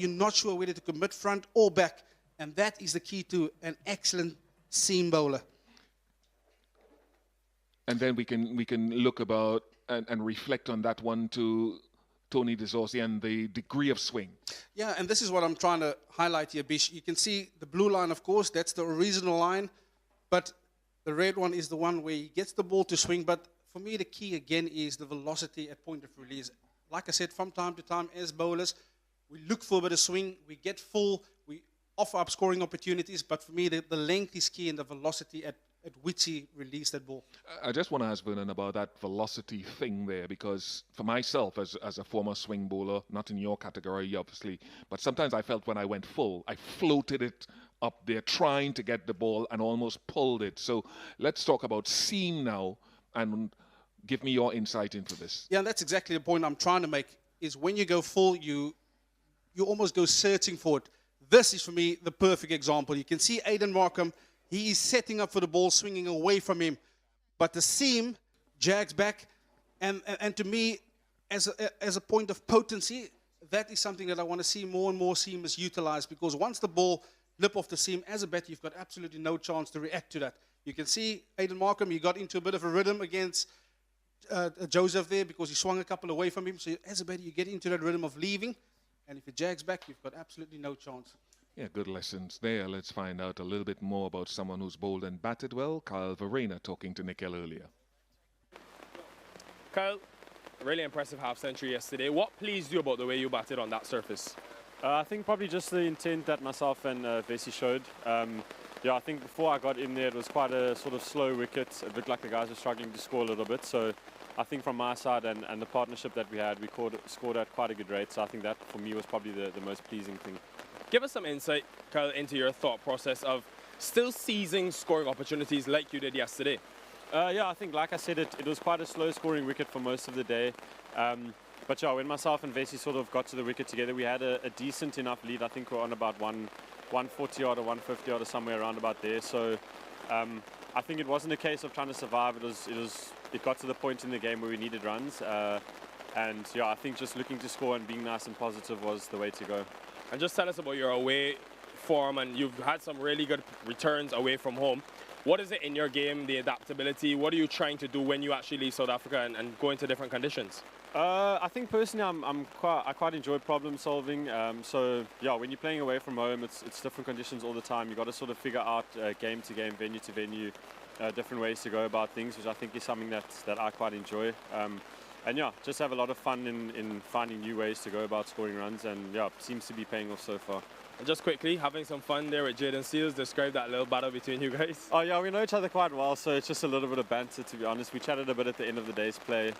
you're not sure whether to commit front or back. And that is the key to an excellent seam bowler. And then we can look about and reflect on that one to Tony DeZorsi and the degree of swing. Yeah, and this is what I'm trying to highlight here, Bish. You can see the blue line, of course, that's the original line, but the red one is the one where he gets the ball to swing. But for me, the key again is the velocity at point of release. Like I said, from time to time, as bowlers, we look for a bit of swing, we get full, we offer up scoring opportunities, but for me, the length is key and the velocity at which he released that ball. I just want to ask Vernon about that velocity thing there, because for myself, as a former swing bowler, not in your category, obviously, but sometimes I felt when I went full, I floated it up there trying to get the ball and almost pulled it. So let's talk about seam now and give me your insight into this. Yeah, and that's exactly the point I'm trying to make, is when you go full, you almost go searching for it. This is, for me, the perfect example. You can see Aiden Markham. He is setting up for the ball, swinging away from him. But the seam jags back. And to me, as a point of potency, that is something that I want to see more and more seamers utilize. Because once the ball lip off the seam, as a batter, you've got absolutely no chance to react to that. You can see Aiden Markham, he got into a bit of a rhythm against Joseph there because he swung a couple away from him. So as a batter, you get into that rhythm of leaving. And if it jags back, you've got absolutely no chance. Yeah, good lessons there. Let's find out a little bit more about someone who's bowled and batted well. Kyle Verena talking to Nikhil earlier. Kyle, a really impressive half-century yesterday. What pleased you about the way you batted on that surface? I think probably just the intent that myself and Vesey showed. Yeah, I think before I got in there, it was quite a sort of slow wicket. It looked like the guys were struggling to score a little bit. So I think from my side and the partnership that we had, we scored at quite a good rate. So I think that, for me, was probably the most pleasing thing. Give us some insight, Kyle, into your thought process of still seizing scoring opportunities like you did yesterday. Yeah, I think, like I said, it was quite a slow-scoring wicket for most of the day. But yeah, when myself and Vesey sort of got to the wicket together, we had a decent enough lead. I think we're on about 140 odd or 150 odd or somewhere around about there. So I think it wasn't a case of trying to survive. It got to the point in the game where we needed runs. And yeah, I think just looking to score and being nice and positive was the way to go. And just tell us about your away form, and you've had some really good returns away from home. What is it in your game, the adaptability? What are you trying to do when you actually leave South Africa and go into different conditions? I think personally I quite enjoy problem solving. So yeah, when you're playing away from home, it's different conditions all the time. You've got to sort of figure out game to game, venue to venue, different ways to go about things, which I think is something that I quite enjoy. And yeah, just have a lot of fun in finding new ways to go about scoring runs, and yeah, seems to be paying off so far. And just quickly, having some fun there with Jaden Seals. Describe that little battle between you guys. Oh yeah, we know each other quite well, so it's just a little bit of banter, to be honest. We chatted a bit at the end of the day's play.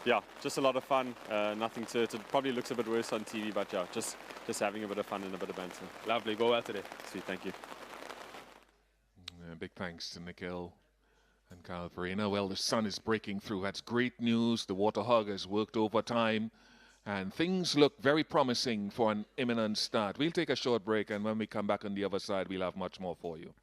Yeah, just a lot of fun. Nothing to it. It probably looks a bit worse on TV, but yeah, just having a bit of fun and a bit of banter. Lovely. Go well today. Sweet, thank you. Big thanks to Nikhil and Kyle Verena. Well, the sun is breaking through. That's great news. The Water Hog has worked overtime, and things look very promising for an imminent start. We'll take a short break, and when we come back on the other side, we'll have much more for you.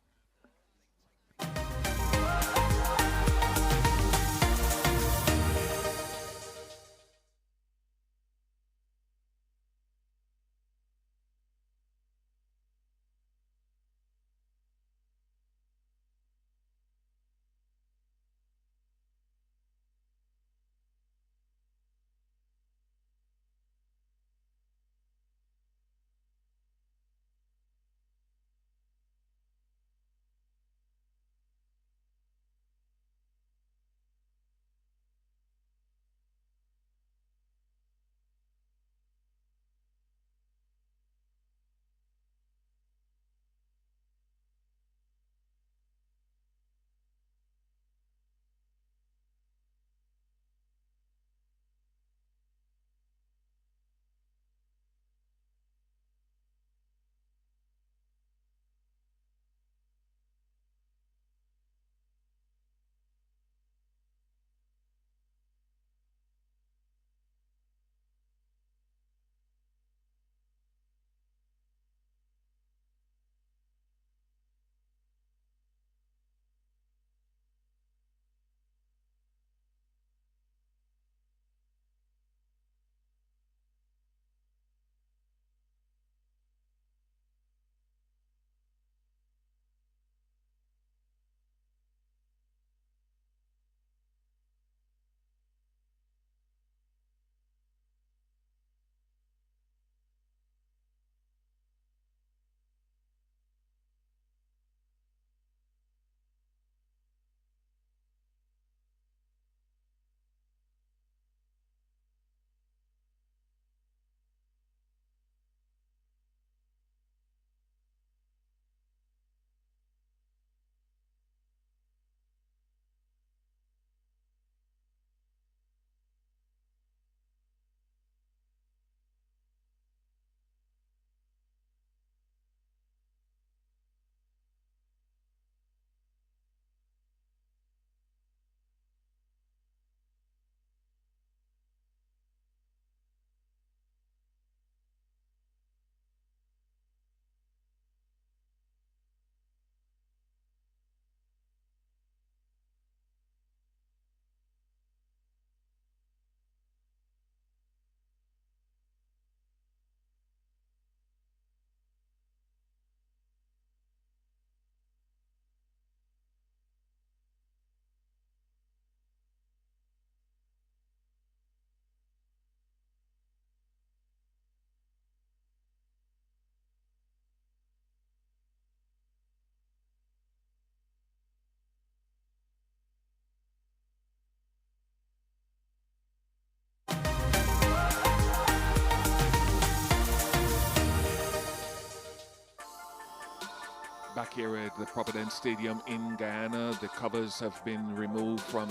back here at the Providence Stadium in Guyana. The covers have been removed from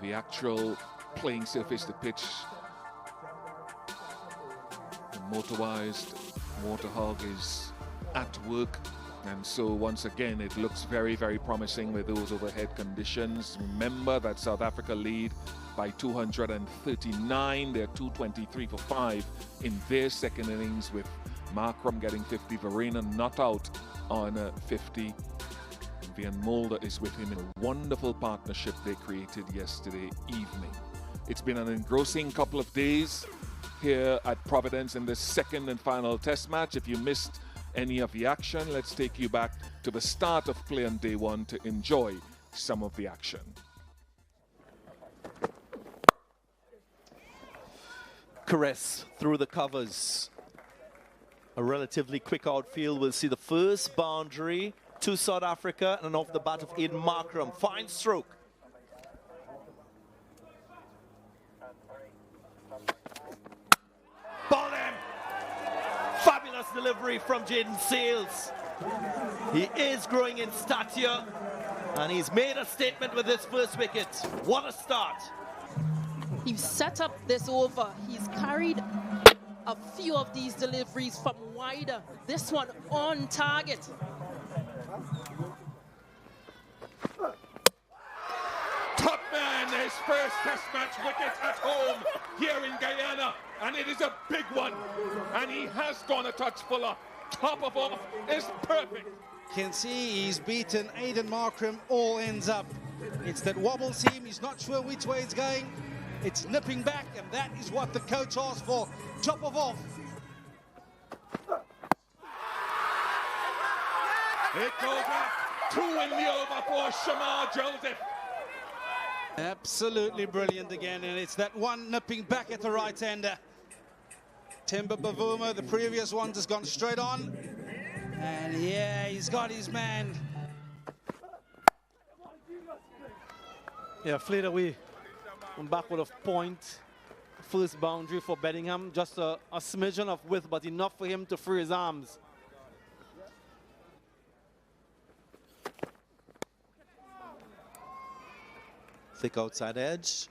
the actual playing surface, the pitch. The motorized water hog is at work. And so once again, it looks very, very promising with those overhead conditions. Remember that South Africa lead by 239. They're 223 for 5 in their second innings, with Markram getting 50, Verena not out on 50. Vian Mulder is with him in a wonderful partnership they created yesterday evening. It's been an engrossing couple of days here at Providence in this second and final test match. If you missed any of the action, let's take you back to the start of play on day one to enjoy some of the action. Caress through the covers. A relatively quick outfield. We'll see the first boundary to South Africa, and off the bat of Aiden Markram. Fine stroke. Ball him! Fabulous delivery from Jaden Sales. He is growing in stature, and he's made a statement with his first wicket. What a start. He's set up this over. He's carried a few of these deliveries from wider. This one on target. Top man, his first test match wicket at home here in Guyana, and it is a big one, and he has gone a touch fuller. Top of off is perfect. Can see he's beaten Aiden Markram, all ends up. It's that wobble seam, he's not sure which way it's going. It's nipping back, and that is what the coach asked for. Top of off. It goes up, 2 in the over for Shamar Joseph. Absolutely brilliant again, and it's that one nipping back at the right-hander. Timber Bavuma, the previous one, has gone straight on. And yeah, he's got his man. Yeah, flayed away. I'm back with a point. First boundary for Bedingham. Just a smidgen of width, but enough for him to free his arms. Thick outside edge.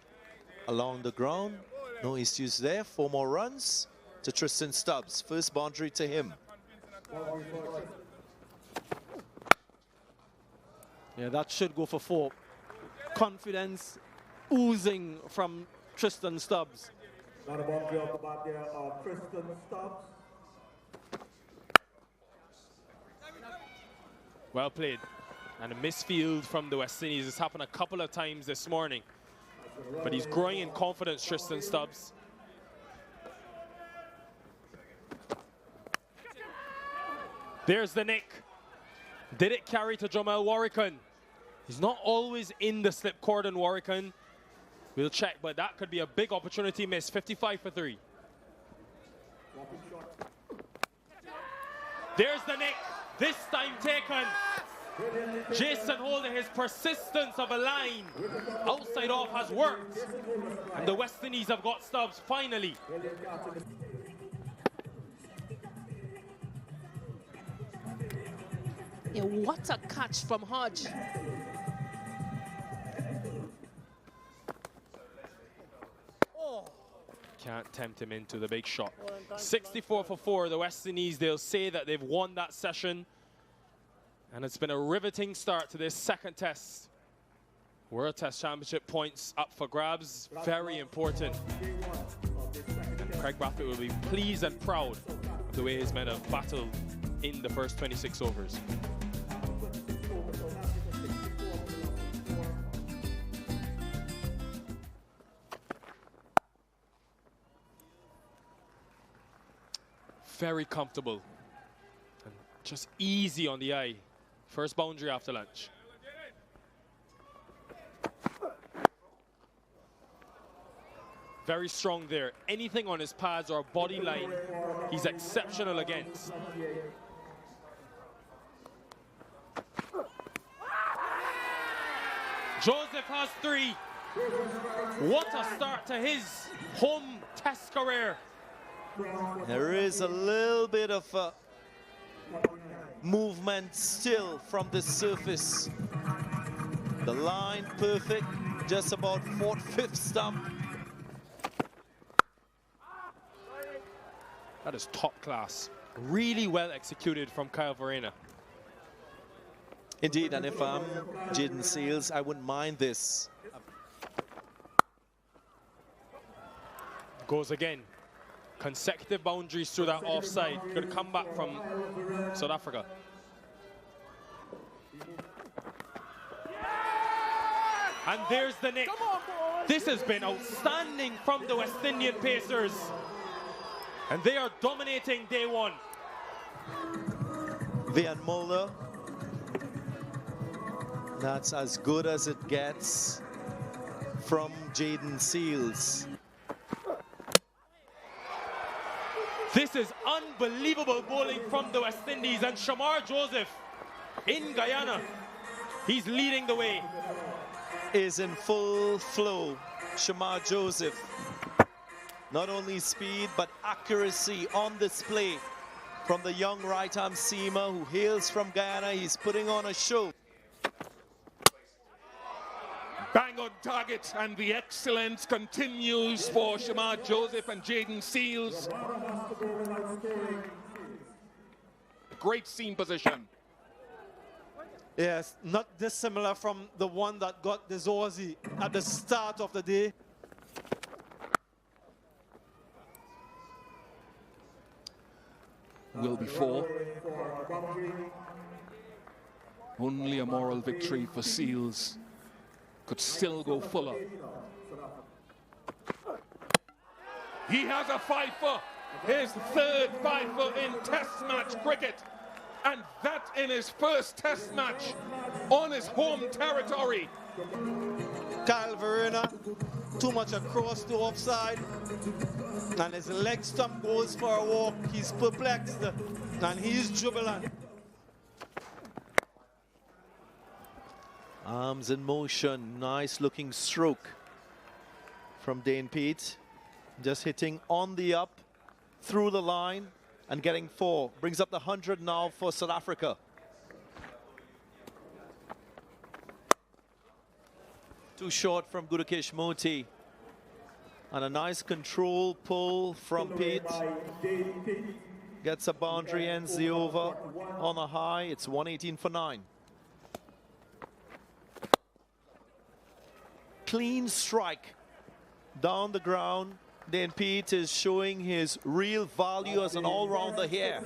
Along the ground. No issues there. 4 more runs to Tristan Stubbs. First boundary to him. Yeah, that should go for 4. Confidence oozing from Tristan Stubbs. Not a boundary off the bat there of Tristan Stubbs. Well played. And a misfield from the West Indies. It's happened a couple of times this morning. But he's growing in confidence, Tristan Stubbs. There's the nick. Did it carry to Jamel Warrican? He's not always in the slip cordon, Warrican. We'll check, but that could be a big opportunity miss. 55 for 3. There's the nick. This time taken. Jason Holder, his persistence of a line outside off has worked. And the West Indies have got Stubbs finally. Yeah, what a catch from Hodge. Can't tempt him into the big shot. 64 for 4, the West Indies, they'll say that they've won that session. And it's been a riveting start to this second test. World Test Championship points up for grabs, very important. And Craig Brathwaite will be pleased and proud of the way his men have battled in the first 26 overs. Very comfortable and just easy on the eye. First boundary after lunch. Very strong there. Anything on his pads or body line, he's exceptional against. Joseph has 3. What a start to his home test career. There is a little bit of movement still from the surface. The line perfect, just about 4th, 5th stump. That is top class. Really well executed from Kyle Verena. Indeed, and if I'm Jaden Seals, I wouldn't mind this. Goes again. Consecutive boundaries through that offside. Good comeback from South Africa. And there's the nick. This has been outstanding from the West Indian Pacers. And they are dominating day one. Van Mulder. That's as good as it gets from Jaden Seals. This is unbelievable bowling from the West Indies, and Shamar Joseph in Guyana, he's leading the way. Is in full flow. Shamar Joseph. Not only speed, but accuracy on display from the young right-arm seamer who hails from Guyana. He's putting on a show. Bang on target, and the excellence continues for Shamar Joseph and Jaden Seals. Great seam position. Yes, not dissimilar from the one that got the Zorzi at the start of the day. Will be 4. Only a moral victory for Seals. Could still go fuller. He has a fifer, his 3rd fifer in Test match cricket, and that in his first Test match on his home territory. Kyle Verena, too much across to offside, and his leg stump goes for a walk. He's perplexed, and he's jubilant. Arms in motion, nice looking stroke from Dane Pete. Just hitting on the up, through the line, and getting 4. Brings up the 100 now for South Africa. Too short from Gudakesh Moti. And a nice control pull from Pete. Gets a boundary, ends the over on a high. It's 118 for 9. Clean strike down the ground. Dane Pete is showing his real value as an all-rounder here.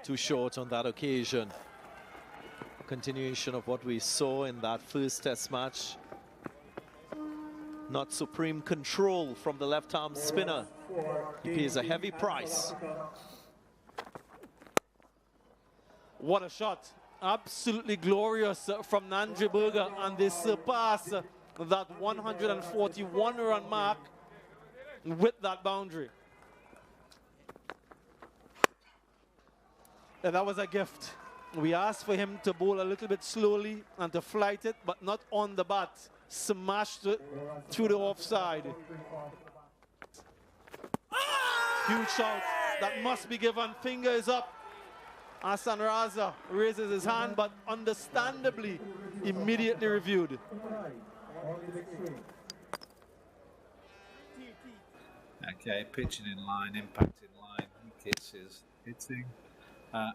Too short on that occasion. Continuation of what we saw in that first Test match. Not supreme control from the left-arm spinner. He pays a heavy price. What a shot. Absolutely glorious from Nandri Berger, and they surpass that 141-run mark with that boundary. And that was a gift. We asked for him to bowl a little bit slowly and to flight it, but not on the bat. Smashed it through the offside. Huge shout. That must be given. Finger is up. Hassan Raza raises his hand, but understandably immediately reviewed. Okay, pitching in line, impact in line, wickets is hitting.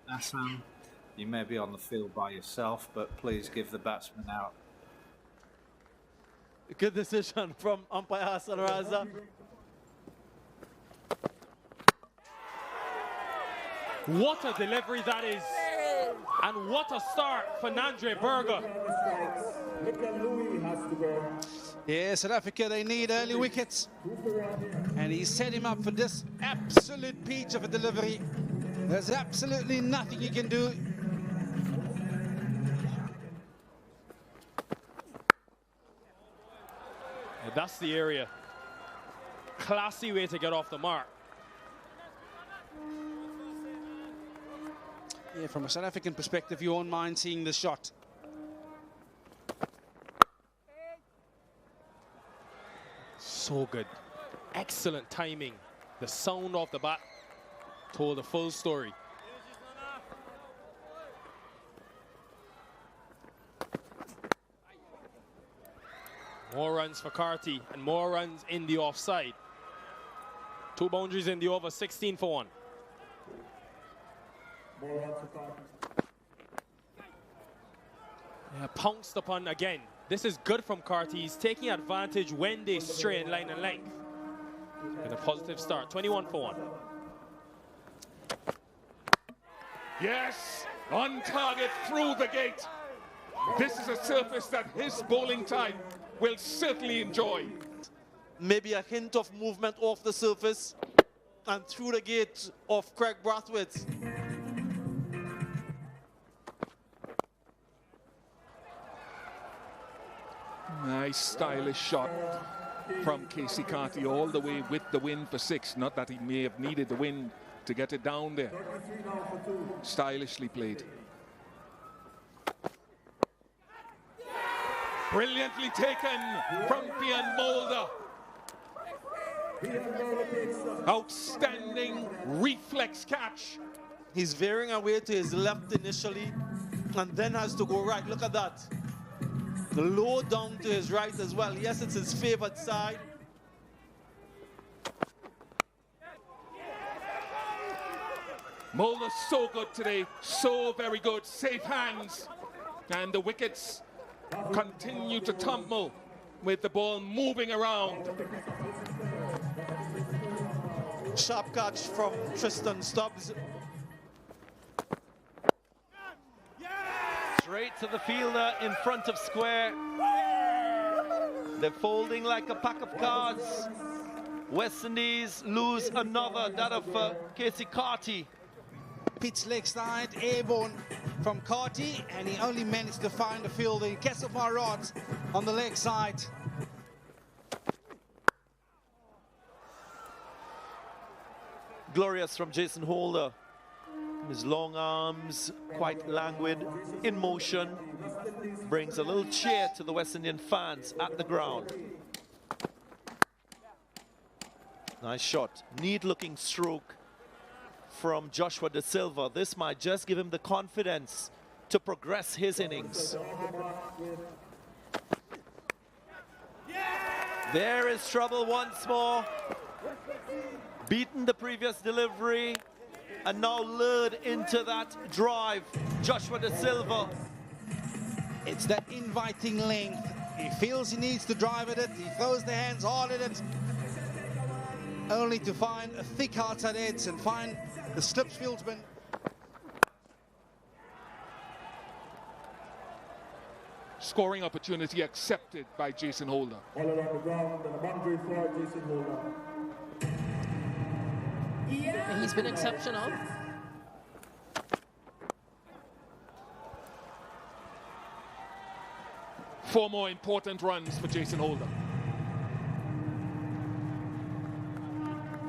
Hassan, you may be on the field by yourself, but please give the batsman out. Good decision from umpire Hassan Raza. What a delivery that is. And what a start for Nandri Berger. Yeah, South Africa, they need early wickets. And he set him up for this absolute peach of a delivery. There's absolutely nothing he can do. And that's the area. Classy way to get off the mark. Yeah, from a South African perspective, you won't mind seeing the shot. So good. Excellent timing. The sound of the bat told the full story. More runs for Carty and more runs in the offside. 2 boundaries in the over, 16 for 1. More runs for Carty. Yeah, pounced upon again. This is good from Carty. He's taking advantage when they stray in line and length. With a positive start, 21 for 1. Yes, on target through the gate. This is a surface that his bowling type will certainly enjoy. Maybe a hint of movement off the surface and through the gate of Craig Brathwaite. Nice stylish shot from Casey Carty all the way with the wind for 6. Not that he may have needed the wind to get it down there. Stylishly played. Brilliantly taken from Pian Mulder. Outstanding reflex catch. He's veering away to his left initially and then has to go right. Look at that. Low down to his right as well. Yes, it's his favored side. Mulder's so good today, so very good, safe hands. And the wickets continue to tumble with the ball moving around. Sharp catch from Tristan Stubbs. Straight to the fielder in front of square. They're folding like a pack of cards. West Indies lose another, that of Casey Carty. Pitch leg side, airborne from Carty, and he only managed to find a fielder in Castle Rod on the leg side. Glorious from Jason Holder. His long arms, quite languid, in motion. Brings a little cheer to the West Indian fans at the ground. Nice shot. Neat-looking stroke from Joshua De Silva. This might just give him the confidence to progress his innings. There is trouble once more. Beaten the previous delivery and now lured into that drive. Joshua De Silva. It's that inviting length. He feels he needs to drive at it. He throws the hands hard at it, only to find a thick outside edge and find the slips fieldsman. Scoring opportunity accepted by Jason Holder. All around the ground, and a boundary for Jason Holder. And he's been exceptional. Four more important runs for Jason Holder.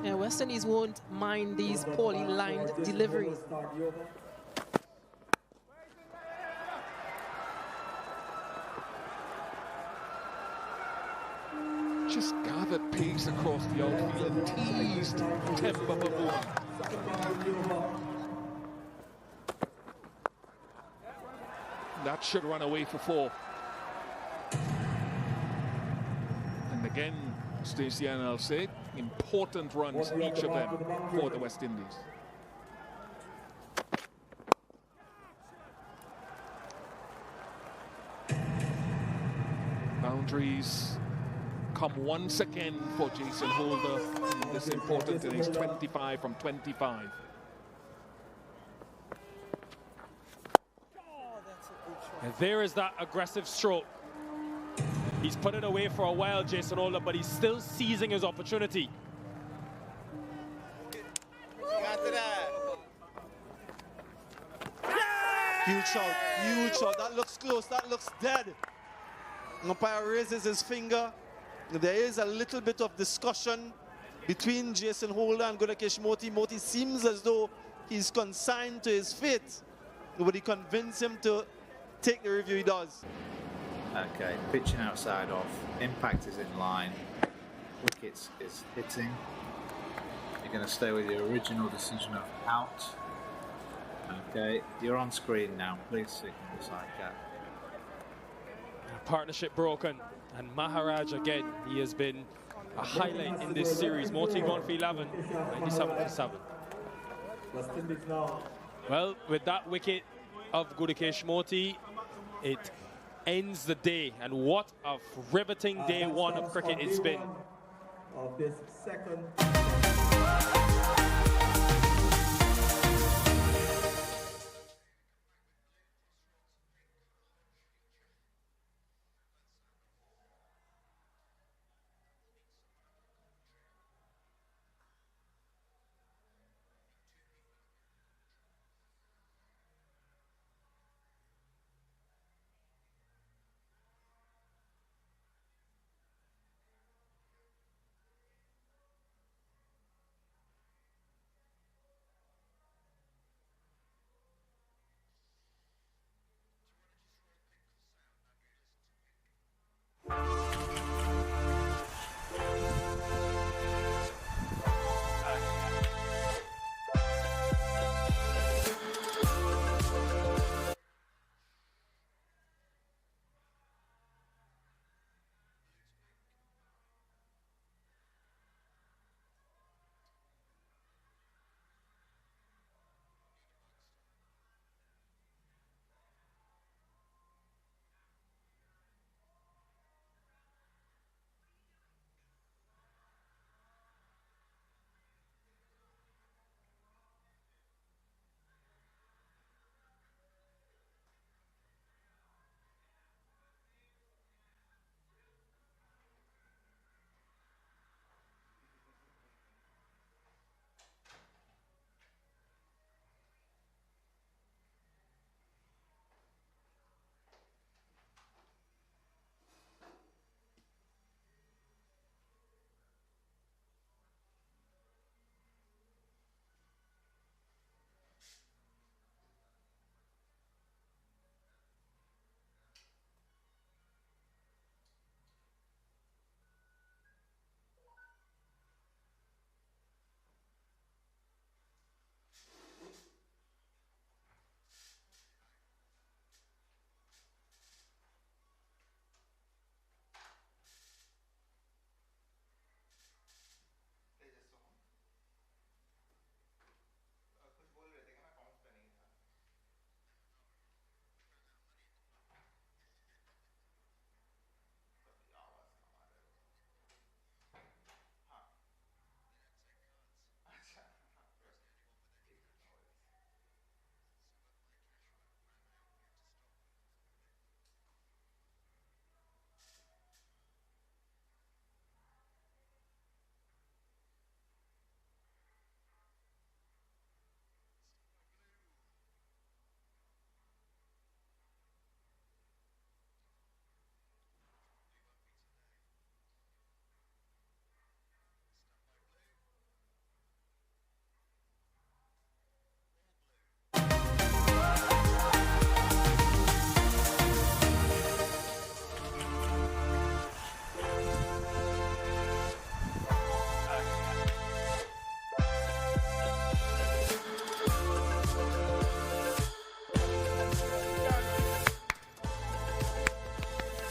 Yeah, West Indies won't mind these poorly lined deliveries. Just gathered pace across the outfield and teased Temba Babu. That should run away for 4. And again, Stacey and I'll say, important runs, each of them, for the West Indies. Boundaries come once again for Jason Holder in this important innings, 25 from 25. And there is that aggressive stroke. He's put it away for a while, Jason Holder, but he's still seizing his opportunity. Huge shot, huge shot. That looks close, that looks dead. Umpire raises his finger. There is a little bit of discussion between Jason Holder and Gudakesh Moti. Moti seems as though he's consigned to his fate. Nobody convinced him to take the review. He does. Okay, pitching outside off. Impact is in line. Wickets is hitting. You're going to stay with your original decision of out. Okay, you're on screen now. Please signal the side gap. Partnership broken, and Maharaj again, he has been a highlight in this series. Moti gone for 11, 97 for 7. West Indies now. Well, with that wicket of Gudakesh Moti, it ends the day, and what a riveting day one of cricket it's been. Of this second.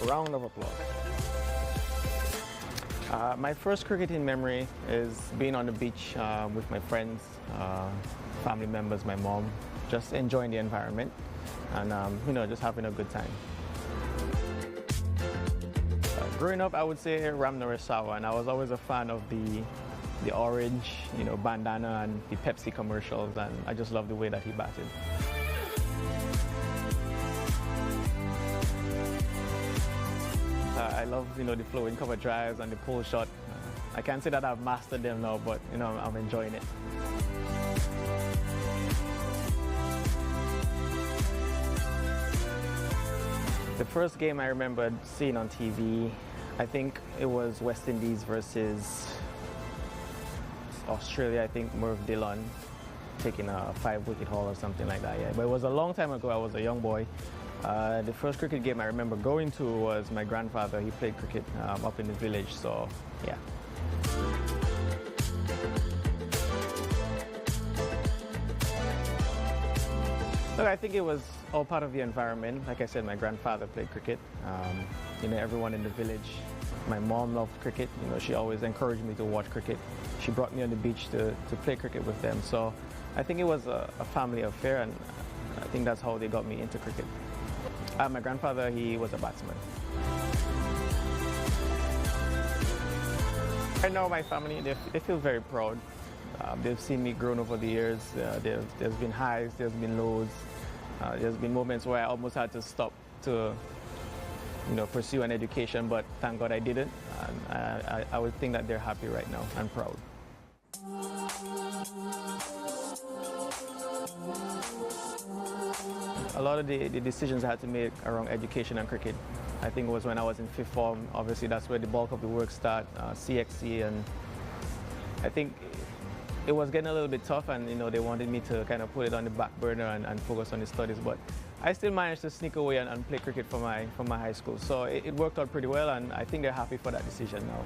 Round of applause. My first cricketing memory is being on the beach with my friends, family members, my mom, just enjoying the environment and just having a good time. Growing up, I would say Ram Narasawa, and I was always a fan of the orange, bandana and the Pepsi commercials, and I just love the way that he batted. I love, the flowing cover drives and the pull shot. I can't say that I've mastered them now, but, I'm enjoying it. The first game I remember seeing on TV, I think it was West Indies versus Australia. I think Merv Dillon taking a 5-wicket haul or something like that. Yeah, but it was a long time ago. I was a young boy. The first cricket game I remember going to was my grandfather. He played cricket up in the village, so yeah. Look, I think it was all part of the environment. Like I said, my grandfather played cricket. You know, everyone in the village. My mom loved cricket. You know, she always encouraged me to watch cricket. She brought me on the beach to play cricket with them. So I think it was a family affair, and I think that's how they got me into cricket. My grandfather, he was a batsman. Right now, my family, they feel very proud. They've seen me grown over the years. There's been highs, there's been lows. There's been moments where I almost had to stop to, you know, pursue an education, but thank God I didn't. And I would think that they're happy right now and proud. A lot of the decisions I had to make around education and cricket, I think it was when I was in fifth form. Obviously, that's where the bulk of the work started, CXC, and I think it was getting a little bit tough, and you know, they wanted me to kind of put it on the back burner and focus on the studies, but I still managed to sneak away and play cricket for my high school. So it worked out pretty well, and I think they're happy for that decision now.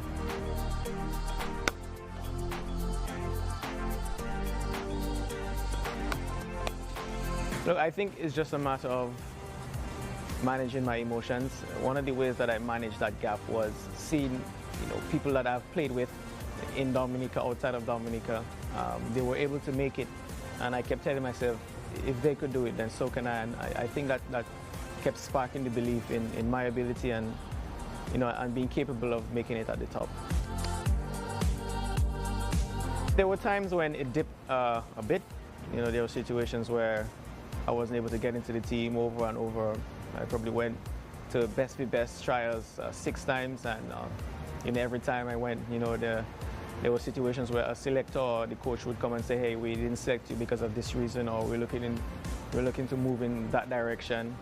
Look, I think it's just a matter of managing my emotions. One of the ways that I managed that gap was seeing, you know, people that I've played with in Dominica, outside of Dominica, they were able to make it, and I kept telling myself, if they could do it, then so can I. And I think that kept sparking the belief in my ability and, you know, and being capable of making it at the top. There were times when it dipped a bit. You know, there were situations where I wasn't able to get into the team over and over. I probably went to best be best trials 6 times, and you know, every time I went, you know, there were situations where a selector or the coach would come and say, hey, we didn't select you because of this reason, or we're looking to move in that direction.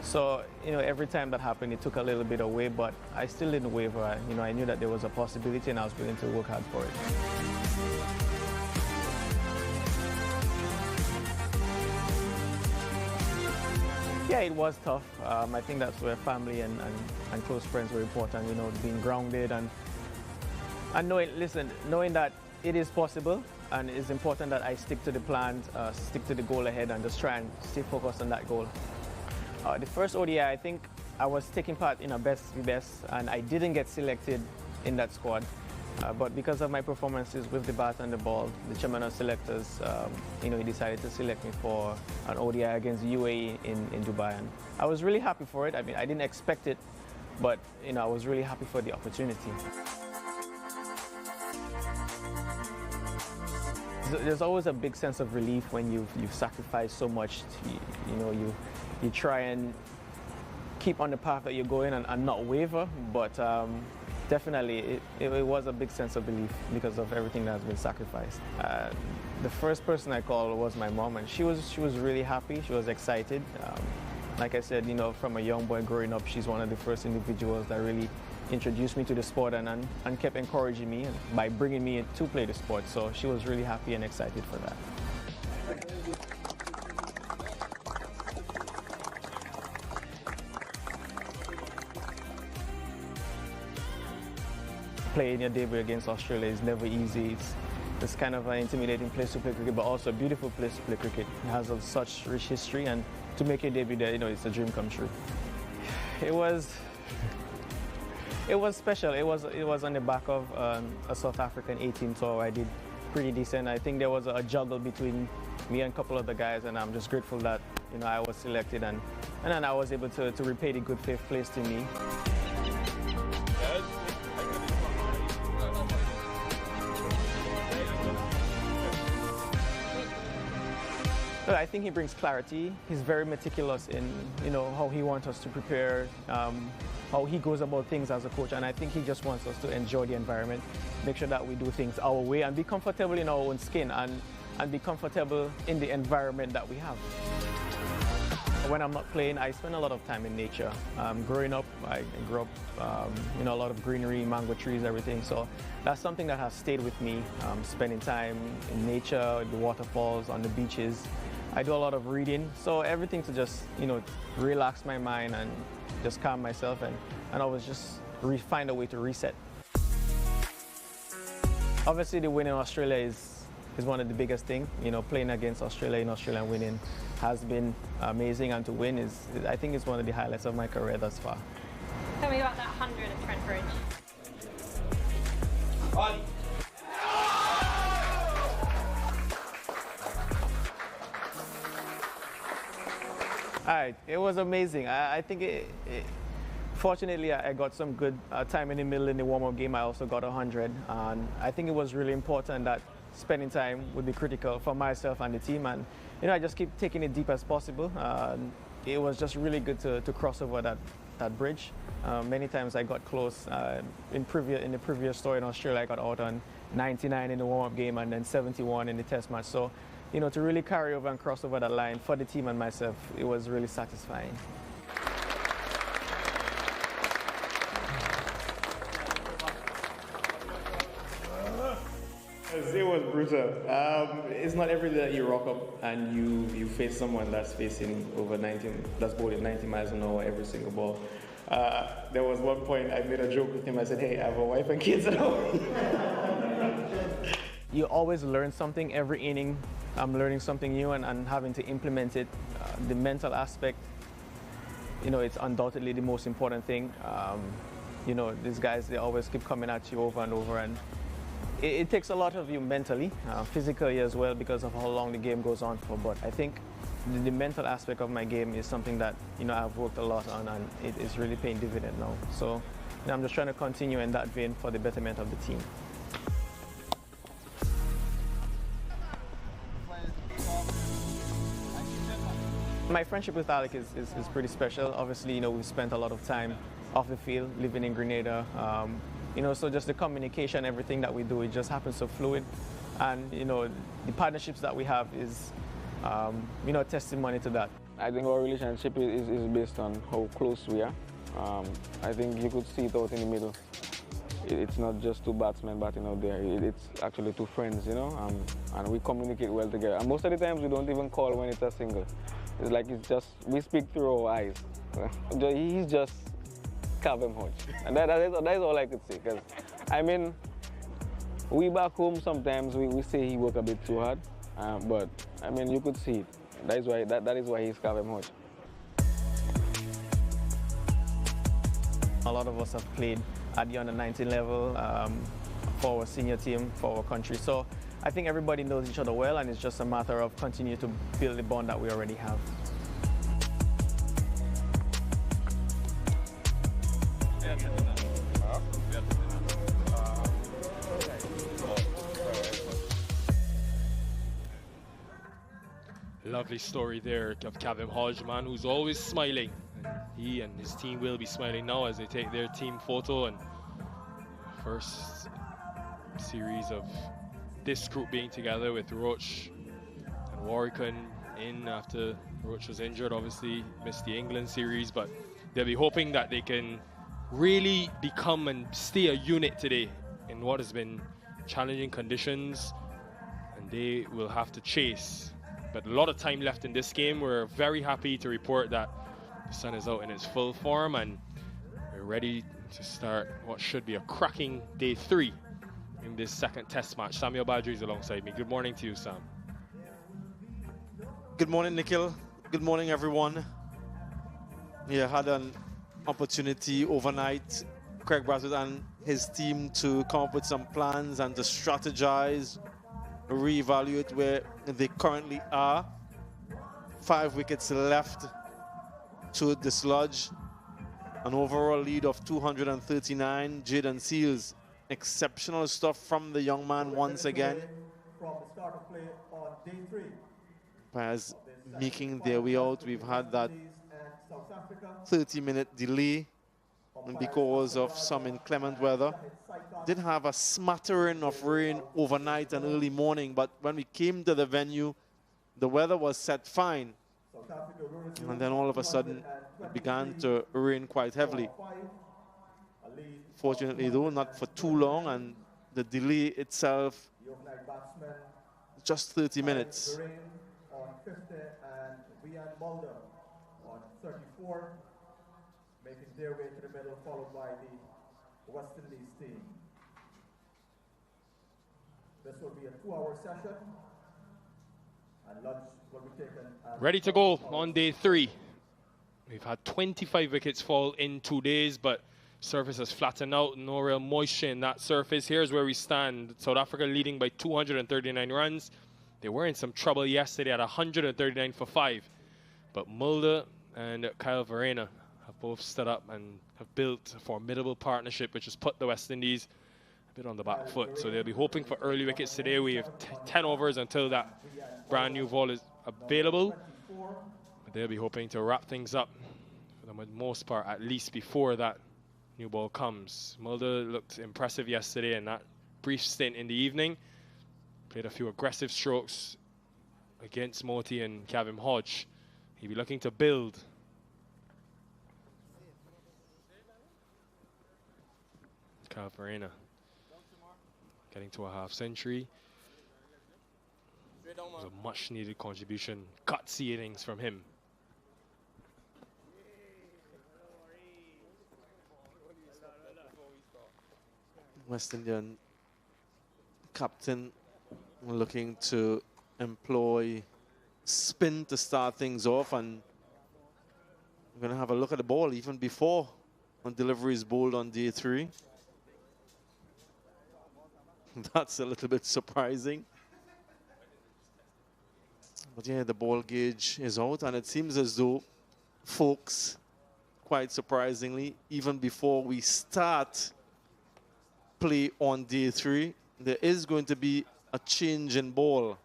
So, you know, every time that happened, it took a little bit away, but I still didn't waver. You know, I knew that there was a possibility, and I was willing to work hard for it. Yeah, it was tough. I think that's where family and close friends were important, you know, being grounded and knowing that it is possible, and it's important that I stick to the plan, stick to the goal ahead, and just try and stay focused on that goal. The first ODI, I think I was taking part in a best v best, and I didn't get selected in that squad. But because of my performances with the bat and the ball, the chairman of selectors, you know, he decided to select me for an ODI against UAE in Dubai. And I was really happy for it. I mean, I didn't expect it, but you know, I was really happy for the opportunity. There's always a big sense of relief when you've sacrificed so much. You know, you try and keep on the path that you're going and not waver, but definitely it was a big sense of relief because of everything that has been sacrificed. The first person I called was my mom, and she was really happy. She was excited. Like I said, you know, from a young boy growing up, she's one of the first individuals that really introduced me to the sport and kept encouraging me by bringing me to play the sport. So she was really happy and excited for that. Playing your debut against Australia is never easy. It's kind of an intimidating place to play cricket, but also a beautiful place to play cricket. It has such rich history, and to make your debut there, you know, it's a dream come true. It was special. It was on the back of a South African 18 tour. I did pretty decent. I think there was a juggle between me and a couple of the guys, and I'm just grateful that, you know, I was selected, and then I was able to repay the good faith placed in me. I think he brings clarity. He's very meticulous in, you know, how he wants us to prepare, how he goes about things as a coach, and I think he just wants us to enjoy the environment, make sure that we do things our way, and be comfortable in our own skin, and be comfortable in the environment that we have. When I'm not playing, I spend a lot of time in nature. Growing up, I grew up, you know, a lot of greenery, mango trees, everything. So that's something that has stayed with me. Spending time in nature, the waterfalls, on the beaches. I do a lot of reading, so everything to just, you know, relax my mind and just calm myself, and always just find a way to reset. Obviously, the win in Australia is is one of the biggest things. You know, playing against Australia in Australia and winning has been amazing, and to win is, I think, is one of the highlights of my career thus far. Tell me about that 100 at Trent Bridge. All right, it was amazing. I think fortunately, I got some good time in the middle in the warm-up game. I also got 100, and I think it was really important that spending time would be critical for myself and the team. And you know, I just keep taking it deep as possible. It was just really good to cross over that bridge. Many times I got close. In the previous story in Australia, I got out on 99 in the warm-up game and then 71 in the test match. So, you know, to really carry over and cross over that line for the team and myself, it was really satisfying. It was brutal. It's not every day that you rock up and you face someone that's bowling 90 miles an hour every single ball. There was one point I made a joke with him. I said, "Hey, I have a wife and kids at home." You always learn something every inning. I'm learning something new and having to implement it. The mental aspect, you know, it's undoubtedly the most important thing. You know, these guys, they always keep coming at you over and over, and it takes a lot of you mentally, physically as well, because of how long the game goes on for. But I think the mental aspect of my game is something that, you know, I've worked a lot on, and it is really paying dividend now. So, you know, I'm just trying to continue in that vein for the betterment of the team. My friendship with Alec is pretty special. Obviously, you know, we've spent a lot of time off the field, living in Grenada. You know, so just the communication, everything that we do, it just happens so fluid. And, you know, the partnerships that we have is, you know, testimony to that. I think our relationship is based on how close we are. I think you could see it out in the middle. It's not just two batsmen batting out there. It's actually two friends, you know, and we communicate well together. And most of the times we don't even call when it's a single. It's like we speak through our eyes. He's just Kavem Hodge. And that is all I could say. Because, I mean, we back home sometimes we say he work a bit too hard. But, I mean, you could see it. That is why he's Kavem Hodge. A lot of us have played at the under-19 level for our senior team, for our country. So I think everybody knows each other well, and it's just a matter of continuing to build the bond that we already have. Lovely story there of Kavem Hodge, man, who's always smiling. He and his team will be smiling now as they take their team photo, and first series of this group being together with Roach and Warwick in after Roach was injured. Obviously missed the England series, but they'll be hoping that they can really become and stay a unit today in what has been challenging conditions, and they will have to chase. But a lot of time left in this game. We're very happy to report that the sun is out in its full form, and we're ready to start what should be a cracking day 3 in this second test match. Samuel Badri is alongside me. Good morning to you, Sam. Good morning, Nikhil. Good morning, everyone. Yeah, had an opportunity overnight, Craig Brathwaite and his team, to come up with some plans and to strategize, reevaluate where they currently are. 5 wickets left to dislodge an overall lead of 239. Jayden Seals, exceptional stuff from the young man once again. From the start of play on day 3. As making their way out, we've had that 30-minute delay because of some inclement weather. Did have a smattering of rain overnight and early morning, but when we came to the venue, the weather was set fine. And then all of a sudden, it began to rain quite heavily. Fortunately, though, not for too long, and the delay itself, just 30 minutes. On 50 and Rian Mulder on 34, making their way to the middle, followed by the West Indies team. This will be a 2-hour session, and lunch will be taken at Ready to go on day 3. We've had 25 wickets fall in 2 days, but surface has flattened out. No real moisture in that surface. Here's where we stand. South Africa leading by 239 runs. They were in some trouble yesterday at 139 for 5. But Mulder and Kyle Verreynne have both stood up and have built a formidable partnership, which has put the West Indies a bit on the back foot. So they'll be hoping for early wickets today. We have 10 overs until that brand new ball is available. But they'll be hoping to wrap things up for the most part, at least before that new ball comes. Mulder looked impressive yesterday in that brief stint in the evening. Played a few aggressive strokes against Moti and Kevin Hodge. He'll be looking to build. Kyle Verreynne getting to a half century. It was a much needed contribution. Gutsy innings from him. West Indian captain looking to employ spin to start things off, and we're going to have a look at the ball even before on delivery is bowled on day 3. That's a little bit surprising. But yeah, the ball gauge is out, and it seems as though folks, quite surprisingly, even before we start play on day 3, there is going to be a change in ball.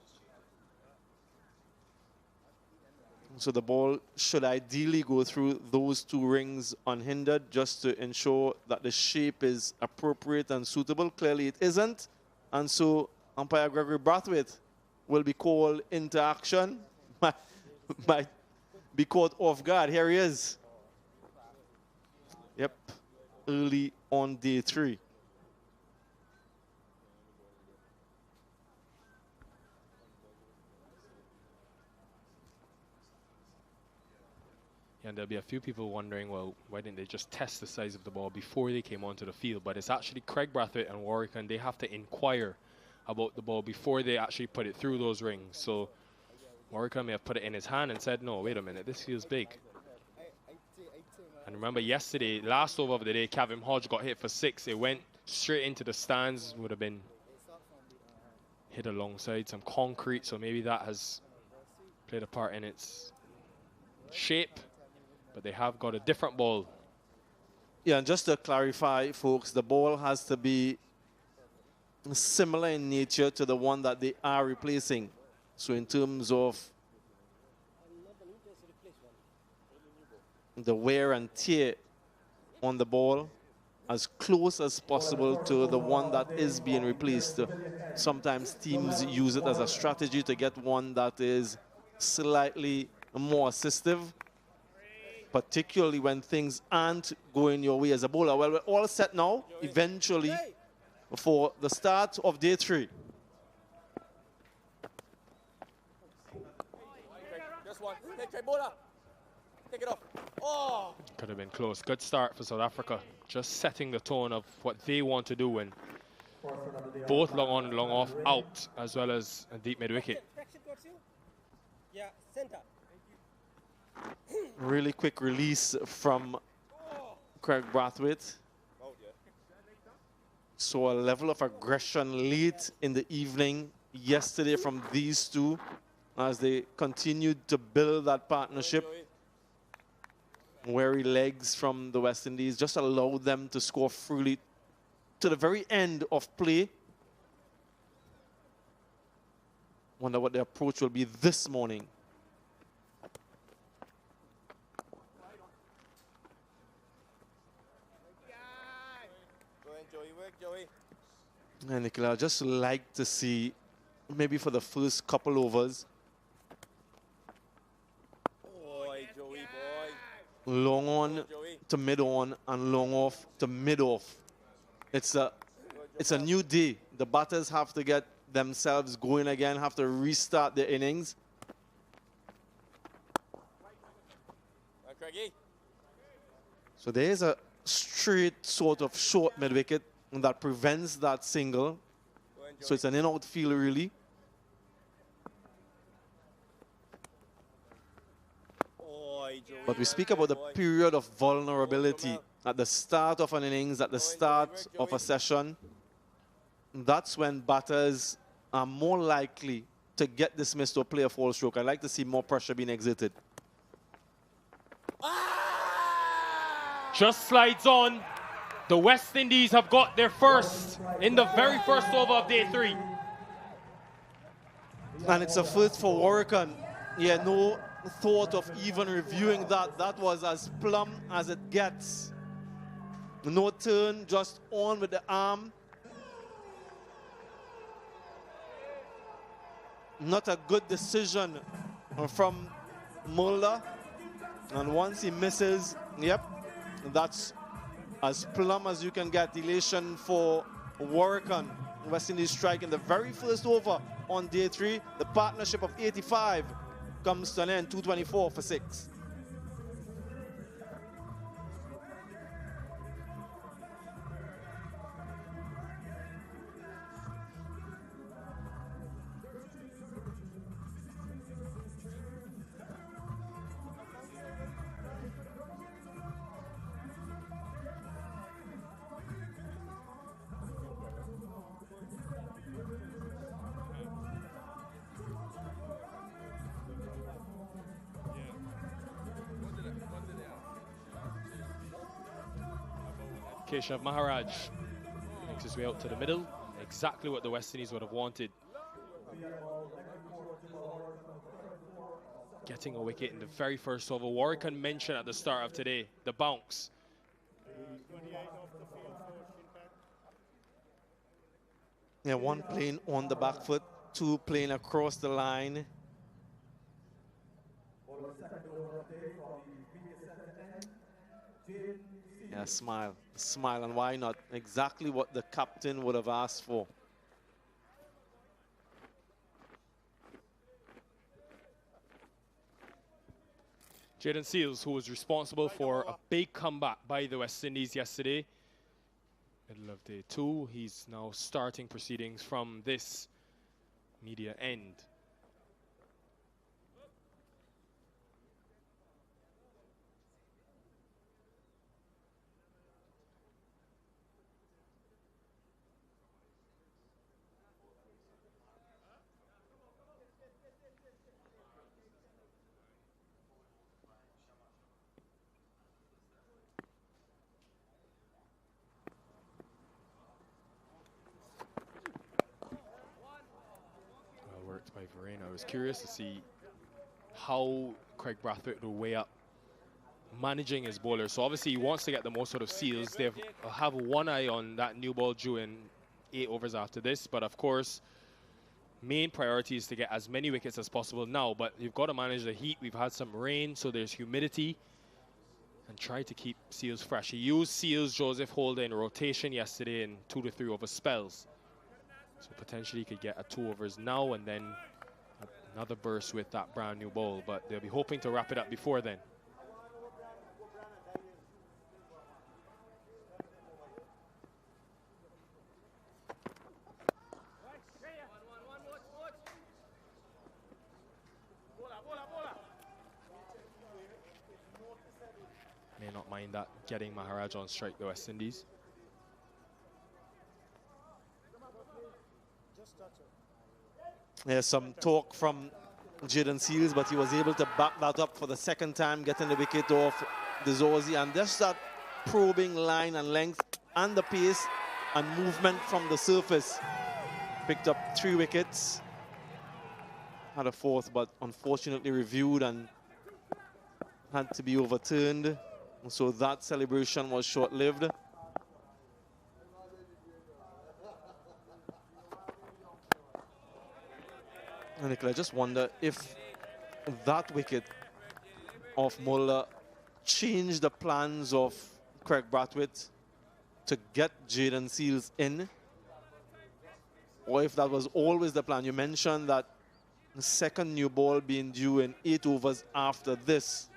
So the ball should ideally go through those 2 rings unhindered, just to ensure that the shape is appropriate and suitable. Clearly it isn't, and so umpire Gregory Brathwaite will be called into action. Might be caught off guard. Here he is. Yep, early on day 3. And there'll be a few people wondering, well, why didn't they just test the size of the ball before they came onto the field? But it's actually Craig Brathwaite and Warwick, and they have to inquire about the ball before they actually put it through those rings. So Warwick may have put it in his hand and said, no, wait a minute, this feels big. And remember yesterday, last over of the day, Kevin Hodge got hit for 6. It went straight into the stands, would have been hit alongside some concrete. So maybe that has played a part in its shape. But they have got a different ball. Yeah, and just to clarify, folks, the ball has to be similar in nature to the one that they are replacing. So in terms of the wear and tear on the ball, as close as possible to the one that is being replaced. Sometimes teams use it as a strategy to get one that is slightly more assistive, particularly when things aren't going your way as a bowler. Well, we're all set now, eventually, for the start of day 3. This one. Hey, bowler. Take it off. Oh! Could have been close. Good start for South Africa. Just setting the tone of what they want to do when both long on and long off out, as well as a deep mid-wicket. Yeah, center. Really quick release from Craig Brathwaite. Saw a level of aggression late in the evening yesterday from these two as they continued to build that partnership. Wary legs from the West Indies just allowed them to score freely to the very end of play. Wonder what the approach will be this morning. And Nicola, I'd just like to see, maybe for the first couple overs, long on to mid on and long off to mid off. It's a new day. The batters have to get themselves going again, have to restart their innings. So there is a straight sort of short mid wicket that prevents that single. So it's an in-out field, really. But we speak about the period of vulnerability at the start of an innings, at the start of a session. That's when batters are more likely to get dismissed or play a false stroke. I like to see more pressure being exerted. Just slides on. The West Indies have got their first in the very first over of day 3. And it's a first for Warrican. Yeah, no thought of even reviewing that. That was as plumb as it gets. No turn, just on with the arm. Not a good decision from Mulder. And once he misses, yep, that's as plumb as you can get. Elation for Warrican. West Indies strike in the very first over on day 3. The partnership of 85 comes to an end, 224 for 6. Keshav Maharaj makes his way out to the middle. Exactly what the West Indies would have wanted. Getting a wicket in the very first over. Warrican mentioned at the start of today, the bounce. Yeah, one playing on the back foot, 2 playing across the line. Yeah, smile, and why not? Exactly what the captain would have asked for. Jaden Seals, who was responsible for a big comeback by the West Indies yesterday. Middle of day 2, he's now starting proceedings from this media end. By Varane. I was curious to see how Craig Brathwaite will weigh up managing his bowlers. So obviously he wants to get the most out of Seals. They have one eye on that new ball due in 8 overs after this. But of course, main priority is to get as many wickets as possible now. But you've got to manage the heat. We've had some rain, so there's humidity. And try to keep Seals fresh. He used Seals, Joseph Holder in rotation yesterday in 2 to 3 over spells. So potentially he could get a 2 overs now and then another burst with that brand new ball, but they'll be hoping to wrap it up before then. May not mind that getting Maharaj on strike, the West Indies. There's some talk from Jaden Seals, but he was able to back that up for the second time, getting the wicket off the Zorzi. And just that probing line and length and the pace and movement from the surface. Picked up 3 wickets. Had a 4th, but unfortunately reviewed and had to be overturned. So that celebration was short-lived. And I just wonder if that wicket of Mulder changed the plans of Craig Brathwaite to get Jaden Seals in, or if that was always the plan. You mentioned that the second new ball being due in 8 overs after this.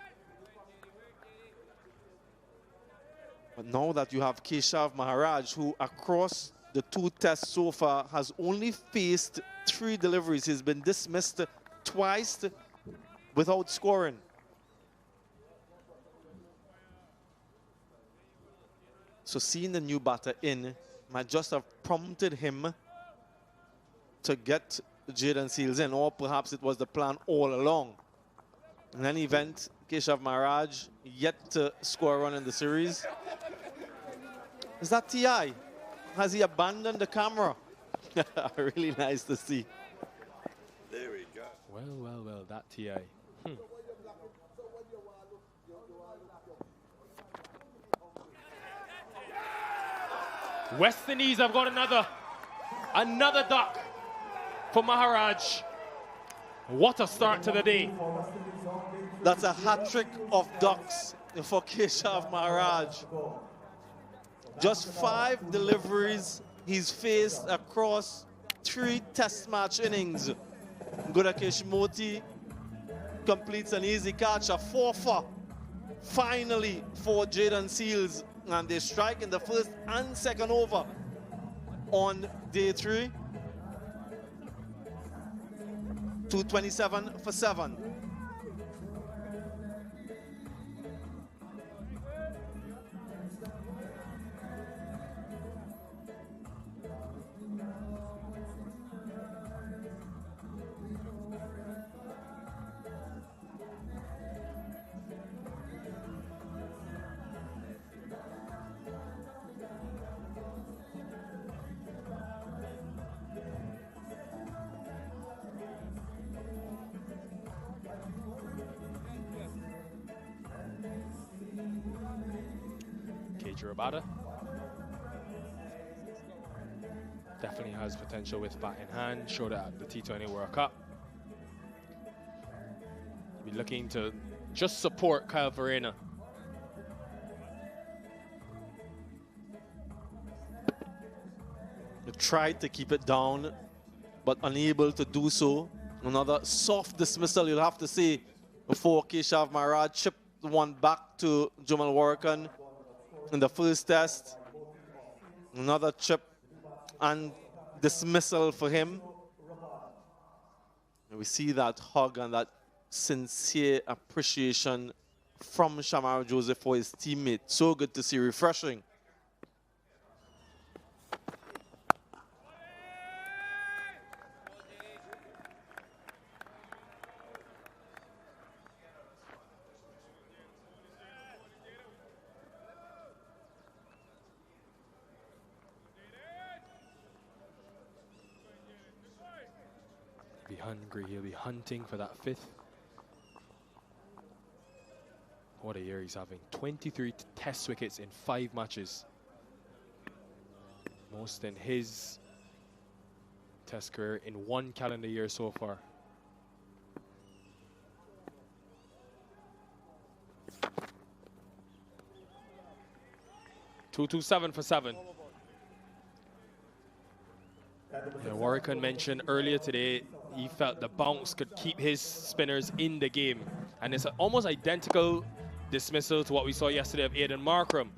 But now that you have Keshav Maharaj, who across the 2 tests so far, has only faced 3 deliveries. He's been dismissed twice without scoring. So seeing the new batter in might just have prompted him to get Jaden Seals in, or perhaps it was the plan all along. In any event, Keshav Maharaj yet to score a run in the series. Is that T.I.? Has he abandoned the camera? Really nice to see. There we go. Well, that T.I. West Indies have got another duck for Maharaj. What a start to the day. That's a hat-trick of ducks for Keshav Maharaj. Just 5 deliveries he's faced across 3 test match innings. Gudakesh Moti completes an easy catch, a 4-for finally for Jaden Seals, and they strike in the first and second over on day 3. 227 for 7. Rabada definitely has potential with bat in hand. Showed it at the T20 World Cup. Be looking to just support Kyle Verena. They tried to keep it down, but unable to do so. Another soft dismissal, you'll have to say, before Keshav Maharaj chipped one back to Jamal Warrican in the first test. Another chip and dismissal for him. And we see that hug and that sincere appreciation from Shamar Joseph for his teammate. So good to see, refreshing. Be hungry, he'll be hunting for that 5th. What a year he's having. 23 test wickets in 5 matches. Most in his test career in 1 calendar year so far. .227 for 7. Yeah, Warrican mentioned earlier today he felt the bounce could keep his spinners in the game. And it's almost identical dismissal to what we saw yesterday of Aidan Markram.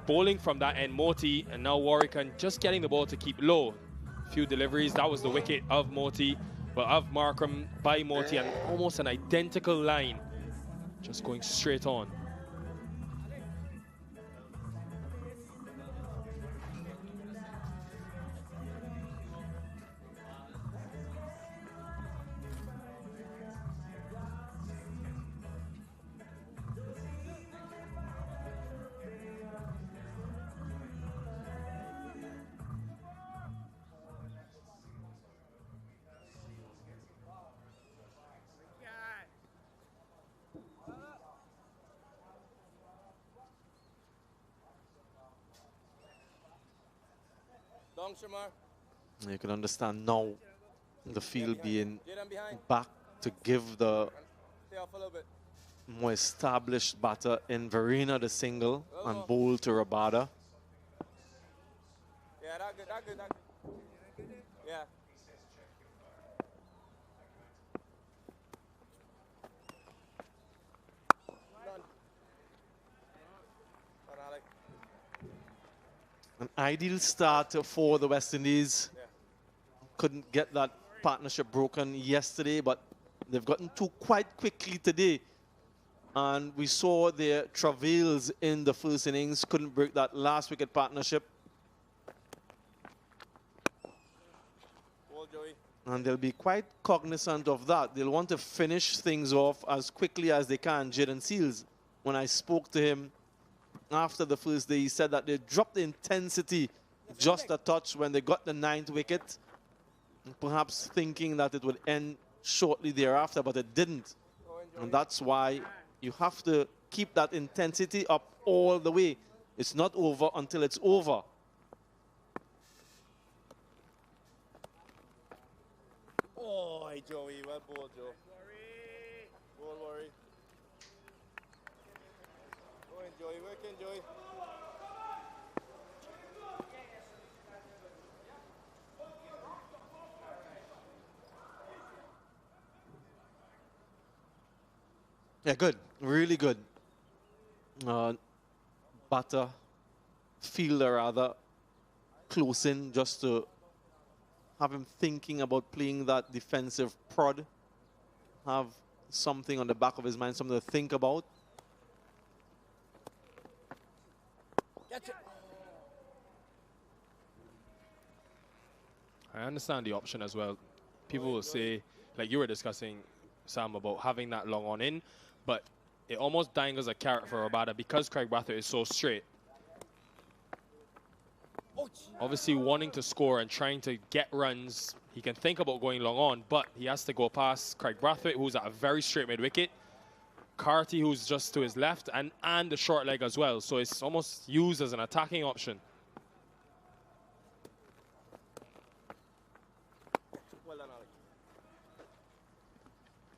Bowling from that end, Moti, and now Warrican just getting the ball to keep low. Few deliveries, that was the wicket of Moti, but of Markram by Moti, and almost an identical line. Just going straight on. You can understand now the field being back to give the more established batter in Verena the single and bowl to Rabada. Yeah, that good, that good, that good. Yeah. An ideal start for the West Indies. Couldn't get that partnership broken yesterday, but they've gotten two quite quickly today. And we saw their travails in the first innings. Couldn't break that last wicket partnership. And they'll be quite cognizant of that. They'll want to finish things off as quickly as they can. Jaden Seals, when I spoke to him after the first day, he said that they dropped the intensity just a touch when they got the 9th wicket, perhaps thinking that it would end shortly thereafter, but it didn't. And that's why you have to keep that intensity up all the way. It's not over until it's over. Oh, Joey, well bowled, Joe. Don't worry. Go in, Joey. Work in, Joey. Yeah, good. Really good. Batter, fielder rather, close in just to have him thinking about playing that defensive prod. Have something on the back of his mind, something to think about. I understand the option as well. People will say, like you were discussing, Sam, about having that long on in, but it almost dangles a carrot for Rabada because Craig Brathwaite is so straight. Obviously wanting to score and trying to get runs, he can think about going long on, but he has to go past Craig Brathwaite, who's at a very straight mid-wicket, Carty, who's just to his left, and the short leg as well. So it's almost used as an attacking option.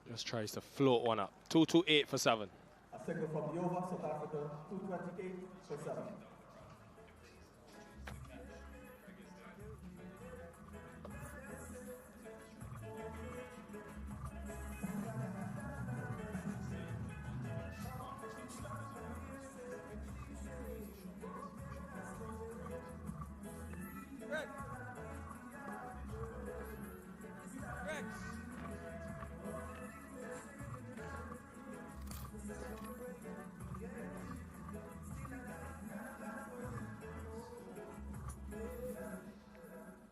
Just tries to float one up. 228 for 7. A single from the over, South Africa, 228 for 7.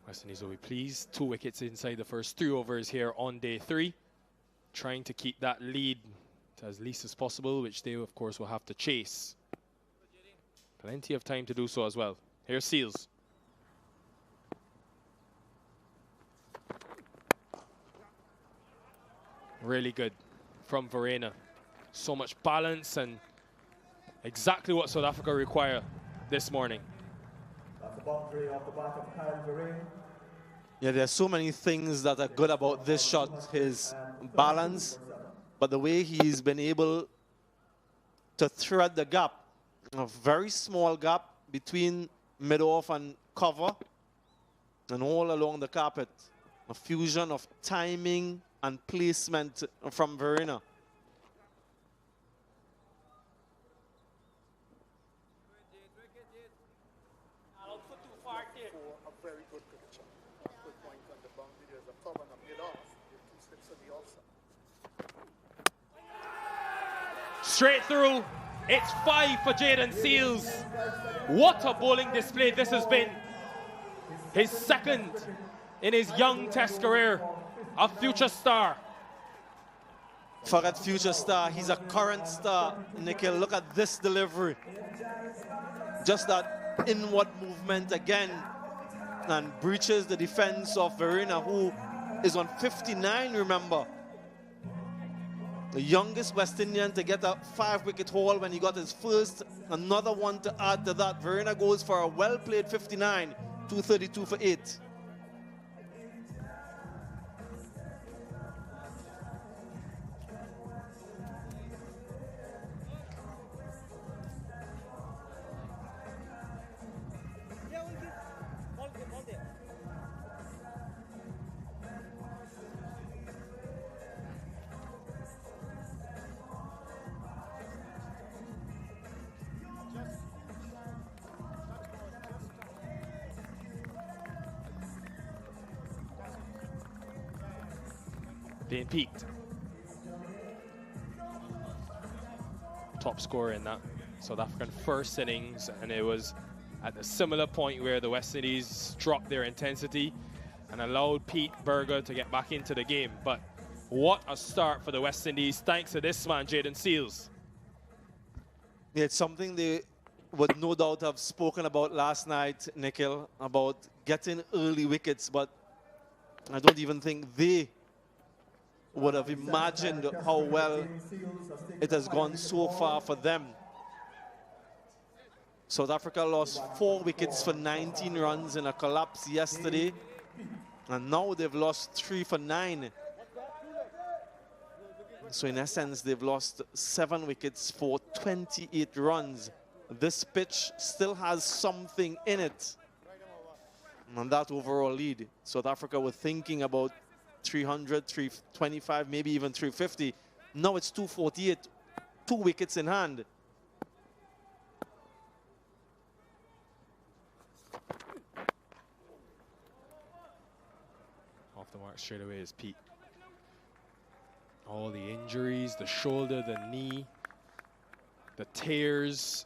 West Indies will be pleased. 2 wickets inside the first 3 overs here on day 3. Trying to keep that lead to as least as possible, which they, of course, will have to chase. Plenty of time to do so as well. Here's Seals. Really good from Verena. So much balance and exactly what South Africa require this morning. That's the boundary off the back of Kyle Vereen. Yeah, there's so many things that are good about this shot. His balance, but the way he's been able to thread the gap, a very small gap between mid-off and cover, and all along the carpet. A fusion of timing and placement from Verena. Straight through. It's 5 for Jaden Seals. What a bowling display this has been. His second in his young Test career. A future star. Forget future star, he's a current star. Nikhil, look at this delivery. Just that inward movement again, and breaches the defense of Verena, who is on 59, remember. The youngest West Indian to get a 5-wicket haul when he got his first. Another one to add to that. Verena goes for a well-played 59, 232 for 8. Dane peaked. Top scorer in that South African first innings, and it was at a similar point where the West Indies dropped their intensity and allowed Pete Berger to get back into the game. But what a start for the West Indies, thanks to this man, Jaden Seals. Yeah, it's something they would no doubt have spoken about last night, Nikhil, about getting early wickets, but I don't even think they would have imagined how well it has gone so far for them. South Africa lost 4 wickets for 19 runs in a collapse yesterday, and now they've lost 3 for 9. So in essence, they've lost 7 wickets for 28 runs. This pitch still has something in it. And that overall lead, South Africa were thinking about 300, 325, maybe even 350. Now it's 248, 2 wickets in hand. Off the mark straight away is Pete. All the injuries, the shoulder, the knee, the tears.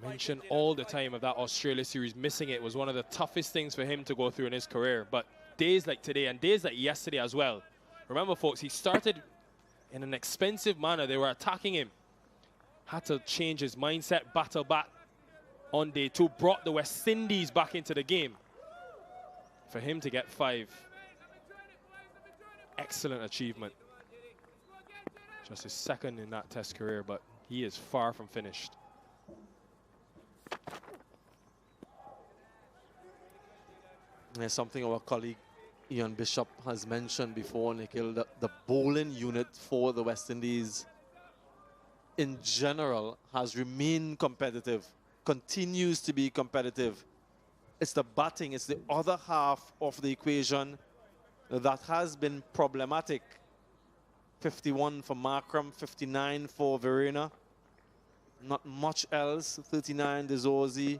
Mentioned all the time of that Australia series. Missing it was one of the toughest things for him to go through in his career. But days like today and days like yesterday as well. Remember, folks, he started in an expensive manner. They were attacking him. Had to change his mindset, battle back on day 2. Brought the West Indies back into the game. For him to get 5. Excellent achievement. Just his second in that Test career, but he is far from finished. There's something our colleague Ian Bishop has mentioned before, Nikhil, that the bowling unit for the West Indies in general has remained competitive, continues to be competitive. It's the batting, it's the other half of the equation that has been problematic. 51 for Markram, 59 for Verena. Not much else. 39 Dezorzi.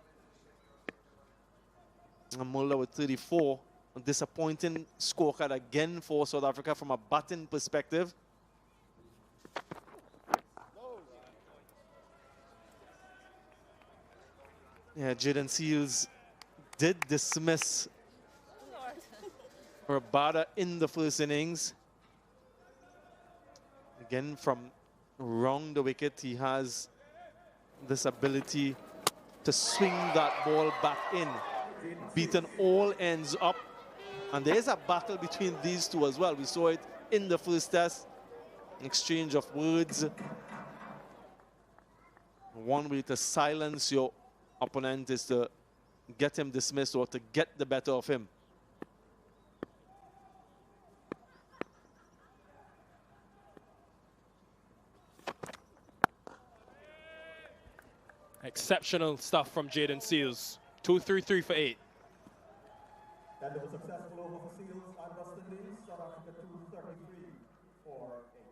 And Mulder with 34. A disappointing scorecard again for South Africa from a batting perspective. Yeah, Jaden Seals did dismiss Rabada in the first innings. Again, from round the wicket, he has this ability to swing that ball back in. Beaten all ends up. And there's a battle between these two as well. We saw it in the first test. Exchange of words. One way to silence your opponent is to get him dismissed or to get the better of him. Exceptional stuff from Jaden Seals. 2-3-3 for 8. And it was successful over for Seals and West Indies. South Africa 233 for 8.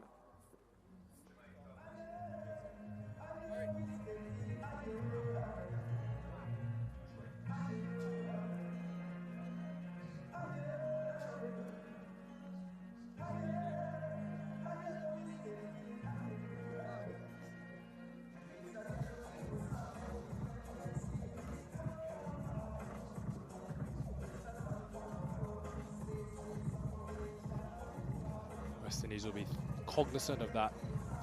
West Indies will be cognizant of that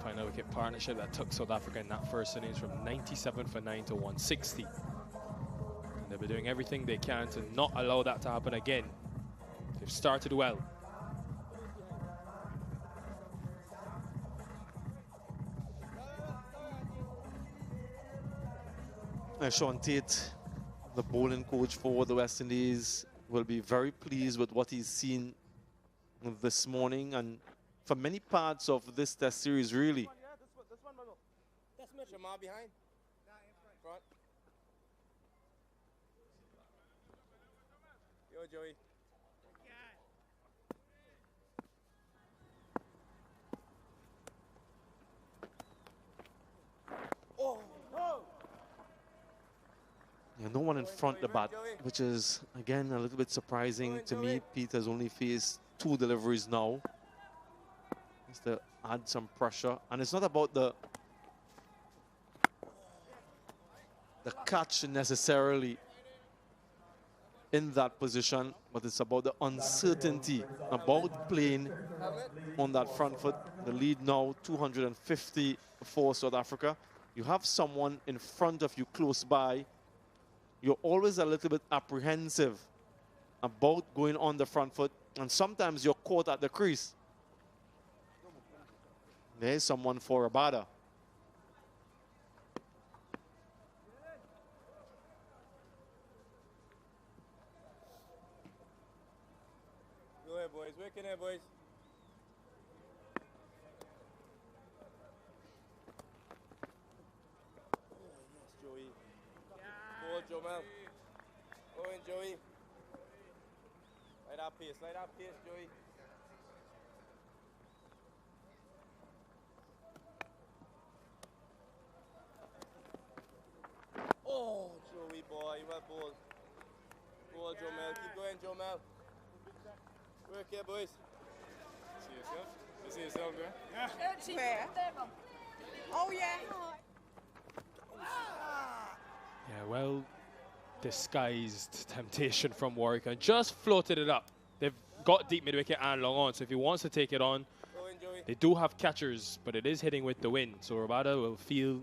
final wicket partnership that took South Africa in that first innings from 97 for 9 to 160. And they'll be doing everything they can to not allow that to happen again. They've started well. Sean Tate, the bowling coach for the West Indies, will be very pleased with what he's seen this morning and for many parts of this Test series, really. That's Jamal behind. Front. Yo, Joey. Oh, no. Yeah, no one in front the bat, which is, again, a little bit surprising to me. Pete has only faced 2 deliveries now. Just to add some pressure. And it's not about the catch necessarily in that position, but it's about the uncertainty about playing on that front foot. The lead now 250 for South Africa. You have someone in front of you close by. You're always a little bit apprehensive about going on the front foot, and sometimes you're caught at the crease. There's someone for Abada. Go ahead, boys. Work in there, boys. Yes, Joey. Go on, Joel. Go in, Joey. Light that pace, Joey. Oh, Joey boy, well ball. Go on, Jomel. Keep going, Jomel. Work here, boys. See yourself? You see yourself, bro? Where? Oh, yeah. Yeah, well disguised temptation from Warwick and just floated it up. They've got deep mid-wicket and long on, so if he wants to take it on, they do have catchers, but it is hitting with the wind. So Rabada will feel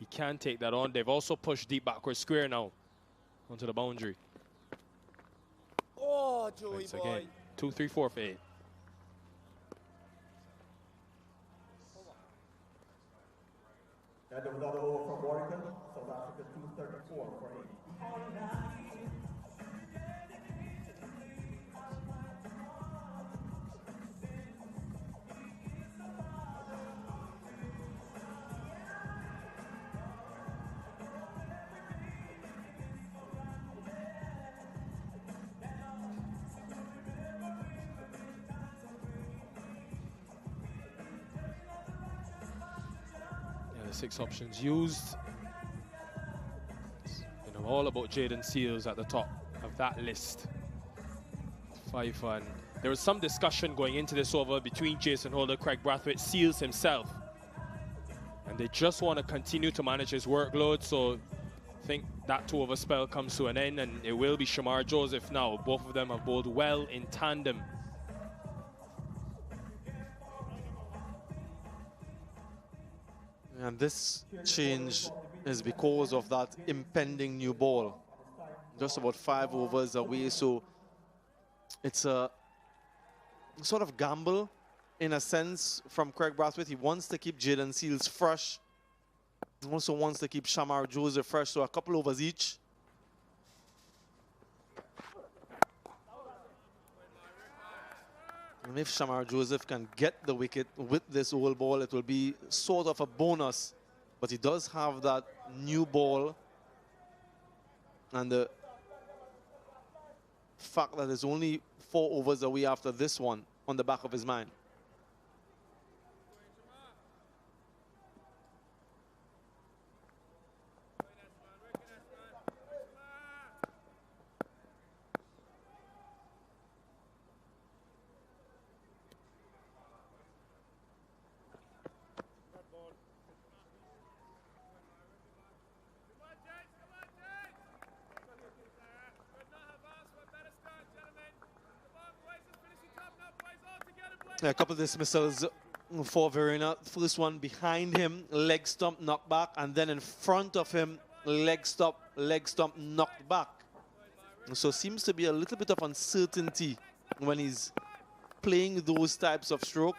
he can take that on. They've also pushed deep backward square now onto the boundary. Oh, Joey Once boy. again, 2, 3, 4 for 8. And there was another over from Warrington, South Africa 234 for 8. Yeah, the 6 options used. You know, all about Jaden Seals at the top of that list. 5 and there was some discussion going into this over between Jason Holder, Craig Brathwaite, Seals himself. And they just want to continue to manage his workload, so I think that 2-over spell comes to an end, and it will be Shamar Joseph now. Both of them have bowled well in tandem. And this change is because of that impending new ball. Just about 5 overs away, so it's a sort of gamble in a sense from Craig Brathwaite. He wants to keep Jaden Seals fresh. He also wants to keep Shamar Joseph fresh, so a couple overs each. And if Shamar Joseph can get the wicket with this old ball, it will be sort of a bonus. But he does have that new ball, and the fact that it's only 4 overs away after this one on the back of his mind. A couple of dismissals for Verena. First one behind him, leg stump, knocked back, and then in front of him, leg stump, knocked back. So seems to be a little bit of uncertainty when he's playing those types of stroke.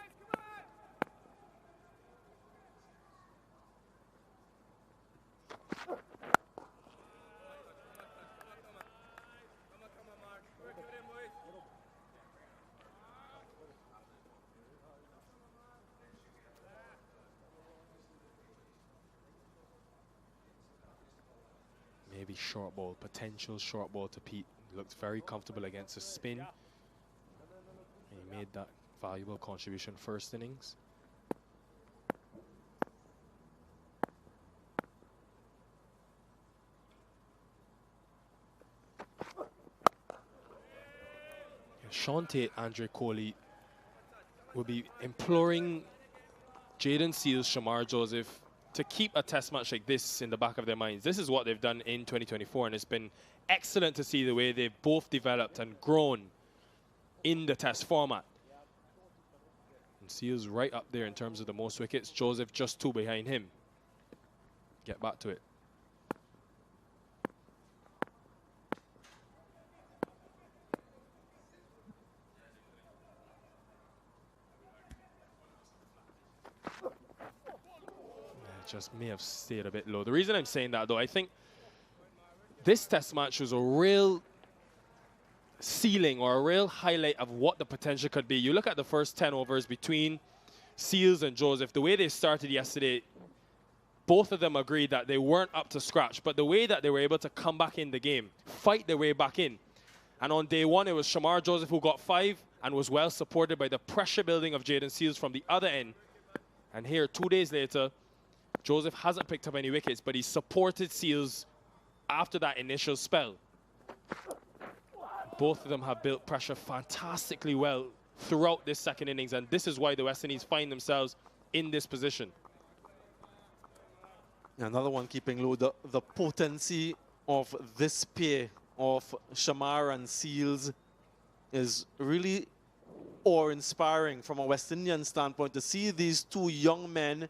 Maybe short ball, potential short ball to Pete. He looked very comfortable against a spin. He made that valuable contribution first innings. Sean Tate, Andre Coley will be imploring Jaden Seals, Shamar Joseph to keep a test match like this in the back of their minds. This is what they've done in 2024, and it's been excellent to see the way they've both developed and grown in the test format. And Seals right up there in terms of the most wickets. Joseph just 2 behind him. Get back to it. Just may have stayed a bit low. The reason I'm saying that, though, I think this test match was a real ceiling or a real highlight of what the potential could be. You look at the first 10 overs between Seals and Joseph, the way they started yesterday, both of them agreed that they weren't up to scratch, but the way that they were able to come back in the game, fight their way back in. And on day one, it was Shamar Joseph who got 5 and was well supported by the pressure building of Jaden Seals from the other end. And here, 2 days later, Joseph hasn't picked up any wickets, but he supported Seals after that initial spell. Both of them have built pressure fantastically well throughout this second innings, and this is why the West Indies find themselves in this position. Another one keeping low. The potency of this pair of Shamar and Seals is really awe-inspiring from a West Indian standpoint to see these two young men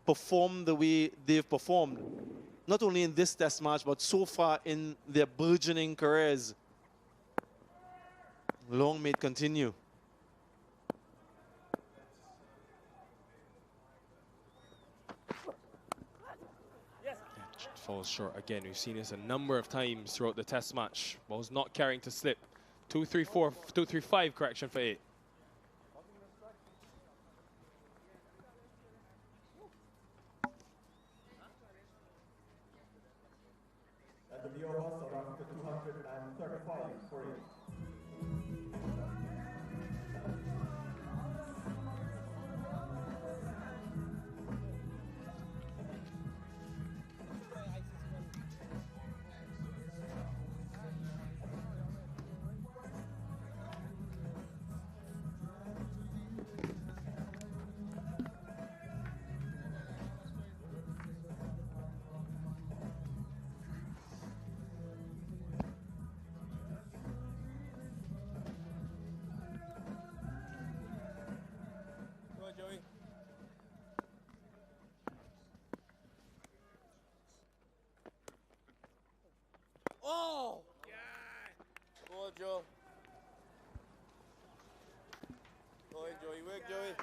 perform the way they've performed, not only in this test match, but so far in their burgeoning careers. Long may it continue. Falls short again. We've seen this a number of times throughout the test match. Ball's not carrying to slip. 2-3-4, 2-3-5 correction for 8. At the Rio South Africa 235 for 8. Oh! Go on, Joe. Go on, Joey. Work, Joey.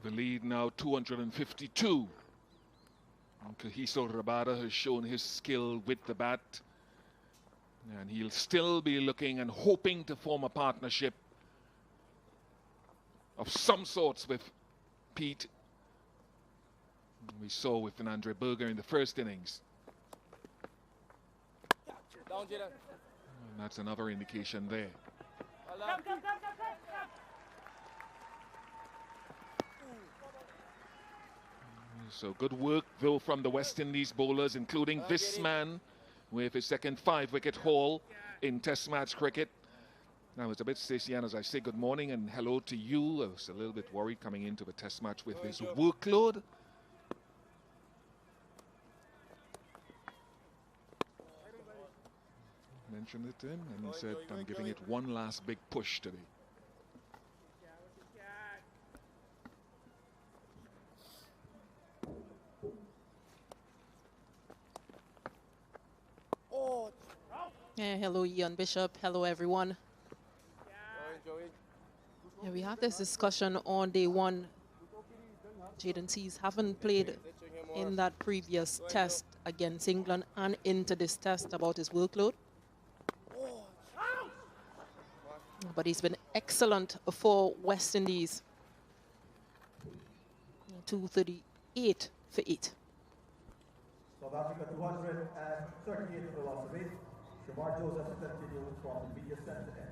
The lead now 252. Kagiso Rabada has shown his skill with the bat, and he'll still be looking and hoping to form a partnership of some sorts with Pete. We saw with Andre Berger in the first innings. Down, Jaden. And that's another indication there. So good work, though, from the West Indies bowlers, including this man with his second 5-wicket haul in Test match cricket. Now, it's a bit Stacey, as I say good morning and hello to you. I was a little bit worried coming into the Test match with his workload. Mentioned it to him, and he said, I'm giving it one last big push today. Yeah, hello, Ian Bishop. Hello, everyone. Yeah, we had this discussion on day one. Jaden Seals haven't played in that previous test against England and into this test about his workload. But he's been excellent for West Indies. 238 for 8. South Africa 238 for the loss of 8. Shamar Joseph continues from the media center end.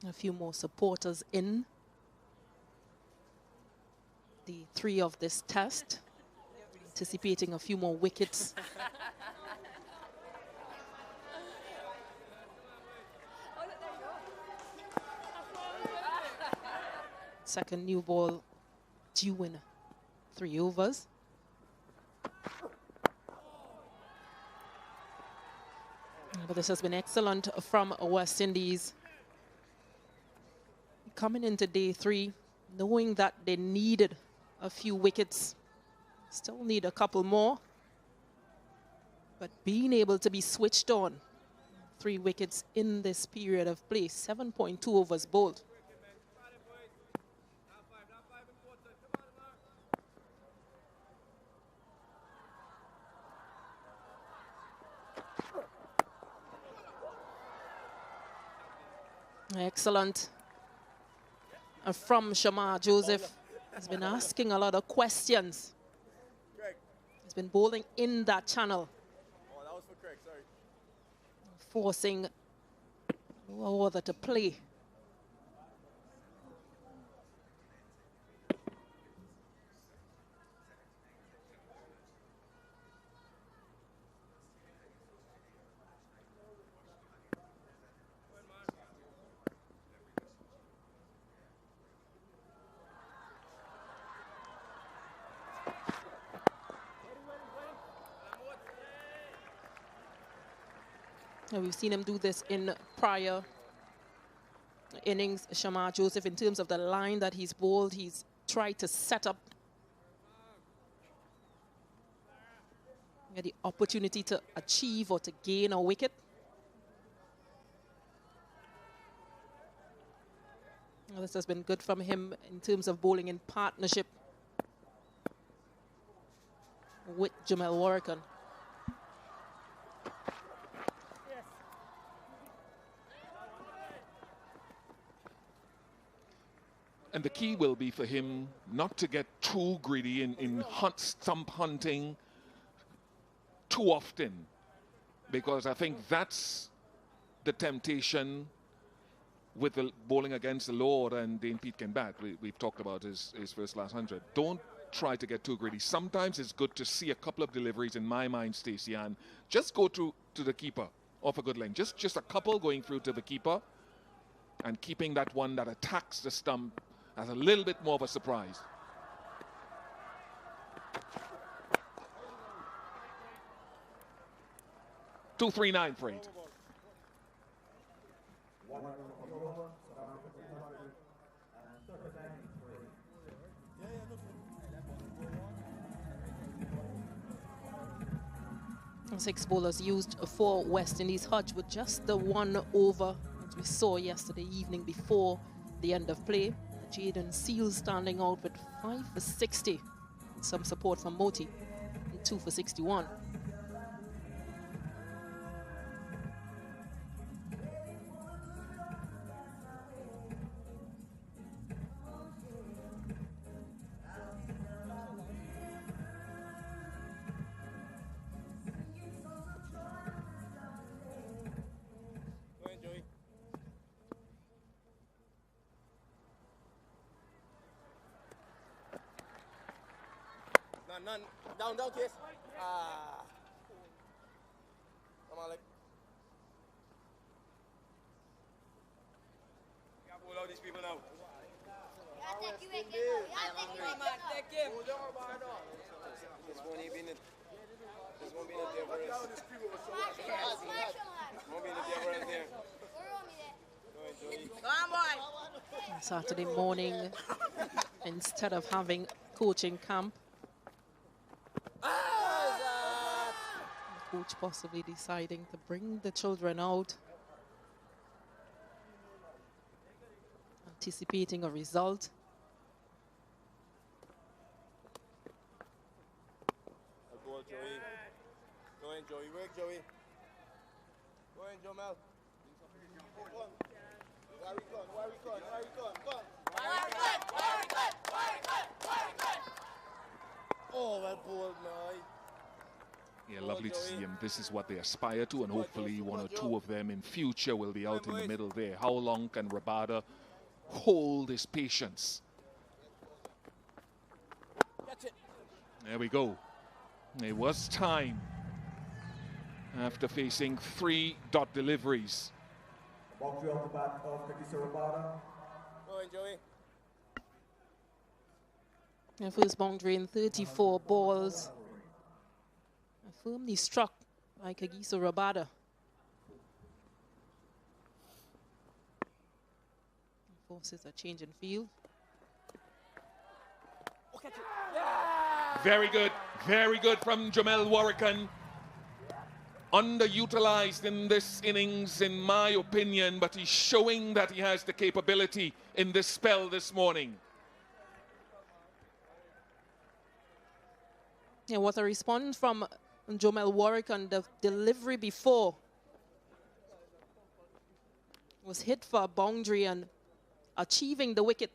A few more supporters in the 3 of this test, anticipating a few more wickets. Second new ball due in 3 overs. But this has been excellent from West Indies. Coming into day 3, knowing that they needed a few wickets, still need a couple more, but being able to be switched on. 3 wickets in this period of play, 7.2 overs bowled. Excellent. From Shamar Joseph. He's been asking a lot of questions. He's been bowling in that channel. Oh, that was for Craig, sorry. Forcing no order to play. We've seen him do this in prior innings, Shamar Joseph, in terms of the line that he's bowled. He's tried to set up the opportunity to achieve or to gain a wicket. Well, this has been good from him in terms of bowling in partnership with Jamel Warrican. And the key will be for him not to get too greedy in stump hunting too often, because I think that's the temptation with the bowling against the low order, and Dane Pete can bat. We've talked about his first last 100. Don't try to get too greedy. Sometimes it's good to see a couple of deliveries, in my mind, Stacey, and just go through to the keeper off a good length. Just a couple going through to the keeper and keeping that one that attacks the stump as a little bit more of a surprise. $239 for 8. Six bowlers used for West Indies. Hodge with just the 1 over, as we saw yesterday evening before the end of play. Jaden Seals standing out with 5 for 60. Some support from Moti, and 2 for 61. None. Down, Case. Come on, like. You gotta pull out these people now. Take him. This won't be the difference. Saturday morning, instead of having coaching camp, the coach possibly deciding to bring the children out, anticipating a result. Go on, Joey. Go in, Joey. Work, Joey. Go in, Joe Mel. Where we going? Where we going? Where we going? Go on. Oh, well ball, man. Yeah, lovely to see him. This is what they aspire to, and hopefully one or two of them in future will be out in the middle there. How long can Rabada hold his patience? There we go. It was time after facing 3 dot deliveries. Boundary off the back of Kagisa Rabada. Go in, Joey. And first boundary in 34 balls. Firmly struck by Kagiso Rabada. Forces a change in field. Very good from Jamel Warrican. Underutilized in this innings, in my opinion, but he's showing that he has the capability in this spell this morning. Yeah, what a response from Jamel Warrican. The delivery before was hit for a boundary and achieving the wicket.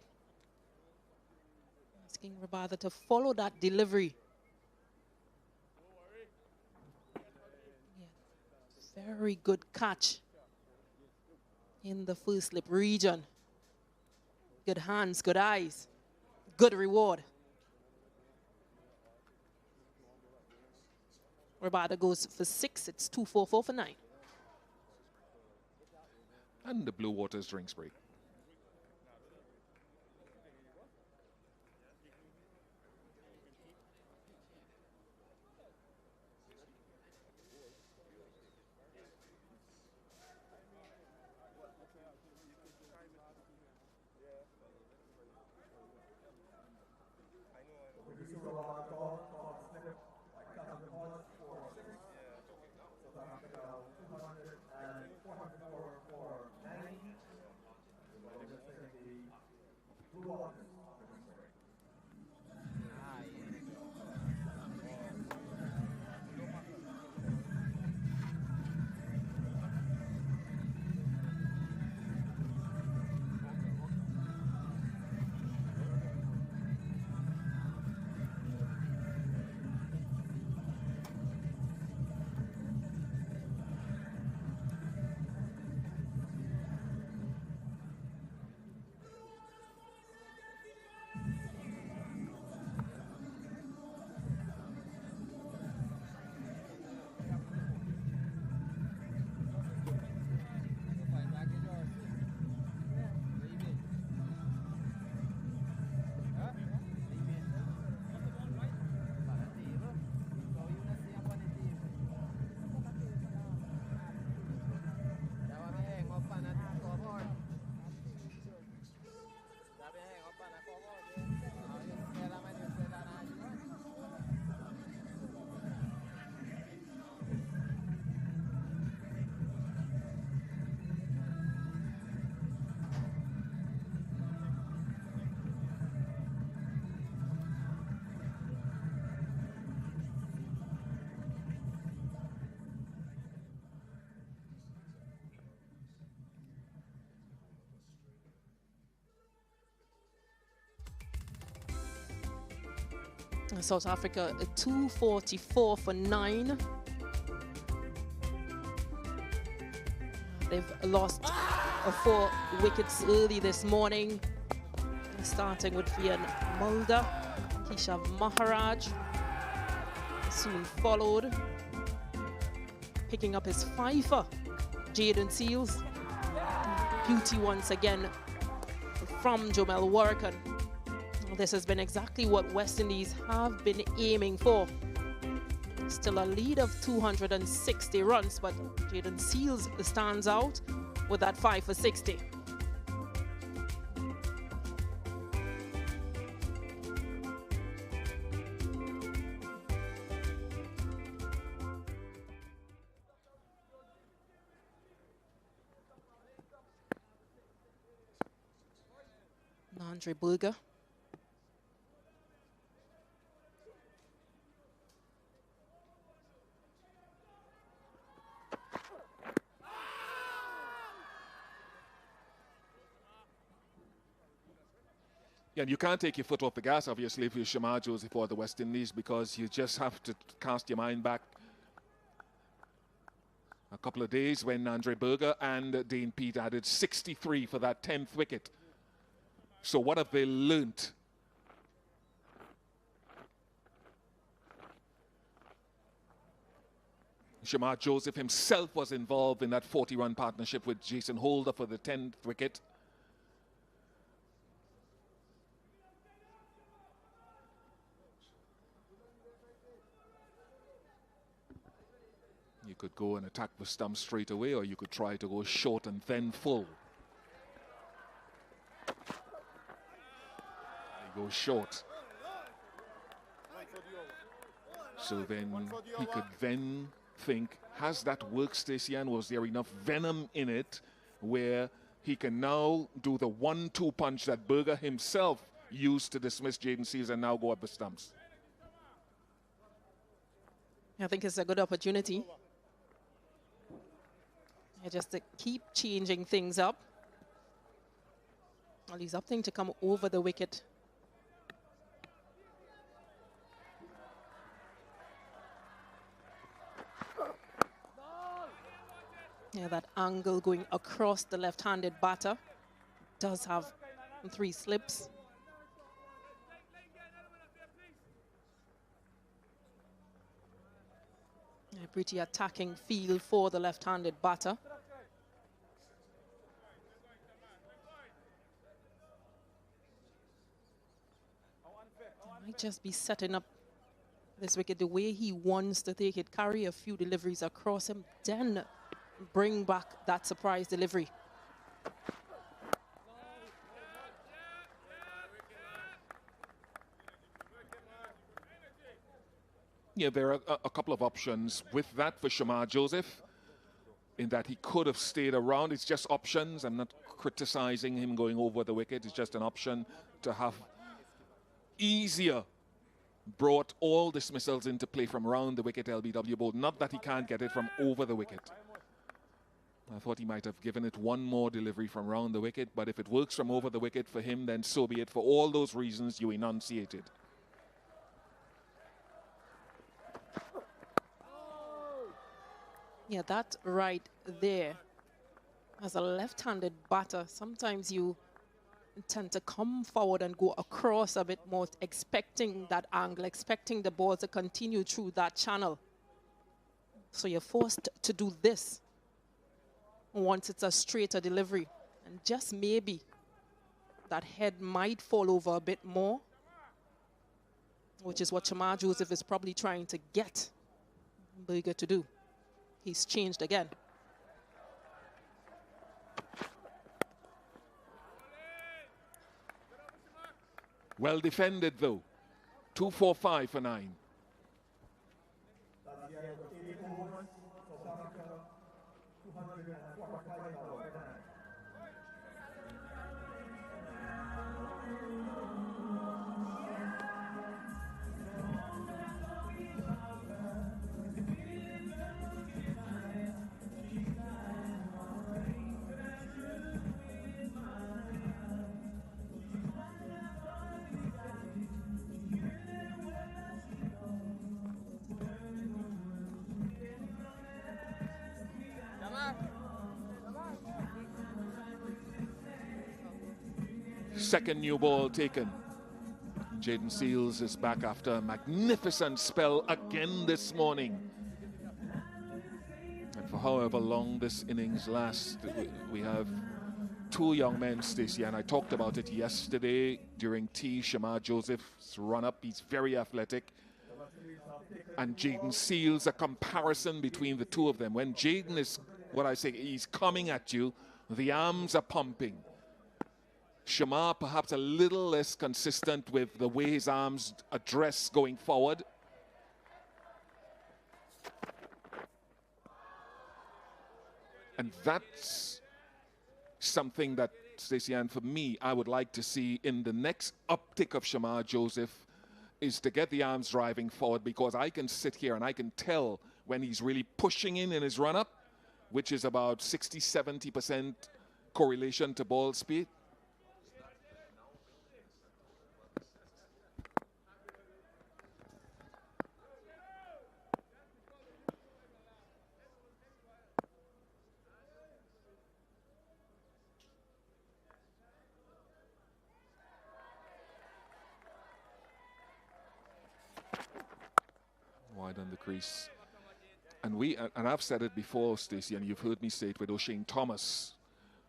Asking Rabada to follow that delivery. Yeah, very good catch in the first slip region. Good hands, good eyes, good reward. Rabada goes for 6. It's 2-4-4 for 9. And the Blue Waters drinks break. South Africa, 244 for 9. They've lost 4 wickets early this morning, starting with Ian Mulder. Keshav Maharaj soon followed, picking up his 5-er. Jaden Seals. Beauty once again from Jamel Warrican. This has been exactly what West Indies have been aiming for. Still a lead of 260 runs, but Jaden Seals stands out with that 5 for 60. Andre Burger. Yeah, and you can't take your foot off the gas, obviously, if you're Shamar Joseph or the West Indies, because you just have to cast your mind back a couple of days when Andre Berger and Dane Pete added 63 for that 10th wicket. So what have they learnt? Shamar Joseph himself was involved in that 40-run partnership with Jason Holder for the 10th wicket. You could go and attack the stump straight away, or you could try to go short and then full. He goes short. So then he could then think, has that worked, Stacey Ann? Was there enough venom in it where he can now do the 1-2 punch that Berger himself used to dismiss Jaden Seals and now go up the stumps? I think it's a good opportunity. Just to keep changing things up. Well, he's opting to come over the wicket. Yeah, that angle going across the left-handed batter does have 3 slips. A pretty attacking feel for the left-handed batter. Might just be setting up this wicket the way he wants to take it, carry a few deliveries across him, then bring back that surprise delivery. Yeah, there are a couple of options with that for Shamar Joseph, in that he could have stayed around. It's just options. I'm not criticizing him going over the wicket. It's just an option to have easier brought all dismissals into play from around the wicket LBW board. Not that he can't get it from over the wicket. I thought he might have given it one more delivery from around the wicket, but if it works from over the wicket for him, then so be it, for all those reasons you enunciated. Yeah, that right there. As a left-handed batter, sometimes you tend to come forward and go across a bit more, expecting that angle, expecting the ball to continue through that channel. So you're forced to do this once it's a straighter delivery. And just maybe that head might fall over a bit more, which is what Shamar Joseph is probably trying to get Berger to do. He's changed again. Well defended, though. 245 for 9. Second new ball taken. Jaden Seals is back after a magnificent spell again this morning. And for however long this innings lasts, we have 2 young men, Stacey, and I talked about it yesterday during tea. Shamar Joseph's run-up, he's very athletic. and Jaden Seals, a comparison between the two of them. When Jaden is, what I say, he's coming at you, the arms are pumping. Shamar perhaps a little less consistent with the way his arms address going forward. And that's something that, Stacey Ann, for me, I would like to see in the next uptick of Shamar Joseph, is to get the arms driving forward, because I can sit here and I can tell when he's really pushing in his run-up, which is about 60–70% correlation to ball speed. Wide on the crease. And I've said it before, Stacey, and you've heard me say it with O'Shane Thomas,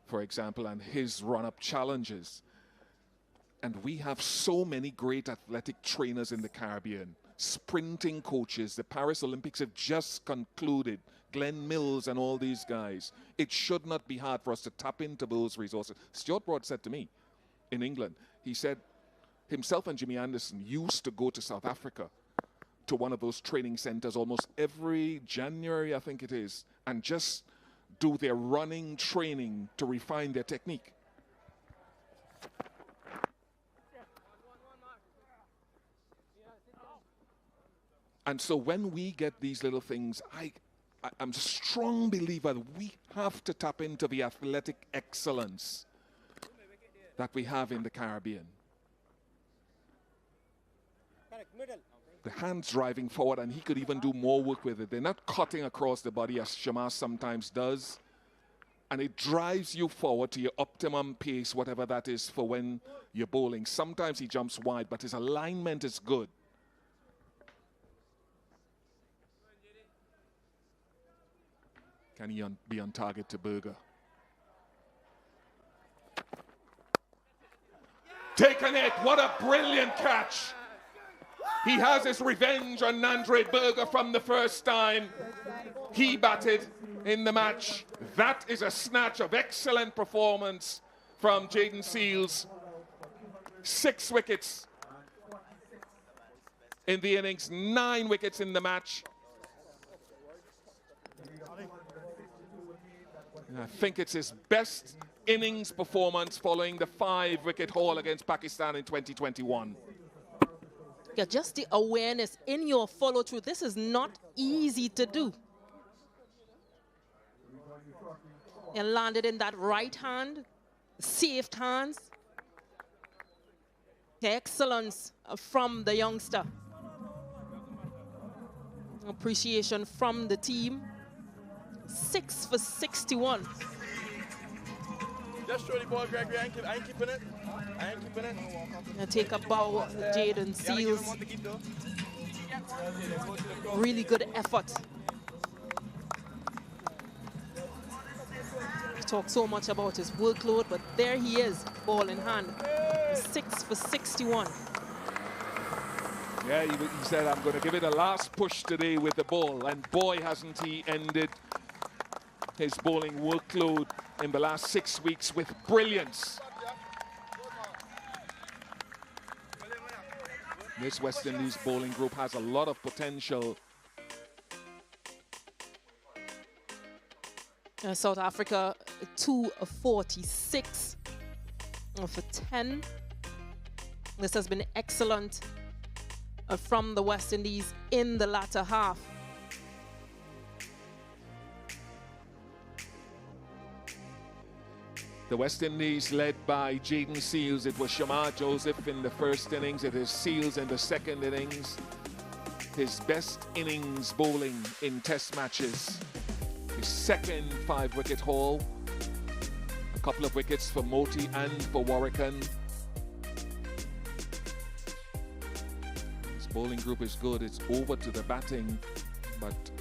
for example, and his run-up challenges. And we have so many great athletic trainers in the Caribbean, sprinting coaches. The Paris Olympics have just concluded. Glenn Mills and all these guys. It should not be hard for us to tap into those resources. Stuart Broad said to me in England, he said himself and Jimmy Anderson used to go to South Africa to one of those training centers almost every January, I think it is, and just do their running training to refine their technique. And so when we get these little things, I'm a strong believer that we have to tap into the athletic excellence that we have in the Caribbean. The hands driving forward, and he could even do more work with it. They're not cutting across the body as Shamar sometimes does. And it drives you forward to your optimum pace, whatever that is for when you're bowling. Sometimes he jumps wide, but his alignment is good. Can he be on target to Berger? Taken it. What a brilliant catch. He has his revenge on Nandre Berger from the first time he batted in the match. That is a snatch of excellent performance from Jaden Seals. 6 wickets in the innings, 9 wickets in the match. I think it's his best innings performance following the 5-wicket haul against Pakistan in 2021. Yeah, just the awareness in your follow-through. This is not easy to do. And landed in that right hand, saved hands. The excellence from the youngster. Appreciation from the team. 6 for 61. Just throw the ball, Gregory. I ain't keeping it. I ain't keeping it. And take a bow, Jaden Seals. Really good effort. We talk so much about his workload, but there he is, ball in hand. 6 for 61. Yeah, he said, I'm going to give it a last push today with the ball. And boy, hasn't he ended his bowling workload in the last 6 weeks with brilliance. This West Indies bowling group has a lot of potential. South Africa, 246 for 10. This has been excellent from the West Indies in the latter half. The West Indies led by Jaden Seals. It was Shamar Joseph in the first innings. It is Seals in the second innings. His best innings bowling in test matches. His second 5-wicket haul. A couple of wickets for Moti and for Warrican. His bowling group is good. It's over to the batting, but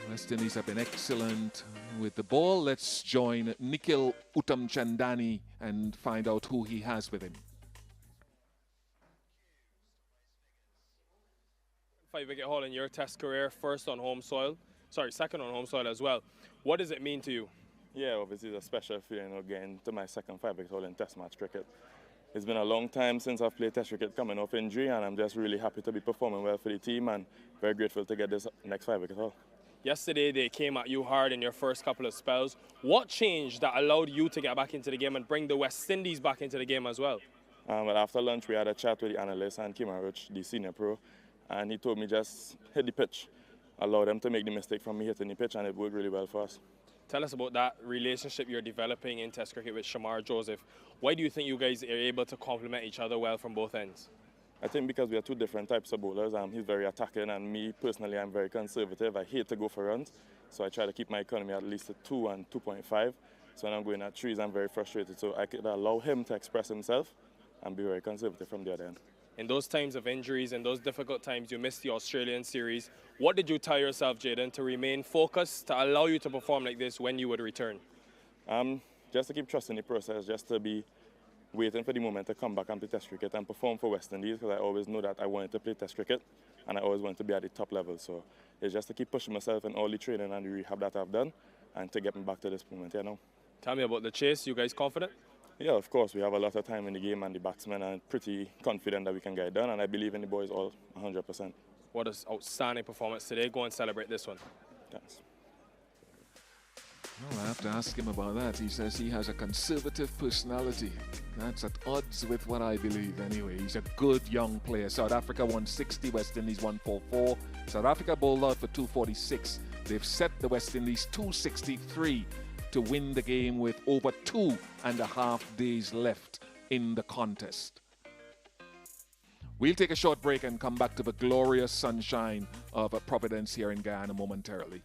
West Indies have been excellent with the ball. Let's join Nikhil Uttamchandani and find out who he has with him. 5-wicket haul in your Test career, second on home soil as well. What does it mean to you? Yeah, obviously it's a special feeling of getting to my second 5-wicket haul in Test match cricket. It's been a long time since I've played Test cricket coming off injury, and I'm just really happy to be performing well for the team and very grateful to get this next 5-wicket haul. Yesterday they came at you hard in your first couple of spells. What changed that allowed you to get back into the game and bring the West Indies back into the game as well? Well, after lunch we had a chat with the analyst and Kim Roach, the senior pro, and he told me just hit the pitch, allow them to make the mistake from me hitting the pitch, and it worked really well for us. Tell us about that relationship you're developing in Test cricket with Shamar Joseph. Why do you think you guys are able to complement each other well from both ends? I think because we are two different types of bowlers. He's very attacking, and me personally, I'm very conservative. I hate to go for runs, so I try to keep my economy at least at 2 and 2.5. So when I'm going at 3s, I'm very frustrated. So I could allow him to express himself and be very conservative from the other end. In those times of injuries and those difficult times, you missed the Australian series. What did you tell yourself, Jaden, to remain focused, to allow you to perform like this when you would return? Just to keep trusting the process, just to be waiting for the moment to come back and play Test cricket and perform for West Indies, because I always know that I wanted to play Test cricket and I always wanted to be at the top level. So it's just to keep pushing myself in all the training and the rehab that I've done and to get me back to this moment here now. Tell me about the chase. You guys confident? Yeah, of course. We have a lot of time in the game and the batsmen are pretty confident that we can get it done, and I believe in the boys all 100%. What an outstanding performance today. Go and celebrate this one. Thanks. Well, I have to ask him about that. He says he has a conservative personality. That's at odds with what I believe anyway. He's a good young player. South Africa won 60, West Indies 144. South Africa bowled out for 246. They've set the West Indies 263 to win the game with over 2.5 days left in the contest. We'll take a short break and come back to the glorious sunshine of Providence here in Guyana momentarily.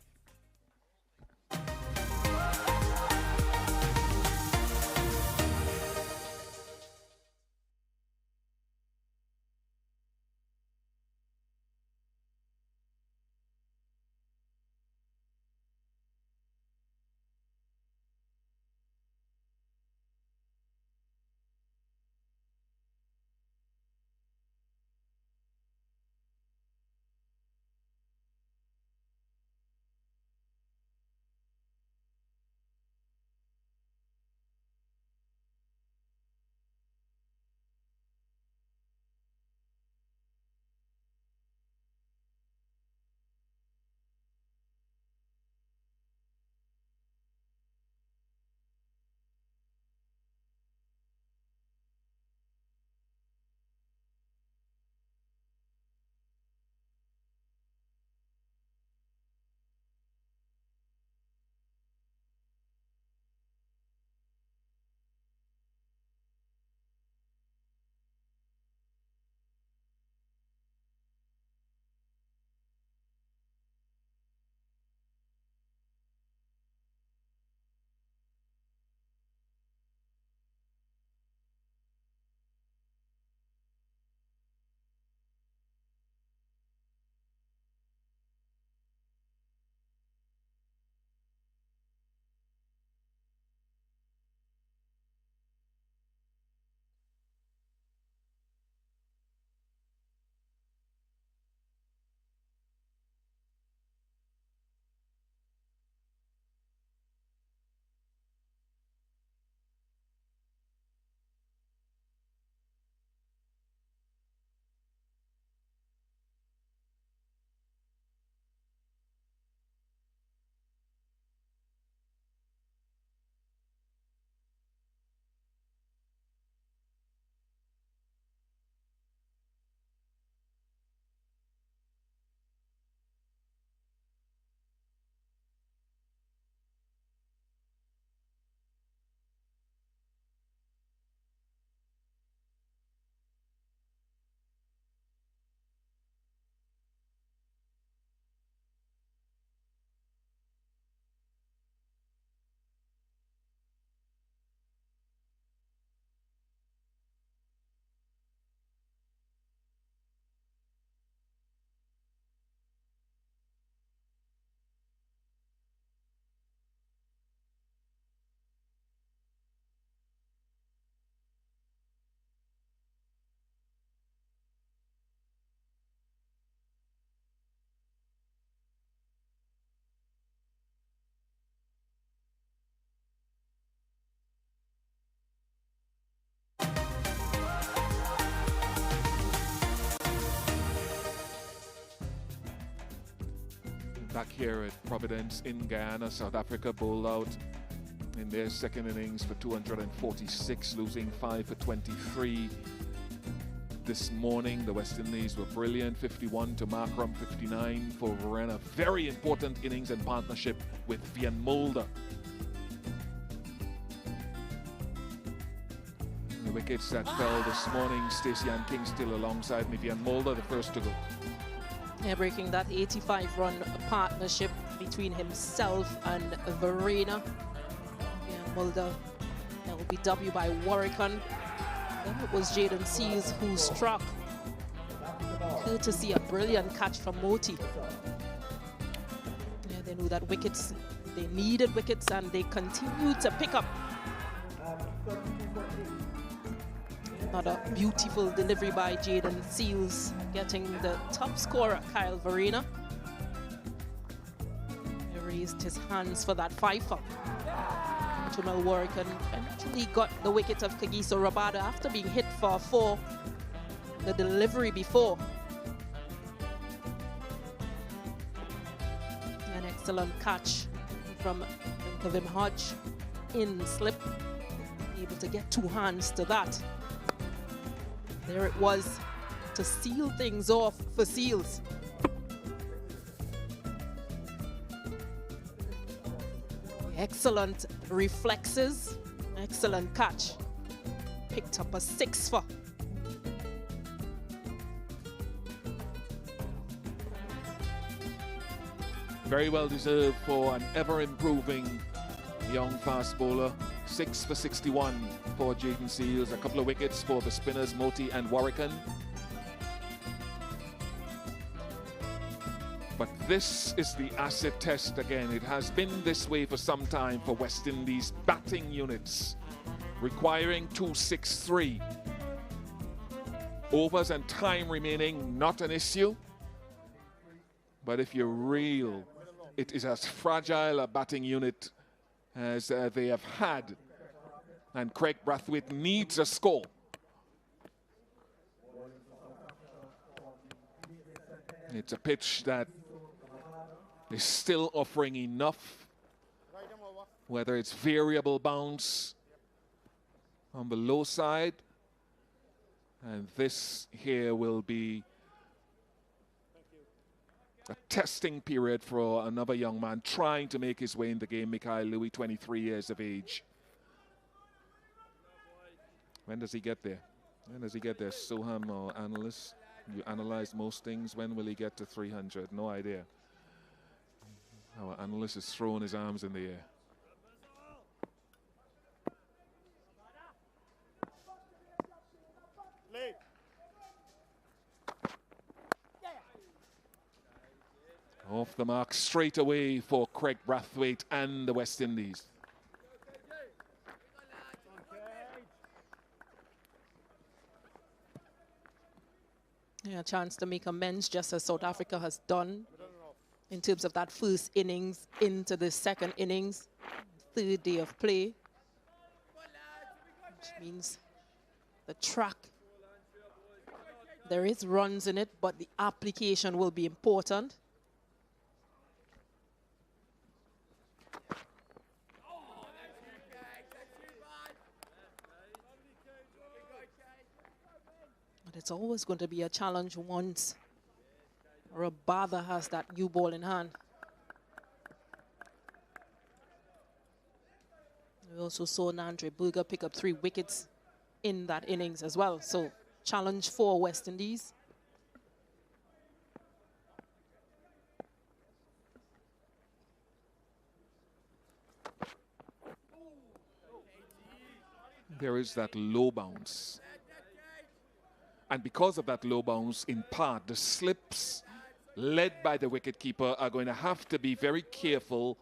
back here at Providence in Guyana. South Africa bowled out in their second innings for 246, losing 5 for 23. This morning, the West Indies were brilliant, 51 to Markram, 59 for Verena. Very important innings in partnership with Vian Mulder. The wickets that fell this morning, Stacey Ann King still alongside me, Vian Mulder, the first to go. Yeah, breaking that 85-run partnership between himself and Verena. Yeah, Mulder, LBW by Warwickon. Then it was Jaden Seals who struck, courtesy a brilliant catch from Moti. Yeah, they knew that wickets, they needed wickets, and they continued to pick up. Another beautiful delivery by Jaden Seals, getting the top scorer, Kyle Verena. He raised his hands for that fifer. Jamal Warwickon eventually got the wicket of Kagiso Rabada after being hit for 4 the delivery before. An excellent catch from Kavim Hodge in slip, able to get 2 hands to that. There it was to seal things off for Seals. Excellent reflexes, excellent catch. Picked up a 6 for. Very well deserved for an ever-improving young fast bowler. 6 for 61 for Jaden Seals. A couple of wickets for the spinners, Moti and Warwickon. But this is the acid test again. It has been this way for some time for West Indies batting units, requiring 263. Overs and time remaining, not an issue. But if you're real, it is as fragile a batting unit as they have had. And Craig Brathwaite needs a score. It's a pitch that is still offering enough, whether it's variable bounce on the low side, and this here will be a testing period for another young man trying to make his way in the game, Mikhail Louis, 23 years of age. When does he get there? When does he get there? Soham or analyst? You analyze most things. When will he get to 300? No idea. Our analyst is throwing his arms in the air. Off the mark straight away for Craig Brathwaite and the West Indies. Yeah, a chance to make amends, just as South Africa has done in terms of that first innings into the second innings, 3rd day of play, which means the track, there is runs in it, but the application will be important. But it's always going to be a challenge once Rabada has that new ball in hand. We also saw Nandre Burger pick up 3 wickets in that innings as well. So challenge for West Indies. There is that low bounce. And because of that low bounce, in part, the slips led by the wicketkeeper are going to have to be very careful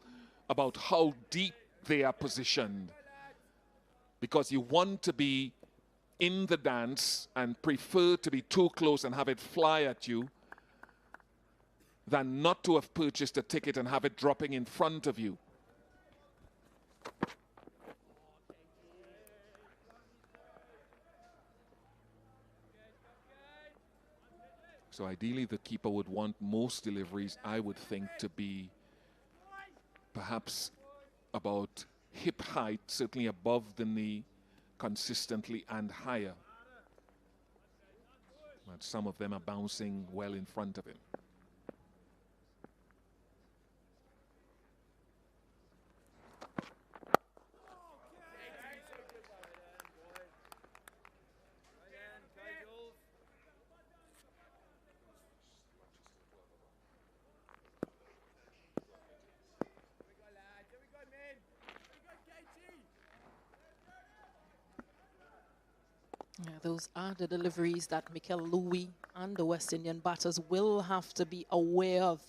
about how deep they are positioned. Because you want to be in the dance and prefer to be too close and have it fly at you than not to have purchased a ticket and have it dropping in front of you. So ideally, the keeper would want most deliveries, I would think, to be perhaps about hip height, certainly above the knee, consistently and higher. But some of them are bouncing well in front of him. Yeah, those are the deliveries that Mikel Louis and the West Indian batters will have to be aware of.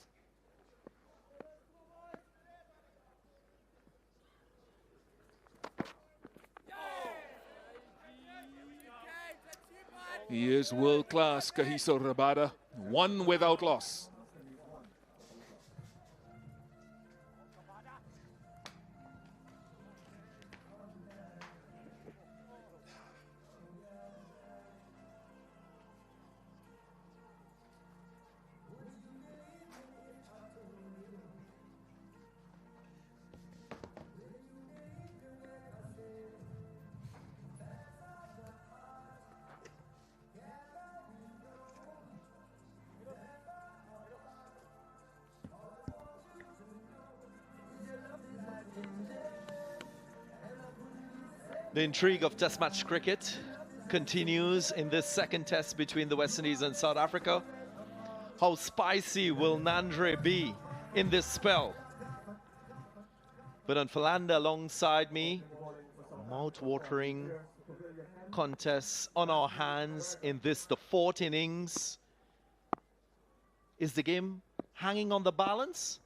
He is world-class, Kagiso Rabada, one without loss. The intrigue of Test match cricket continues in this second test between the West Indies and South Africa. How spicy will Nandre be in this spell? Bernard Philander alongside me. Mouth-watering contests on our hands in this, the fourth innings. Is the game hanging on the balance?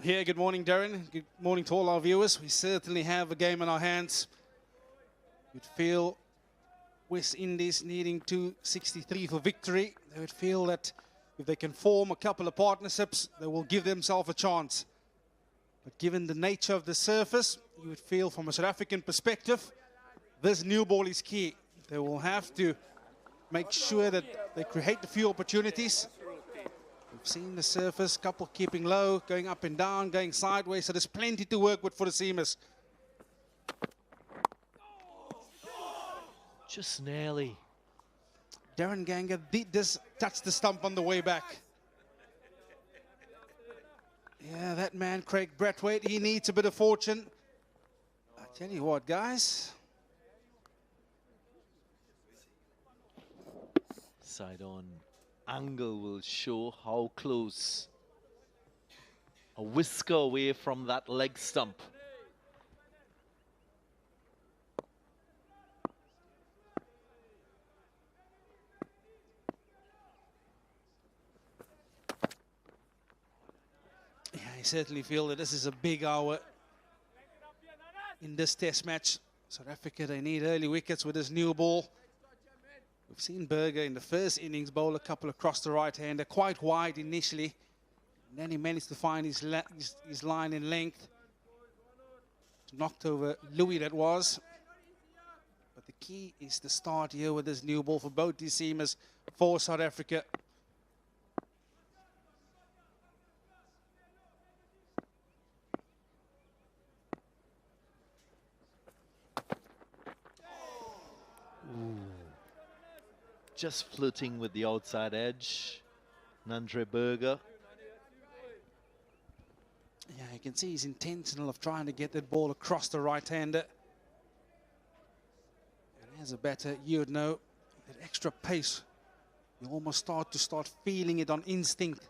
Here, good morning, Darren. Good morning to all our viewers. We certainly have a game in our hands. You'd feel West Indies needing 263 for victory. They would feel that if they can form a couple of partnerships, they will give themselves a chance. But given the nature of the surface, you would feel from a South African perspective, this new ball is key. They will have to make sure that they create a few opportunities. We've seen the surface, couple keeping low, going up and down, going sideways, so there's plenty to work with for the seamers. Just nearly. Darren Ganga did just touch the stump on the way back. Yeah, that man, Craig Brathwaite, he needs a bit of fortune. I tell you what, guys. Side-on angle will show how close. A whisker away from that leg stump. Yeah, I certainly feel that this is a big hour in this test match. South Africa, they need early wickets with this new ball. We've seen Berger in the first innings bowl a couple across the right-hander, quite wide initially. And then he managed to find his line in length. Knocked over Louis, that was. But the key is to start here with this new ball for both these seamers for South Africa. Just flirting with the outside edge. Nandre Berger. Yeah, you can see he's intentional of trying to get that ball across the right-hander. And as a batter, you would know that extra pace, you almost start feeling it on instinct.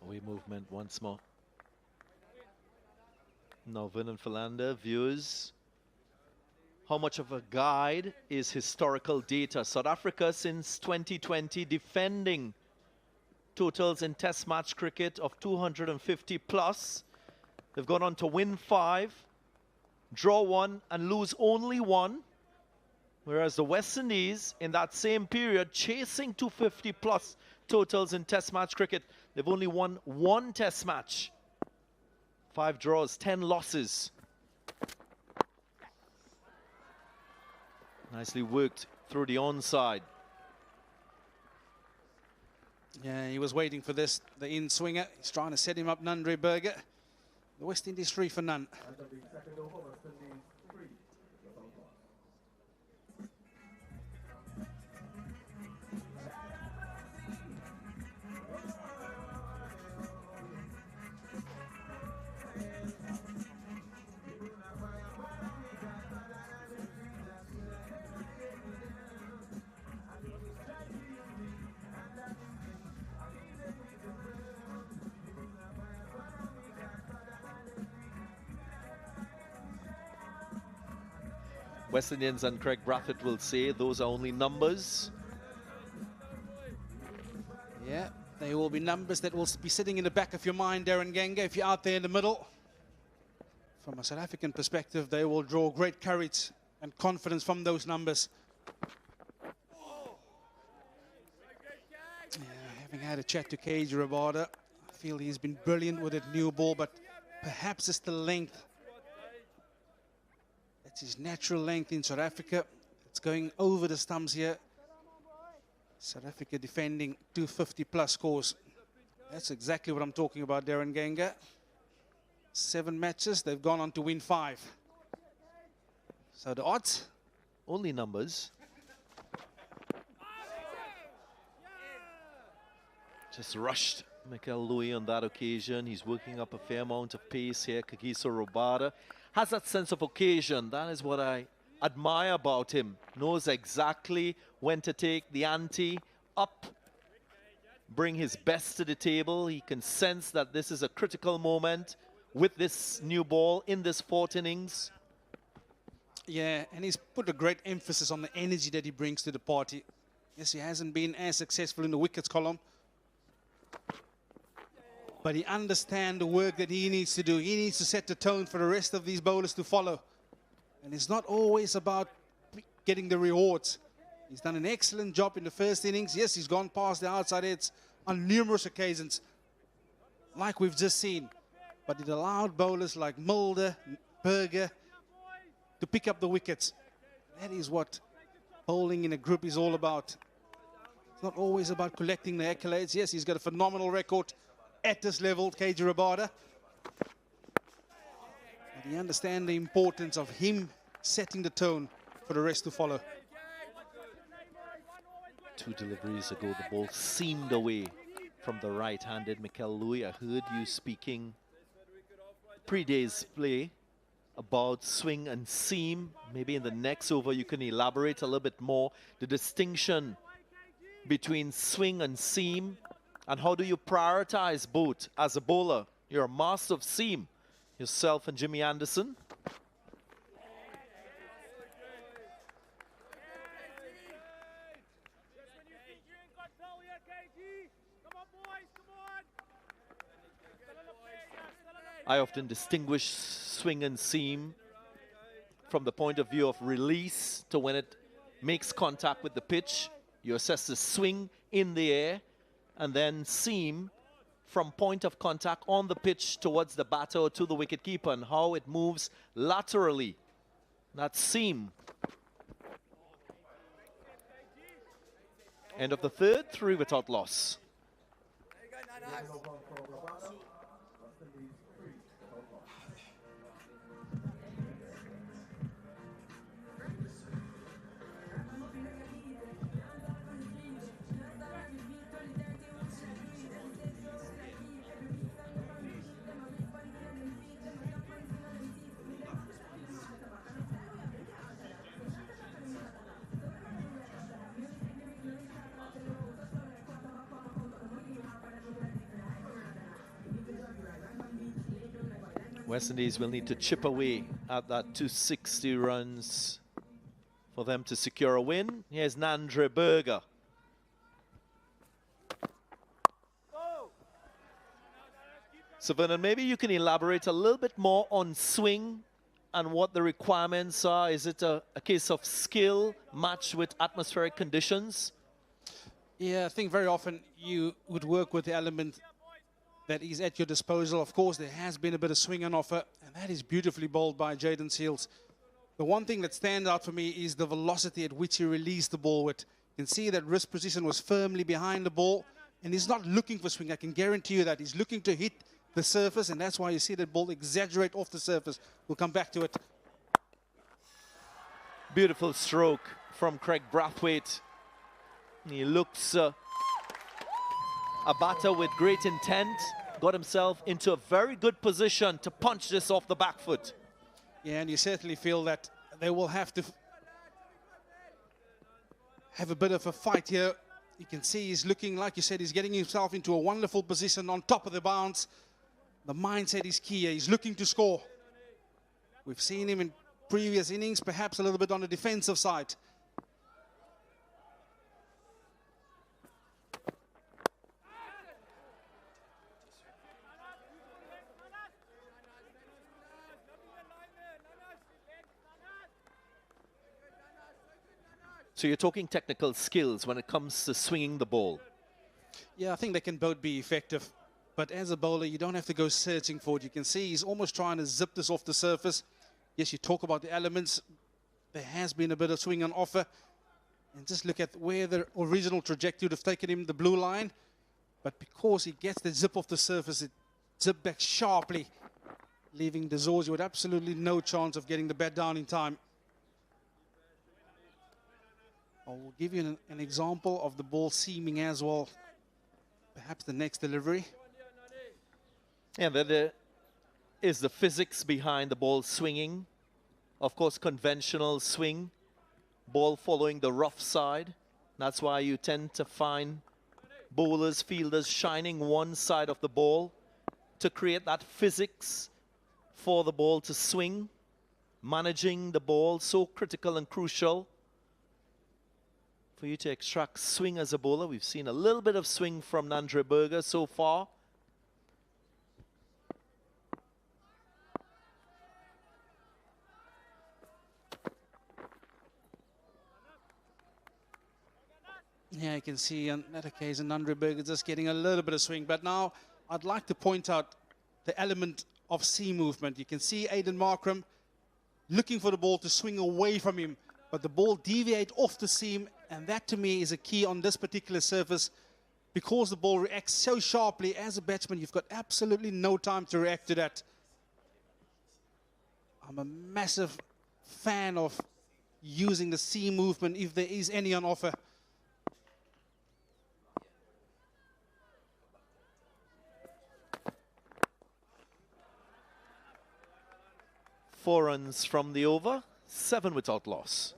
Away movement once more. Now Vernon Philander views how much of a guide is historical data. South Africa since 2020 defending totals in test match cricket of 250 plus. They've gone on to win 5, draw 1 and lose only 1. Whereas the West Indies, in that same period, chasing 250 plus totals in Test match cricket. They've only won 1 Test match. 5 draws, 10 losses. Nicely worked through the onside. Yeah, he was waiting for this, the in swinger. He's trying to set him up, Nandre Berger. The West Indies 3 for none. West Indians and Craig Brathwaite will say those are only numbers. Yeah, they will be numbers that will be sitting in the back of your mind, Darren Ganga, if you're out there in the middle. From a South African perspective, they will draw great courage and confidence from those numbers. Yeah, having had a chat to KJ Rabada, I feel he's been brilliant with that new ball, but perhaps it's the length. That's his natural length in South Africa. It's going over the stumps here. South Africa defending 250 plus scores. That's exactly what I'm talking about, Darren Ganga. 7 matches, they've gone on to win 5. So the odds? Only numbers. Just rushed Mikel Louis on that occasion. He's working up a fair amount of pace here. Kagiso Rabada has that sense of occasion. That is what I admire about him. Knows exactly when to take the ante up, bring his best to the table. He can sense that this is a critical moment with this new ball in this 4th innings. Yeah, and he's put a great emphasis on the energy that he brings to the party. Yes, he hasn't been as successful in the wickets column, but he understands the work that he needs to do. He needs to set the tone for the rest of these bowlers to follow. And it's not always about getting the rewards. He's done an excellent job in the 1st innings. Yes, he's gone past the outside heads on numerous occasions, like we've just seen. But it allowed bowlers like Mulder, Berger to pick up the wickets. That is what bowling in a group is all about. It's not always about collecting the accolades. Yes, he's got a phenomenal record at this level, KJ Rabada. But you understand the importance of him setting the tone for the rest to follow. 2 deliveries ago, the ball seamed away from the right-handed Mikel Louis. I heard you speaking pre-day's play about swing and seam. Maybe in the next over you can elaborate a little bit more the distinction between swing and seam, and how do you prioritize both as a bowler? You're a master of seam, yourself and Jimmy Anderson. I often distinguish swing and seam from the point of view of release to when it makes contact with the pitch. You assess the swing in the air, and then seam from point of contact on the pitch towards the batter or to the wicketkeeper, and how it moves laterally. That seam. End of the 3rd, 3 without loss. West Indies will need to chip away at that 260 runs for them to secure a win. Here's Nandre Berger. So Vernon, maybe you can elaborate a little bit more on swing and what the requirements are? Is it a case of skill matched with atmospheric conditions? Yeah, I think very often you would work with the element that is at your disposal. Of course, there has been a bit of swing on offer, and that is beautifully bowled by Jaden Seals. The one thing that stands out for me is the velocity at which he released the ball with. You can see that wrist position was firmly behind the ball, and he's not looking for swing. I can guarantee you that. He's looking to hit the surface, and that's why you see that ball exaggerate off the surface. We'll come back to it. Beautiful stroke from Craig Brathwaite. He looks a batter with great intent. Got himself into a very good position to punch this off the back foot. Yeah, and you certainly feel that they will have to have a bit of a fight here. You can see he's looking, like you said, he's getting himself into a wonderful position on top of the bounce. The mindset is key. He's looking to score. We've seen him in previous innings, perhaps a little bit on the defensive side. So you're talking technical skills when it comes to swinging the ball. Yeah, I think they can both be effective. But as a bowler, you don't have to go searching for it. You can see he's almost trying to zip this off the surface. Yes, you talk about the elements. There has been a bit of swing on offer. And just look at where the original trajectory would have taken him, the blue line. But because he gets the zip off the surface, it zipped back sharply, leaving De Zorzi with absolutely no chance of getting the bat down in time. I will give you an example of the ball seaming as well. Perhaps the next delivery. And then there is the physics behind the ball swinging. Of course, conventional swing. Ball following the rough side. That's why you tend to find bowlers, fielders shining one side of the ball to create that physics for the ball to swing. Managing the ball, so critical and crucial for you to extract swing as a bowler. We've seen a little bit of swing from Nandre Berger so far. Yeah, you can see on that occasion, Nandre Berger just getting a little bit of swing. But now I'd like to point out the element of sea movement. You can see Aiden Markram looking for the ball to swing away from him, but the ball deviate off the seam, and that to me is a key on this particular surface. Because the ball reacts so sharply, as a batsman, you've got absolutely no time to react to that. I'm a massive fan of using the sea movement if there is any on offer. Four runs from the over, 7 without loss.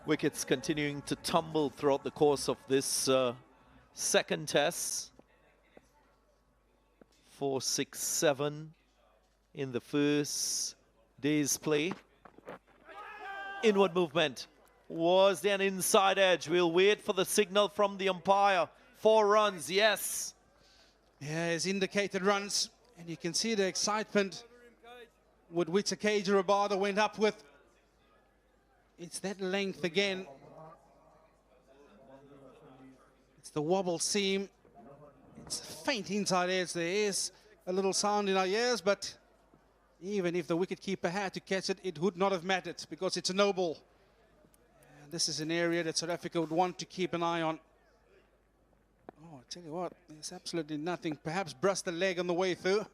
Wickets continuing to tumble throughout the course of this second test. 4, 6, 7 in the first day's play. Inward movement. Was there an inside edge? We'll wait for the signal from the umpire. 4 runs, yes. Yeah, it's indicated runs, and you can see the excitement with which Akeja Rabada went up with. It's that length again. It's the wobble seam. It's faint inside edge. There is a little sound in our ears, but even if the wicketkeeper had to catch it, it would not have mattered because it's a no ball. And this is an area that South Africa would want to keep an eye on. Oh, I tell you what, there's absolutely nothing. Perhaps brushed the leg on the way through.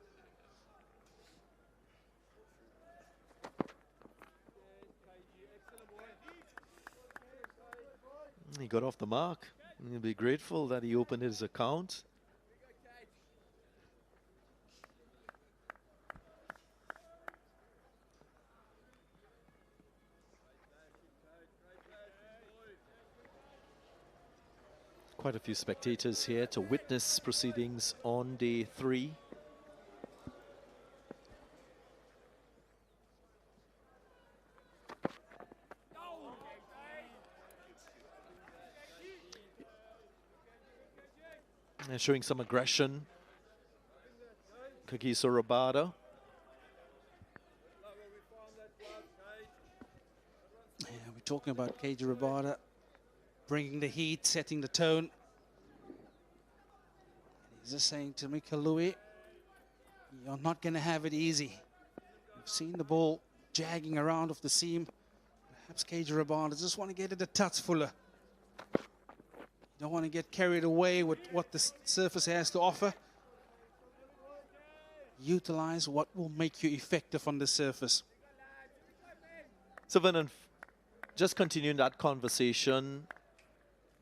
He got off the mark. He'll be grateful that he opened his account. Quite a few spectators here to witness proceedings on day 3. They're showing some aggression. Kagiso Rabada. Yeah, we're talking about Keiji Rabada bringing the heat, setting the tone. He's just saying to Mika Louis, you're not going to have it easy. You've seen the ball jagging around off the seam. Perhaps Keiji Rabada just want to get it a touch fuller. You don't want to get carried away with what the surface has to offer. Utilize what will make you effective on the surface. So Vernon, just continuing that conversation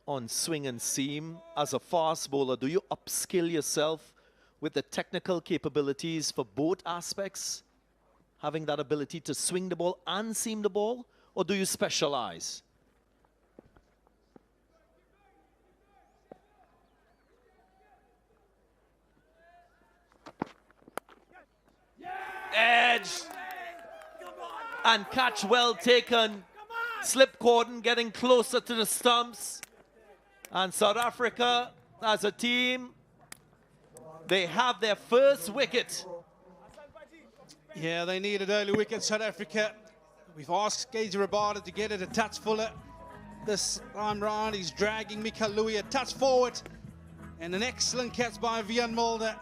on swing and seam, as a fast bowler, do you upskill yourself with the technical capabilities for both aspects? Having that ability to swing the ball and seam the ball, or do you specialize? Edge. And catch well taken. Slip Corden getting closer to the stumps. And South Africa, as a team, they have their first wicket. Yeah, they needed early wicket, South Africa. We've asked Keiji Rabada to get it a touch fuller. This time round, he's dragging Mika Louis a touch forward. And an excellent catch by Vian Mulder.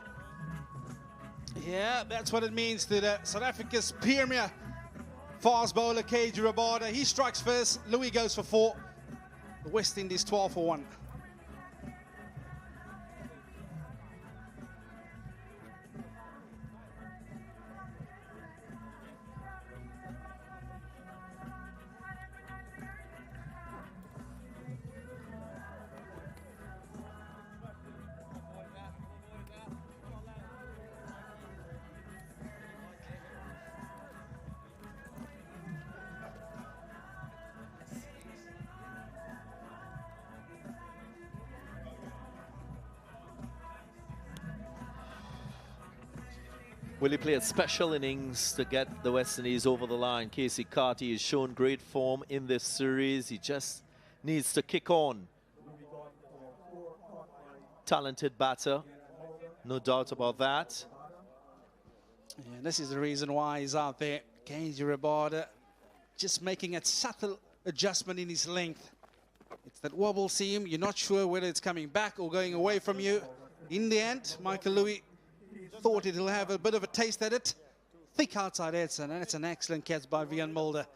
Yeah, that's what it means to the South Africa's premier fast bowler, Keiji Rabada. He strikes first, Louis goes for 4. The West Indies 12 for 1. Will he play a special innings to get the West Indies over the line? Casey Carty has shown great form in this series. He just needs to kick on. Talented batter, no doubt about that. Yeah, this is the reason why he's out there. Keiji Rabada just making a subtle adjustment in his length. It's that wobble seam. You're not sure whether it's coming back or going away from you. In the end, Michael Louis thought he'll have a bit of a taste at it. Thick outside Edson, and it's an excellent catch by Vian Mulder.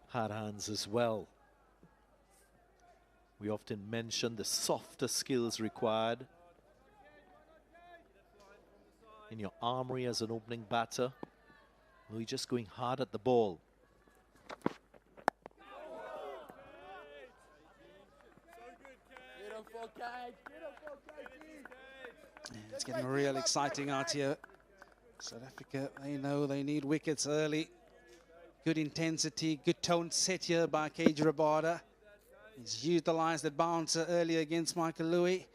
Hard hands as well. We often mention the softer skills required in your armory as an opening batter. Louis just going hard at the ball. It's getting real exciting out here. South Africa, they know they need wickets early. Good intensity, good tone set here by Keiji Rabada. He's utilized that bouncer earlier against Michael Louis,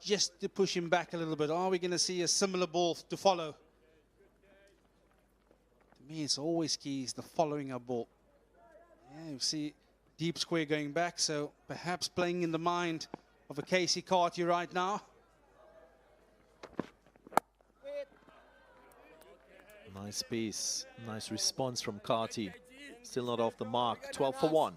just to push him back a little bit. Are we going to see a similar ball to follow? To me, it's always key is the following a ball. Yeah, you see deep square going back, so perhaps playing in the mind of a Casey Carty right now. Nice piece, nice response from Carty. Still not off the mark, 12 for 1.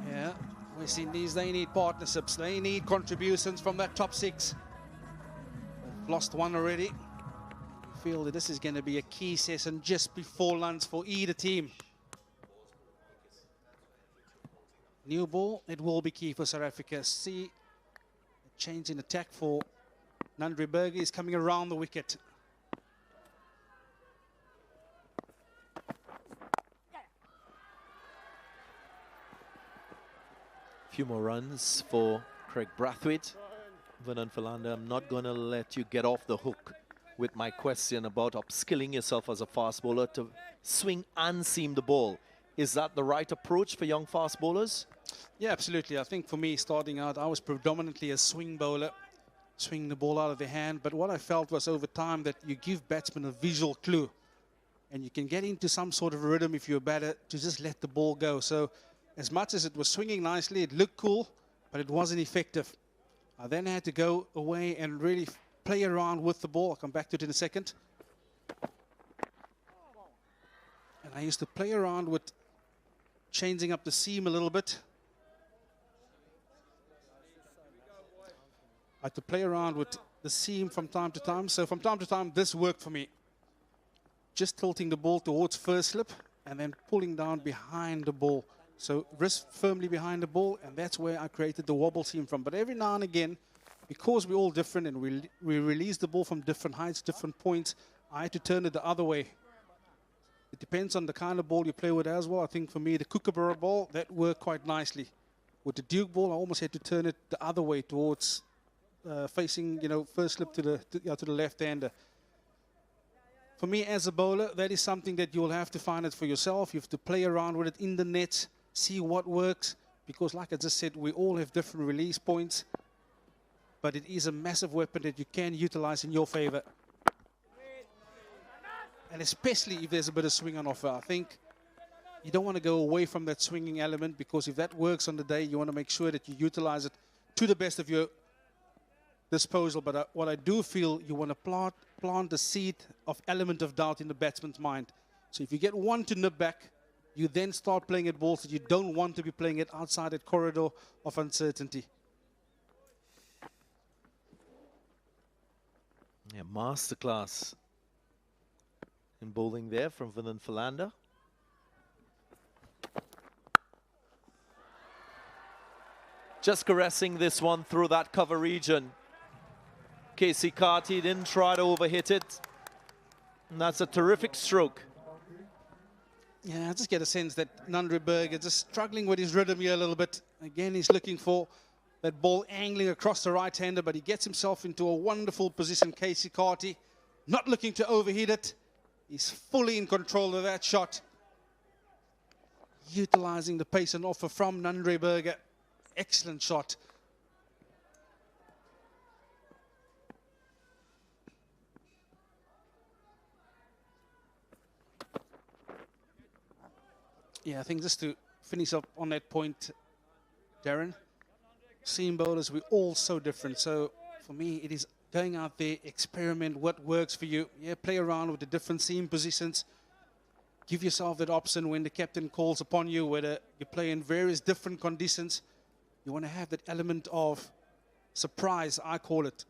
Yeah, West Indies, they need partnerships. They need contributions from that top 6. lost one already. I feel that this is going to be a key session just before lunch for either team. New ball, it will be key for South Africa. See, a change in attack for Nandri Berger is coming around the wicket. Few more runs for Craig Brathwaite. Vernon Philander, I'm not going to let you get off the hook with my question about upskilling yourself as a fast bowler to swing and seam the ball. Is that the right approach for young fast bowlers? Yeah, absolutely. I think for me, starting out, I was predominantly a swing bowler, swinging the ball out of the hand. But what I felt was over time that you give batsmen a visual clue. And you can get into some sort of rhythm if you're a batter to just let the ball go. So as much as it was swinging nicely, it looked cool, but it wasn't effective. I then had to go away and really play around with the ball. I'll come back to it in a second. And I used to play around with changing up the seam a little bit. I had to play around with the seam from time to time. So from time to time, this worked for me. Just tilting the ball towards first slip and then pulling down behind the ball. So wrist firmly behind the ball, and that's where I created the wobble seam from. But every now and again, because we're all different and we release the ball from different heights, different points, I had to turn it the other way. It depends on the kind of ball you play with as well. I think for me, the Kookaburra ball, that worked quite nicely. With the Duke ball, I almost had to turn it the other way towards facing, first slip to the left-hander. For me, as a bowler, that is something that you'll have to find it for yourself. You have to play around with it in the nets, see what works. Because like I just said, we all have different release points. But it is a massive weapon that you can utilize in your favor. And especially if there's a bit of swing on offer. I think you don't want to go away from that swinging element, because if that works on the day, you want to make sure that you utilize it to the best of your disposal. But what I do feel, you want to plant the seed of element of doubt in the batsman's mind. So if you get one to nip back, you then start playing at balls that you don't want to be playing at outside that corridor of uncertainty. Yeah, masterclass in bowling there from Vernon Philander. Just caressing this one through that cover region. Casey Carty didn't try to overhit it. And that's a terrific stroke. Yeah, I just get a sense that Nandri Berger just struggling with his rhythm here a little bit. Again, he's looking for that ball angling across the right-hander, but he gets himself into a wonderful position. Casey Carty not looking to overhit it. He's fully in control of that shot. Utilizing the pace and offer from Nandri Berger. Excellent shot. Yeah, I think just to finish up on that point, Darren, seam bowlers, we're all so different. So for me, it is going out there, experiment what works for you. Yeah, play around with the different seam positions. Give yourself that option when the captain calls upon you, whether you play in various different conditions. You want to have that element of surprise, I call it.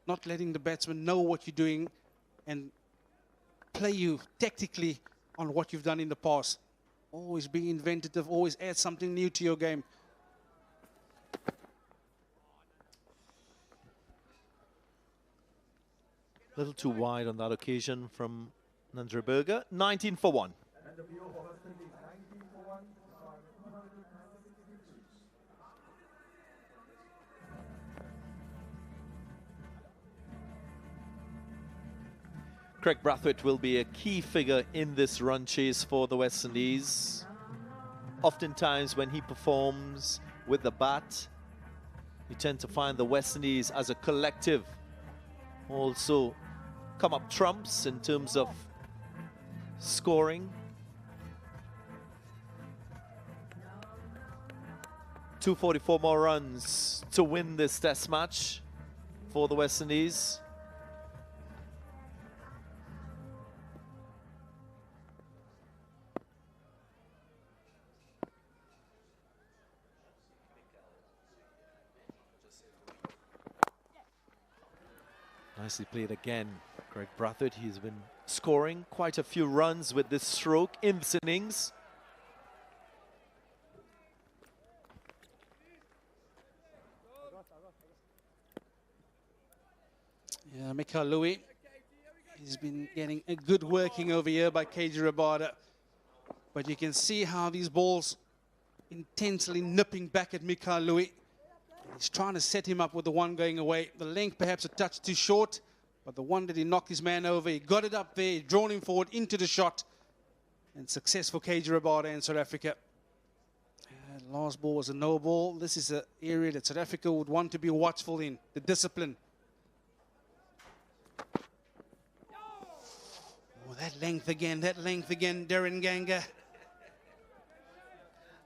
Not letting the batsman know what you're doing and play you tactically on what you've done in the past. Always be inventive, always add something new to your game. A little too wide on that occasion from Nandri Berger. 19 for 1. Craig Brathwaite will be a key figure in this run chase for the West Indies. Oftentimes when he performs with the bat, you tend to find the West Indies as a collective also come up trumps in terms of scoring. 244 more runs to win this test match for the West Indies. Nicely played again. Greg Brathwaite, he's been scoring quite a few runs with this stroke in this innings. Yeah, Mikhail Louis, he's been getting a good working over here by KG Rabada. But you can see how these balls intensely nipping back at Mikhail Louis. He's trying to set him up with the one going away. The length perhaps a touch too short, but the one that he knocked his man over, he got it up there, drawn him forward into the shot. And successful KG Rabada in South Africa. Last ball was a no ball. This is an area that South Africa would want to be watchful in, the discipline. Oh, that length again, Darren Ganga.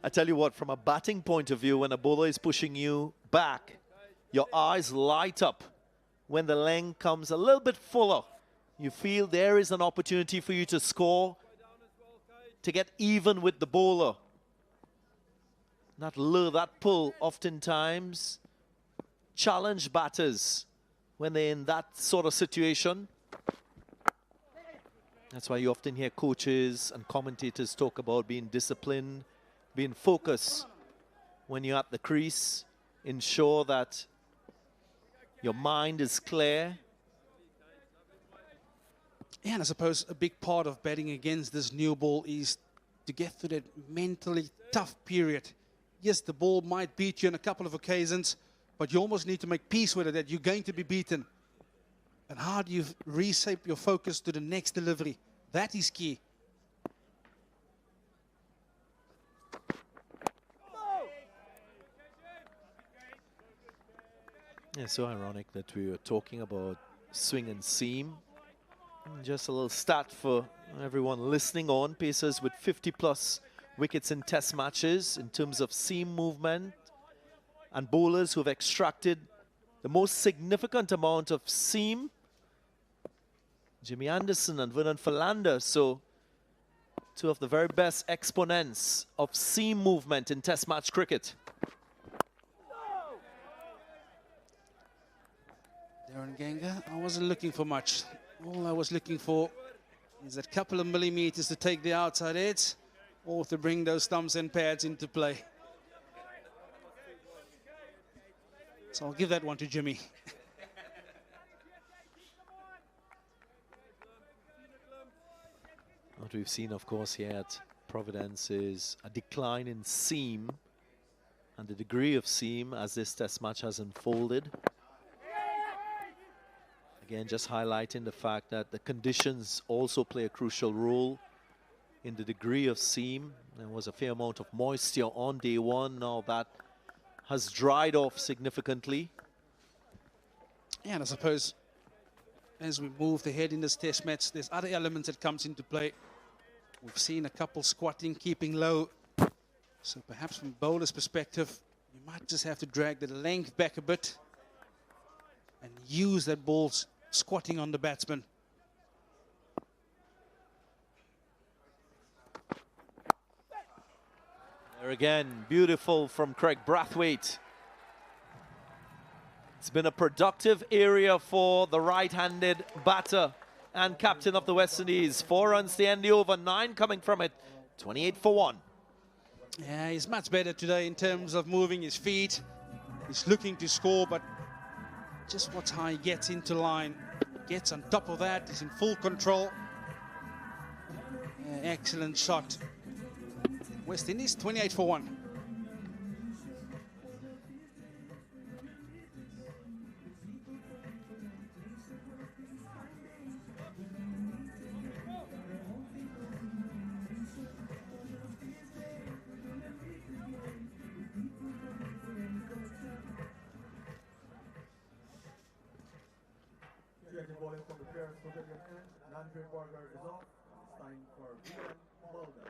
I tell you what, from a batting point of view, when a bowler is pushing you back, your eyes light up. When the length comes a little bit fuller, you feel there is an opportunity for you to score, to get even with the bowler. That lure, that pull, oftentimes challenge batters when they're in that sort of situation. That's why you often hear coaches and commentators talk about being disciplined, being focused when you're at the crease. Ensure that your mind is clear. Yeah, and I suppose a big part of betting against this new ball is to get through that mentally tough period. Yes, the ball might beat you on a couple of occasions, but you almost need to make peace with it that you're going to be beaten. And how do you reshape your focus to the next delivery? That is key. Yeah, so ironic that we were talking about swing and seam. And just a little stat for everyone listening on. Pacers with 50+ wickets in test matches in terms of seam movement, and bowlers who have extracted the most significant amount of seam, Jimmy Anderson and Vernon Philander. So two of the very best exponents of seam movement in test match cricket. Darren Ganga, I wasn't looking for much. All I was looking for is a couple of millimeters to take the outside edge or to bring those thumbs and pads into play. So I'll give that one to Jimmy. What we've seen, of course, here at Providence is a decline in seam and the degree of seam as this test match has unfolded. Again, just highlighting the fact that the conditions also play a crucial role in the degree of seam. There was a fair amount of moisture on day one. Now that has dried off significantly. Yeah, and I suppose as we move ahead in this test match, there's other elements that comes into play. We've seen a couple squatting, keeping low. So perhaps from bowler's perspective, you might just have to drag the length back a bit and use that ball squatting on the batsman. There again, beautiful from Craig Brathwaite. It's been a productive area for the right-handed batter and captain of the West Indies. 4 runs to end the over, 9 coming from it, 28 for 1. Yeah, he's much better today in terms of moving his feet. He's looking to score, but just watch how he gets into line. Gets on top of that, he's in full control. Yeah, excellent shot. West Indies, 28 for 1. Bowling from the players pavilion end. Landry Burger is off. It's time for Vian Mulder.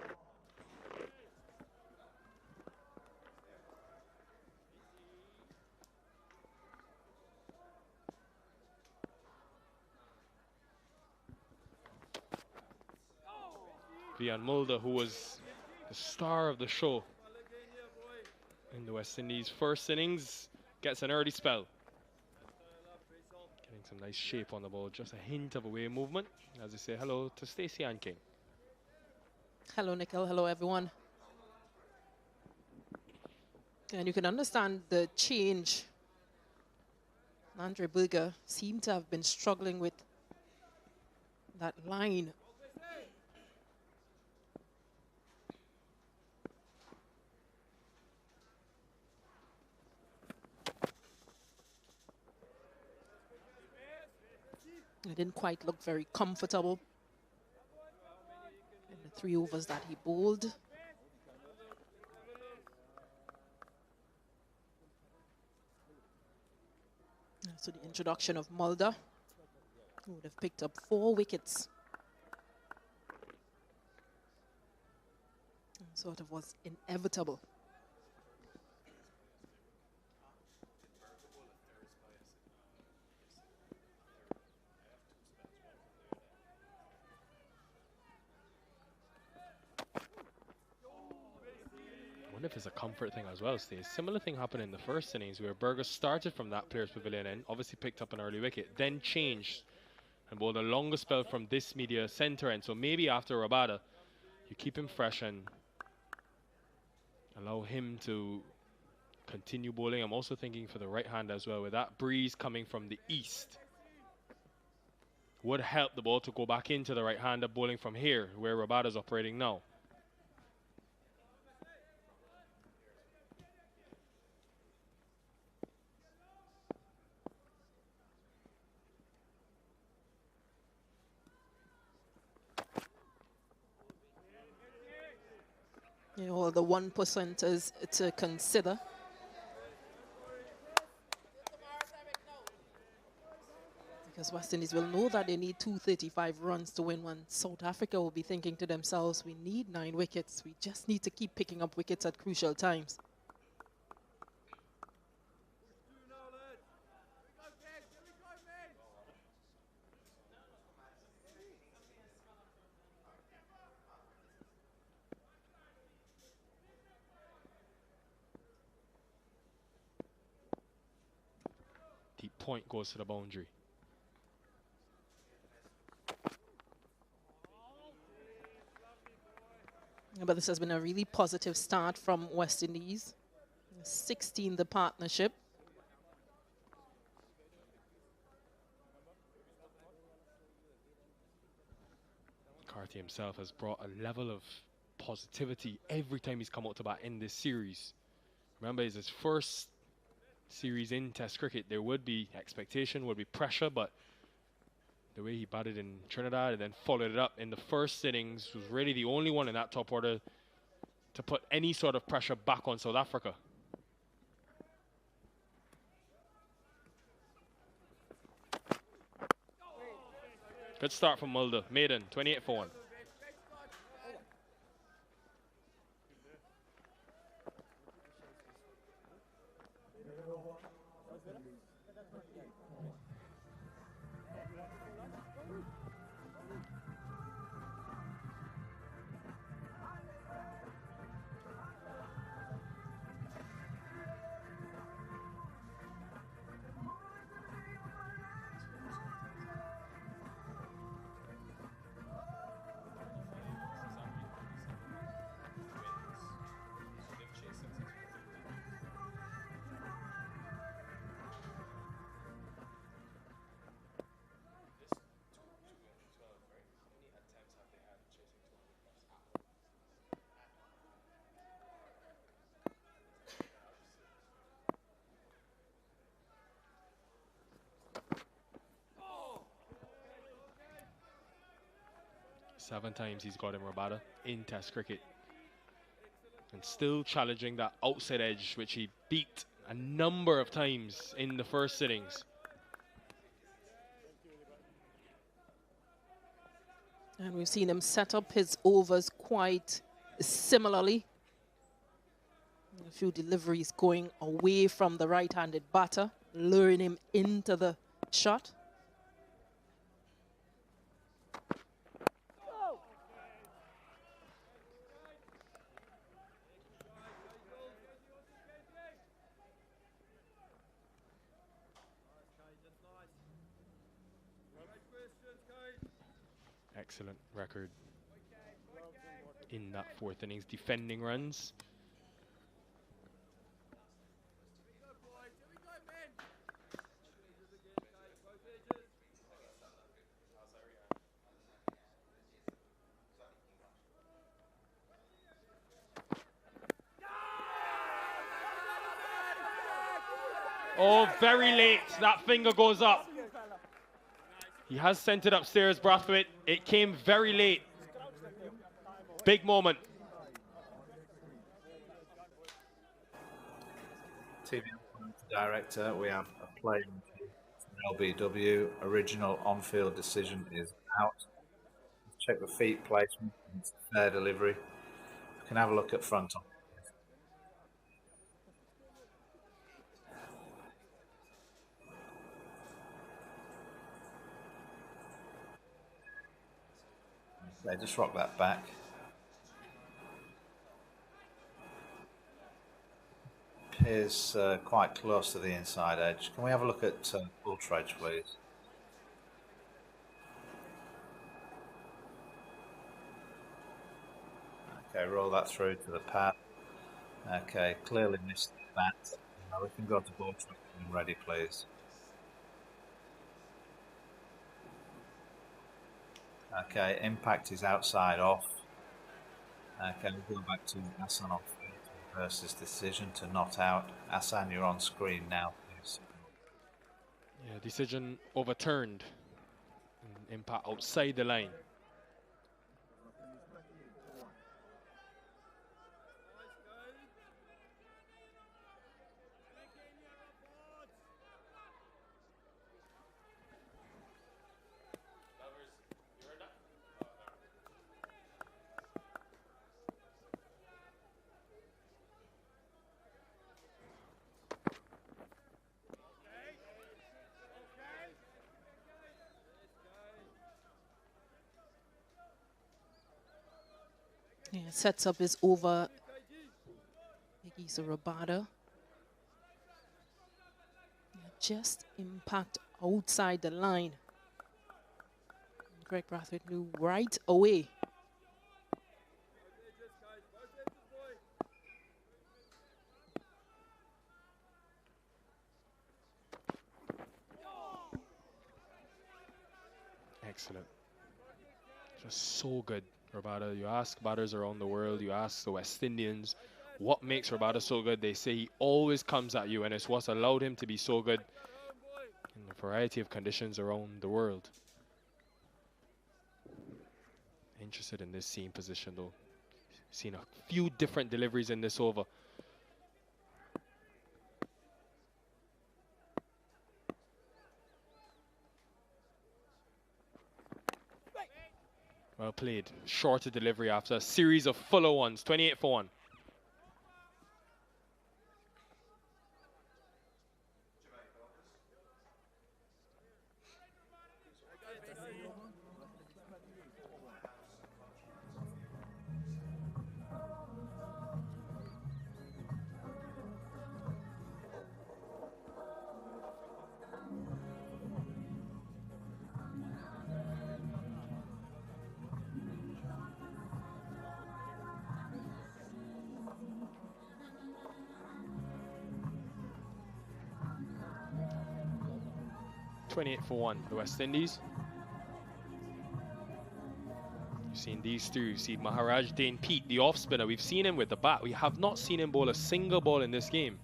Vian Mulder, who was the star of the show in the West Indies' first innings, gets an early spell. Getting some nice shape on the ball, just a hint of away movement. As I say hello to Stacey and King. Hello, Nikhil. Hello, everyone. And you can understand the change. Andre Berger seemed to have been struggling with that line. It didn't quite look very comfortable in the 3 overs that he bowled. So the introduction of Mulder, who would have picked up 4 wickets. And sort of was inevitable. I wonder if it's a comfort thing as well, Steve. Similar thing happened in the first innings where Berger started from that player's pavilion end, obviously picked up an early wicket, then changed and bowled a longer spell from this media centre end. So maybe after Rabada, you keep him fresh and allow him to continue bowling. I'm also thinking for the right hand as well, with that breeze coming from the east. Would help the ball to go back into the right hander bowling from here, where Rabada's operating now. You know, all the 1%ers to consider. Because West Indies will know that they need 235 runs to win one. South Africa will be thinking to themselves, we need 9 wickets. We just need to keep picking up wickets at crucial times. Deep point goes to the boundary. But this has been a really positive start from West Indies. 16 the partnership. McCarthy himself has brought a level of positivity every time he's come out to bat in this series. Remember, it's his first series in Test cricket. There would be expectation, would be pressure, but the way he batted in Trinidad and then followed it up in the first innings was really the only one in that top order to put any sort of pressure back on South Africa. Good start from Mulder. Maiden, 28 for 1. Seven times he's got in Rabada in Test cricket. And still challenging that outside edge, which he beat a number of times in the first innings. And we've seen him set up his overs quite similarly. A few deliveries going away from the right-handed batter, luring him into the shot. Excellent record in that fourth innings, defending runs. Oh, very late. That finger goes up. He has sent it upstairs, Brathwaite. It came very late. Big moment. TV director, we have a play from LBW. Original on-field decision is out. Check the feet placement. It's a fair delivery. You can have a look at front on. Okay, just rock that back. Appears quite close to the inside edge. Can we have a look at ultra edge, please? Okay, roll that through to the pad. Okay, clearly missed the bat. Now we can go to ball track and ready, please. Okay, impact is outside off. Okay, we'll go back to Hassan off to reverse his decision to not out. Hassan, you're on screen now, please. Yeah, decision overturned. Impact outside the line. Yeah, sets up his over. He's a Rabada. Yeah, just impact outside the line. Greg Brathwaite knew right away. Excellent. Just so good. Rabada, you ask batters around the world, you ask the West Indians, what makes Rabada so good? They say he always comes at you, and it's what's allowed him to be so good in a variety of conditions around the world. Interested in this seam position, though. Seen a few different deliveries in this over. Well played. Shorter delivery after a series of fuller ones. 28 for 1. For 1, the West Indies. You've seen these two. You've seen Maharaj Dane Pete, the off spinner. We've seen him with the bat. We have not seen him bowl a single ball in this game.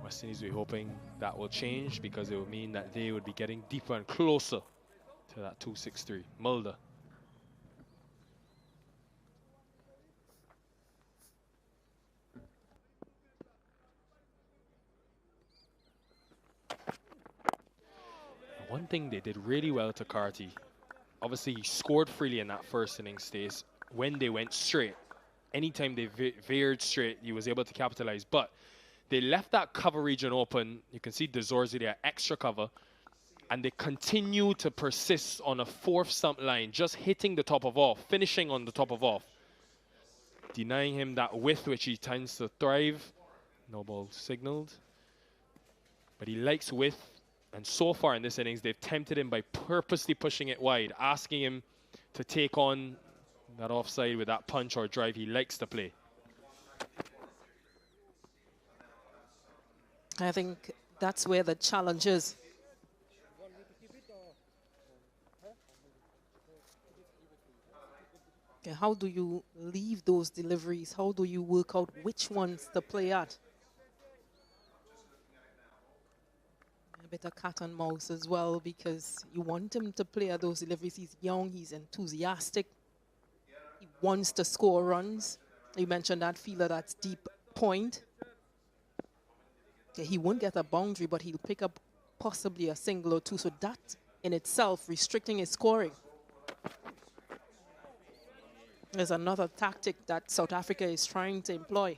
West Indies, we're hoping that will change because it will mean that they would be getting deeper and closer to that 263. Mulder. One thing they did really well to Carty, obviously he scored freely in that first innings stage when they went straight. Anytime they veered straight, he was able to capitalize. But they left that cover region open. You can see Dezorzi there, extra cover. And they continue to persist on a fourth stump line, just hitting the top of off, finishing on the top of off. Denying him that width which he tends to thrive. No ball signaled. But he likes width. And so far in this innings, they've tempted him by purposely pushing it wide, asking him to take on that offside with that punch or drive he likes to play. I think that's where the challenge is. Okay, how do you leave those deliveries? How do you work out which ones to play at? A bit of cat and mouse as well, because you want him to play at those deliveries. He's young, he's enthusiastic, he wants to score runs. You mentioned that fielder, that's deep point. Okay, he won't get a boundary, but he'll pick up possibly a single or two. So that in itself restricting his scoring. There's another tactic that South Africa is trying to employ.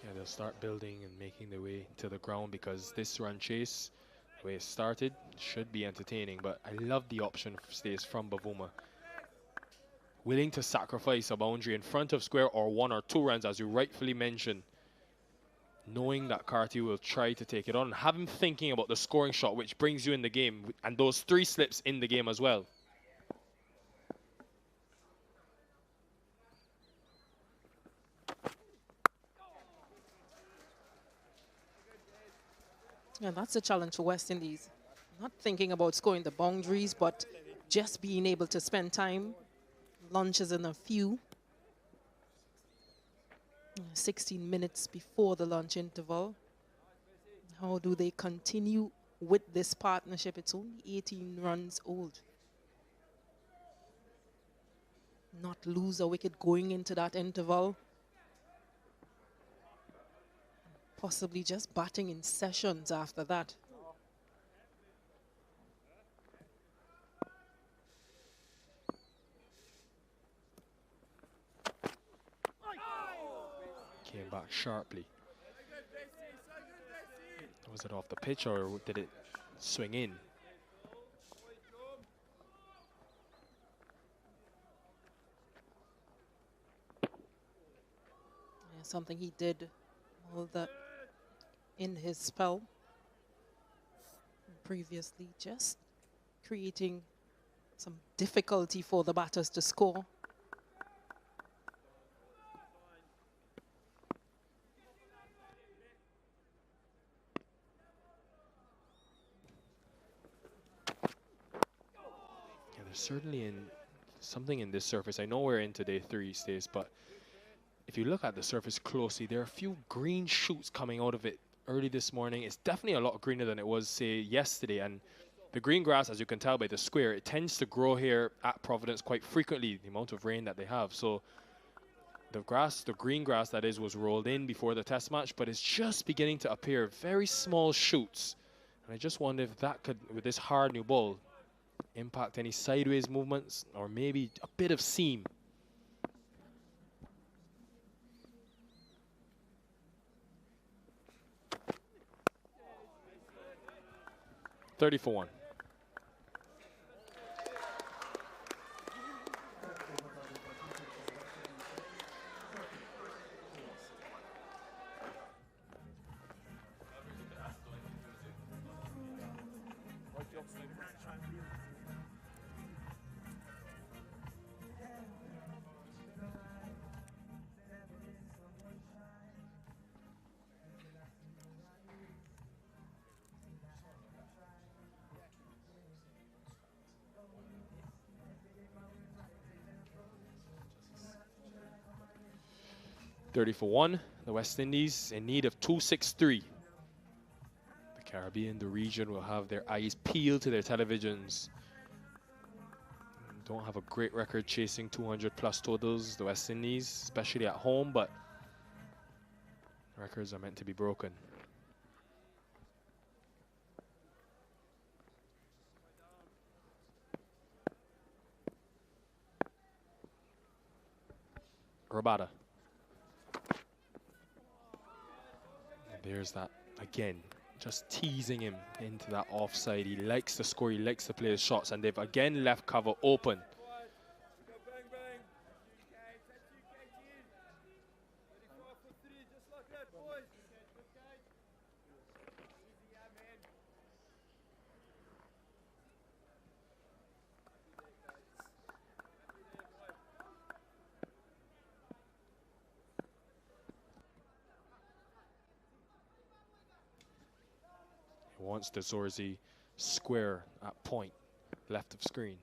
Yeah, they'll start building and making their way to the ground, because this run chase, the way it started, should be entertaining. But I love the option stays from Bavuma. Willing to sacrifice a boundary in front of square or 1 or 2 runs, as you rightfully mentioned, knowing that Carty will try to take it on, and have him thinking about the scoring shot, which brings you in the game, and those 3 slips in the game as well. Yeah, that's a challenge for West Indies. Not thinking about scoring the boundaries, but just being able to spend time. Lunches in a few. 16 minutes before the lunch interval. How do they continue with this partnership? It's only 18 runs old. Not lose a wicket going into that interval. Possibly just batting in sessions after that. Came back sharply. Was it off the pitch or did it swing in? Yeah, something he did all that in his spell previously, just creating some difficulty for the batters to score. Yeah, there's certainly something in this surface. I know we're into day 3 stays, but if you look at the surface closely, there are a few green shoots coming out of it early this morning. It's definitely a lot greener than it was, say, yesterday. And the green grass, as you can tell by the square, it tends to grow here at Providence quite frequently, the amount of rain that they have. So the grass, the green grass that is, was rolled in before the test match, but it's just beginning to appear very small shoots. And I just wonder if that could, with this hard new ball, impact any sideways movements or maybe a bit of seam. $30 for 1. $30 for 1. The West Indies in need of 263. The Caribbean, the region, will have their eyes peeled to their televisions. Don't have a great record chasing 200 plus totals, the West Indies, especially at home, but records are meant to be broken. Rabada. There's that again, just teasing him into that offside. He likes to score, he likes to play his shots, and they've again left cover open. He wants the Zorzi square at point, left of screen.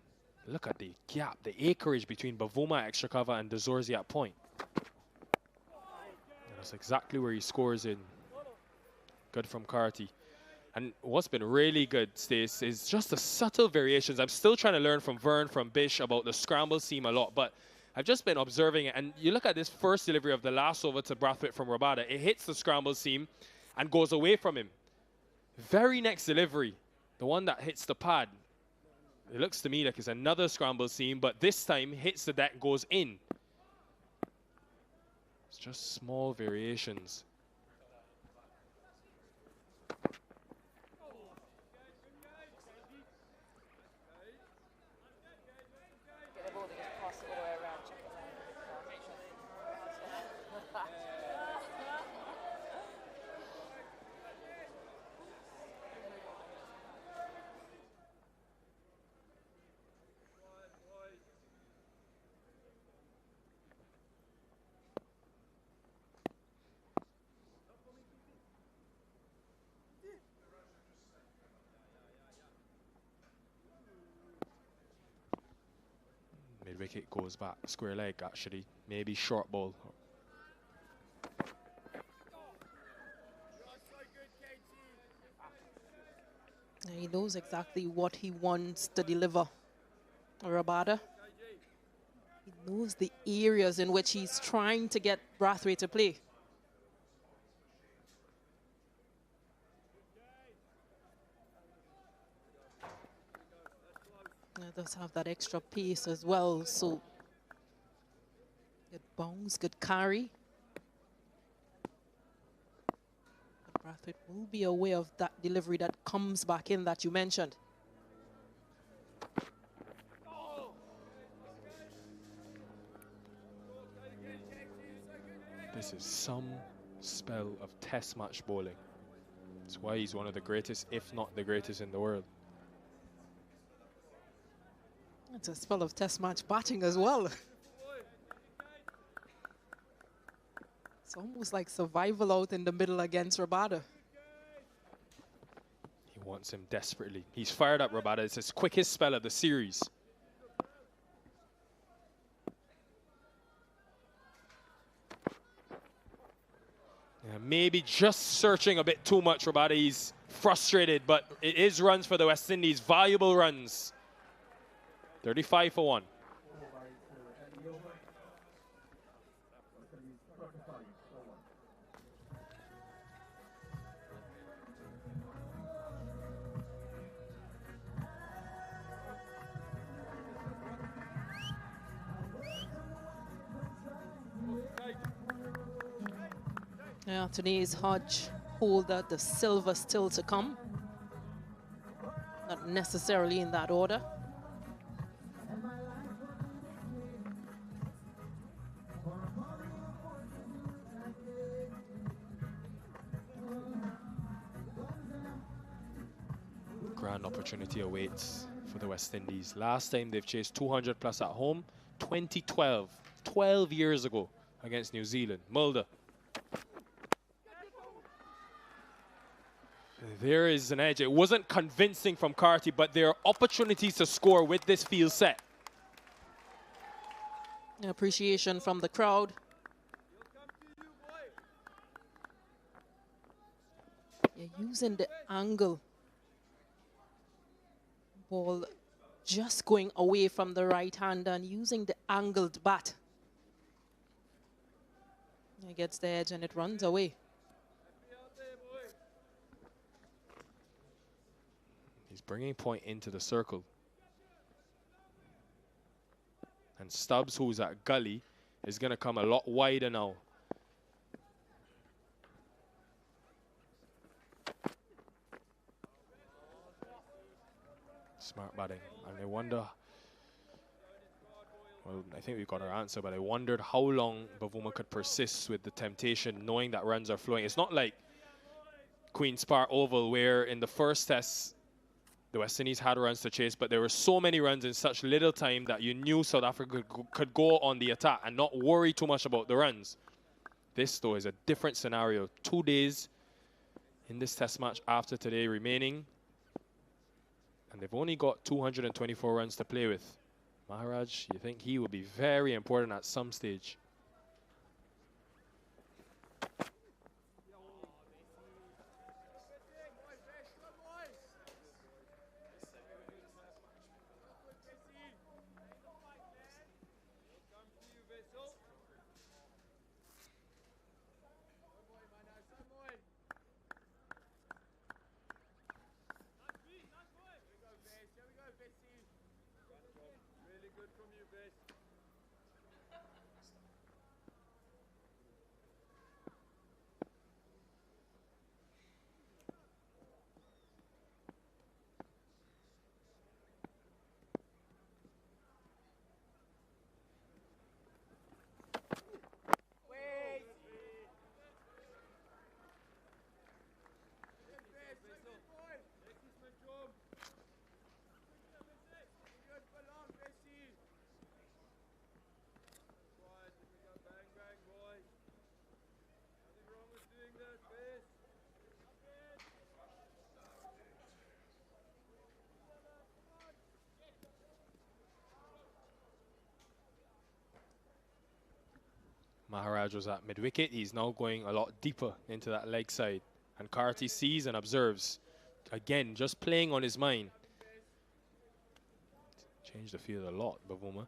Look at the gap, the acreage between Bavuma extra cover and the Zorzi at point. And that's exactly where he scores in. Good from Carty. And what's been really good, Stace, is just the subtle variations. I'm still trying to learn from Vern, from Bish about the scramble seam a lot, but I've just been observing it. And you look at this first delivery of the last over to Brathwaite from Rabada. It hits the scramble seam and goes away from him. Very next delivery, the one that hits the pad, it looks to me like it's another scramble seam, but this time hits the deck, goes in. It's just small variations. Mid-wicket goes back, square leg actually, maybe short ball. He knows exactly what he wants to deliver. Rabada. He knows the areas in which he's trying to get Brathwaite to play. It does have that extra pace as well, so good bounce, good carry. But Brathwaite will be aware of that delivery that comes back in that you mentioned. This is some spell of test match bowling. That's why he's one of the greatest, if not the greatest in the world. It's a spell of test match batting as well. It's almost like survival out in the middle against Rabada. He wants him desperately. He's fired up Rabada. It's his quickest spell of the series. Yeah, maybe just searching a bit too much, Rabada. He's frustrated, but it is runs for the West Indies. Valuable runs. 35 for 1. Yeah, today's Hodge holder, the silver still to come. Not necessarily in that order. Grand opportunity awaits for the West Indies. Last time they've chased 200 plus at home, 2012, 12 years ago against New Zealand. Mulder. There is an edge. It wasn't convincing from Carty, but there are opportunities to score with this field set. Appreciation from the crowd. You're using the angle. Ball just going away from the right hand and using the angled bat. It gets the edge and it runs away. He's bringing point into the circle. And Stubbs, who's at gully, is going to come a lot wider now. Smart batting. And I wonder, well, I think we've got our answer, but I wondered how long Bavuma could persist with the temptation, knowing that runs are flowing. It's not like Queen's Park Oval, where in the first test, the West Indies had runs to chase, but there were so many runs in such little time that you knew South Africa could go on the attack and not worry too much about the runs. This, though, is a different scenario. 2 days in this test match after today remaining. And they've only got 224 runs to play with. Maharaj, you think he will be very important at some stage? Maharaj was at mid-wicket. He's now going a lot deeper into that leg side. And Karati sees and observes. Again, just playing on his mind. Changed the field a lot, Bavuma.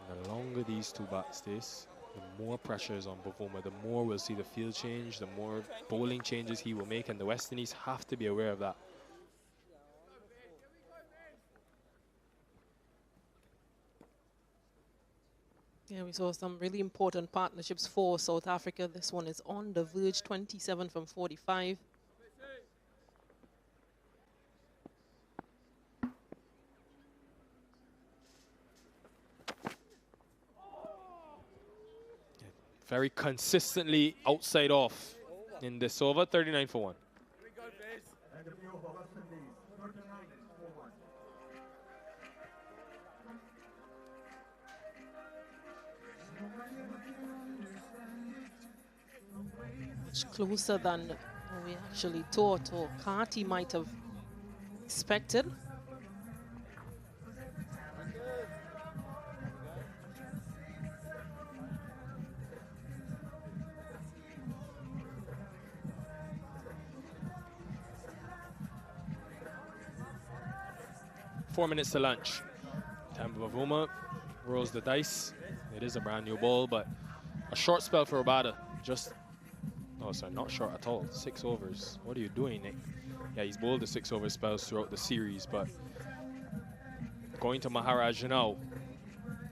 And the longer these two bats stay, the more pressure is on Bavuma, the more we'll see the field change, the more bowling changes he will make, and the West Indies have to be aware of that. Yeah, we saw some really important partnerships for South Africa. This one is on the verge, 27 from 45. Very consistently outside off in this over, 39 for 1. Much closer than we actually thought or Karti might have expected. 4 minutes to lunch. Tampa Bavuma rolls the dice. It is a brand new ball, but a short spell for Rabada. Just, oh, sorry, not short at all. 6 overs. What are you doing, Nick? Yeah, he's bowled the 6 over spells throughout the series, but going to Maharaj now.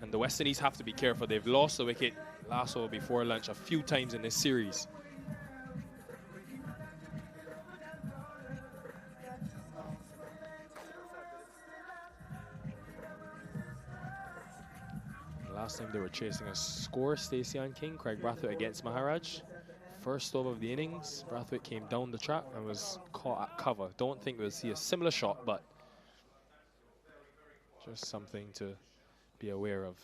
And the West Indies have to be careful. They've lost the wicket last over before lunch a few times in this series. Last time they were chasing a score, Stacey and King, Craig Brathwaite against Maharaj. First over of the innings, Brathwaite came down the trap and was caught at cover. Don't think we'll see a similar shot, but just something to be aware of.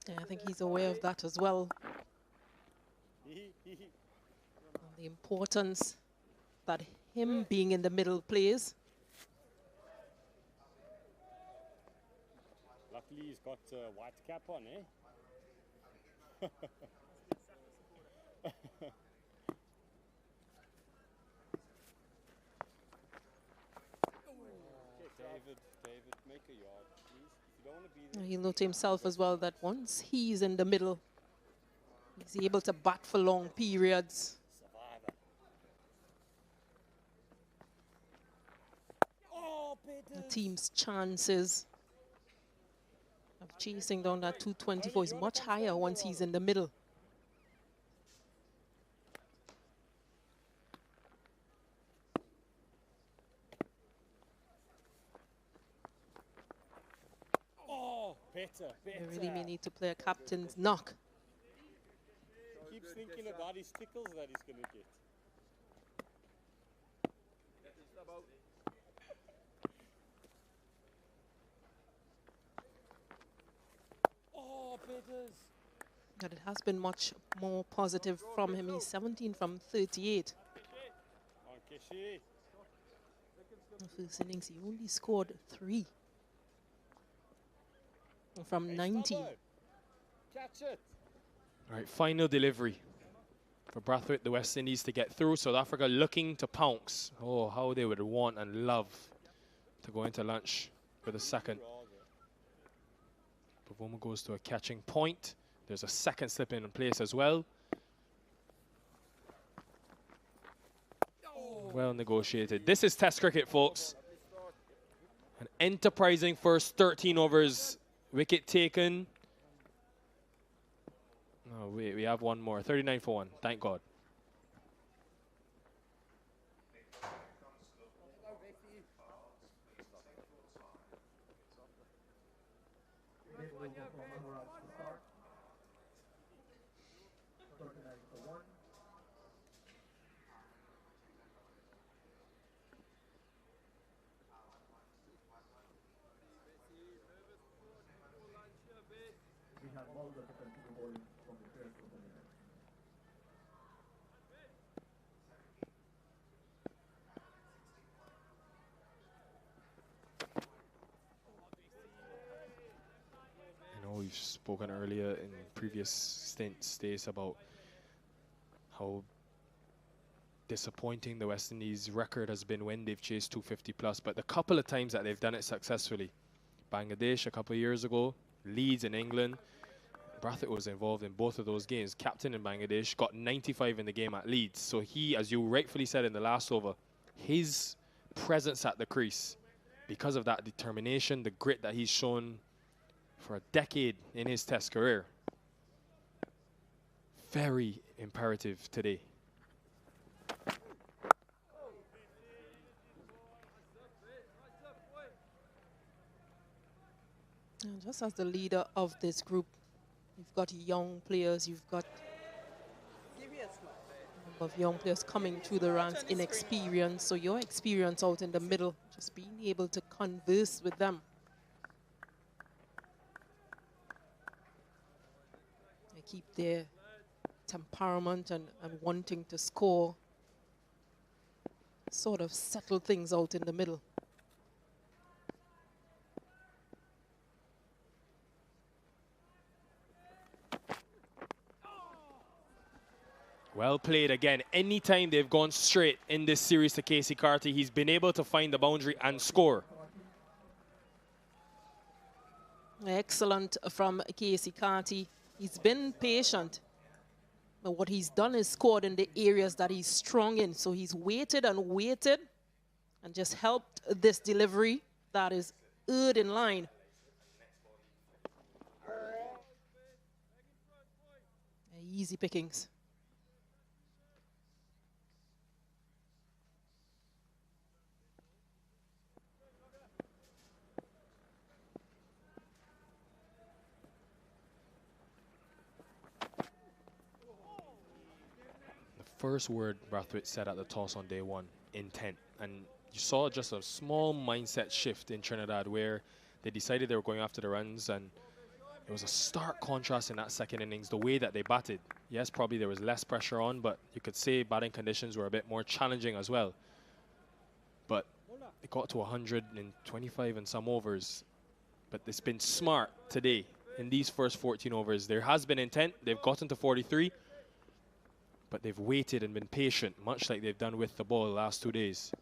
Yeah, I think he's aware of that as well. And the importance that him being in the middle plays. Luckily he's got a white cap on, eh? David, make a yard, please. If you don't want to be there. He'll note to himself as well that once he's in the middle, he's able to bat for long periods. The team's chances of chasing down that 224 is much higher once he's in the middle. Better. You really may need to play a captain's knock. He keeps thinking about his tickles that he's going to get. Oh, Bitters. But it has been much more positive from him. He's 17 from 38. The first innings, he only scored 3 from 19. Catch it. All right, final delivery for Brathwaite, the West Indies, to get through. South Africa looking to pounce. Oh, how they would want and love to go into lunch with a second. Pavoma goes to a catching point. There's a second slip in place as well. Well negotiated. This is Test cricket, folks. An enterprising first 13 overs. Wicket taken. Oh, wait, we have one more. 39 for 1. Thank God. We have Mulder to continue bowling from the first opening. I know we've spoken earlier in previous states about how disappointing the West Indies record has been when they've chased 250 plus, but the couple of times that they've done it successfully, Bangladesh a couple of years ago, Leeds in England, Brathwaite was involved in both of those games. Captain in Bangladesh, got 95 in the game at Leeds. So he, as you rightfully said in the last over, his presence at the crease, because of that determination, the grit that he's shown for a decade in his Test career, very imperative today. And just as the leader of this group, you've got young players, you've got a number of young players coming through the ranks, inexperienced. So your experience out in the middle, just being able to converse with them. They keep their temperament and wanting to score, sort of settle things out in the middle. Well played again. Anytime they've gone straight in this series to Casey Carty, he's been able to find the boundary and score. Excellent from Casey Carty. He's been patient, but what he's done is scored in the areas that he's strong in. So he's waited and just helped this delivery that is third in line. Easy pickings. First word Brathwaite said at the toss on day one, intent. And you saw just a small mindset shift in Trinidad where they decided they were going after the runs, and it was a stark contrast in that second innings, the way that they batted. Yes, probably there was less pressure on, but you could say batting conditions were a bit more challenging as well. But it got to 125 and some overs. But it's been smart today in these first 14 overs. There has been intent. They've gotten to 43. But they've waited and been patient, much like they've done with the ball the last 2 days.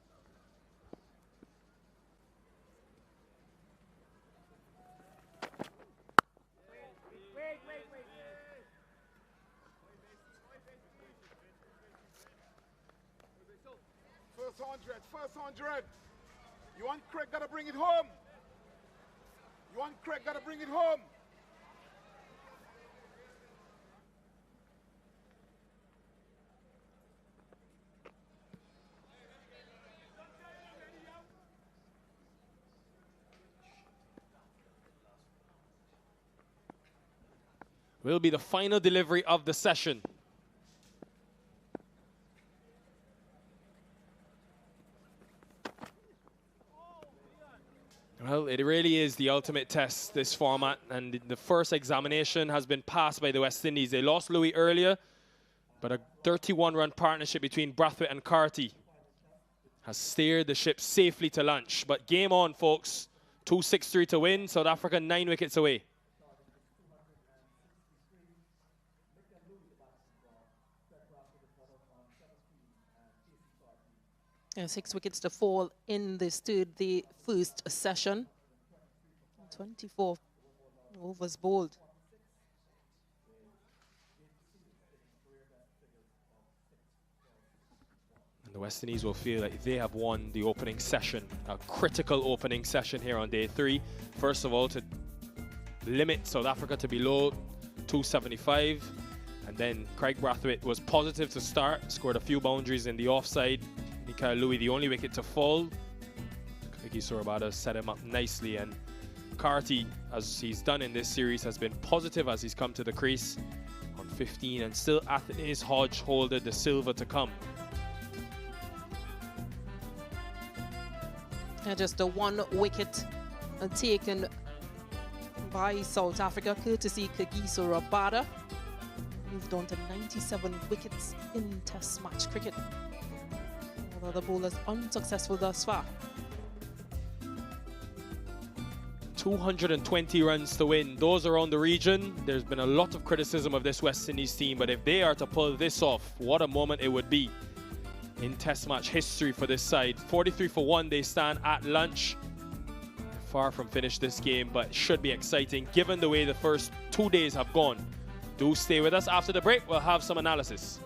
First 100. You want Craig, gotta bring it home. You want Craig, gotta bring it home. will be the final delivery of the session. Well, it really is the ultimate test, this format, and the first examination has been passed by the West Indies. They lost Louis earlier, but a 31-run partnership between Brathwaite and Carty has steered the ship safely to lunch. But game on, folks. 2-6-3 to win. South Africa 9 wickets away. Yeah, 6 wickets to fall in the first session. 24 overs bowled. And the West Indies will feel like they have won the opening session, a critical opening session here on day 3. First of all, to limit South Africa to below 275. And then Craig Brathwaite was positive to start, scored a few boundaries in the offside. Mikael Louis, the only wicket to fall. Kiki Sorabada set him up nicely, and Carty, as he's done in this series, has been positive as he's come to the crease on 15, and still Athanaze Hodge holded the silver to come. Just the 1 wicket taken by South Africa, courtesy Kagiso Rabada. Moved on to 97 wickets in Test match cricket. Although the bowlers unsuccessful thus far. 220 runs to win. Those around the region, there's been a lot of criticism of this West Indies team, but if they are to pull this off, what a moment it would be in Test match history for this side. 43 for 1, they stand at lunch. Far from finished this game, but should be exciting given the way the first 2 days have gone. Do stay with us. After the break, we'll have some analysis.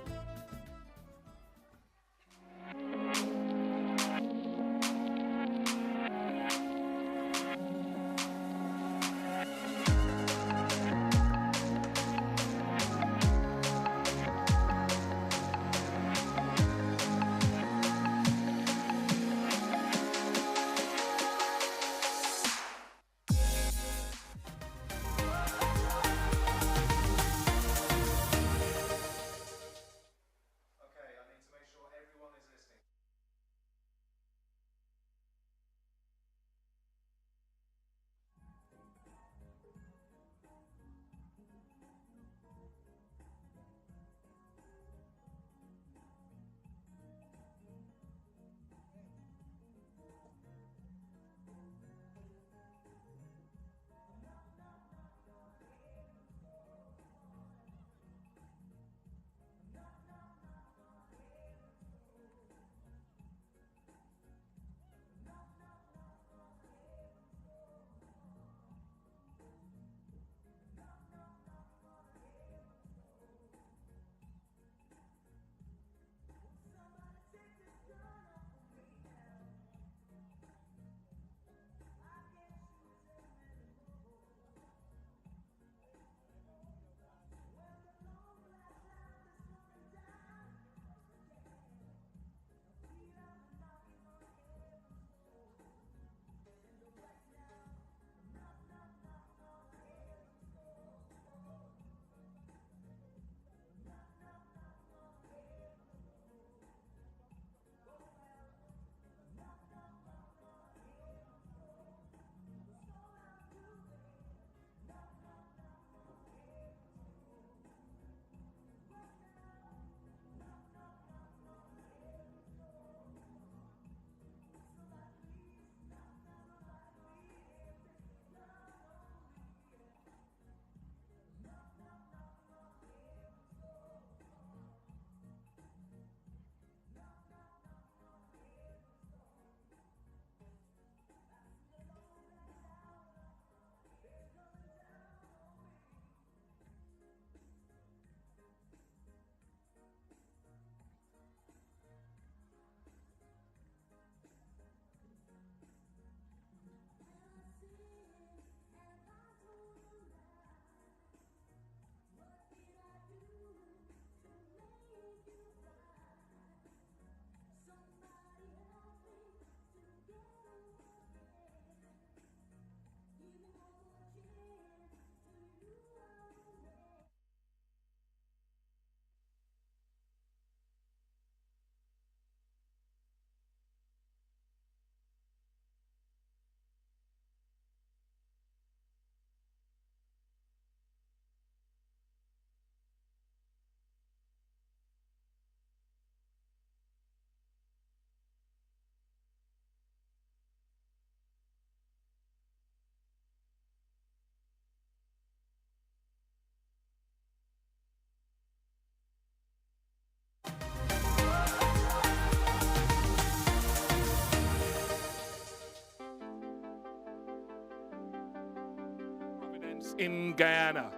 Providence in Guyana.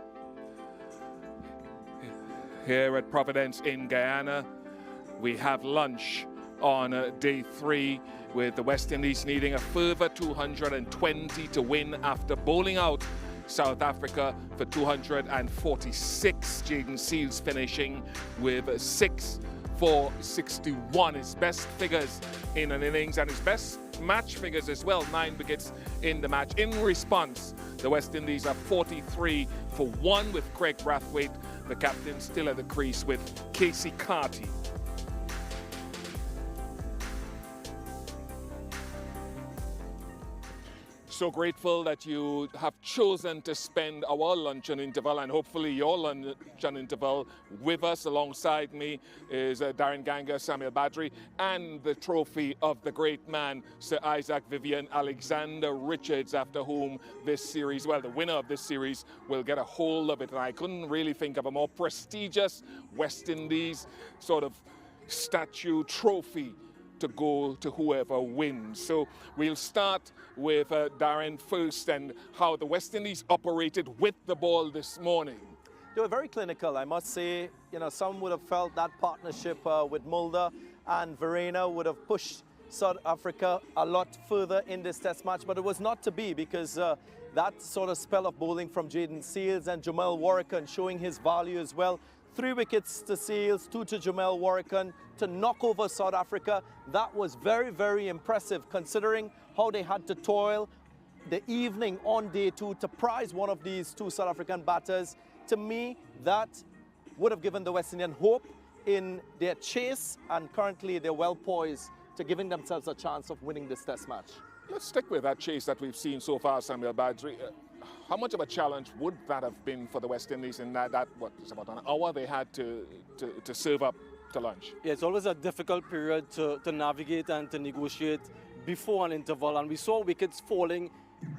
Here at Providence in Guyana, we have lunch on day 3, with the West Indies needing a further 220 to win after bowling out South Africa for 246. Jaden Seals finishing with 6 for 61. His best figures in an innings and his best match figures as well. 9 wickets in the match. In response, the West Indies are 43 for 1 with Craig Brathwaite, the captain, still at the crease with Casey Carty. So grateful that you have chosen to spend our luncheon interval and hopefully your luncheon interval with us. Alongside me is Darren Ganga, Samuel Badri, and the trophy of the great man, Sir Isaac Vivian Alexander Richards, after whom this series, well, the winner of this series will get a hold of it. And I couldn't really think of a more prestigious West Indies sort of statue trophy to go to whoever wins. So we'll start with Darren first, and how the West Indies operated with the ball this morning. They were very clinical, I must say. You know, some would have felt that partnership with Mulder and Verena would have pushed South Africa a lot further in this test match, but it was not to be, because that sort of spell of bowling from Jaden Seals and Jamel Warrican showing his value as well. 3 wickets to Seals, 2 to Jamel Warrican to knock over South Africa. That was very, very impressive, considering how they had to toil the evening on day 2 to prize one of these 2 South African batters. To me, that would have given the West Indian hope in their chase, and currently they're well poised to giving themselves a chance of winning this test match. Let's stick with that chase that we've seen so far, Samuel Badri. How much of a challenge would that have been for the West Indies in that what, it's about an hour they had to serve up to lunch? Yeah, it's always a difficult period to navigate and to negotiate before an interval, and we saw wickets falling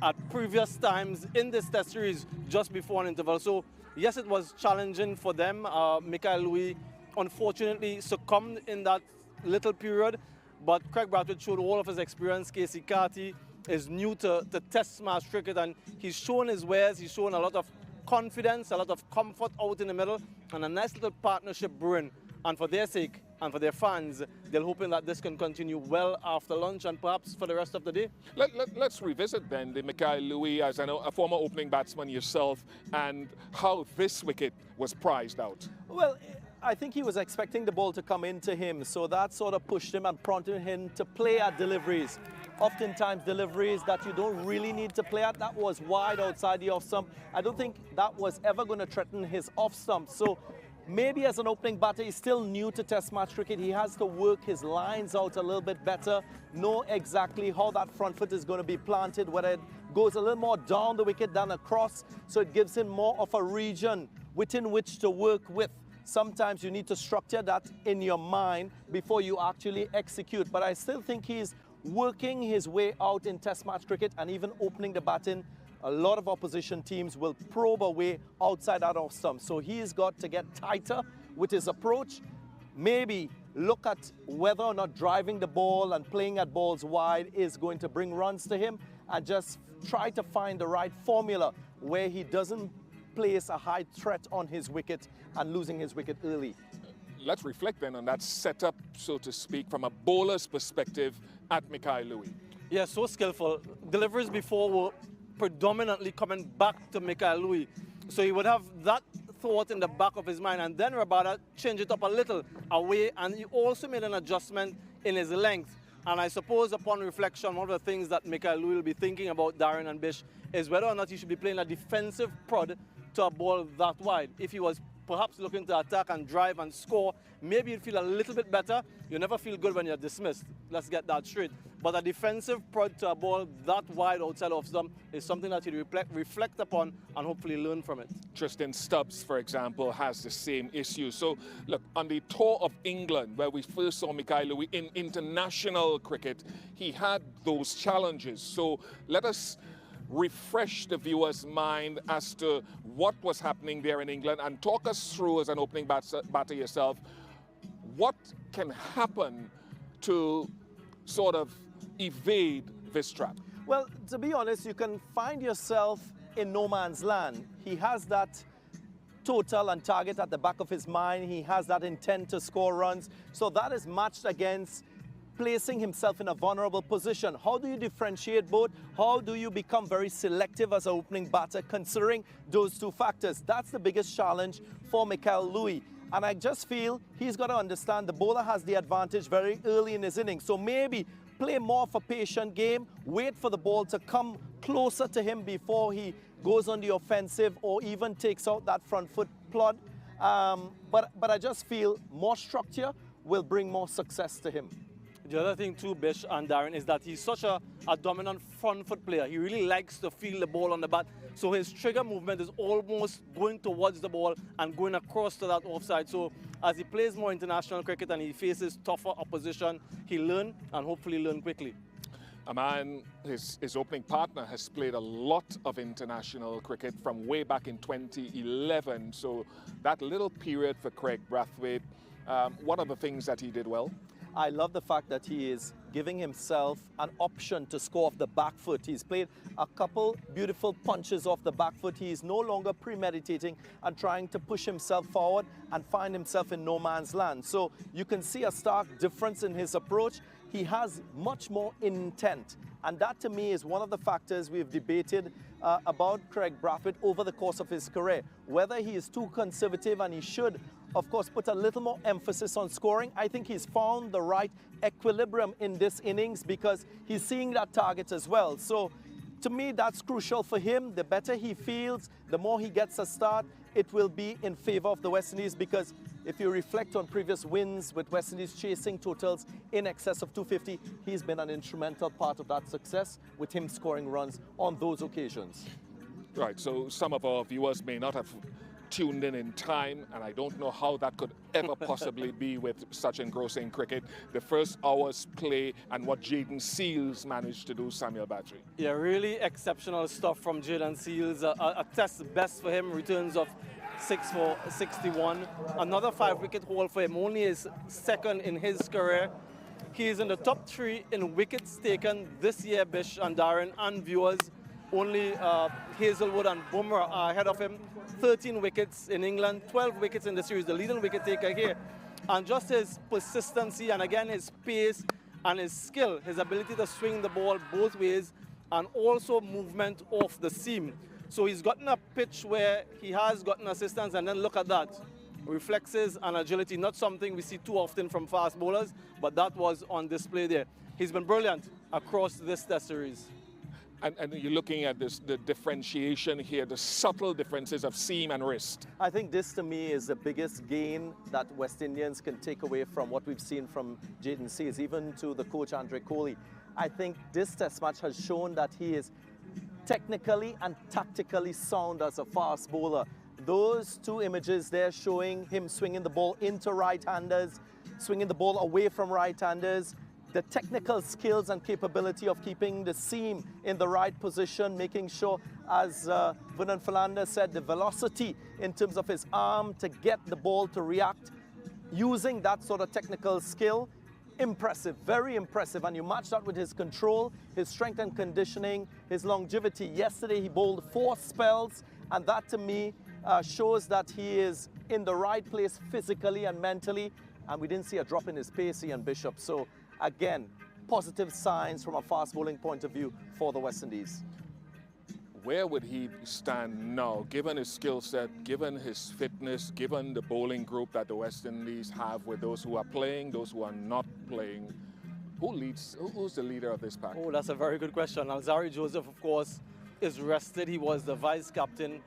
at previous times in this test series just before an interval. So yes, it was challenging for them. Mikael Louis unfortunately succumbed in that little period, but Craig Brathwaite showed all of his experience. Casey Carty is new to test match cricket, and he's shown his wares. He's shown a lot of confidence, a lot of comfort out in the middle, and a nice little partnership brewing. And for their sake and for their fans, they're hoping that this can continue well after lunch and perhaps for the rest of the day. Let's revisit then the Mikael Louis, as I know, a former opening batsman yourself, and how this wicket was prized out. Well, I think he was expecting the ball to come into him, so that sort of pushed him and prompted him to play at deliveries. Oftentimes deliveries that you don't really need to play at. That was wide outside the off stump. I don't think that was ever going to threaten his off stump. So maybe as an opening batter, he's still new to test match cricket. He has to work his lines out a little bit better, know exactly how that front foot is going to be planted, whether it goes a little more down the wicket than across, so it gives him more of a region within which to work with. Sometimes you need to structure that in your mind before you actually execute. But I still think he's working his way out in test match cricket, and even opening the batting. A lot of opposition teams will probe a way outside that off stump. So he's got to get tighter with his approach. Maybe look at whether or not driving the ball and playing at balls wide is going to bring runs to him, and just try to find the right formula where he doesn't place a high threat on his wicket and losing his wicket early. Let's reflect then on that setup, so to speak, from a bowler's perspective at Mikael Louis. Yeah, so skillful. Deliveries before were predominantly coming back to Mikael Louis. So he would have that thought in the back of his mind, and then Rabada changed it up a little away, and he also made an adjustment in his length. And I suppose upon reflection, one of the things that Mikael Louis will be thinking about, Darren and Bish, is whether or not he should be playing a defensive prod to a ball that wide. If he was perhaps looking to attack and drive and score, maybe you'd feel a little bit better. You never feel good when you're dismissed. Let's get that straight. But a defensive prod to a ball that wide outside of stump is something that he'd reflect upon and hopefully learn from it. Tristan Stubbs, for example, has the same issue. So, look, on the tour of England, where we first saw Mikael Louis in international cricket, he had those challenges. So let us refresh the viewer's mind as to what was happening there in England, and talk us through, as an opening batter yourself, what can happen to sort of evade this trap. Well, to be honest, you can find yourself in no man's land. He has that total and target at the back of his mind. He has that intent to score runs. So that is matched against placing himself in a vulnerable position. How do you differentiate both? How do you become very selective as an opening batter considering those two factors? That's the biggest challenge for Mikael Louis. And I just feel he's got to understand the bowler has the advantage very early in his innings. So maybe play more of a patient game, wait for the ball to come closer to him before he goes on the offensive or even takes out that front foot plod. But I just feel more structure will bring more success to him. The other thing too, Bish and Darren, is that he's such a dominant front foot player. He really likes to feel the ball on the bat. So his trigger movement is almost going towards the ball and going across to that offside. So as he plays more international cricket and he faces tougher opposition, he'll learn and hopefully learn quickly. A man, his opening partner, has played a lot of international cricket from way back in 2011. So that little period for Craig Brathwaite, what are the things that he did well? I love the fact that he is giving himself an option to score off the back foot. He's played a couple beautiful punches off the back foot. He is no longer premeditating and trying to push himself forward and find himself in no man's land. So you can see a stark difference in his approach. He has much more intent. And that to me is one of the factors we've debated about Craig Brathwaite over the course of his career. Whether he is too conservative and he should, of course, put a little more emphasis on scoring. I think he's found the right equilibrium in this innings because he's seeing that target as well. So to me, that's crucial for him. The better he feels, the more he gets a start, it will be in favor of the West Indies because if you reflect on previous wins with West Indies chasing totals in excess of 250, he's been an instrumental part of that success with him scoring runs on those occasions. Right, so some of our viewers may not have tuned in time, and I don't know how that could ever possibly be with such engrossing cricket. The first hour's play and what Jaden Seals managed to do, Samuel Battery. Yeah, really exceptional stuff from Jaden Seals. A test best for him, returns of 6 for 61. Another 5-wicket haul for him, only his second in his career. He is in the top 3 in wickets taken this year, Bish and Darren and viewers. Only Hazelwood and Bumrah are ahead of him. 13 wickets in England, 12 wickets in the series, the leading wicket taker here. And just his persistency and again his pace and his skill, his ability to swing the ball both ways and also movement off the seam. So he's gotten a pitch where he has gotten assistance and then look at that. Reflexes and agility, not something we see too often from fast bowlers, but that was on display there. He's been brilliant across this test series. And you're looking at this, the differentiation here, the subtle differences of seam and wrist. I think this to me is the biggest gain that West Indians can take away from what we've seen from Jaden Seals, even to the coach Andre Kohli. I think this test match has shown that he is technically and tactically sound as a fast bowler. Those two images there showing him swinging the ball into right-handers, swinging the ball away from right-handers, the technical skills and capability of keeping the seam in the right position, making sure, as Vernon Fernandez said, the velocity in terms of his arm to get the ball to react, using that sort of technical skill. Impressive, very impressive. And you match that with his control, his strength and conditioning, his longevity. Yesterday he bowled 4 spells, and that to me shows that he is in the right place physically and mentally, and we didn't see a drop in his pace, Ian Bishop. So again, positive signs from a fast bowling point of view for the West Indies. Where would he stand now, given his skill set, given his fitness, given the bowling group that the West Indies have with those who are playing, those who are not playing? Who's the leader of this pack? Oh, that's a very good question. Alzarri Joseph, of course, is rested. He was the vice-captain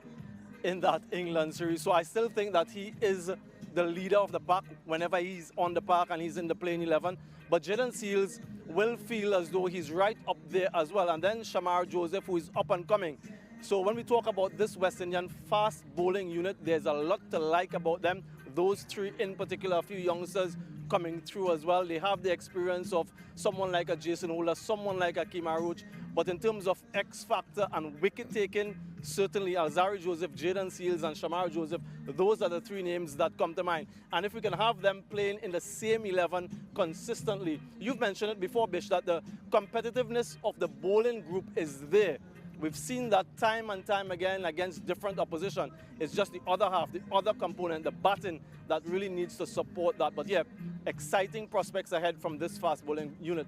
in that England series. So I still think that he is the leader of the pack whenever he's on the park and he's in the playing 11. But Jaden Seals will feel as though he's right up there as well. And then Shamar Joseph, who is up and coming. So when we talk about this West Indian fast bowling unit, there's a lot to like about them. Those 3 in particular, a few youngsters coming through as well. They have the experience of someone like a Jason Holder, someone like a Kemar Roach. But in terms of X factor and wicket taking, certainly Alzarri Joseph, Jaden Seals and Shamar Joseph, those are the 3 names that come to mind. And if we can have them playing in the same 11 consistently, you've mentioned it before, Bish, that the competitiveness of the bowling group is there. We've seen that time and time again against different opposition. It's just the other half, the other component, the batting, that really needs to support that. But yeah, exciting prospects ahead from this fast bowling unit.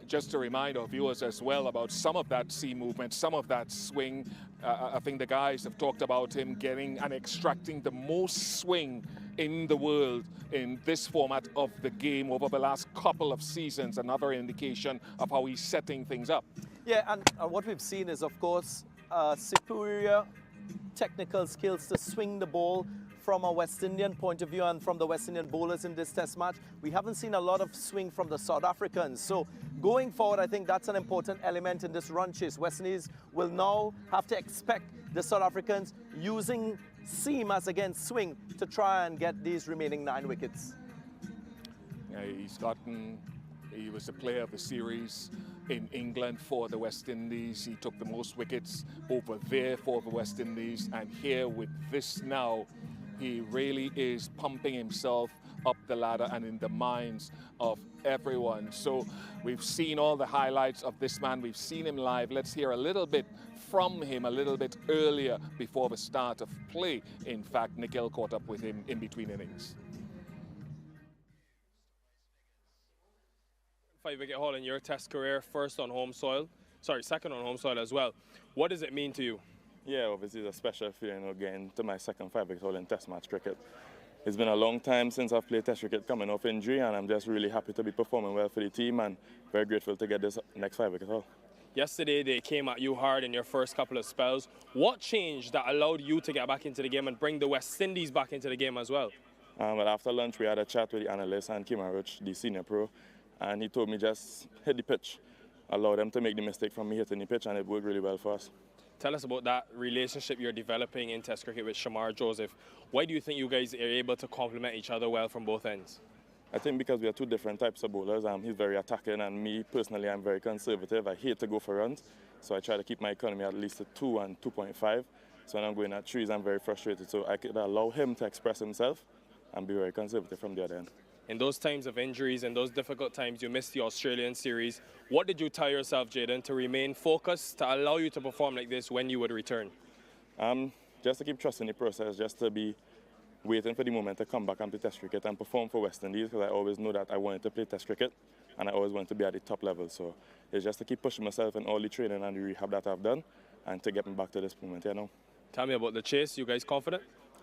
Just to remind our viewers as well about some of that seam movement, some of that swing. I think the guys have talked about him getting and extracting the most swing in the world in this format of the game over the last couple of seasons. Another indication of how he's setting things up. Yeah, and what we've seen is, of course, superior technical skills to swing the ball from a West Indian point of view and from the West Indian bowlers in this test match. We haven't seen a lot of swing from the South Africans. So going forward, I think that's an important element in this run chase. West Indies will now have to expect the South Africans using seam as against swing to try and get these remaining 9 wickets. Yeah, he was the player of the series in England for the West Indies. He took the most wickets over there for the West Indies. And here with this now, he really is pumping himself up the ladder and in the minds of everyone. So we've seen all the highlights of this man. We've seen him live. Let's hear a little bit from him a little bit earlier before the start of play. In fact, Nikhil caught up with him in between innings. 5-wicket haul in your test career, second on home soil as well. What does it mean to you? Yeah, obviously it's a special feeling again to my second 5-wicket haul in test match cricket. It's been a long time since I've played test cricket coming off injury, and I'm just really happy to be performing well for the team and very grateful to get this next 5-wicket haul. Yesterday they came at you hard in your first couple of spells. What changed that allowed you to get back into the game and bring the West Indies back into the game as well? Well, after lunch we had a chat with the analyst and Kim Roach, the senior pro, and he told me just hit the pitch, allow them to make the mistake from me hitting the pitch, and it worked really well for us. Tell us about that relationship you're developing in Test cricket with Shamar Joseph. Why do you think you guys are able to complement each other well from both ends? I think because we are two different types of bowlers. He's very attacking, and me personally, I'm very conservative. I hate to go for runs, so I try to keep my economy at least at 2 and 2.5. So when I'm going at 3s, I'm very frustrated. So I could allow him to express himself and be very conservative from the other end. In those times of injuries and those difficult times, you missed the Australian series. What did you tell yourself, Jaden, to remain focused, to allow you to perform like this when you would return? Just to keep trusting the process, just to be waiting for the moment to come back and play Test cricket and perform for West Indies, because I always know that I wanted to play Test cricket and I always wanted to be at the top level. So it's just to keep pushing myself in all the training and the rehab that I've done and to get me back to this moment here now. Tell me about the chase. You guys confident?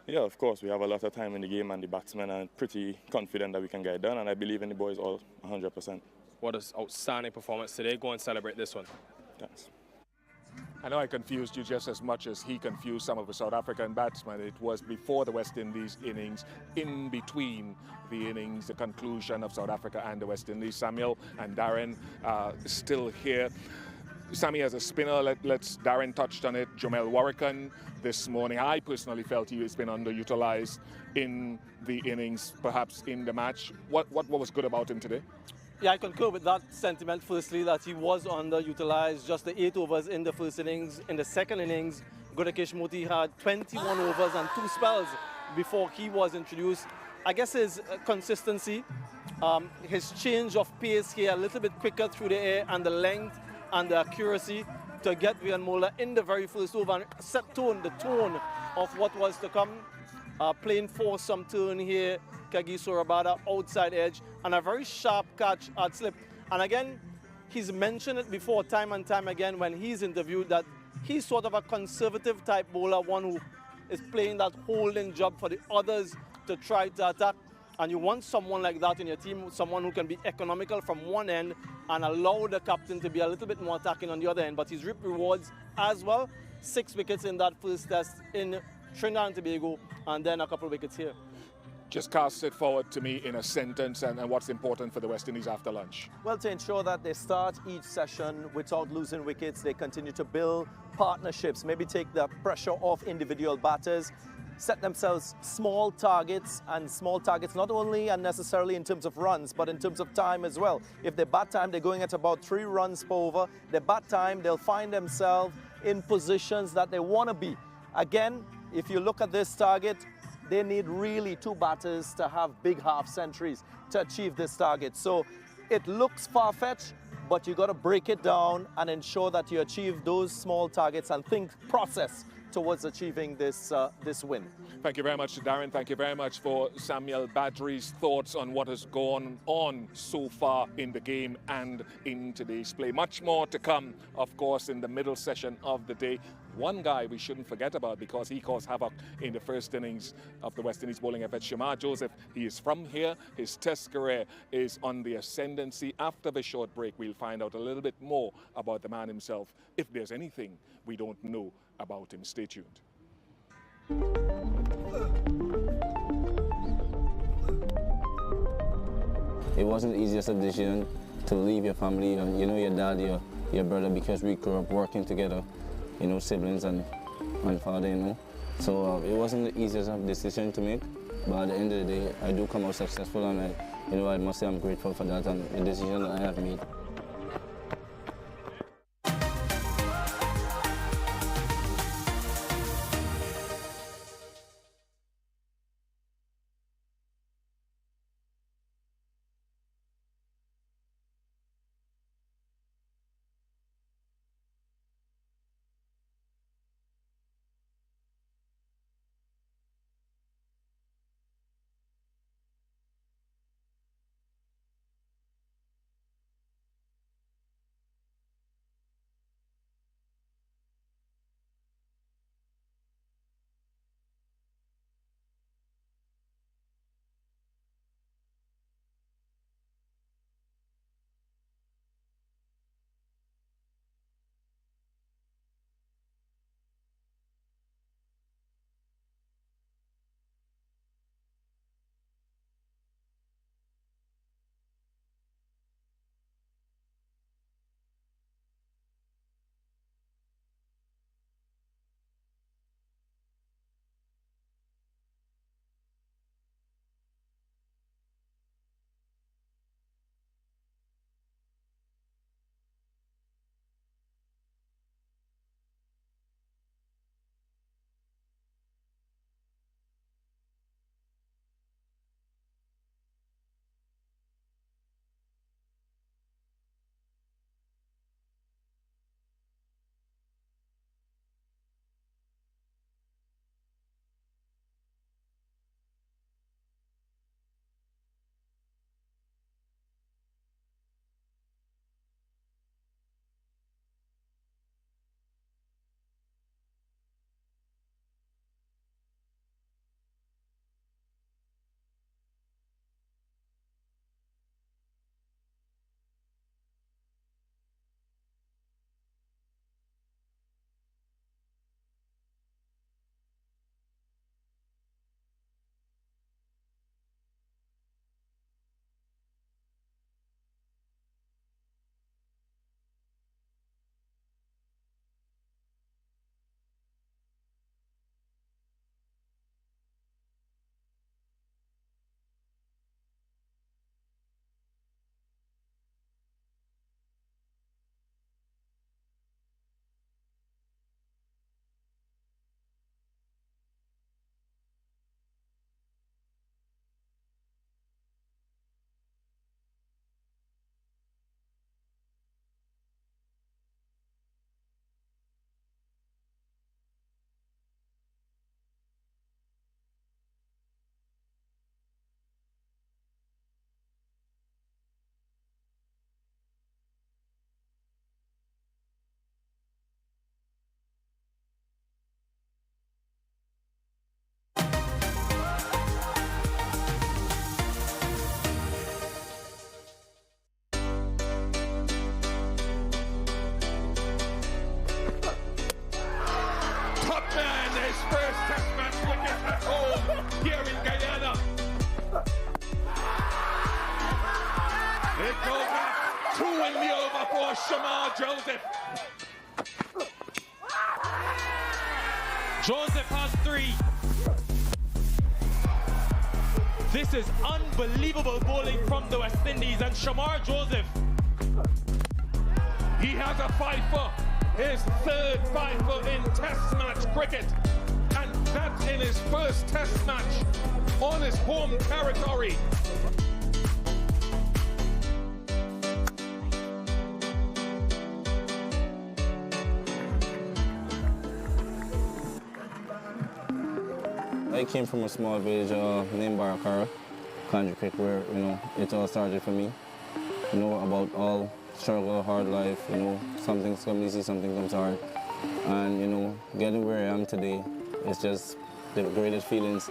Yeah, of course. We have a lot of time in the game and the batsmen are pretty confident that we can get it done, and I believe in the boys all 100%. What an outstanding performance today. Go and celebrate this one. Thanks. I know I confused you just as much as he confused some of the South African batsmen. It was before the West Indies innings, in between the innings, the conclusion of South Africa and the West Indies. Samuel and Darren still here. Sammy as a spinner, Darren touched on it. Jomel Warrican this morning, I personally felt he has been underutilized in the innings, perhaps in the match. What was good about him today? Yeah, I concur with that sentiment. Firstly, that he was underutilized. Just the 8 overs in the first innings. In the second innings, Gudakesh Moti had 21 overs and 2 spells before he was introduced. I guess his consistency, his change of pace here, a little bit quicker through the air, and the length and the accuracy to get Vian Mola in the very first over and set the tone of what was to come. Playing for some turn here, Kagi Surabada outside edge, and a very sharp catch at slip. And again, he's mentioned it before time and time again when he's interviewed that he's sort of a conservative type bowler, one who is playing that holding job for the others to try to attack. And you want someone like that in your team, someone who can be economical from one end and allow the captain to be a little bit more attacking on the other end. But he's reaped rewards as well. 6 wickets in that first test in Trinidad and Tobago, and then a couple of wickets here. Just cast it forward to me in a sentence and what's important for the West Indies after lunch. Well, to ensure that they start each session without losing wickets, they continue to build partnerships, maybe take the pressure off individual batters, set themselves small targets, and small targets not only and necessarily in terms of runs, but in terms of time as well. If they bat time, they're going at about 3 runs per over. They bat time, they'll find themselves in positions that they want to be. Again, if you look at this target, they need really 2 batters to have big half centuries to achieve this target. So it looks far-fetched, but you got to break it down and ensure that you achieve those small targets and think process towards achieving this win. Thank you very much, Darren. Thank you very much for Samuel Badri's thoughts on what has gone on so far in the game and in today's play. Much more to come, of course, in the middle session of the day. One guy we shouldn't forget about because he caused havoc in the first innings of the West Indies bowling effort, Shamar Joseph. He is from here. His Test career is on the ascendancy. After the short break, we'll find out a little bit more about the man himself, if there's anything we don't know about him. Stay tuned. It wasn't the easiest of decision to leave your family, you know, your dad, your brother, because we grew up working together, you know, siblings and father, you know. So it wasn't the easiest of decision to make, but at the end of the day, I do come out successful, and I must say I'm grateful for that and the decision that I have made. Shamar Joseph. Joseph has 3. This is unbelievable bowling from the West Indies, and Shamar Joseph. He has a fifer, his 3rd fifer in Test match cricket, and that in his first Test match on his home territory. I came from a small village named Barakara, Country Creek, where, it all started for me. About all struggle, hard life, something comes easy, something comes hard. And, getting where I am today is just the greatest feelings.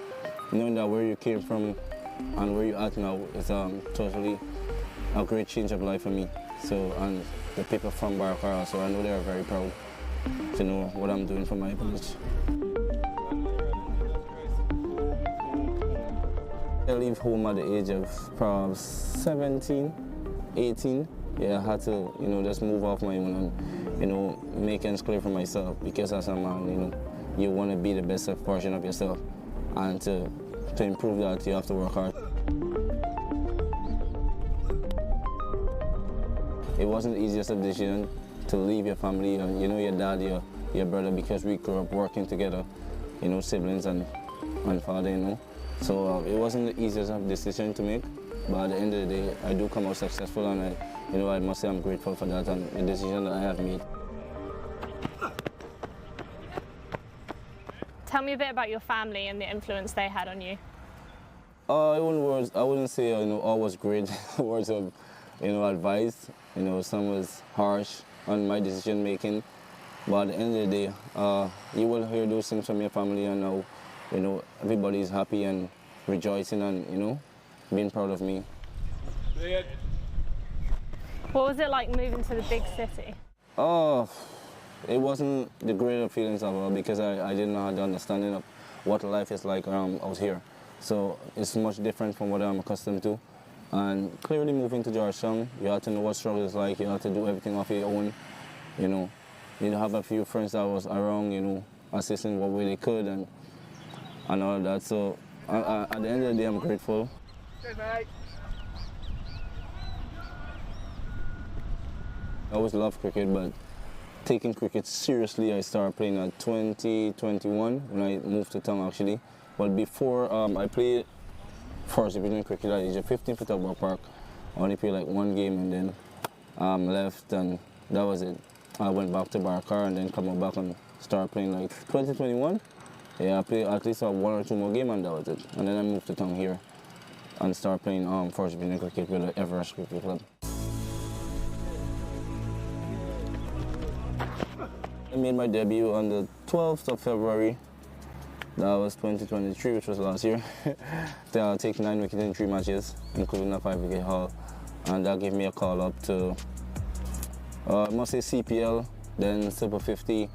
Knowing that where you came from and where you're at now is totally a great change of life for me. So, and the people from Barakara, so I know they are very proud to know what I'm doing for my village. I leave home at the age of probably 17, 18. Yeah, I had to, just move off my own and, make ends clear for myself, because as a man, you want to be the best version of yourself. And to improve that, you have to work hard. It wasn't the easiest decision to leave your family and, your dad, your brother, because we grew up working together, siblings and father, So it wasn't the easiest decision to make, but at the end of the day, I do come out successful, and I must say I'm grateful for that and the decision that I have made. Tell me a bit about your family and the influence they had on you. I wouldn't say all was great words of advice. Some was harsh on my decision making, but at the end of the day, you will hear those things from your family, and now everybody is happy and rejoicing and being proud of me. What was it like moving to the big city? Oh, it wasn't the greater feelings of it, because I didn't have the understanding of what life is like out here. So it's much different from what I'm accustomed to. And clearly moving to Georgetown, you have to know what struggle is like. You have to do everything off your own. You have a few friends that was around, assisting what way they could and all of that. So at the end of the day, I'm grateful. I always loved cricket, but taking cricket seriously, I started playing at 2021 when I moved to town, actually. But before, I played first division cricket at the age of 15 for Tugboat Park. I only played like one game and then left, and that was it. I went back to Barakar and then come back and started playing like 2021. Yeah, I played at least one or two more games, and that was it. And then I moved to town here and started playing first division cricket with the Everest Cricket Club. I made my debut on the 12th of February. That was 2023, which was last year. I take 9 wickets in 3 matches, including a 5-wicket haul. And that gave me a call up to, I must say CPL, then Super 50.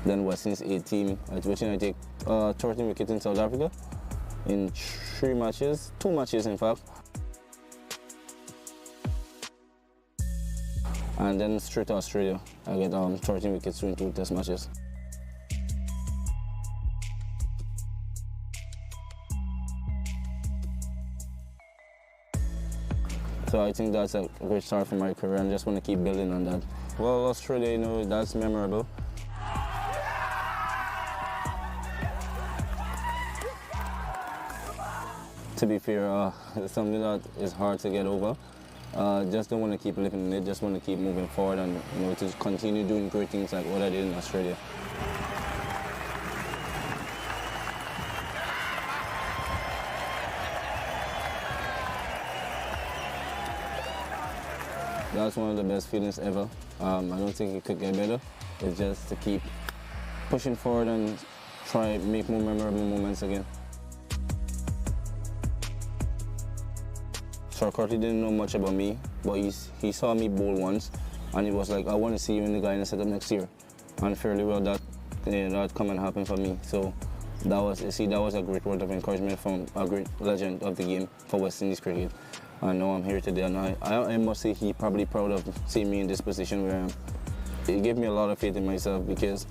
Then West Indies 8 team, which I take 13 wickets in South Africa in 3 matches, 2 matches in fact. And then straight to Australia, I get 13 wickets in 2 test matches. So I think that's a great start for my career, and just want to keep building on that. Well, Australia, that's memorable. To be fair, it's something that is hard to get over. Just don't want to keep living in it, just want to keep moving forward and to continue doing great things like what I did in Australia. That's one of the best feelings ever. I don't think it could get better. It's just to keep pushing forward and try make more memorable moments again. Sarkoti didn't know much about me, but he saw me bowl once, and he was like, I want to see you in the Guyana setup next year. And fairly well, that come and happen for me. So that was a great word of encouragement from a great legend of the game for West Indies cricket. I know I'm here today, and I must say he's probably proud of seeing me in this position where I am. It gave me a lot of faith in myself, because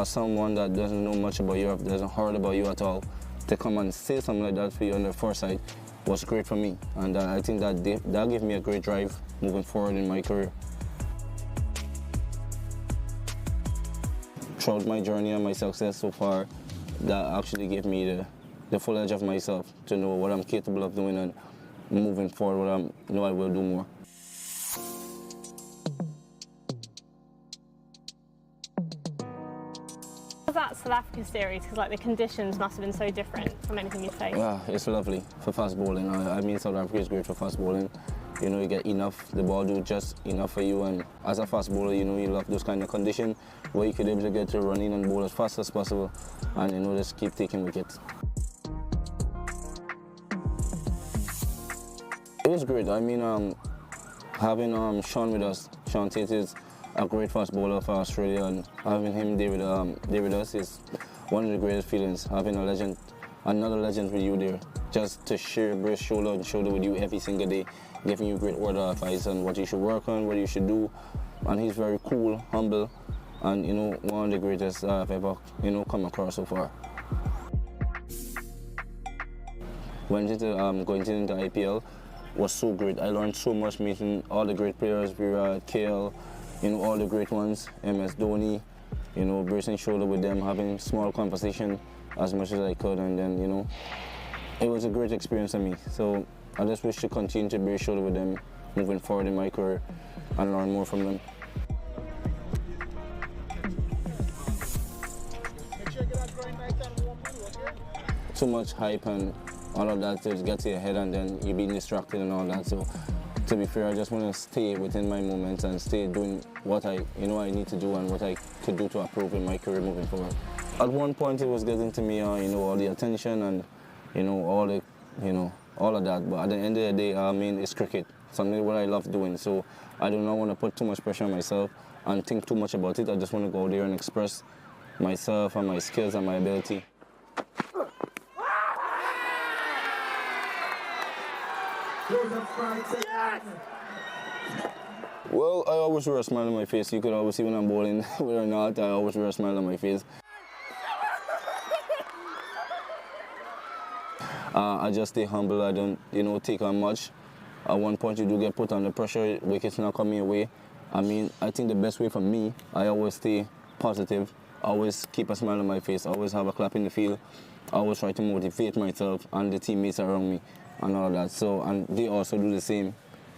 someone that doesn't know much about you, doesn't heard about you at all, to come and say something like that for you on the foresight was great for me, and I think that gave me a great drive moving forward in my career. Throughout my journey and my success so far, that actually gave me the full edge of myself to know what I'm capable of doing, and moving forward, I will do more. that South Africa series? Because like the conditions must have been so different from anything you faced. Yeah, it's lovely for fast bowling. I mean, South Africa is great for fast bowling. You know, you get enough, the ball do just enough for you, and as a fast bowler, you know, you love those kind of conditions where you could be able to get to run in and bowl as fast as possible, and you know, just keep taking wickets. It was great. I mean, having Sean with us, Sean Tate is a great fast bowler for Australia, and having him there with us is one of the greatest feelings. Having a legend, another legend with you there, just to share, brace shoulder and shoulder with you every single day, giving you great word of advice on what you should work on, what you should do. And he's very cool, humble, and you know, one of the greatest I've ever, you know, come across so far. Going into IPL was so great. I learned so much meeting all the great players, Virat, KL, you know, all the great ones, MS Dhoni, you know, bracing shoulder with them, having small conversation as much as I could, and then, you know, it was a great experience for me. So I just wish to continue to brace shoulder with them moving forward in my career and learn more from them. Too much hype and all of that to get to your head, and then you be distracted and all that. So to be fair, I just want to stay within my moments and stay doing what I need to do and what I could do to improve in my career moving forward. At one point it was getting to me, you know, all the attention and, you know, all of that. But at the end of the day, I mean, it's cricket, something what I love doing. So I do not want to put too much pressure on myself and think too much about it. I just want to go there and express myself and my skills and my ability. Well, I always wear a smile on my face. You could always see when I'm bowling, whether or not, I always wear a smile on my face. I just stay humble. I don't, you know, take on much. At one point, you do get put under pressure. Wickets not coming away. I mean, I think the best way for me, I always stay positive. Always keep a smile on my face. Always have a clap in the field. Always try to motivate myself and the teammates around me and all that. So, and they also do the same,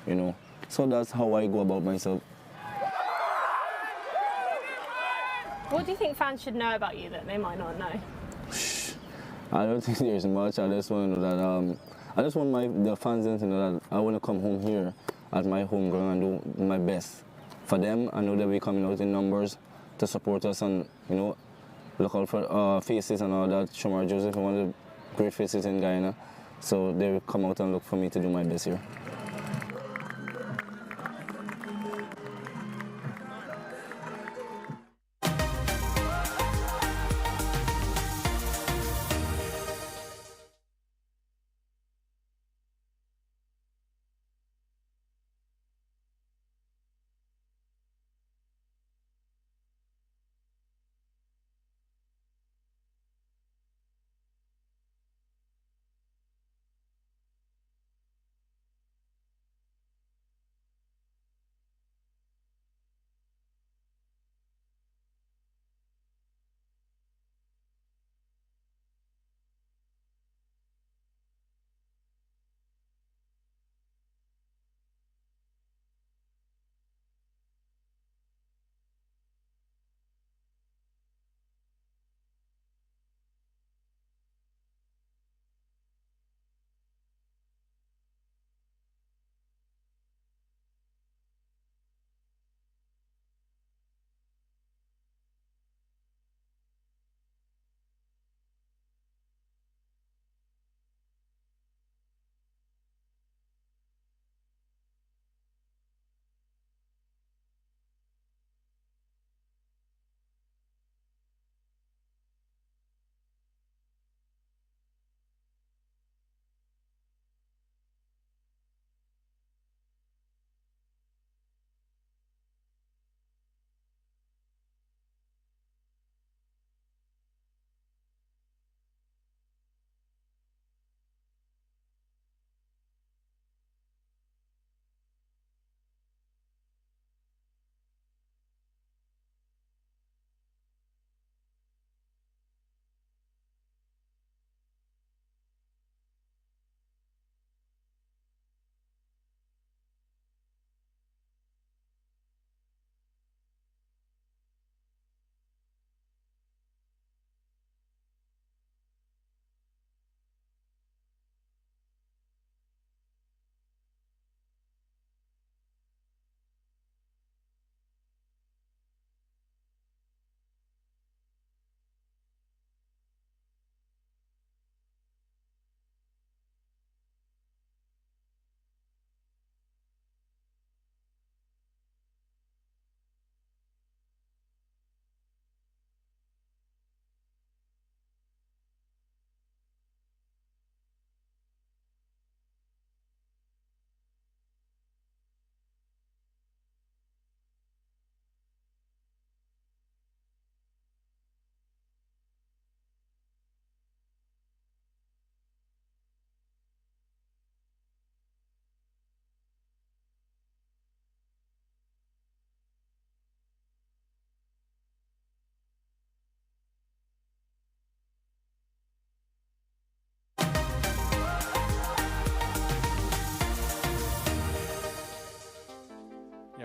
you know. So that's how I go about myself. What do you think fans should know about you that they might not know? I don't think there's much. I just want to know that. I just want the fans to know that I want to come home here at my home ground and do my best for them. I know that we're coming out in numbers to support us and, you know, look out for faces and all that. Shamar Joseph, one of the great faces in Guyana. So they will come out and look for me to do my best here.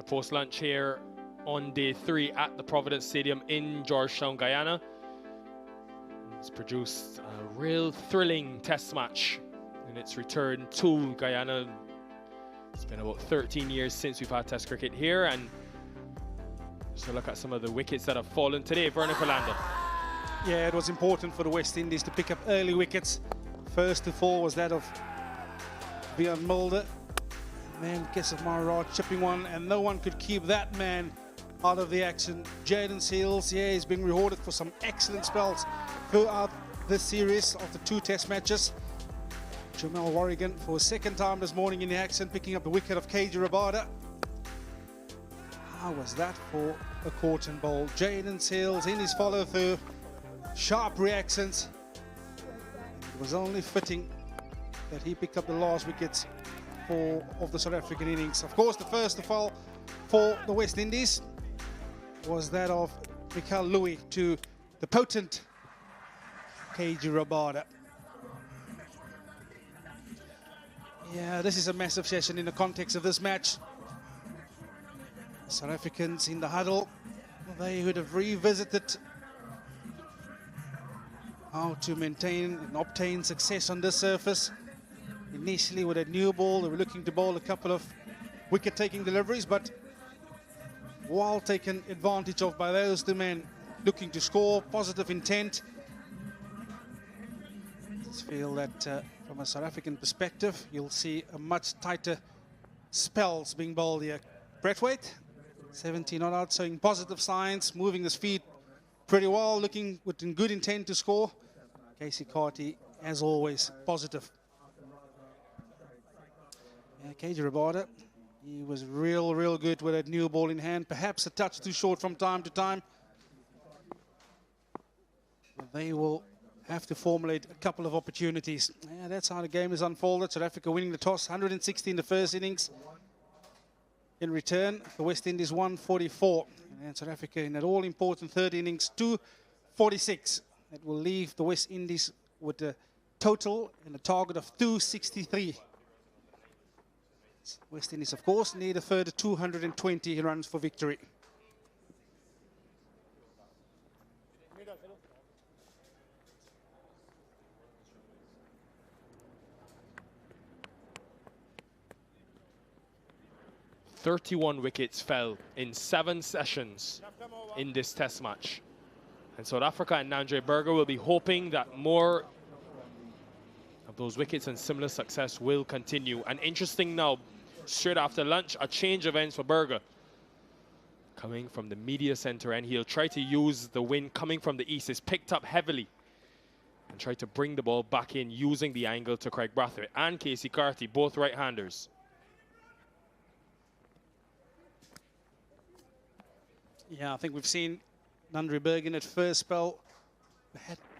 post-lunch here on day 3 at the Providence Stadium in Georgetown, Guyana. It's produced a real thrilling test match in its return to Guyana. It's been about 13 years since we've had test cricket here, and just a look at some of the wickets that have fallen today. Vernon Philander. Yeah, it was important for the West Indies to pick up early wickets. First to fall was that of Bjorn Mulder. Then Keshav Maharaj chipping one, and no one could keep that man out of the action. Jaden Seals, yeah, he's been rewarded for some excellent spells throughout this series of the 2 test matches. Jamal Warrigan for a second time this morning in the action, picking up the wicket of KG Rabada. How was that for a caught and bowl? Jaden Seals in his follow-through, sharp reactions. It was only fitting that he picked up the last wickets of the South African innings. Of course, the first to fall for the West Indies was that of Mikael Louis to the potent KG Rabada. Yeah, this is a massive session in the context of this match. South Africans in the huddle, they would have revisited how to maintain and obtain success on this surface. Initially with a new ball, they were looking to bowl a couple of wicket-taking deliveries, but while taken advantage of by those 2 men looking to score, positive intent. I feel that from a South African perspective, you'll see a much tighter spells being bowled here. Braithwaite, 17 not out, showing positive signs, moving his feet pretty well, looking with good intent to score. Casey Carty, as always, positive. Yeah, KG Rabada, he was real good with that new ball in hand. Perhaps a touch too short from time to time. But they will have to formulate a couple of opportunities. Yeah, that's how the game is unfolded. South Africa winning the toss, 160 in the first innings. In return, the West Indies 144. And South Africa in that all-important third innings, 246. That will leave the West Indies with a total and a target of 263. West Indies, of course, need a further 220 runs for victory. "31 wickets fell in 7 sessions in this test match. And South Africa and Nandre Berger will be hoping that more of those wickets and similar success will continue. And interesting now, straight after lunch, a change of ends for Berger. Coming from the media center, and he'll try to use the wind coming from the east. It's picked up heavily. And try to bring the ball back in using the angle to Craig Brathwaite and Casey Carty, both right-handers. Yeah, I think we've seen Nandre Bergen at first spell,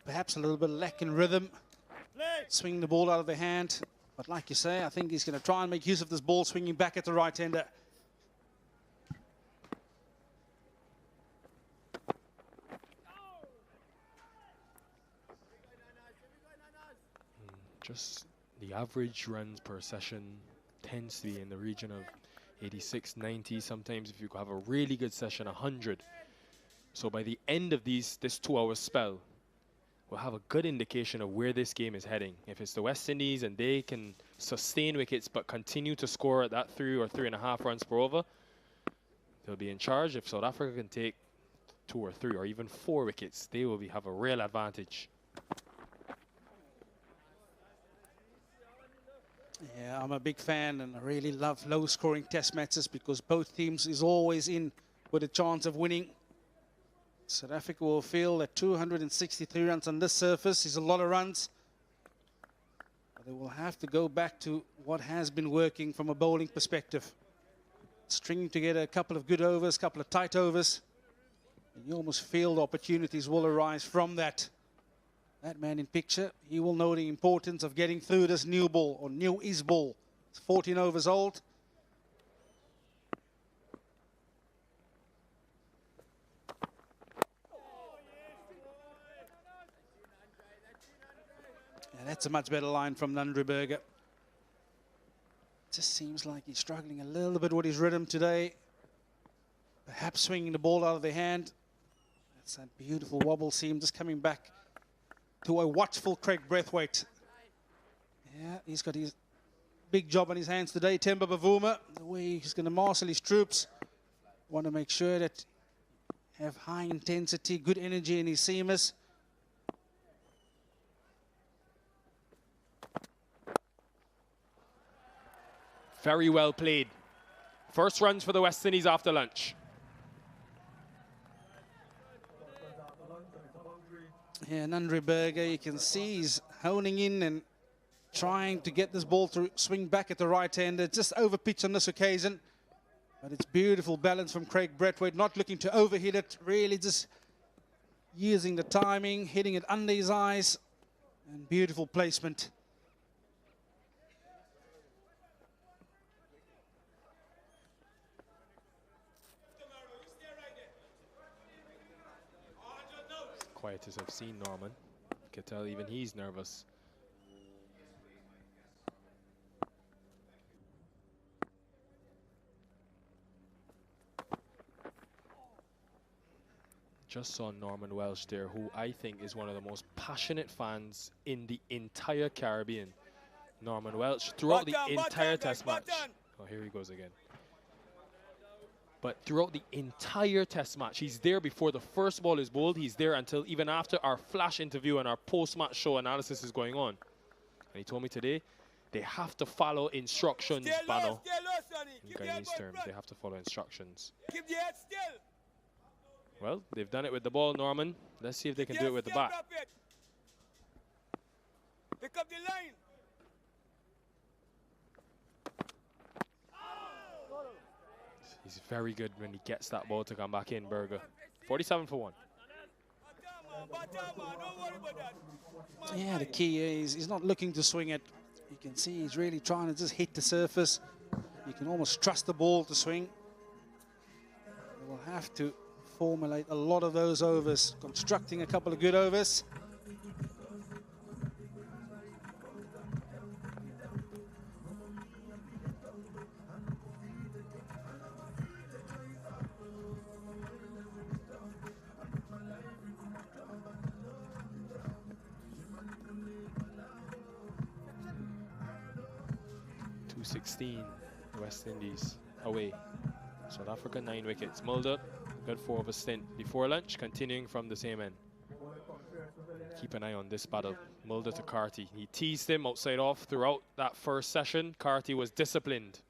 perhaps a little bit lack in rhythm, swinging the ball out of the hand. But like you say, I think he's going to try and make use of this ball swinging back at the right-hander. Just the average runs per session tends to be in the region of 86, 90, sometimes if you have a really good session, 100. So by the end of this 2-hour spell, we'll have a good indication of where this game is heading. If it's the West Indies and they can sustain wickets but continue to score at that 3 or 3.5 runs per over, they'll be in charge. If South Africa can take 2 or 3 or even 4 wickets, they will have a real advantage. Yeah, I'm a big fan and I really love low-scoring test matches because both teams is always in with a chance of winning. South Africa will feel that 263 runs on this surface is a lot of runs. But they will have to go back to what has been working from a bowling perspective. Stringing together a couple of good overs, a couple of tight overs. And you almost feel the opportunities will arise from that. That man in picture, he will know the importance of getting through this new ball, or new is ball. It's 14 overs old. Yeah, that's a much better line from Nandre Berger. Just seems like he's struggling a little bit with his rhythm today. perhaps swinging the ball out of their hand. That's that beautiful wobble seam, just coming back to a watchful Craig Brathwaite. Yeah, he's got his big job on his hands today. Temba Bavuma, the way he's going to marshal his troops. Want to make sure that have high intensity, good energy in his seamers. Very well played. First runs for the West Indies after lunch. Yeah, Nandri Berger, you can see he's honing in and trying to get this ball to swing back at the right hander. Just over pitch on this occasion. But it's beautiful balance from Craig Brathwaite, not looking to overhit it, really just using the timing, hitting it under his eyes, and beautiful placement. Quiet as I've seen Norman. You can tell even he's nervous. Just saw Norman Welsh there, who I think is one of the most passionate fans in the entire Caribbean. Norman Welsh throughout the entire test match. Oh, here he goes again. But throughout the entire test match, he's there before the first ball is bowled. He's there until even after our flash interview and our post-match show analysis is going on. And he told me today, they have to follow instructions, Bano. In Guyanese terms, they have to follow instructions. Keep the head still. Well, they've done it with the ball, Norman. Let's see if they can do it with the bat. Pick up the line. He's very good when he gets that ball to come back in, Berger. 47 for 1. Yeah, the key is he's not looking to swing it. You can see he's really trying to just hit the surface. You can almost trust the ball to swing. They will have to formulate a lot of those overs, constructing a couple of good overs. West Indies away. South Africa 9 wickets. Mulder, good 4 over stint before lunch, continuing from the same end. Keep an eye on this battle. Mulder to Carty. He teased him outside off throughout that first session. Carty was disciplined.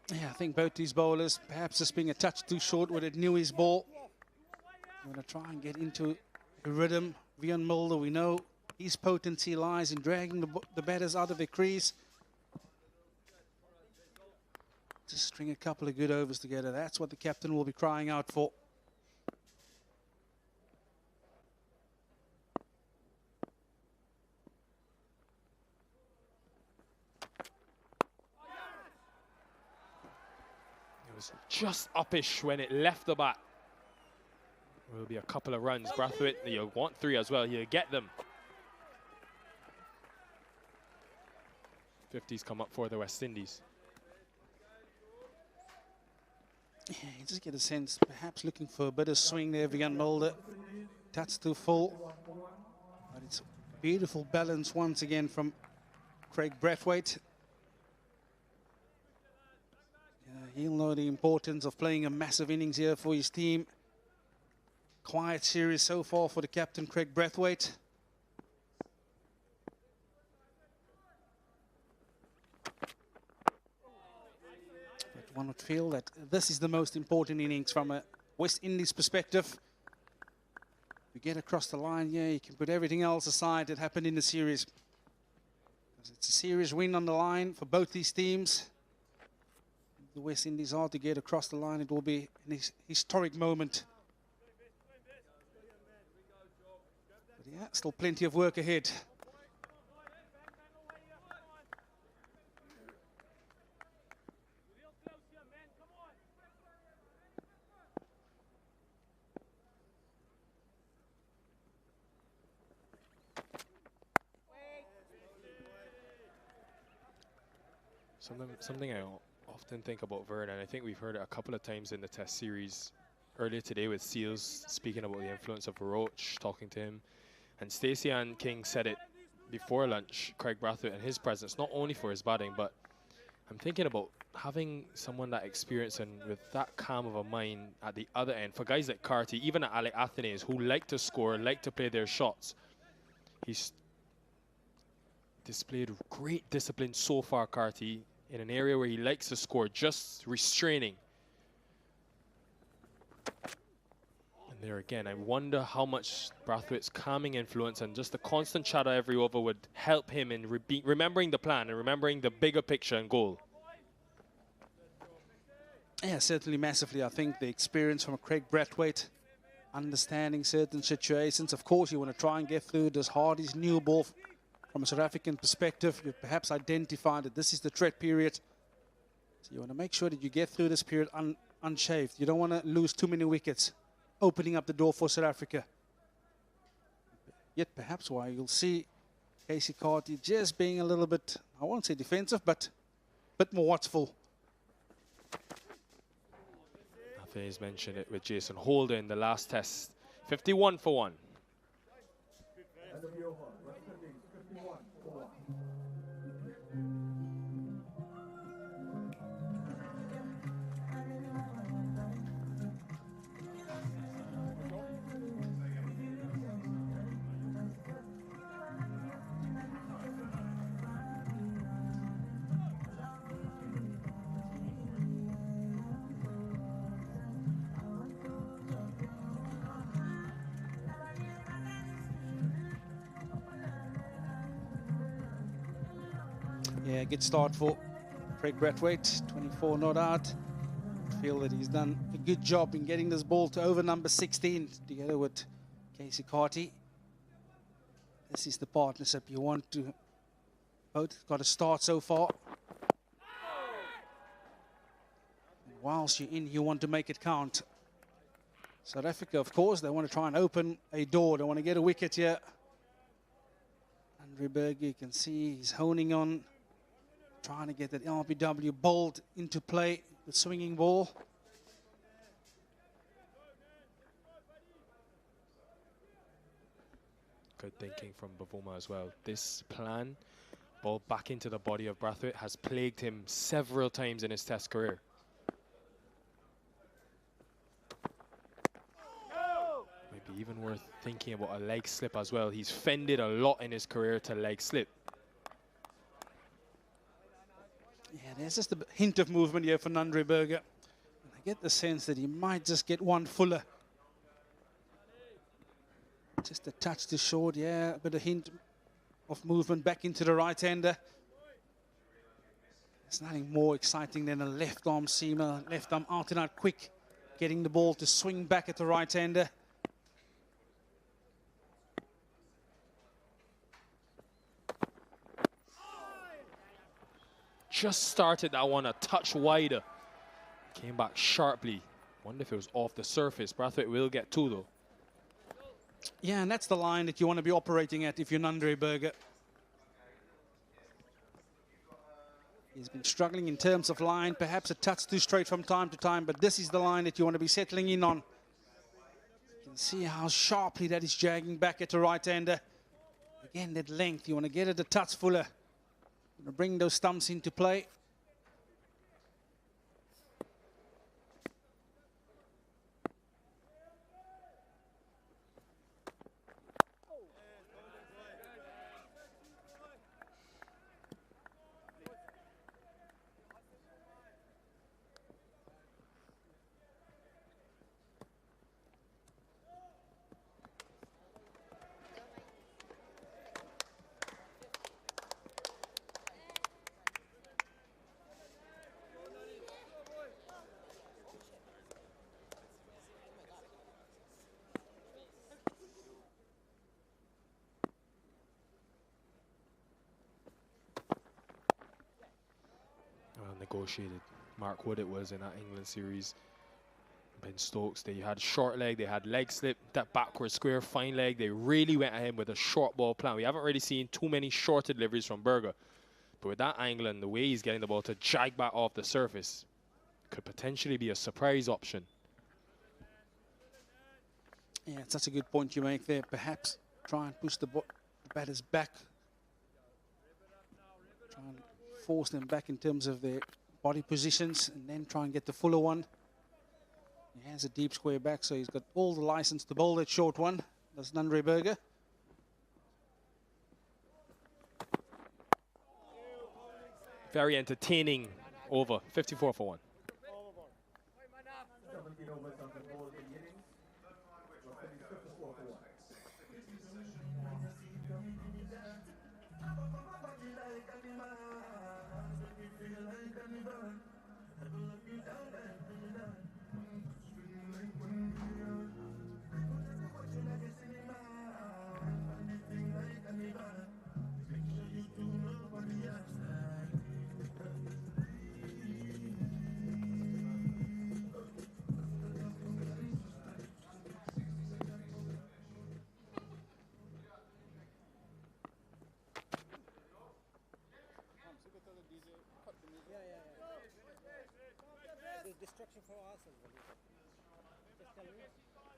Yeah, I think both these bowlers, perhaps just being a touch too short with it, knew his ball. We're going to try and get into a rhythm. Vian Mulder, we know his potency lies in dragging the batters out of their crease. Just string a couple of good overs together. That's what the captain will be crying out for. Was just uppish when it left the bat. Will be a couple of runs. Brathwaite, you want 3 as well. He'll get them. 50s come up for the West Indies. Yeah, you just get a sense, perhaps looking for a bit of swing there, Vian Mulder. Touch too full. But it's beautiful balance once again from Craig Brathwaite. He'll know the importance of playing a massive innings here for his team. Quiet series so far for the captain, Craig Brathwaite. But one would feel that this is the most important innings from a West Indies perspective. You get across the line, yeah, you can put everything else aside that happened in the series. It's a series win on the line for both these teams. The West Indies are to get across the line. It will be an historic moment. But yeah, still plenty of work ahead. Something I often think about Vern, and I think we've heard it a couple of times in the test series earlier today with Seals speaking about the influence of Roach, talking to him. And Stacey and King said it before lunch, Craig Brathwaite and his presence, not only for his batting, but I'm thinking about having someone that experienced and with that calm of a mind at the other end. For guys like Carty, even at Alec Athenaeus, who like to score, like to play their shots, he's displayed great discipline so far, Carty, in an area where he likes to score, just restraining. And there again, I wonder how much Brathwaite's calming influence and just the constant chatter every over would help him in remembering the plan and remembering the bigger picture and goal. Yeah, certainly massively. I think the experience from Craig Brathwaite, understanding certain situations. Of course, you want to try and get through this Hardy's new ball from a South African perspective. You've perhaps identified that this is the threat period. So you want to make sure that you get through this period unshaved. You don't want to lose too many wickets, opening up the door for South Africa. Yet perhaps why you'll see Casey Carty just being a little bit, I won't say defensive, but a bit more watchful. I think he's mentioned it with Jason Holder in the last test. 51 for 1. Yeah, good start for Craig Brathwaite, 24 not out. I feel that he's done a good job in getting this ball to over number 16 together with Casey Carty. This is the partnership you want to both got a start so far. And whilst you're in, you want to make it count. South Africa, of course, they want to try and open a door. They want to get a wicket here. Andre Berger, you can see he's honing on, trying to get that LBW bowled into play, the swinging ball. Good thinking from Bavuma as well. This plan, ball back into the body of Brathwaite, has plagued him several times in his test career. Maybe even worth thinking about a leg slip as well. He's fended a lot in his career to leg slip. Yeah, there's just a hint of movement here for Andre Berger. And I get the sense that he might just get one fuller. Just a touch too short, yeah, a bit of hint of movement back into the right-hander. There's nothing more exciting than a left-arm seamer, left-arm out and out quick, getting the ball to swing back at the right-hander. Just started that one a touch wider. Came back sharply. Wonder if it was off the surface. Brathwaite will get two though. Yeah, and that's the line that you want to be operating at if you're Andre Berger. He's been struggling in terms of line, perhaps a touch too straight from time to time, but this is the line that you want to be settling in on. You can see how sharply that is jagging back at the right-hander. Again, that length, you want to get it a touch fuller. You want to bring those stumps into play. Negotiated. Mark Wood it was in that England series. Ben Stokes, they had short leg, they had leg slip, that backward square, fine leg. They really went at him with a short ball plan. We haven't really seen too many shorter deliveries from Berger. But with that angle and the way he's getting the ball to jag back off the surface, could potentially be a surprise option. Yeah, it's such a good point you make there. Perhaps try and push the batters back. Try and force them back in terms of their body positions and then try and get the fuller one. He has a deep square back, so he's got all the license to bowl that short one. That's Nandreberger. Very entertaining over, 54 for 1.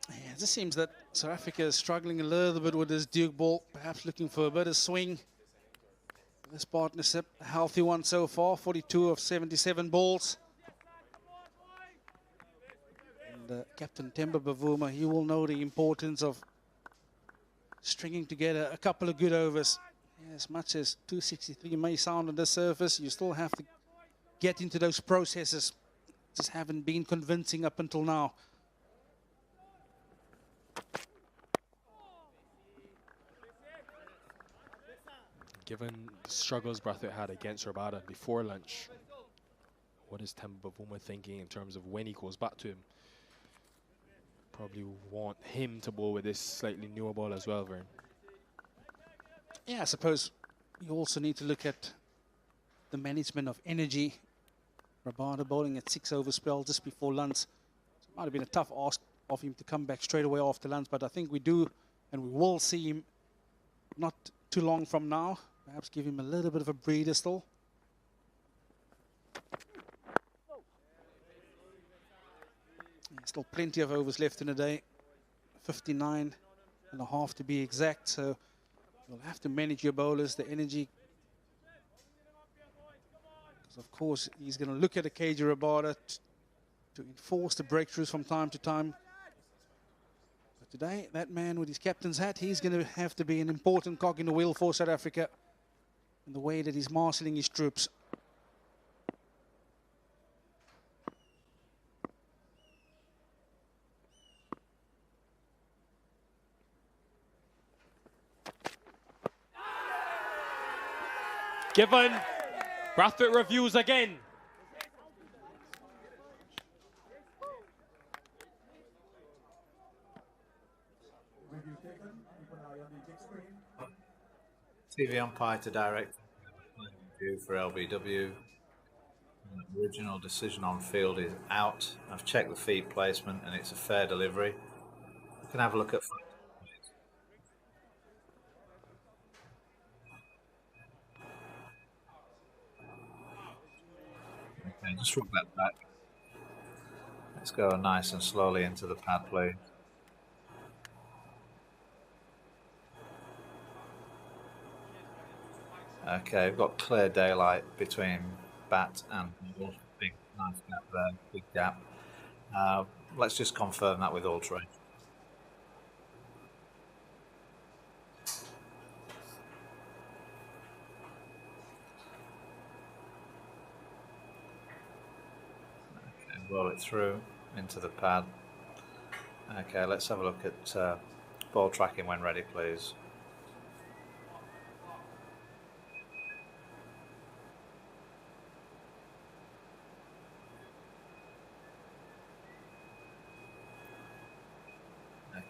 Yeah, it just seems that South Africa is struggling a little bit with this Duke ball, perhaps looking for a bit of swing. This partnership, a healthy one so far, 42 of 77 balls. And Captain Temba Bavuma, he will know the importance of stringing together a couple of good overs. Yeah, as much as 263 may sound on the surface, you still have to get into those processes. Just haven't been convincing up until now. Given the struggles Brathwaite had against Rabada before lunch, what is Temba Bavuma thinking in terms of when he goes back to him? Probably want him to bowl with this slightly newer ball as well, Vern. Yeah, I suppose you also need to look at the management of energy. Rabada bowling at 6 over spell just before lunch. So it might have been a tough ask of him to come back straight away after lunch, but I think we do and we will see him not too long from now. Perhaps give him a little bit of a breather still. Still plenty of overs left in the day. 59 and a half to be exact. So you'll have to manage your bowlers, the energy. Because of course he's going to look at a KJ Rabada to enforce the breakthroughs from time to time. But today, that man with his captain's hat, he's going to have to be an important cog in the wheel for South Africa in the way that he's marshalling his troops. Given, Brathwaite reviews again. TV umpire to direct for LBW. The original decision on field is out. I've checked the feet placement and it's a fair delivery. You can have a look at. Okay, just rub that back. Let's go nice and slowly into the pad, please. Okay, we've got clear daylight between bat and ball. Big, nice gap there, big gap. Let's just confirm that with Ultra. Okay, roll it through into the pad. Okay, let's have a look at ball tracking when ready, please.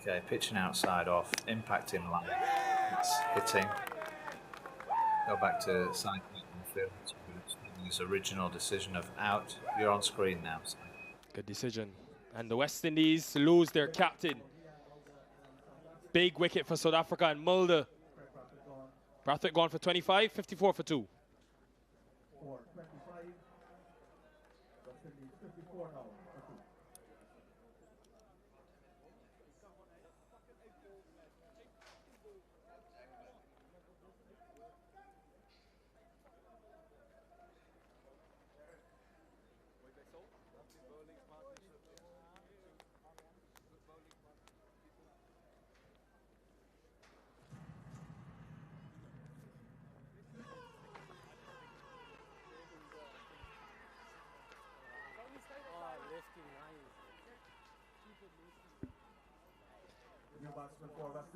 Okay, pitching outside off, impacting line, it's hitting. Go back to side field. His original decision of out. You're on screen now. So. Good decision. And the West Indies lose their captain. Big wicket for South Africa and Mulder. Brathwaite gone for 25, 54 for 2. West Indies 54 now for 2.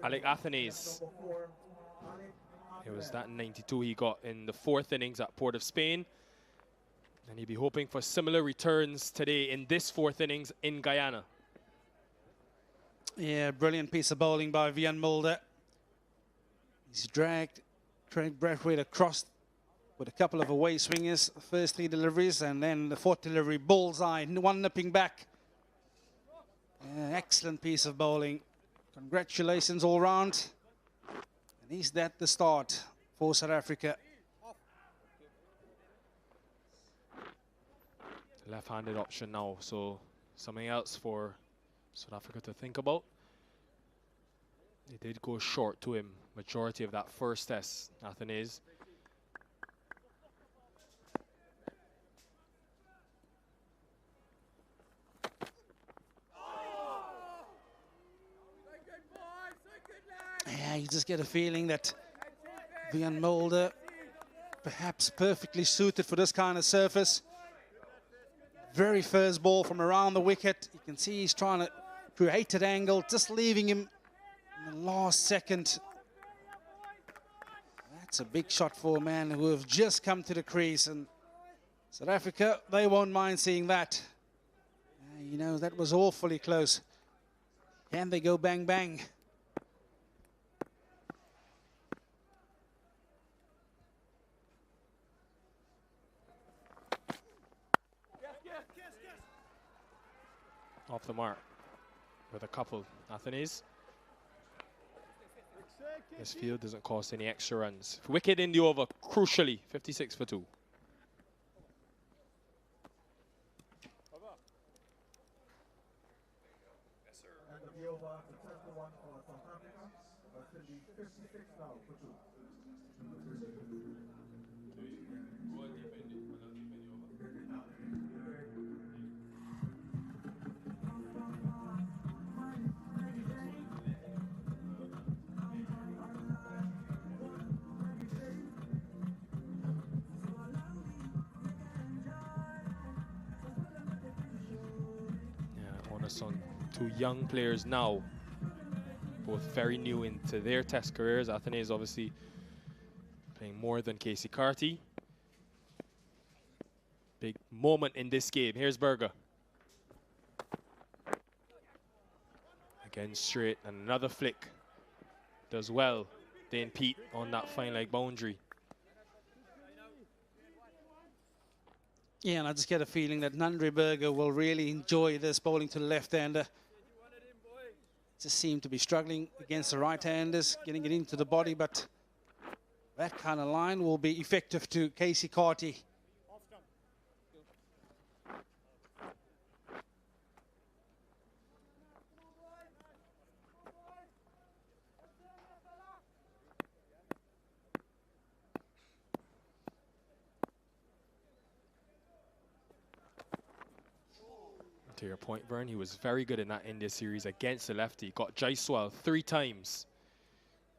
Alec Athenaeus. It was that 92 he got in the 4th innings at Port of Spain. And he'd be hoping for similar returns today in this 4th innings in Guyana. Yeah, brilliant piece of bowling by Vian Mulder. He's dragged Craig Brathwaite across with a couple of away swingers, first 3 deliveries, and then the 4th delivery, bullseye, one nipping back. Excellent piece of bowling. Congratulations all round. And is that the start for South Africa? Left-handed option now, so something else for South Africa to think about. They did go short to him majority of that first test, Athenaeus. Yeah, you just get a feeling that Vian Mulder perhaps perfectly suited for this kind of surface. Very first ball from around the wicket. You can see he's trying to create an angle, just leaving him in the last second. That's a big shot for a man who have just come to the crease. And South Africa, they won't mind seeing that. You know, that was awfully close. Can they go bang, bang? Off the mark with a couple. Athenaeus. This field doesn't cost any extra runs. Wicket in the over, crucially, 56 for 2. And the over to 21 for South Africa. West Indies 56 now for 2. On 2 young players now, both very new into their test careers. Athenaeus obviously playing more than Casey Carty. Big moment in this game. Here's Berger. Again straight, and another flick. Does well. Dane Pete on that fine leg boundary. Yeah, and I just get a feeling that Nandri Berger will really enjoy this bowling to the left-hander. Just seem to be struggling against the right-handers, getting it into the body, but that kind of line will be effective to Casey Carty. To your point, Vern, he was very good in that India series against the lefty. Got Jaiswal 3 times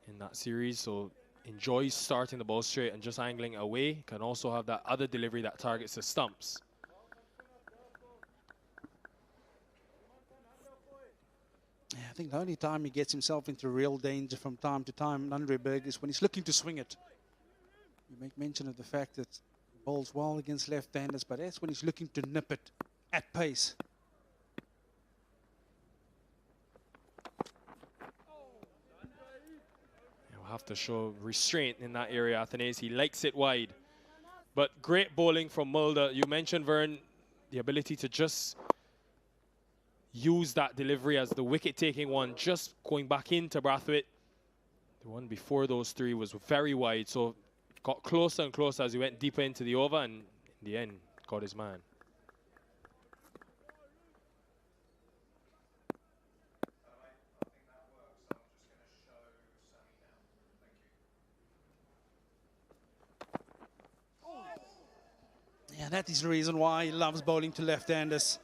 in that series, so enjoys starting the ball straight and just angling away. Can also have that other delivery that targets the stumps. Yeah, I think the only time he gets himself into real danger from time to time, Nandri Berger, is when he's looking to swing it. You make mention of the fact that he bowls well against left-handers, but that's when he's looking to nip it at pace. Have to show restraint in that area, Athenaeus. He likes it wide. But great bowling from Mulder. You mentioned, Vern, the ability to just use that delivery as the wicket-taking one, just going back into Brathwaite. The one before those 3 was very wide, so got closer and closer as he went deeper into the over, and in the end, got his man. that is the reason why he loves bowling to left-handers.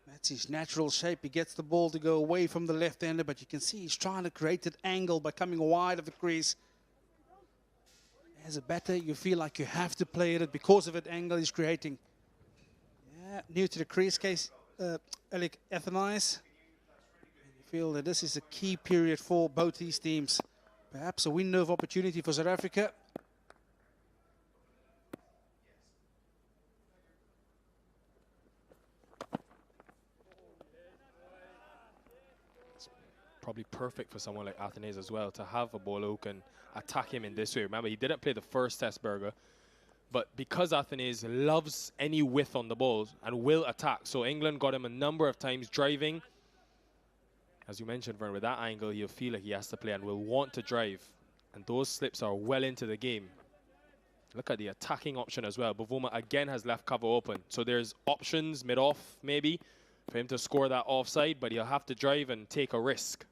That's his natural shape. He gets the ball to go away from the left-hander, but you can see he's trying to create that angle by coming wide of the crease. As a batter, you feel like you have to play it because of that angle he's creating. Yeah, new to the crease case, Alec Athenais. You feel that this is a key period for both these teams. Perhaps a window of opportunity for South Africa. Probably perfect for someone like Athenais as well, to have a bowler who can attack him in this way. Remember, he didn't play the first Test, Berger, but because Athenais loves any width on the ball and will attack, so England got him a number of times driving. As you mentioned, Vern, with that angle, he'll feel like he has to play and will want to drive. And those slips are well into the game. Look at the attacking option as well. Bavuma again has left cover open. So there's options mid-off, maybe, for him to score that offside, but he'll have to drive and take a risk.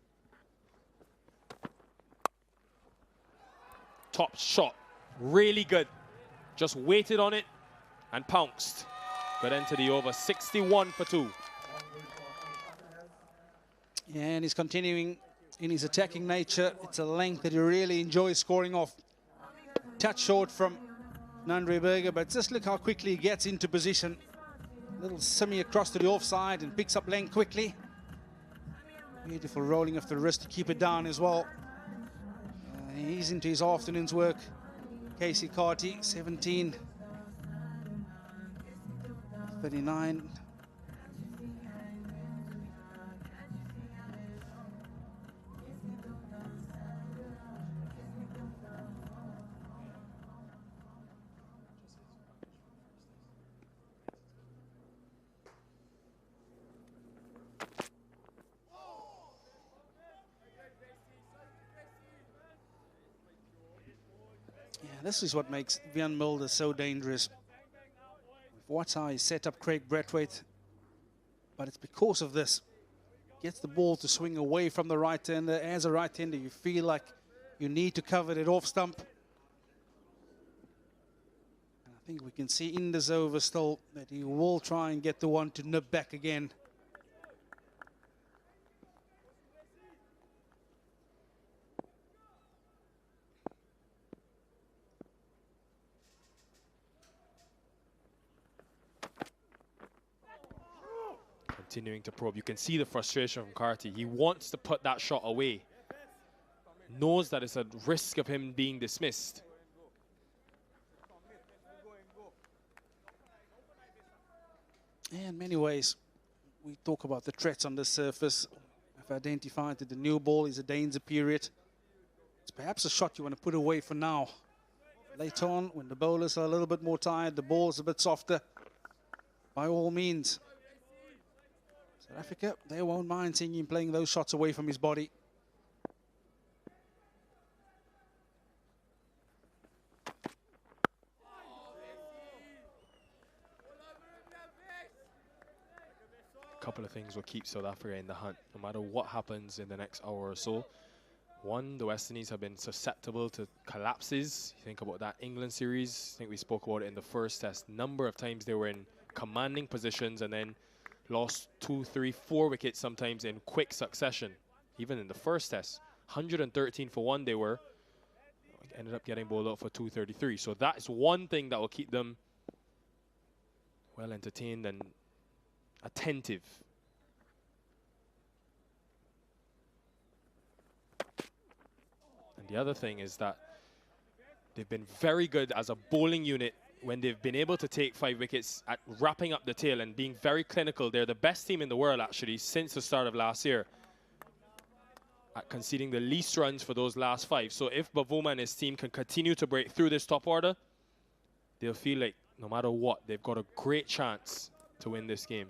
Top shot, really good. Just waited on it and pounced. Got into the over, 61 for 2. Yeah, and he's continuing in his attacking nature. It's a length that he really enjoys scoring off. Touch short from Nandre Berger, but just look how quickly he gets into position. Little simmy across to the offside and picks up length quickly. Beautiful rolling of the wrist to keep it down as well. He's into his afternoon's work. Casey Carty, 17. 39. This is what makes Vian Mulder so dangerous. Watch how he set up Craig Brathwaite, but it's because of this. Gets the ball to swing away from the right-hander. As a right-hander, you feel like you need to cover it off stump. And I think we can see in this over still that he will try and get the one to nip back again. Continuing to probe. You can see the frustration from Carty. He wants to put that shot away. Knows that it's a risk of him being dismissed. In many ways, we talk about the threats on the surface. I've identified that the new ball is a danger period. It's perhaps a shot you want to put away for now. Later on, when the bowlers are a little bit more tired, the ball's a bit softer, by all means. South Africa, they won't mind seeing him playing those shots away from his body. A couple of things will keep South Africa in the hunt, no matter what happens in the next hour or so. One, the West Indies have been susceptible to collapses. You think about that England series. I think we spoke about it in the first test. Number of times they were in commanding positions and then lost 2, 3, 4 wickets sometimes in quick succession. Even in the first test, 113 for 1 they were. Ended up getting bowled out for 233. So that's one thing that will keep them well entertained and attentive. And the other thing is that they've been very good as a bowling unit when they've been able to take 5 wickets at wrapping up the tail and being very clinical. They're the best team in the world, actually, since the start of last year, at conceding the least runs for those last 5. So if Bavuma and his team can continue to break through this top order, they'll feel like no matter what, they've got a great chance to win this game.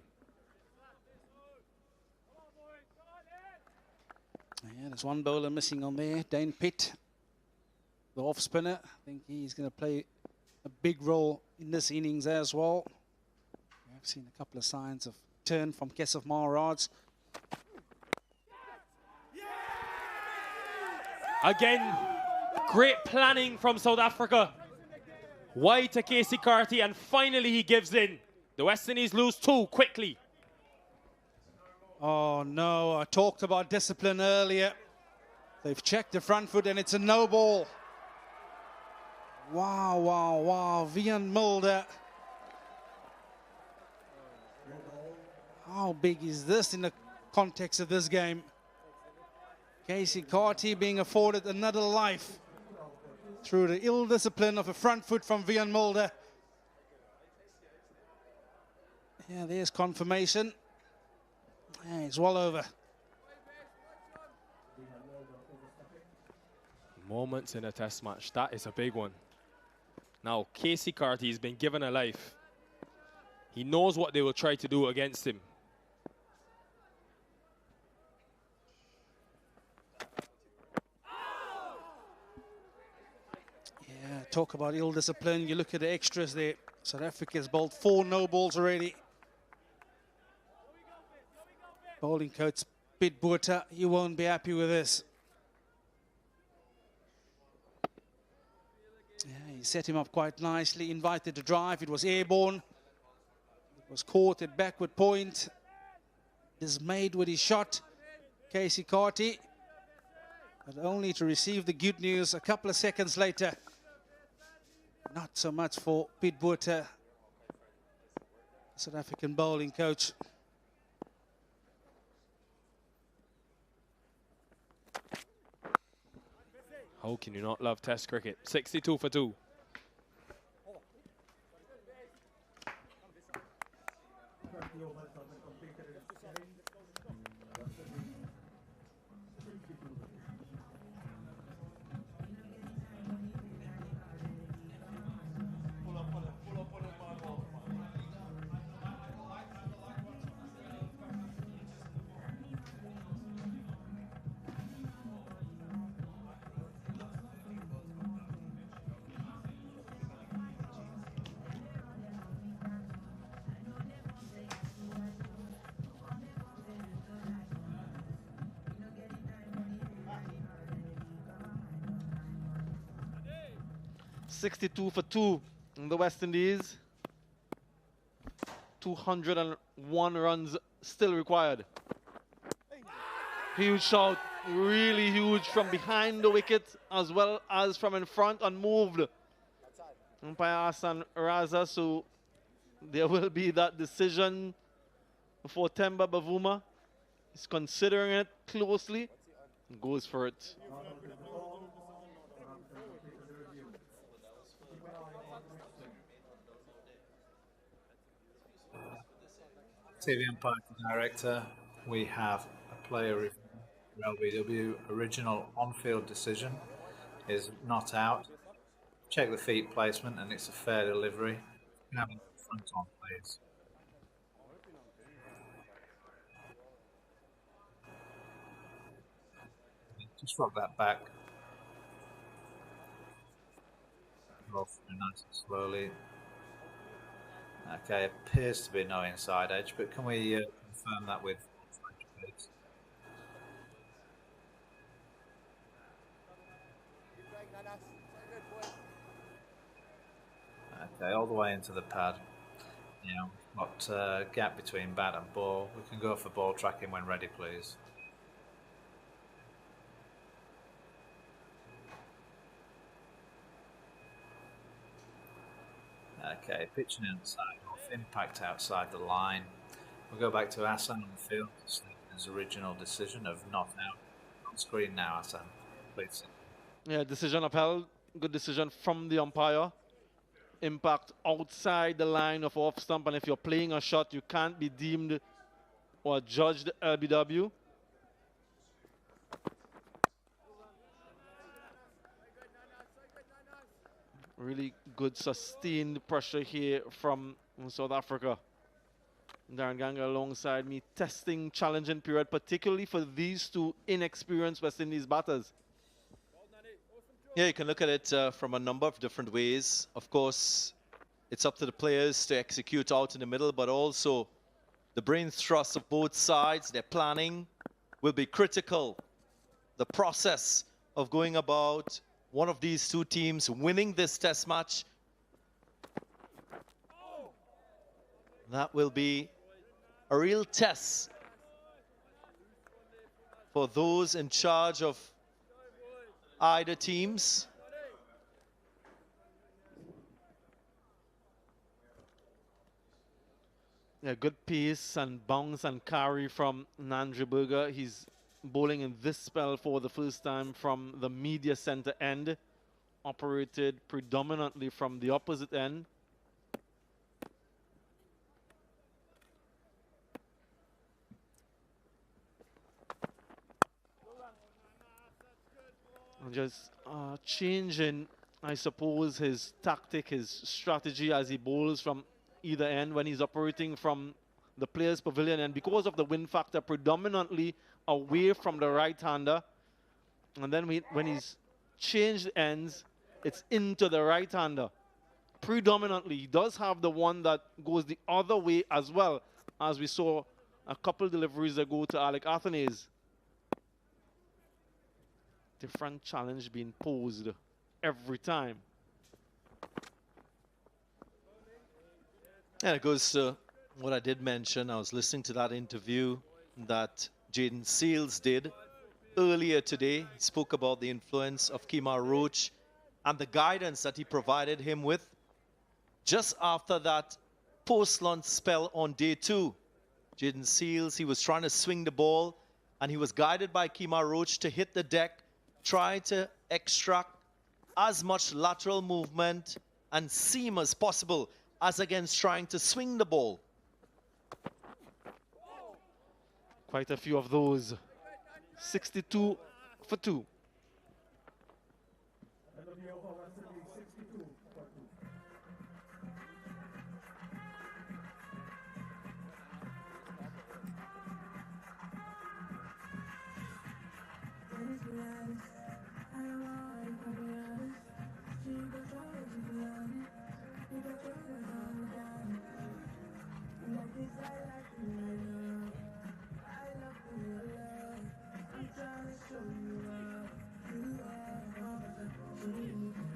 Yeah, there's one bowler missing on there, Dane Pitt, the off spinner. I think he's going to play a big role in this innings as well. We've seen a couple of signs of turn from Kesef Maharaj. Again, Great planning from South Africa. Wide to Casey Carty, and finally he gives in. The West Indies lose 2 quickly. Oh no, I talked about discipline earlier. They've checked the front foot and it's a no ball. Wow, wow, wow. Vian Mulder. How big is this in the context of this game? Casey Carty being afforded another life through the ill discipline of a front foot from Vian Mulder. Yeah, there's confirmation. Yeah, it's well over. Moments in a test match, that is a big one. Now, Casey Carty has been given a life. He knows what they will try to do against him. Yeah, talk about ill discipline. You look at the extras there. South Africa's bowled 4 no balls already. Bowling coach Piet Botha, you won't be happy with this. Yeah, he set him up quite nicely, invited the drive. It was airborne. It was caught at backward point. Dismayed with his shot, Casey Carty. But only to receive the good news a couple of seconds later. Not so much for Piet Botha, South African bowling coach. How can you not love Test cricket? 62 for 2. .62 for 2 in the West Indies. 201 runs still required. Huge shot, really huge from behind the wicket as well as from in front, unmoved. Umpire Hassan Raza, so there will be that decision for Temba Bavuma. He's considering it closely and goes for it. TV umpire director, we have a player review for LBW. Original on-field decision is not out. Check the feet placement and it's a fair delivery. Have it front on, please. Just rock that back. Roll through nice and slowly. Okay, appears to be no inside edge, but can we confirm that with please? Okay, all the way into the pad. Yeah, got a gap between bat and ball. We can go for ball tracking when ready, please. Okay, pitching outside off, impact outside the line. We'll go back to Hassan on the field. His original decision of not out. On screen now, Hassan, please. Yeah, decision upheld. Good decision from the umpire. Impact outside the line of off stump, and if you're playing a shot, you can't be deemed or judged LBW. Really good sustained pressure here from South Africa. Darren Ganga alongside me, testing, challenging period, particularly for these two inexperienced West Indies batters. Yeah, you can look at it from a number of different ways. Of course, it's up to the players to execute out in the middle, but also the brain thrust of both sides, their planning will be critical. The process of going about one of these two teams winning this test match. That will be a real test for those in charge of either teams. Yeah, good pace and bounce and carry from Nandri Berger. He's bowling in this spell for the first time from the media center end, operated predominantly from the opposite end. And just changing, I suppose, his tactic, his strategy as he bowls from either end when he's operating from the player's pavilion, and because of the wind factor, predominantly away from the right-hander. And then when he's changed ends, it's into the right-hander. Predominantly, he does have the one that goes the other way as well, as we saw a couple deliveries ago to Alec Athanaze. Different challenge being posed every time. And it goes to what I did mention. I was listening to that interview that Jaden Seals did earlier today. He spoke about the influence of Kemar Roach and the guidance that he provided him with just after that post-launch spell on day 2. Jaden Seals, he was trying to swing the ball, and he was guided by Kemar Roach to hit the deck, try to extract as much lateral movement and seam as possible as against trying to swing the ball. Quite a few of those. 62 for 2.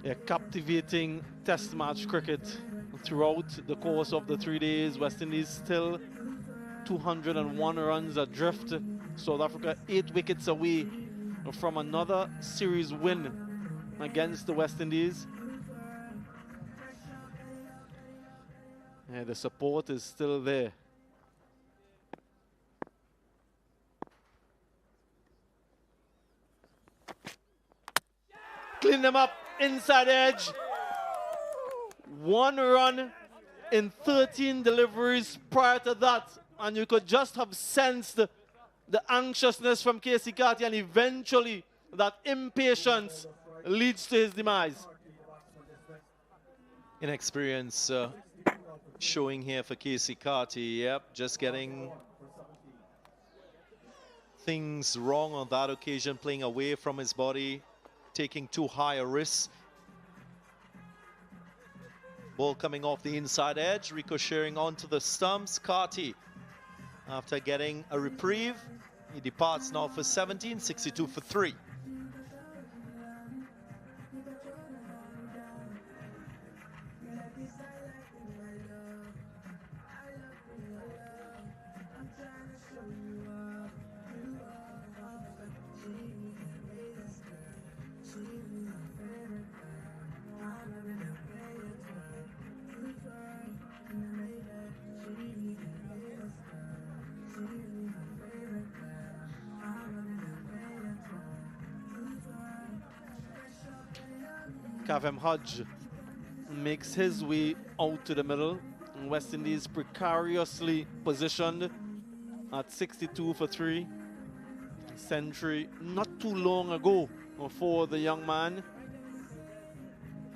A captivating test match cricket throughout the course of the 3 days. West Indies still 201 runs adrift. South Africa 8 wickets away from another series win against the West Indies. The support is still there. Clean them up, inside edge. 1 run in 13 deliveries prior to that. And you could just have sensed the anxiousness from Casey Carty, and eventually that impatience leads to his demise. Inexperience showing here for Casey Carty. Yep, just getting things wrong on that occasion, playing away from his body, taking too high a risk. Ball coming off the inside edge, ricocheting onto the stumps. Carty, after getting a reprieve, he departs now for 17, 62 for 3. Kavem Hodge makes his way out to the middle. West Indies precariously positioned at 62 for 3. Century not too long ago for the young man.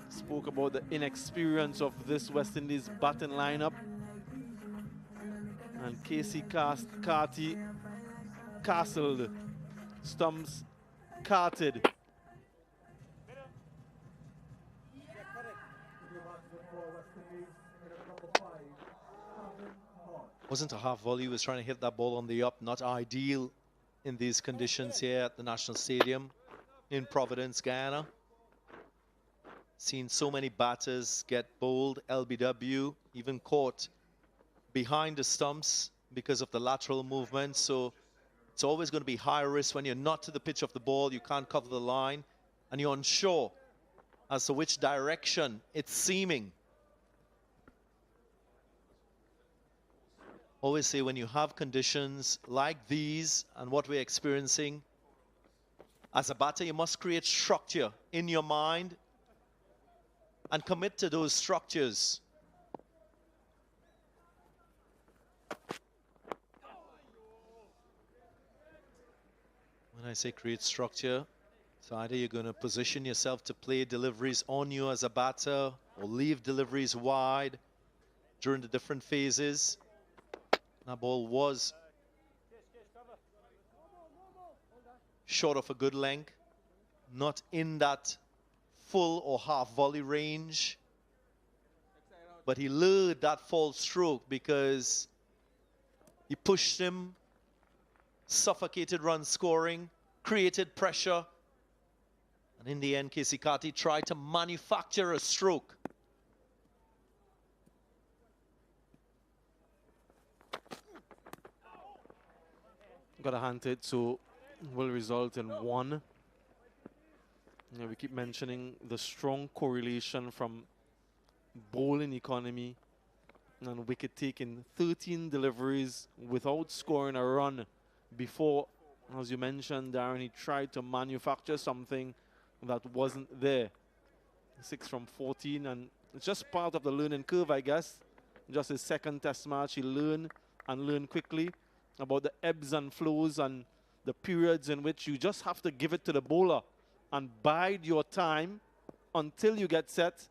Spoke about the inexperience of this West Indies batting lineup. And Casey Carty castled. Stumps carted. Wasn't a half volley, was trying to hit that ball on the up. Not ideal in these conditions here at the National Stadium in Providence, Guyana. Seen so many batters get bowled, LBW, even caught behind the stumps because of the lateral movement. So it's always going to be high risk when you're not to the pitch of the ball, you can't cover the line, and you're unsure as to which direction it's seaming. Always say when you have conditions like these and what we're experiencing, as a batter, you must create structure in your mind and commit to those structures. When I say create structure, so either you're going to position yourself to play deliveries on you as a batter or leave deliveries wide during the different phases. That ball was short of a good length, not in that full or half volley range, but he lured that false stroke because he pushed him, suffocated run scoring, created pressure, and in the end Casey Carty tried to manufacture a stroke. Got a hand hit, so will result in 1. Yeah, we keep mentioning the strong correlation from bowling economy and wicket taking. 13 deliveries without scoring a run before. As you mentioned, Darren, he tried to manufacture something that wasn't there. 6 from 14, and it's just part of the learning curve, I guess. Just his second test match, he learned quickly about the ebbs and flows and the periods in which you just have to give it to the bowler and bide your time until you get set.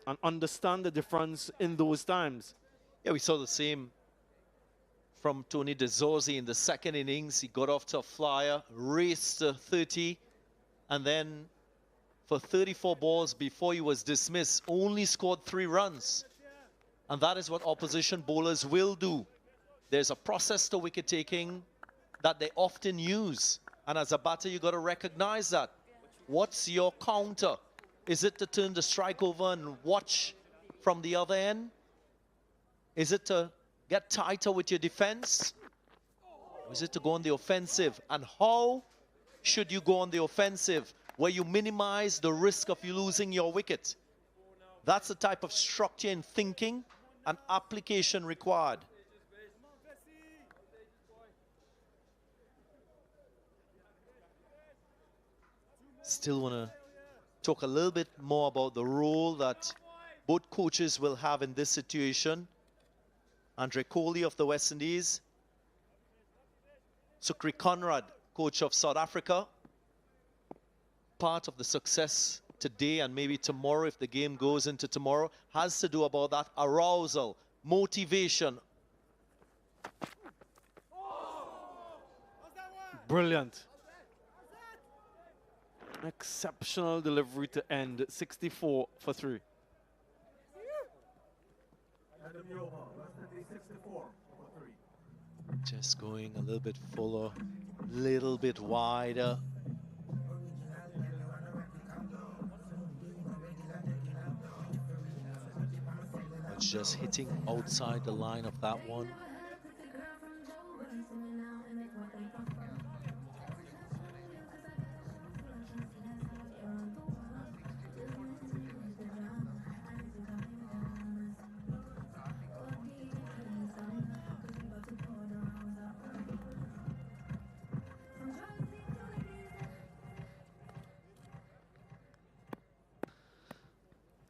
And understand the difference in those times. Yeah, we saw the same from Tony De Zorzi in the second innings. He got off to a flyer, raced to 30, and then for 34 balls before he was dismissed, only scored 3 runs. And that is what opposition bowlers will do. There's a process to wicket taking that they often use. And as a batter, you got to recognize that. What's your counter? Is it to turn the strike over and watch from the other end? Is it to get tighter with your defense? Or is it to go on the offensive? And how should you go on the offensive where you minimize the risk of you losing your wicket? That's the type of structure and thinking and application required. Still want to talk a little bit more about the role that both coaches will have in this situation. Andre Kohli of the West Indies, Sukri Conrad, coach of South Africa. Part of the success today and maybe tomorrow, if the game goes into tomorrow, has to do about that arousal, motivation. Brilliant. Exceptional delivery to end. 64 for 3. Just going a little bit fuller, little bit wider. But just hitting outside the line of that one.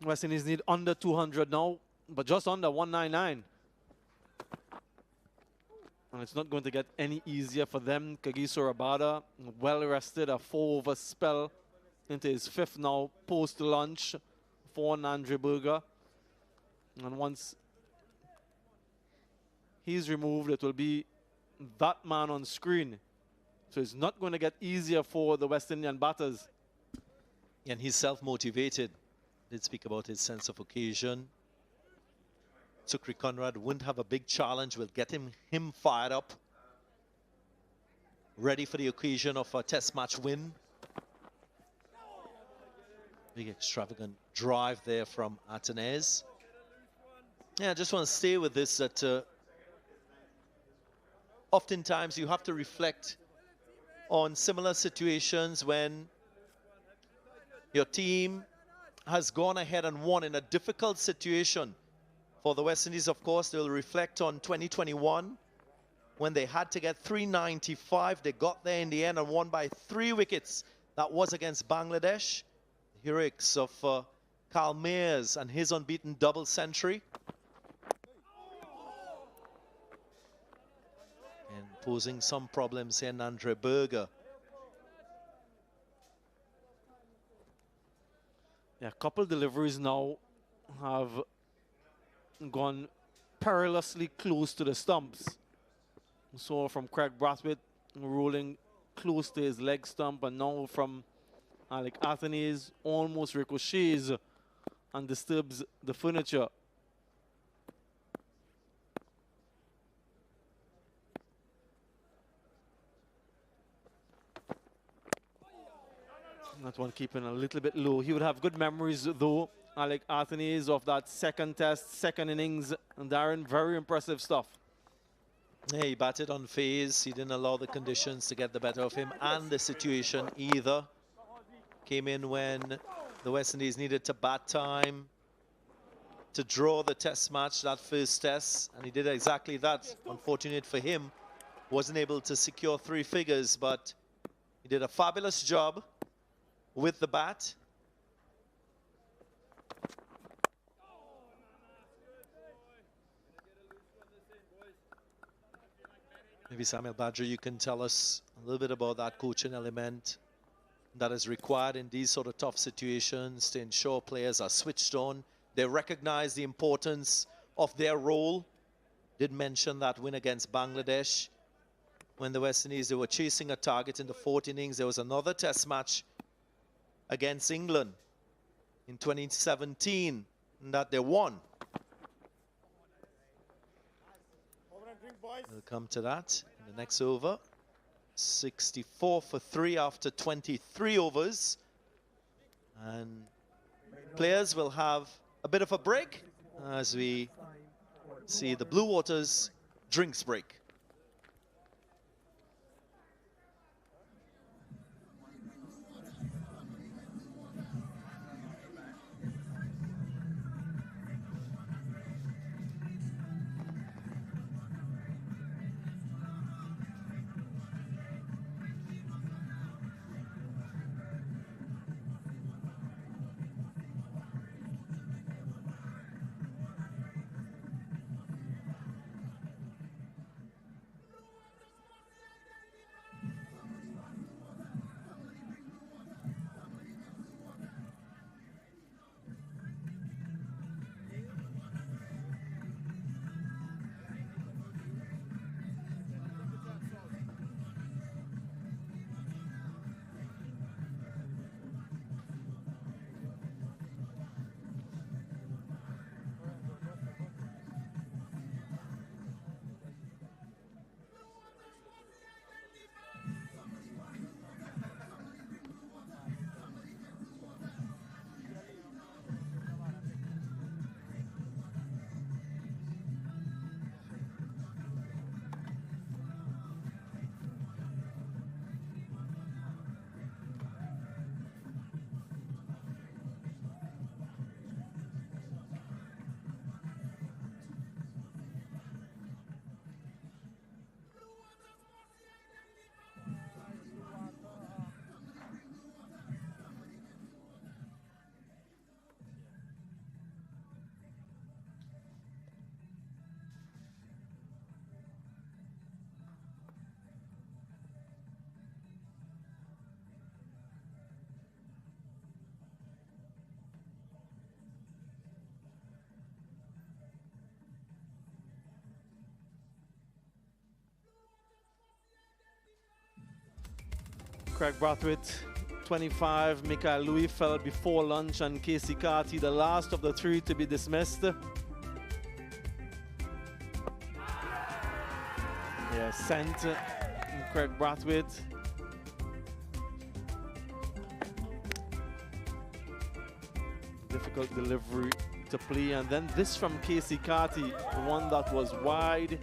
West Indies need under 200 now, but just under 199. And it's not going to get any easier for them. Kagiso Rabada, well rested, a 4-over spell into his 5th now, post-lunch for Nandri Burger. And once he's removed, it will be that man on screen. So it's not going to get easier for the West Indian batters. And he's self-motivated. Did speak about his sense of occasion. Sukri Conrad wouldn't have a big challenge. Will get him fired up. ready for the occasion of a test match win. Big extravagant drive there from Atenez. Yeah, I just want to stay with this, that oftentimes you have to reflect on similar situations when your team has gone ahead and won in a difficult situation. For the West Indies, of course, they'll reflect on 2021 when they had to get 395. They got there in the end and won by 3 wickets. That was against Bangladesh. The heroics of Carl Mayers and his unbeaten double century. And posing some problems here, Nandre Berger. Yeah, a couple deliveries now have gone perilously close to the stumps. So from Craig Brathwaite rolling close to his leg stump, and now from Alec Athanaze almost ricochets and disturbs the furniture. That one keeping a little bit low. He would have good memories though, Alec Athanaze, of that second test, second innings. And Darren, very impressive stuff. Yeah, he batted on phase. He didn't allow the conditions to get the better of him and the situation either. Came in when the West Indies needed to bat time to draw the test match, that first test, and he did exactly that. Unfortunate for him, wasn't able to secure 3 figures, but he did a fabulous job with the bat. Maybe Samuel Badger, you can tell us a little bit about that coaching element that is required in these sort of tough situations to ensure players are switched on. They recognize the importance of their role. Did mention that win against Bangladesh when the West Indies, they were chasing a target in the 4th innings. There was another test match against England in 2017 that they won. We'll come to that in the next over. 64 for 3 after 23 overs. And players will have a bit of a break as we see the Blue Waters drinks break. Craig Brathwaite, 25. Mikael Louis fell before lunch, and Casey Carty, the last of the 3 to be dismissed. Yeah, sent Craig Brathwaite. Difficult delivery to play, and then this from Casey Carty, one that was wide.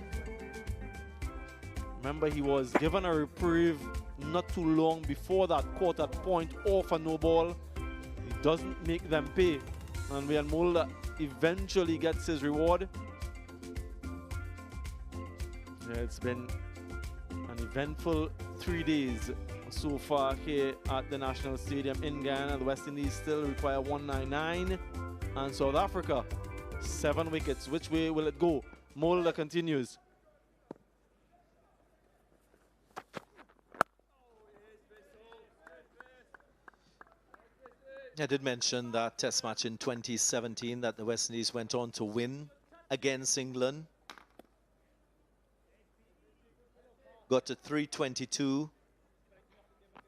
Remember, he was given a reprieve not too long before that quarter point off a no ball. He doesn't make them pay, and Ryan Mulder eventually gets his reward. Yeah, it's been an eventful 3 days so far here at the National Stadium in Ghana. The West Indies still require 199, and South Africa 7 wickets. Which way will it go? Mulder continues. I did mention that test match in 2017 that the West Indies went on to win against England. Got to 322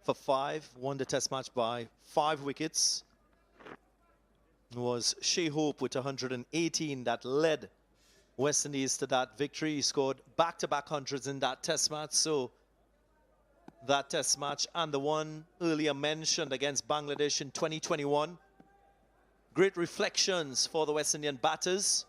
for 5, won the test match by 5 wickets. It was Shea Hope with 118 that led West Indies to that victory. He scored back-to-back hundreds in that test match, so that test match and the one earlier mentioned against Bangladesh in 2021. Great reflections for the West Indian batters.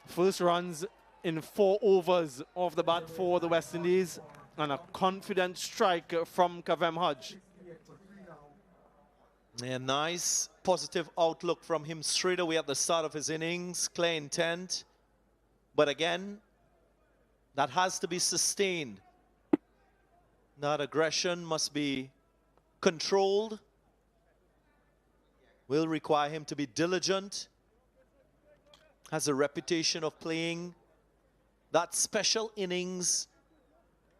First runs in 4 overs off the bat for the West Indies, and a confident strike from Kavem Hodge. A nice positive outlook from him straight away at the start of his innings. Clear intent, but again, that has to be sustained. That aggression must be controlled. Will require him to be diligent. Has a reputation of playing that special innings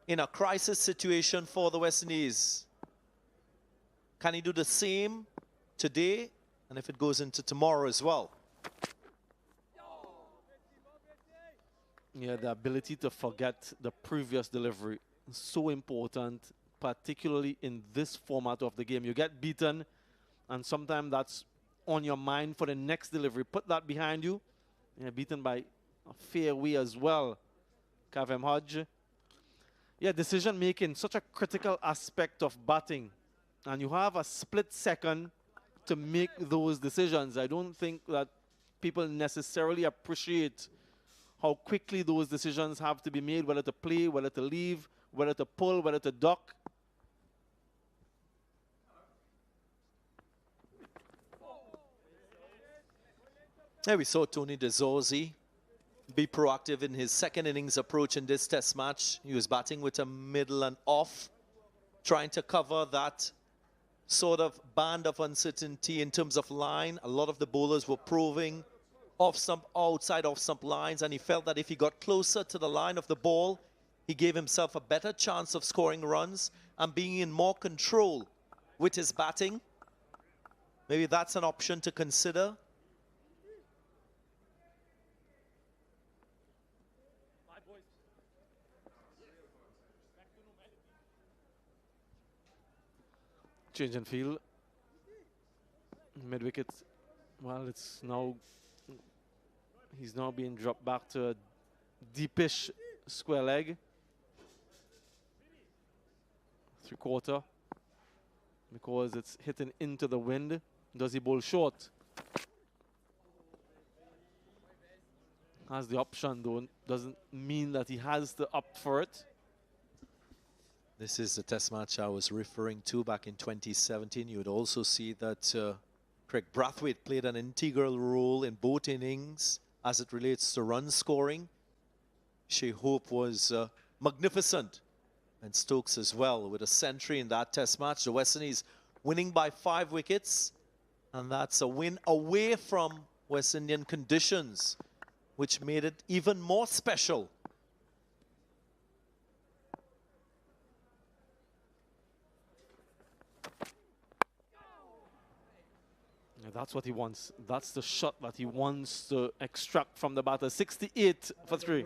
in a crisis situation for the West Indies. Can he do the same today? And if it goes into tomorrow as well? Yeah, the ability to forget the previous delivery is so important, particularly in this format of the game. You get beaten, and sometimes that's on your mind for the next delivery. Put that behind you. You're beaten by a fair way as well. Kavem Hodge. Yeah, decision making, such a critical aspect of batting. And you have a split second to make those decisions. I don't think that people necessarily appreciate how quickly those decisions have to be made, whether to play, whether to leave, whether to pull, whether to duck. There we saw Tony De Zorzi be proactive in his second innings approach in this test match. He was batting with a middle and off, trying to cover that sort of band of uncertainty in terms of line. A lot of the bowlers were proving off stump, outside off stump lines, and he felt that if he got closer to the line of the ball, he gave himself a better chance of scoring runs and being in more control with his batting. Maybe that's an option to consider. Change in field. Mid-wicket. Well, it's now... He's now being dropped back to a deepish square leg. 3/4. Because it's hitting into the wind. Does he bowl short? Has the option, though. Doesn't mean that he has to opt for it. This is the test match I was referring to back in 2017. You would also see that Craig Brathwaite played an integral role in both innings as it relates to run scoring. Shea Hope was magnificent, and Stokes as well with a century in that test match. The West Indies winning by 5 wickets, and that's a win away from West Indian conditions, which made it even more special. That's what he wants. That's the shot that he wants to extract from the batter. 68 for 3.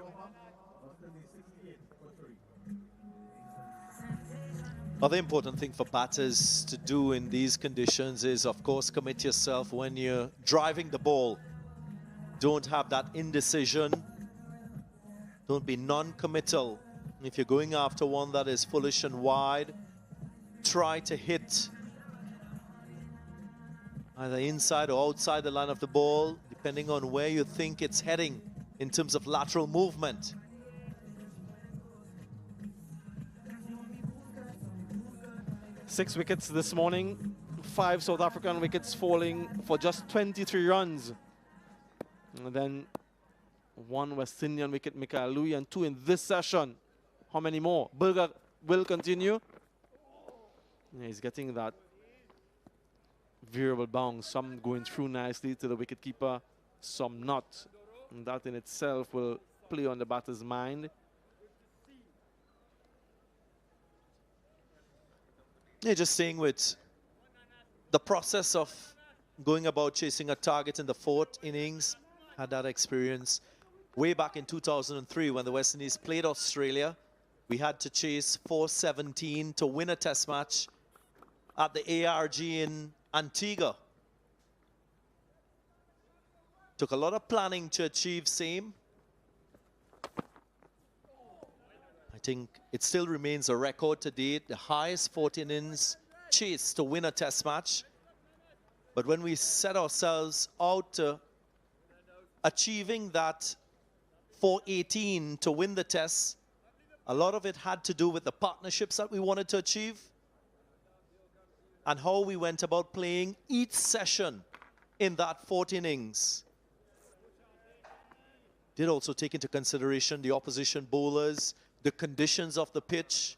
Other important thing for batters to do in these conditions is, of course, commit yourself when you're driving the ball. Don't have that indecision. Don't be non-committal. If you're going after one that is foolish and wide, try to hit either inside or outside the line of the ball, depending on where you think it's heading in terms of lateral movement. Six wickets this morning, 5 South African wickets falling for just 23 runs. And then 1 West Indian wicket, Mikael Louis, and 2 in this session. How many more? Burger will continue. Yeah, he's getting that variable bounce, some going through nicely to the wicketkeeper, some not. And that in itself will play on the batter's mind. Yeah, just saying with the process of going about chasing a target in the 4th innings, had that experience way back in 2003 when the West Indies played Australia. We had to chase 417 to win a test match at the ARG in Antigua. Took a lot of planning to achieve same. I think it still remains a record to date, the highest 14 innings chase to win a test match. But when we set ourselves out to achieving that 418 to win the test, a lot of it had to do with the partnerships that we wanted to achieve and how we went about playing each session in that 4th innings. Did also take into consideration the opposition bowlers, the conditions of the pitch.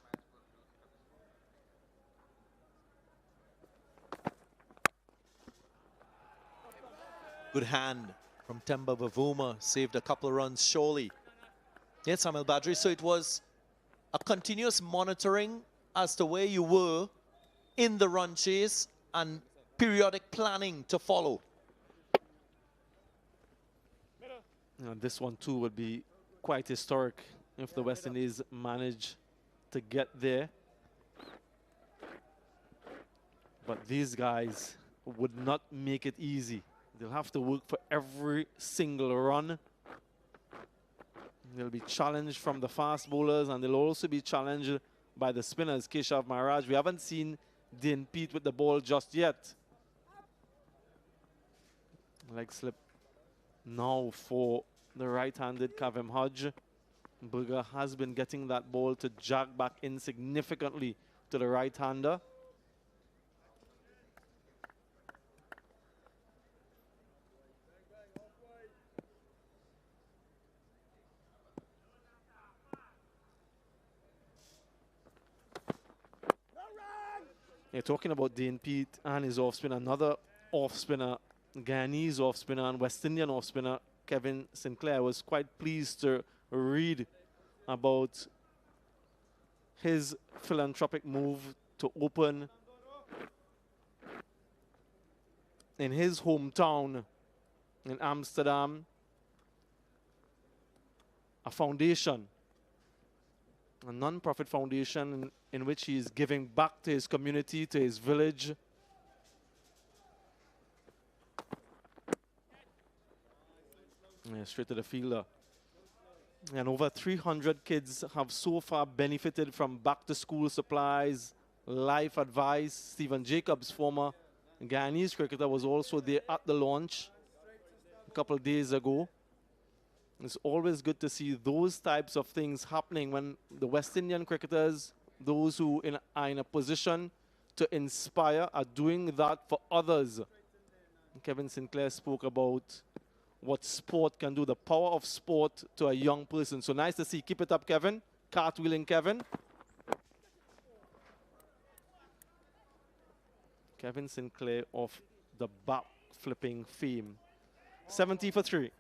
Good hand from Temba Bavuma, saved a couple of runs surely. Yes, Samuel Badri, so it was a continuous monitoring as to where you were in the run chase and periodic planning to follow. This one too would be quite historic if the West Indies manage to get there. But these guys would not make it easy. They'll have to work for every single run. They'll be challenged from the fast bowlers, and they'll also be challenged by the spinners. Keshav Maharaj, we haven't seen Dean Pete with the ball just yet. Leg slip now for the right-handed Kavem Hodge. Burger has been getting that ball to jog back in significantly to the right-hander. Yeah, talking about Dean Pete and his off-spin, another off-spinner, Guyanese off-spinner and West Indian off-spinner, Kevin Sinclair. I was quite pleased to read about his philanthropic move to open in his hometown in Amsterdam a foundation, a non-profit foundation in which he is giving back to his community, to his village. Yeah, straight to the fielder. And over 300 kids have so far benefited from back-to-school supplies, life advice. Stephen Jacobs, former Guyanese cricketer, was also there at the launch a couple of days ago. It's always good to see those types of things happening when the West Indian cricketers, those who are in a position to inspire, are doing that for others. Kevin Sinclair spoke about what sport can do, the power of sport to a young person. So nice to see. Keep it up, Kevin. Cartwheeling, Kevin. Kevin Sinclair of the back-flipping fame. 70 for 3.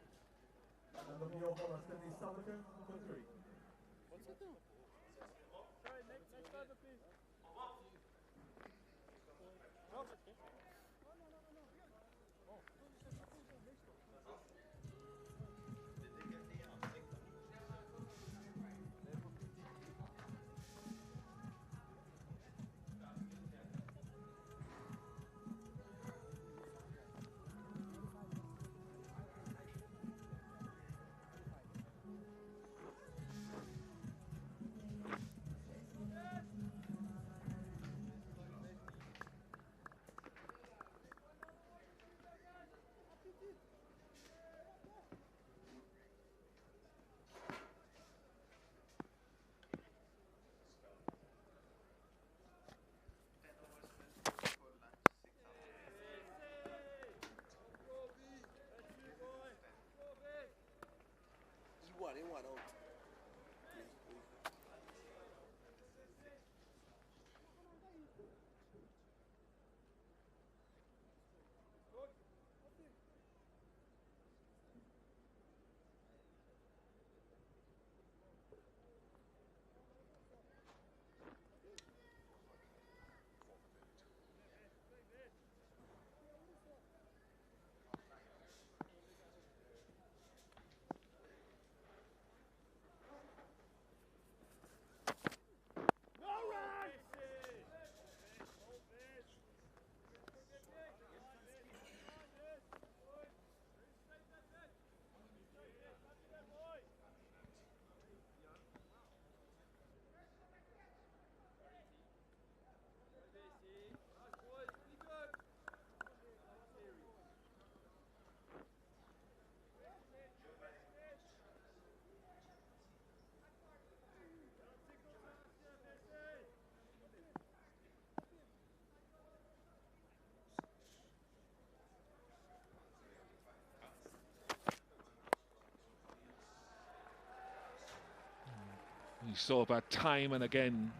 We saw that time and again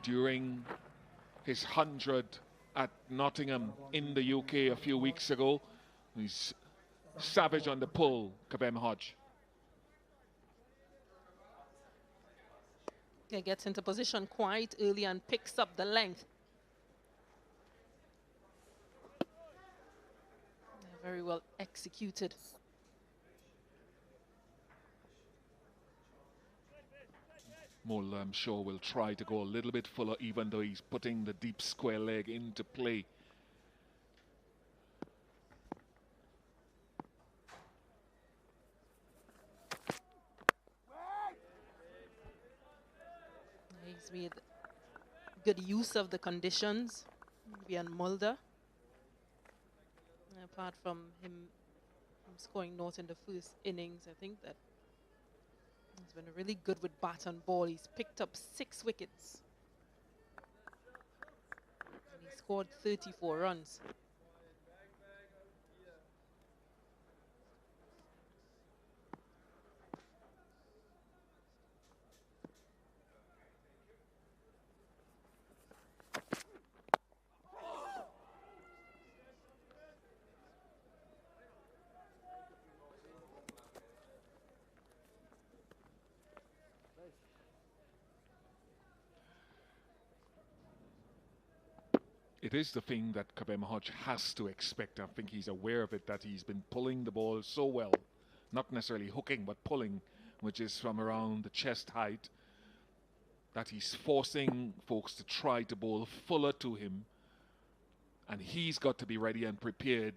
during his 100 at Nottingham in the UK a few weeks ago. He's savage on the pull, Kabem Hodge. He gets into position quite early and picks up the length. Very well executed. Mulder, I'm sure, will try to go a little bit fuller, even though he's putting the deep square leg into play. He's made good use of the conditions, Bjorn Mulder. Apart from him scoring not in the first innings, I think that he's been really good with bat and ball. He's picked up 6 wickets. And he scored 34 runs. It is the thing that Kabem Hodge has to expect. I think he's aware of it, that he's been pulling the ball so well. Not necessarily hooking, but pulling, which is from around the chest height, that he's forcing folks to try to bowl fuller to him. And he's got to be ready and prepared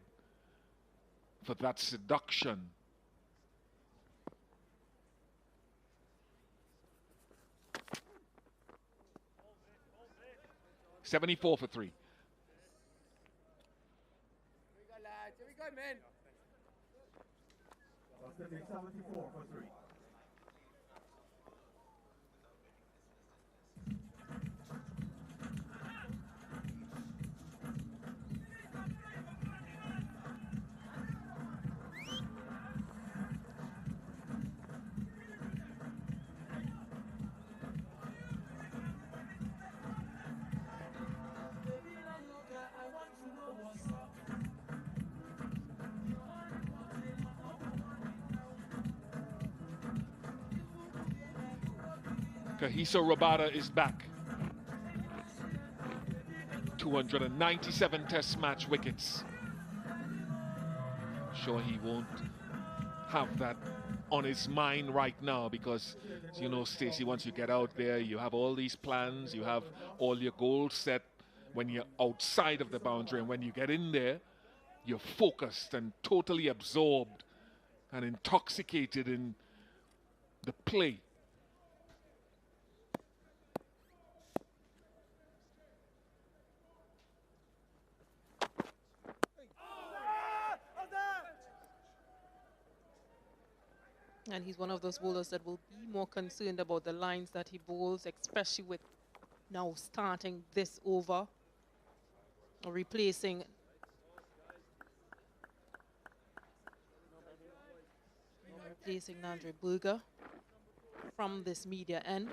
for that seduction. $74 for 3. Here we go, man. 74 for 3. Kahiso Rabada is back. 297 test match wickets. Sure, he won't have that on his mind right now because, you know, Stacey, once you get out there, you have all these plans, you have all your goals set when you're outside of the boundary, and when you get in there, you're focused and totally absorbed and intoxicated in the play. And he's one of those bowlers that will be more concerned about the lines that he bowls, especially with now starting this over, or replacing Nandre Burger from this media end.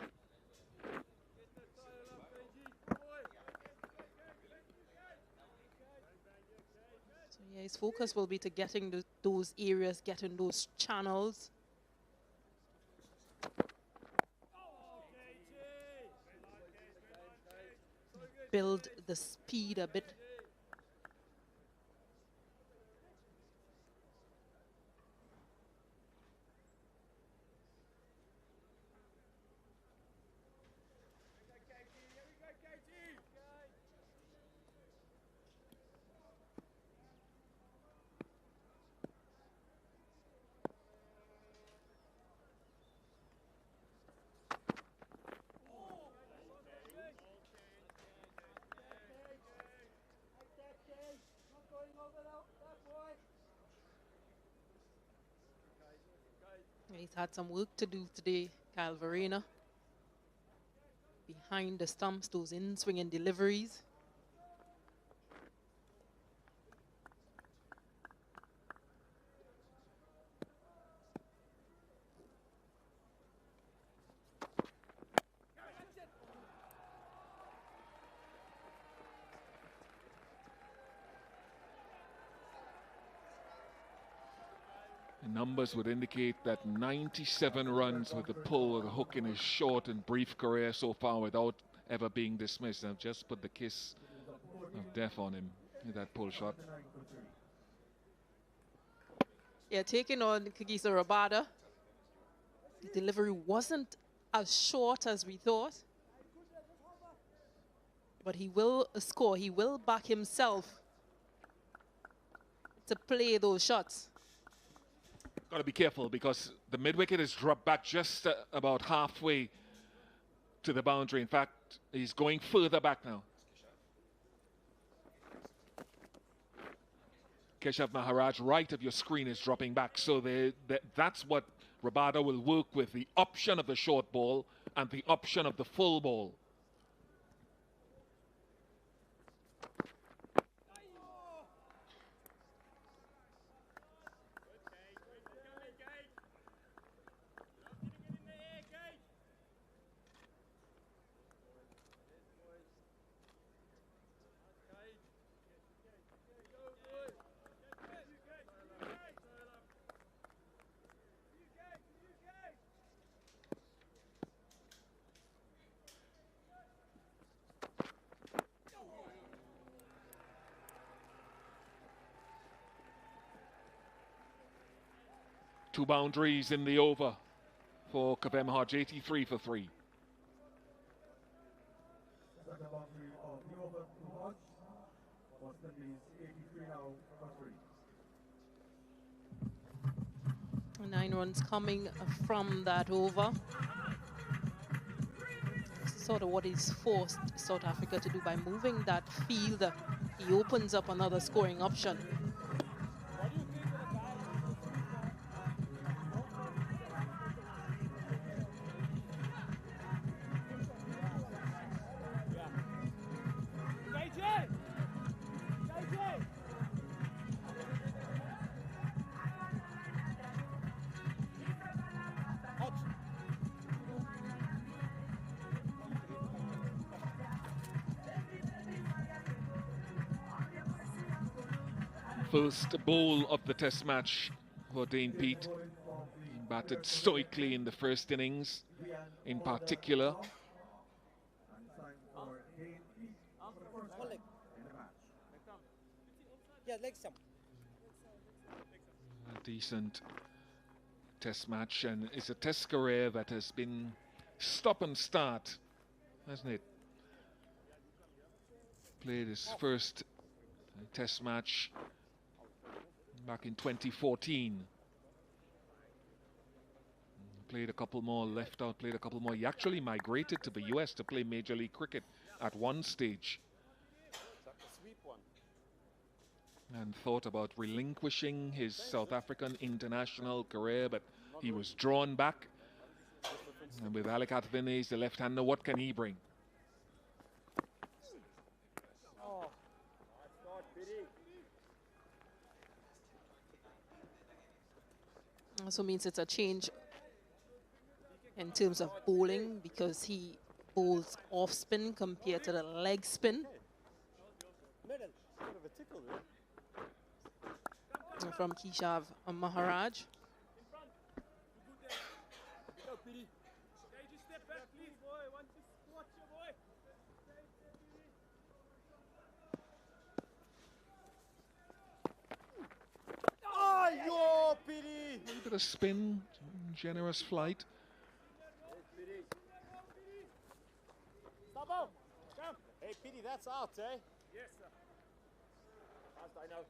So yeah, his focus will be to getting those areas, getting those channels. Build the speed a bit. He's had some work to do today, Kyle Verena. Behind the stumps, those in-swinging deliveries. The numbers would indicate that 97 runs with the pull of the hook in his short and brief career so far without ever being dismissed. I've just put the kiss of death on him with that pull shot. Yeah, taking on Kagiso Rabada. The delivery wasn't as short as we thought. But he will score. He will back himself to play those shots. Got to be careful because the mid-wicket is dropped back just about halfway to the boundary. In fact, he's going further back now. Keshav Maharaj, right of your screen is dropping back. So that's what Rabada will work with, the option of the short ball and the option of the full ball. Two boundaries in the over for Kavem Hodge, 83 for 3. Second boundary of the over to Hodge. West Indies 83 now for 3. 9 runs coming from that over. Sort of what he's forced South Africa to do by moving that field. He opens up another scoring option. First ball of the test match for Dane Pete. He batted stoically in the first innings in particular. A decent test match, and it's a test career that has been stop and start, hasn't it? Played his first test match back in 2014. Played a couple more, left out, played a couple more. He actually migrated to the US to play Major League Cricket at one stage. And thought about relinquishing his South African international career, but he was drawn back. And with Alec Athvinez, the left-hander, what can he bring? Also means it's a change in terms of bowling because he bowls off spin compared to the leg spin. From Keshav Maharaj. A little bit of spin, generous flight. Hey, Petey, that's out, eh? Yes, sir. As I know.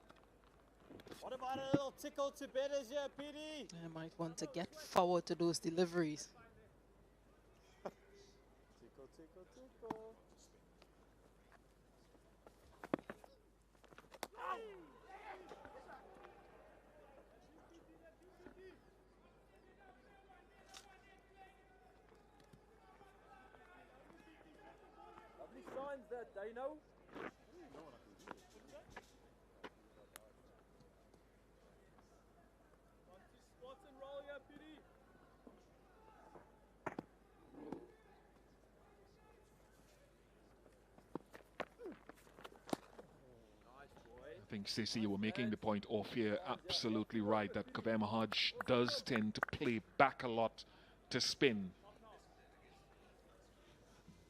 What about a little tickle to betters here, Petey? I might want to get forward to those deliveries. Tickle, tickle, tickle. Lovely signs that they know. Spots and roll here, Petey. Nice boy. I think, Stacey, you were making the point off here, absolutely right, that Kavem Hodge does tend to play back a lot to spin.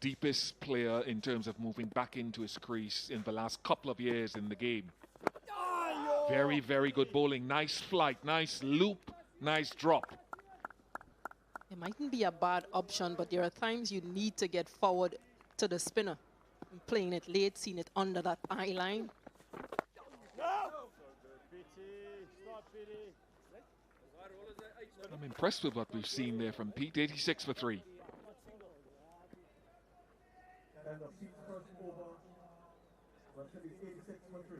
Deepest player in terms of moving back into his crease in the last couple of years in the game. Very, very good bowling. Nice flight, nice loop, nice drop. It mightn't be a bad option, but there are times you need to get forward to the spinner. Playing it late, seeing it under that eye line. I'm impressed with what we've seen there from Pete. 86 for 3. And the Pete's first over, but to be 86 for 3.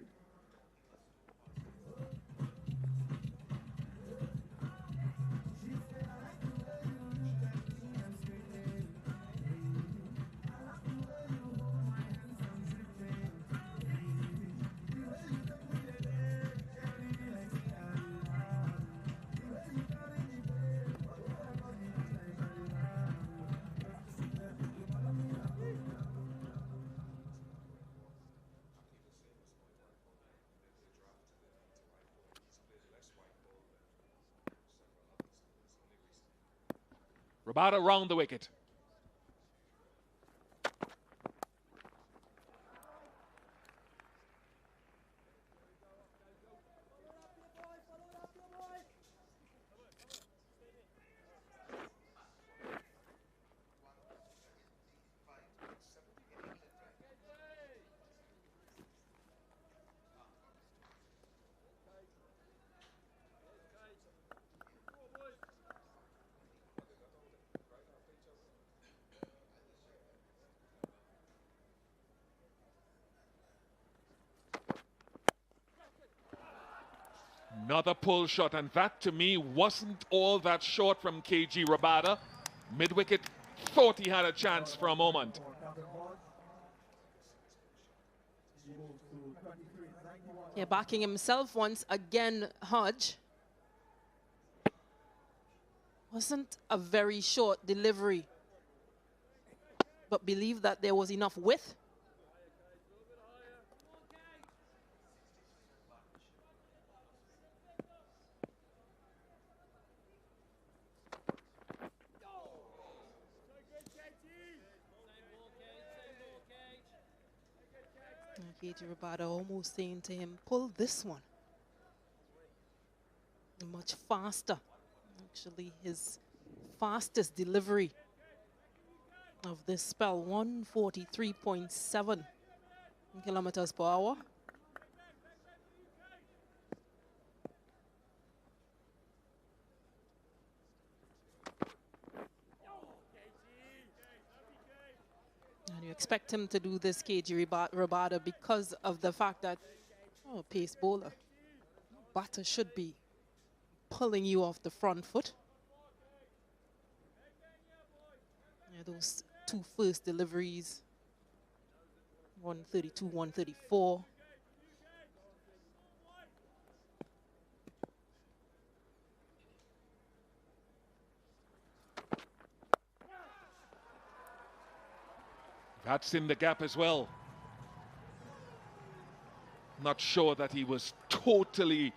Rabada round the wicket. Another pull shot, and that to me wasn't all that short from KG Rabada. Mid-wicket thought he had a chance for a moment. Yeah, backing himself once again, Hodge. Wasn't a very short delivery, but believe that there was enough width. KG Rabada almost saying to him, pull this one. Much faster. Actually, his fastest delivery of this spell, 143.7 kilometers per hour. And you expect him to do this, KG Rabada, because of the fact that, oh, pace bowler, batter should be pulling you off the front foot. Yeah, those two first deliveries, 132, 134. That's in the gap as well. Not sure that he was totally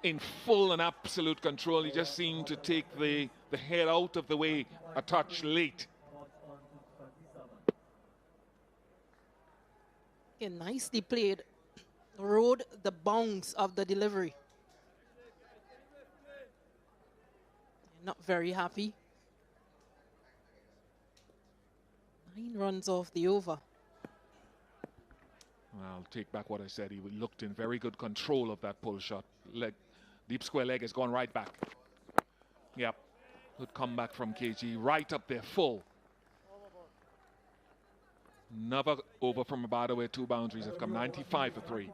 in full and absolute control. He just seemed to take the head out of the way a touch late. Yeah, nicely played. Rode the bounce of the delivery. Not very happy. 9 runs off the over. I'll take back what I said. He looked in very good control of that pull shot. Leg, deep square leg has gone right back. Yep. Good comeback from KG. Right up there, full. Another over from Rabada where 2 boundaries have come. 95 for 3.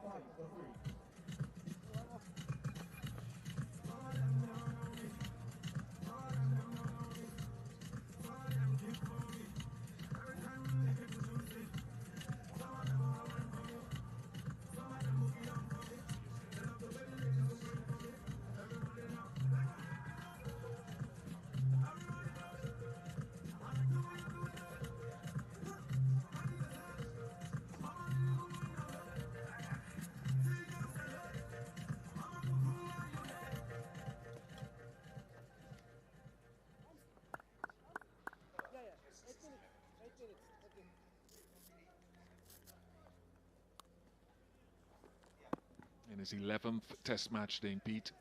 in his 11th Test match, Dane Pete.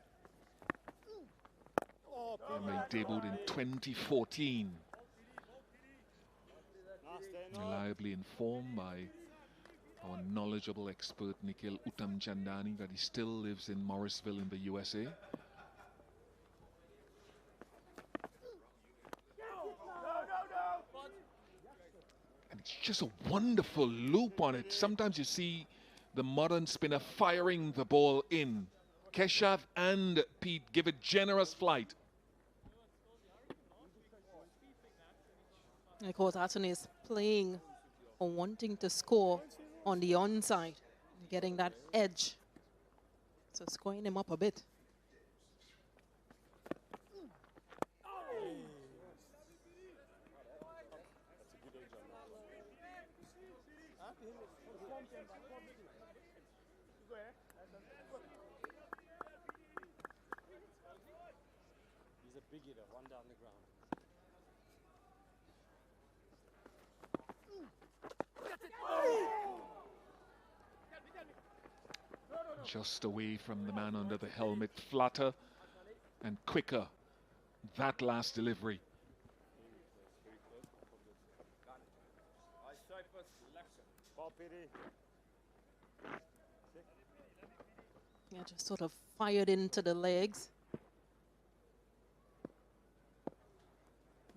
And they debuted in 2014. Reliably informed by our knowledgeable expert Nikhil Uttamchandani that he still lives in Morrisville in the USA. And it's just a wonderful loop on it. Sometimes you see the modern spinner firing the ball in. Keshav and Pete give it generous flight. Of course, Hatton is playing or wanting to score on the onside, getting that edge. So scoring him up a bit. He's a big hitter, one down the ground. Just away from the man under the helmet, flatter and quicker. That last delivery. Yeah, just sort of fired into the legs.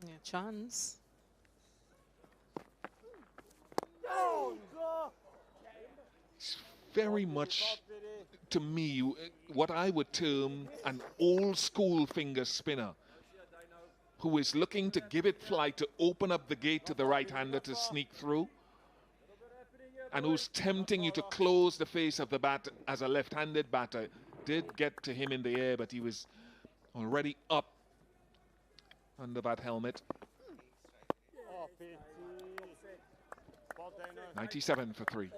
Yeah, chance. It's very much, to me, what I would term an old school finger spinner who is looking to give it flight to open up the gate to the right-hander to sneak through, and who's tempting you to close the face of the bat as a left-handed batter. Did get to him in the air, but he was already up under that helmet. 97 for 3.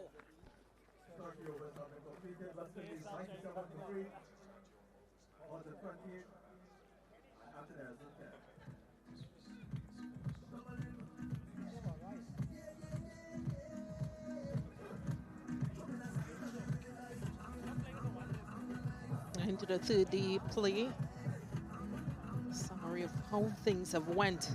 Into the third day play. Summary of how things have went.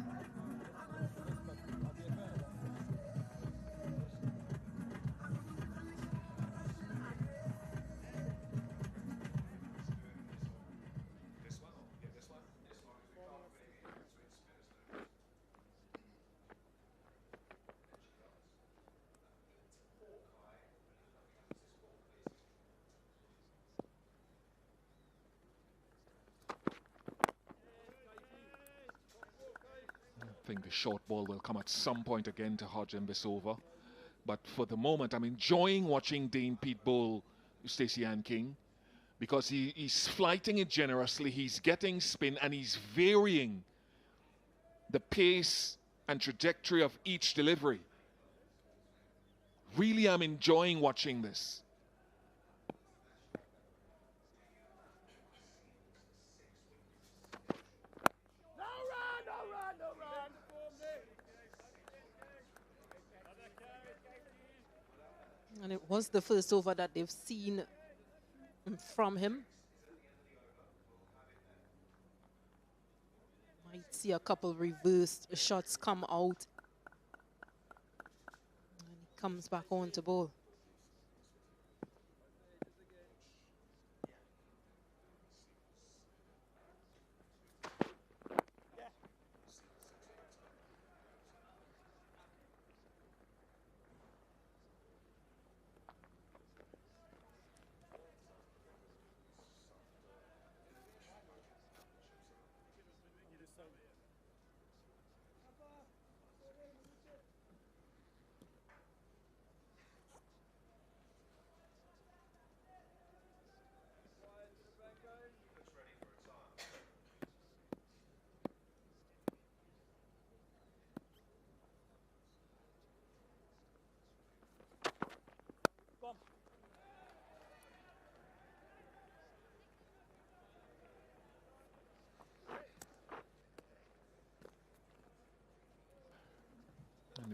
I think the short ball will come at some point again to Hodge and Bisova. But for the moment, I'm enjoying watching Dane Pete bowl Stacey Ann King because he's flighting it generously, he's getting spin, and he's varying the pace and trajectory of each delivery. Really, I'm enjoying watching this. And it was the first over that they've seen from him. Might see a couple reversed shots come out. And he comes back on to bowl.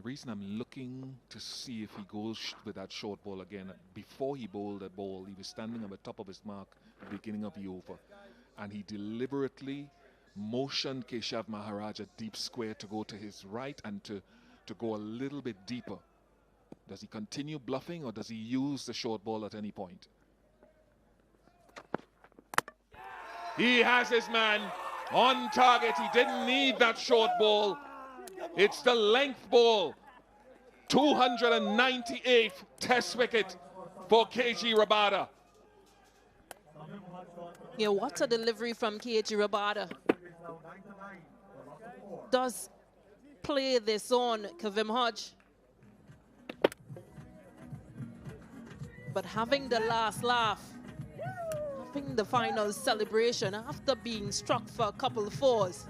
reason I'm looking to see if he goes with that short ball again, before he bowled that ball, he was standing on the top of his mark at the beginning of the over. And he deliberately motioned Keshav Maharaj a deep square to go to his right and to go a little bit deeper. Does he continue bluffing or does he use the short ball at any point? He has his man on target. He didn't need that short ball. It's the length ball. 298th test wicket for KG Rabada. Yeah, what a delivery from KG Rabada. Does play this on Kavim Hodge. But having the last laugh, having the final celebration after being struck for a couple of fours.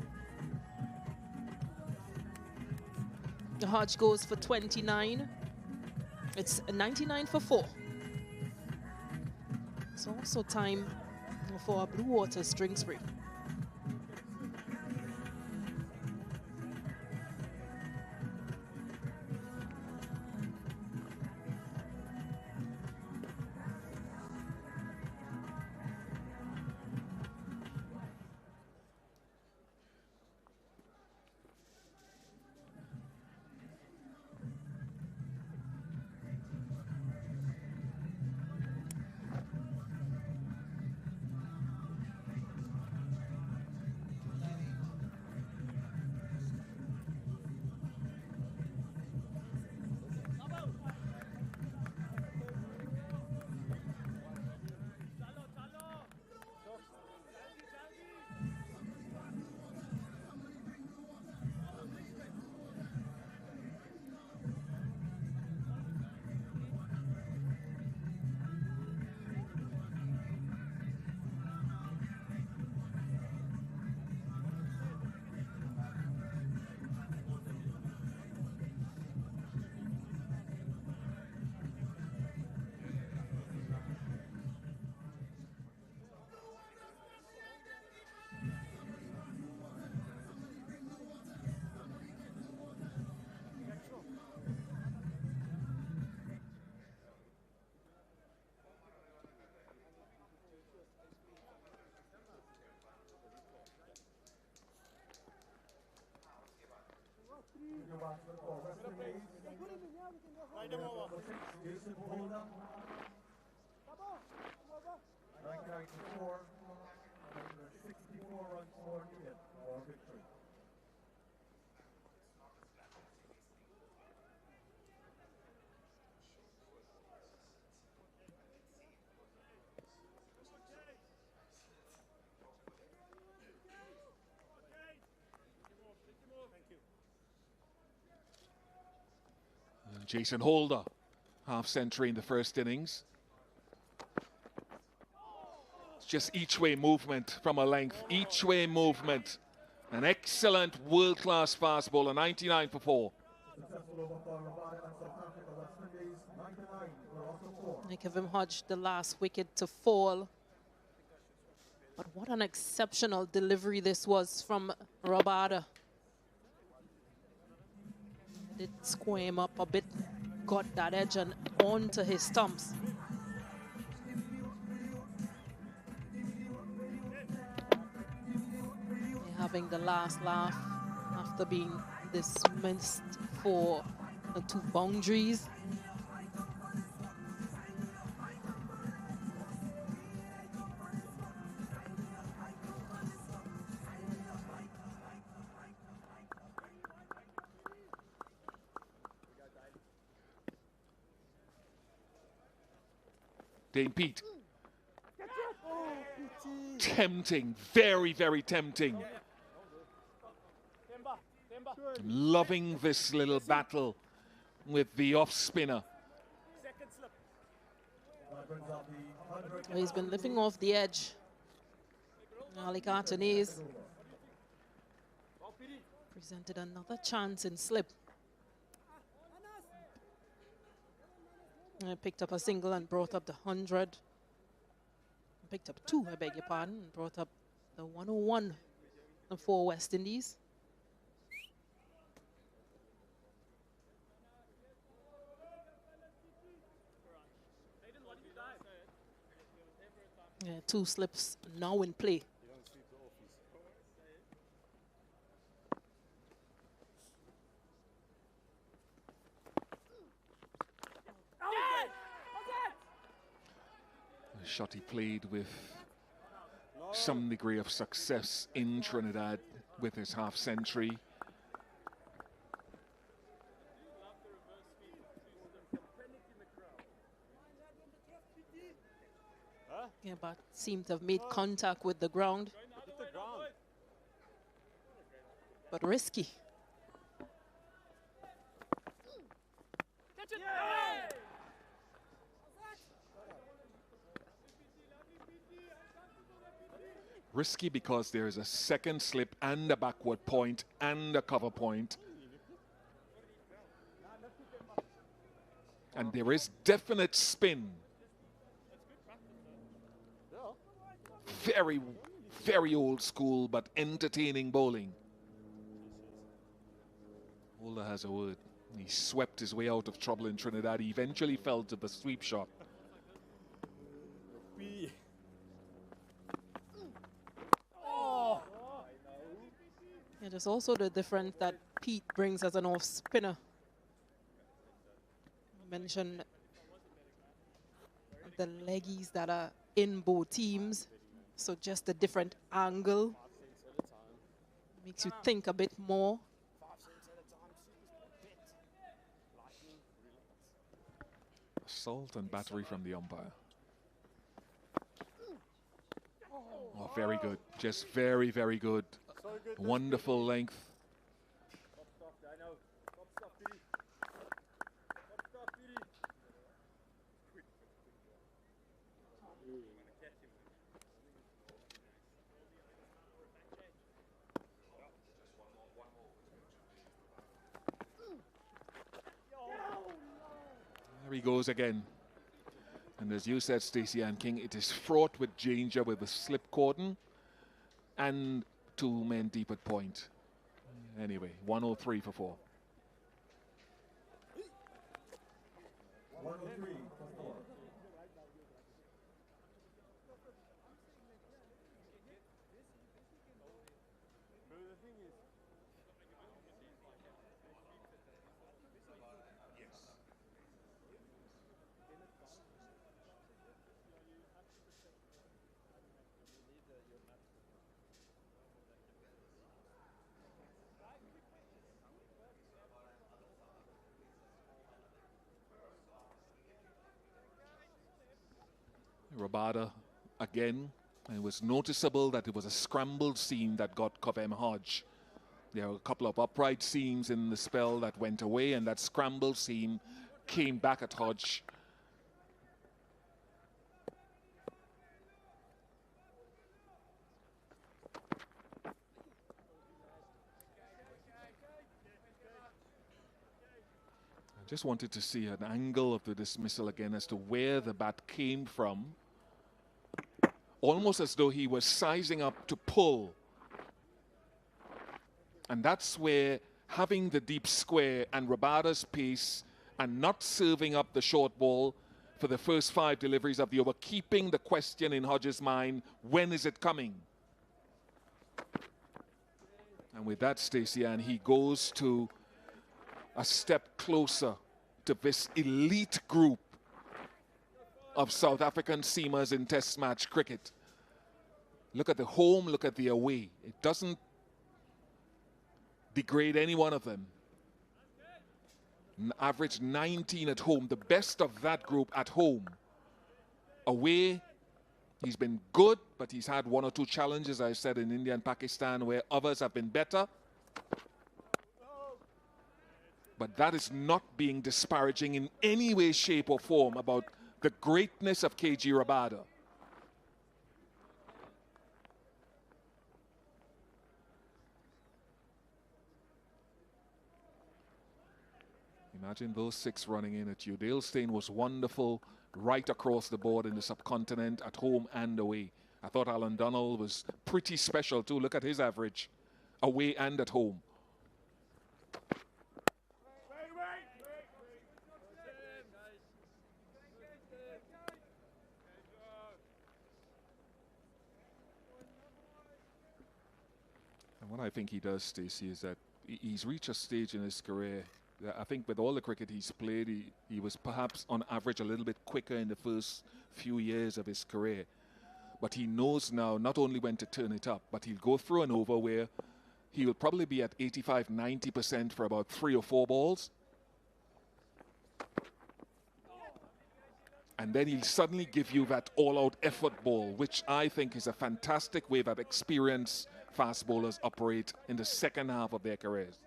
The Hodge goes for 29. It's 99 for 4. It's also time for a Blue Water string spray. Jason Holder, half century in the first innings. It's just each way movement from a length, each way movement. An excellent world-class fast bowler, 99 for 4. Kavim Hodge, the last wicket to fall. But what an exceptional delivery this was from Rabada. Did square him up a bit, got that edge and onto his stumps. They're having the last laugh after being dismissed for the 2 boundaries. Dane Pete. Tempting, very, very tempting. I'm loving this little battle with the off spinner. He's been living off the edge. Ali Cartonese presented another chance in slip. Picked up a single and brought up the 100. Picked up 2, I beg your pardon, and brought up the 101 for West Indies. Yeah, 2 slips now in play. A shot he played with some degree of success in Trinidad with his half century. Yeah, but seemed to have made contact with the ground. But risky. Risky because there is a second slip and a backward point and a cover point. And there is definite spin. Very, very old school, but entertaining bowling. Holder has a word. He swept his way out of trouble in Trinidad. He eventually fell to the sweep shot. Yeah, there's also the difference that Pete brings as an off spinner. I mentioned the leggies that are in both teams, so just a different angle makes you think a bit more. Assault and battery from the umpire. Oh, very good. Just very, very good. Wonderful length. There he goes again. And as you said, Stacey Ann King, it is fraught with danger with the slip cordon and 2 men deep at point. Anyway, 103 for 4. 103 for 4. Rabada again. And it was noticeable that it was a scrambled seam that got Covem Hodge. There were a couple of upright seams in the spell that went away, and that scrambled seam came back at Hodge. I just wanted to see an angle of the dismissal again as to where the bat came from. Almost as though he was sizing up to pull. And that's where having the deep square and Rabada's pace and not serving up the short ball for the first 5 deliveries of the over, keeping the question in Hodges' mind, when is it coming? And with that, Stacey Ann, he goes to a step closer to this elite group of South African seamers in Test match cricket. Look at the home, look at the away. It doesn't degrade any one of them. Average 19 at home, the best of that group at home. Away, he's been good, but he's had 1 or 2 challenges, I said, in India and Pakistan, where others have been better. But that is not being disparaging in any way, shape, or form about the greatness of KG Rabada. Imagine those 6 running in at you. Dale Steyn was wonderful right across the board in the subcontinent, at home and away. I thought Alan Donald was pretty special too. Look at his average, away and at home. What I think he does, Stacey, is that he's reached a stage in his career that I think with all the cricket he's played, he was perhaps on average a little bit quicker in the first few years of his career. But he knows now not only when to turn it up, but he'll go through an over where he will probably be at 85, 90% for about 3 or 4 balls. And then he'll suddenly give you that all-out effort ball, which I think is a fantastic way that experienced fast bowlers operate in the second half of their careers.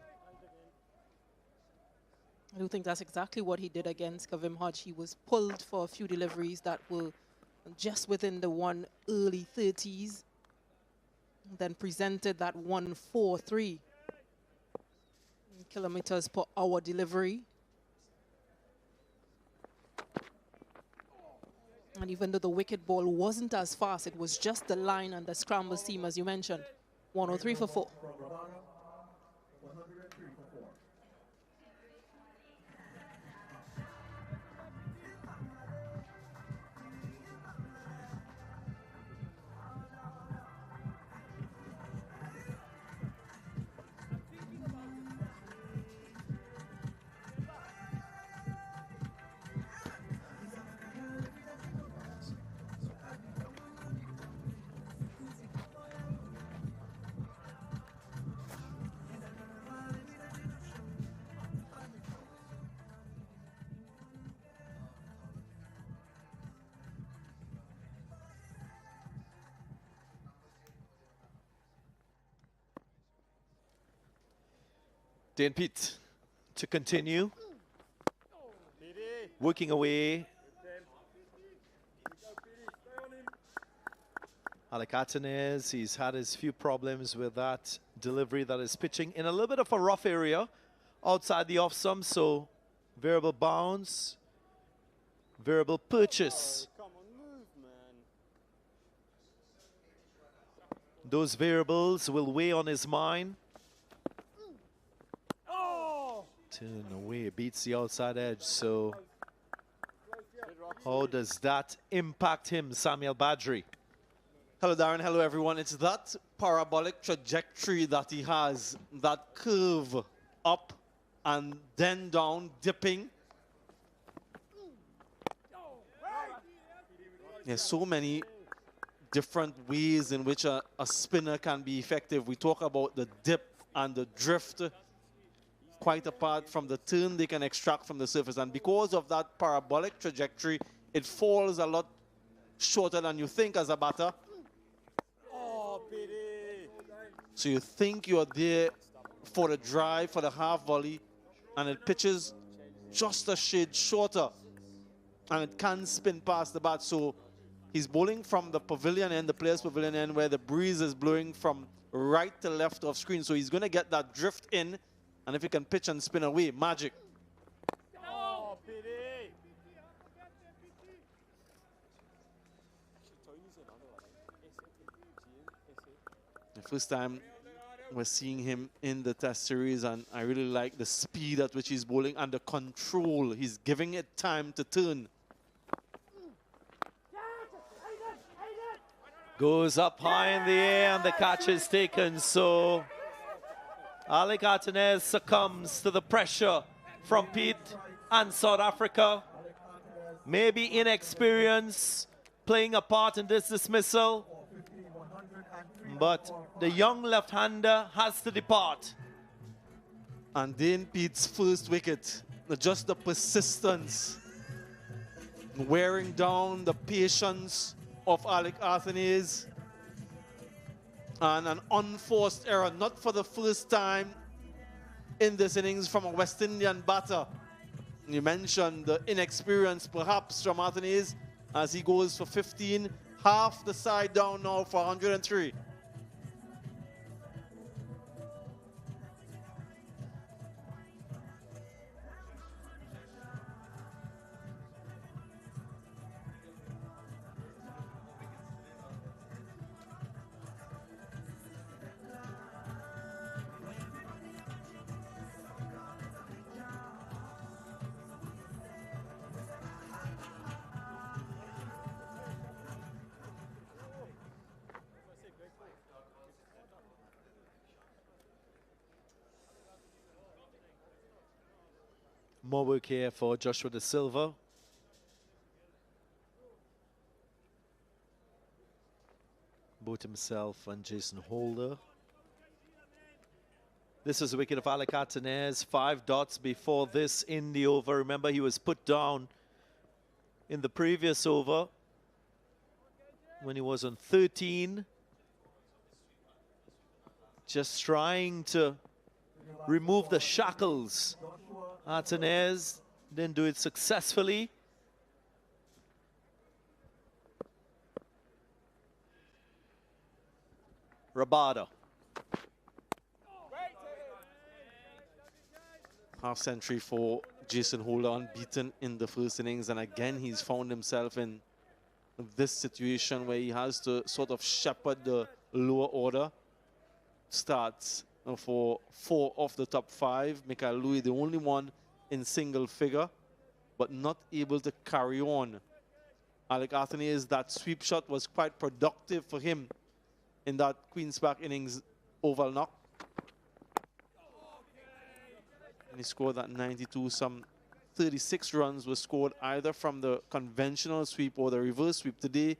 I do think that's exactly what he did against Kavim Hodge. He was pulled for a few deliveries that were just within the early 30s, then presented that 143 kilometers per hour delivery. And even though the wicket ball wasn't as fast, it was just the line and the scramble seam, as you mentioned. 103 for 4. Dan Pete to continue working away. Alec Atenez, he's had his few problems with that delivery that is pitching in a little bit of a rough area outside the off stump, so variable bounce, variable purchase. Those variables will weigh on his mind. Turn away, beats the outside edge, so how does that impact him, Samuel Badri? Hello, Darren. Hello, everyone. It's that parabolic trajectory that he has, that curve up and then down, dipping. There's so many different ways in which a spinner can be effective. We talk about the dip and the drift, quite apart from the turn they can extract from the surface. And because of that parabolic trajectory, it falls a lot shorter than you think as a batter. So you think you're there for the drive, for the half volley, and it pitches just a shade shorter. And it can spin past the bat. So he's bowling from the pavilion end, the player's pavilion end, where the breeze is blowing from right to left of screen. So he's going to get that drift in. And if he can pitch and spin away, magic. The first time we're seeing him in the Test series, and I really like the speed at which he's bowling and the control. He's giving it time to turn. Goes up high in the air and the catch is taken, so Alec Atenez succumbs to the pressure from Pete and South Africa. Maybe inexperience playing a part in this dismissal, but the young left-hander has to depart. And Dane Pete's first wicket, just the persistence, wearing down the patience of Alec Atenez, and an unforced error, not for the first time in this innings from a West Indian batter. You mentioned the inexperience perhaps from Atenez as he goes for 15, half the side down now for 103. More work here for Joshua De Silva. Both himself and Jason Holder. This is the wicket of Alec Atenez. 5 dots before this in the over. Remember, he was put down in the previous over when he was on 13. Just trying to remove the shackles. Atenez didn't do it successfully. Rabada. Half century for Jason Holder, unbeaten in the first innings, and again he's found himself in this situation where he has to sort of shepherd the lower order. Starts for 4 of the top 5. Michael Louis, the only one in single figure, but not able to carry on. Alec Atenez, that sweep shot was quite productive for him in that Queen's Park innings oval knock. And he scored that 92. Some 36 runs were scored either from the conventional sweep or the reverse sweep today,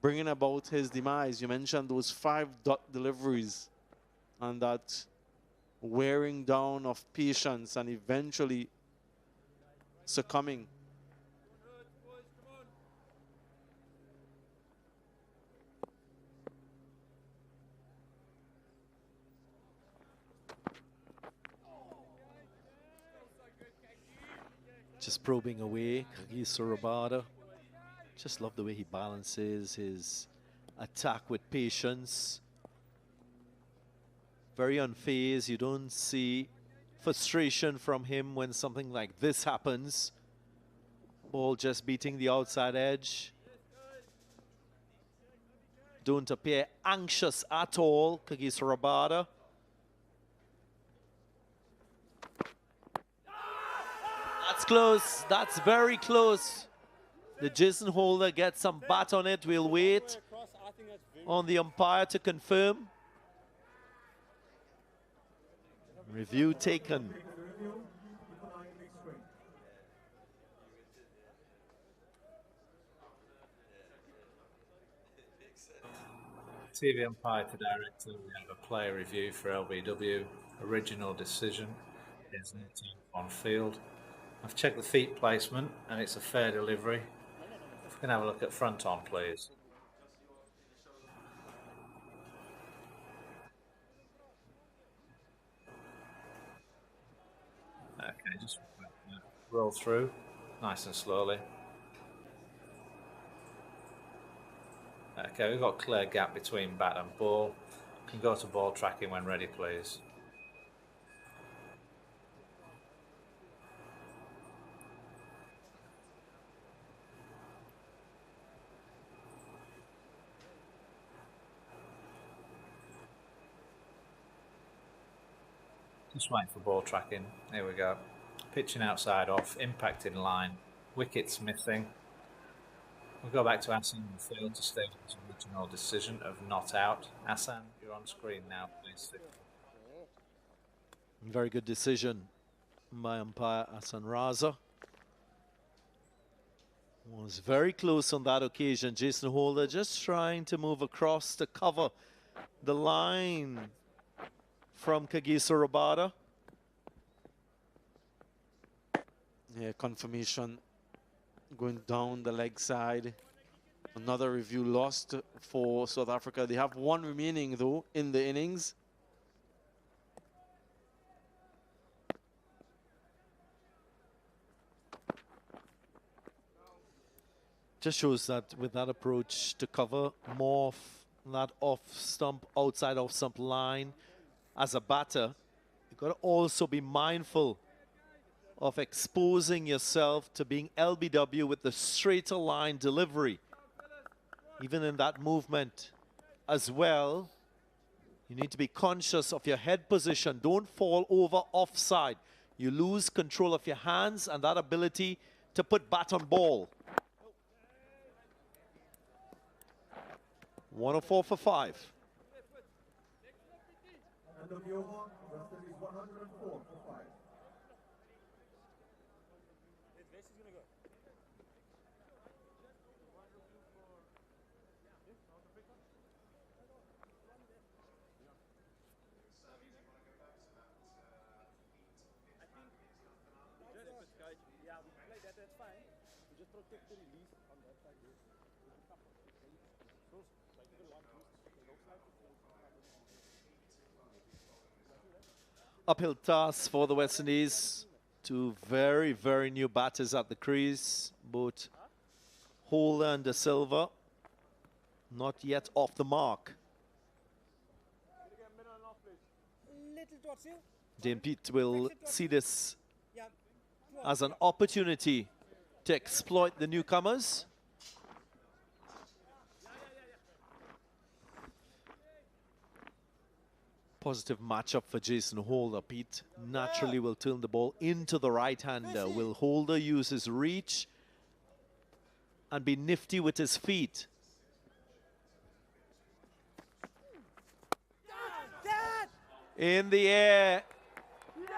bringing about his demise. You mentioned those 5-dot deliveries and that wearing down of patience and eventually succumbing. Just probing away, Kagiso Rabada. Just love the way he balances his attack with patience. Very unfazed. You don't see frustration from him when something like this happens. Ball just beating the outside edge. Don't appear anxious at all, Kagiso Rabada. That's close. That's very close. The Jason Holder gets some bat on it. We'll wait on the umpire to confirm. Review taken. TV umpire to director, we have a player review for LBW. Original decision is on field. I've checked the feet placement and it's a fair delivery. If we can have a look at front on, please. Okay, just roll through nice and slowly. Okay, we've got a clear gap between bat and ball. Can go to ball tracking when ready, please. Just waiting for ball tracking. Here we go. Pitching outside off, impact in line, wickets missing. We'll go back to Hassan on the field to state his original decision of not out. Hassan, you're on screen now, please. Very good decision by umpire Hassan Raza. Was very close on that occasion. Jason Holder just trying to move across to cover the line from Kagiso Rabada. Yeah, confirmation going down the leg side. Another review lost for South Africa. They have 1 remaining though in the innings. Just shows that with that approach to cover more of that off stump, outside off stump line, as a batter, you've got to also be mindful of exposing yourself to being LBW with the straighter line delivery. Even in that movement as well, you need to be conscious of your head position. Don't fall over offside. You lose control of your hands and that ability to put bat on ball. 104 for 5. End of the over, West Indies 104 for 5. Uphill task for the West Indies. Two very, very new batters at the crease. Both Holder and De Silva not yet off the mark. Dane Pete will see this as an opportunity to exploit the newcomers. Positive matchup for Jason Holder. Pete naturally will turn the ball into the right-hander. Will Holder use his reach and be nifty with his feet? In the air,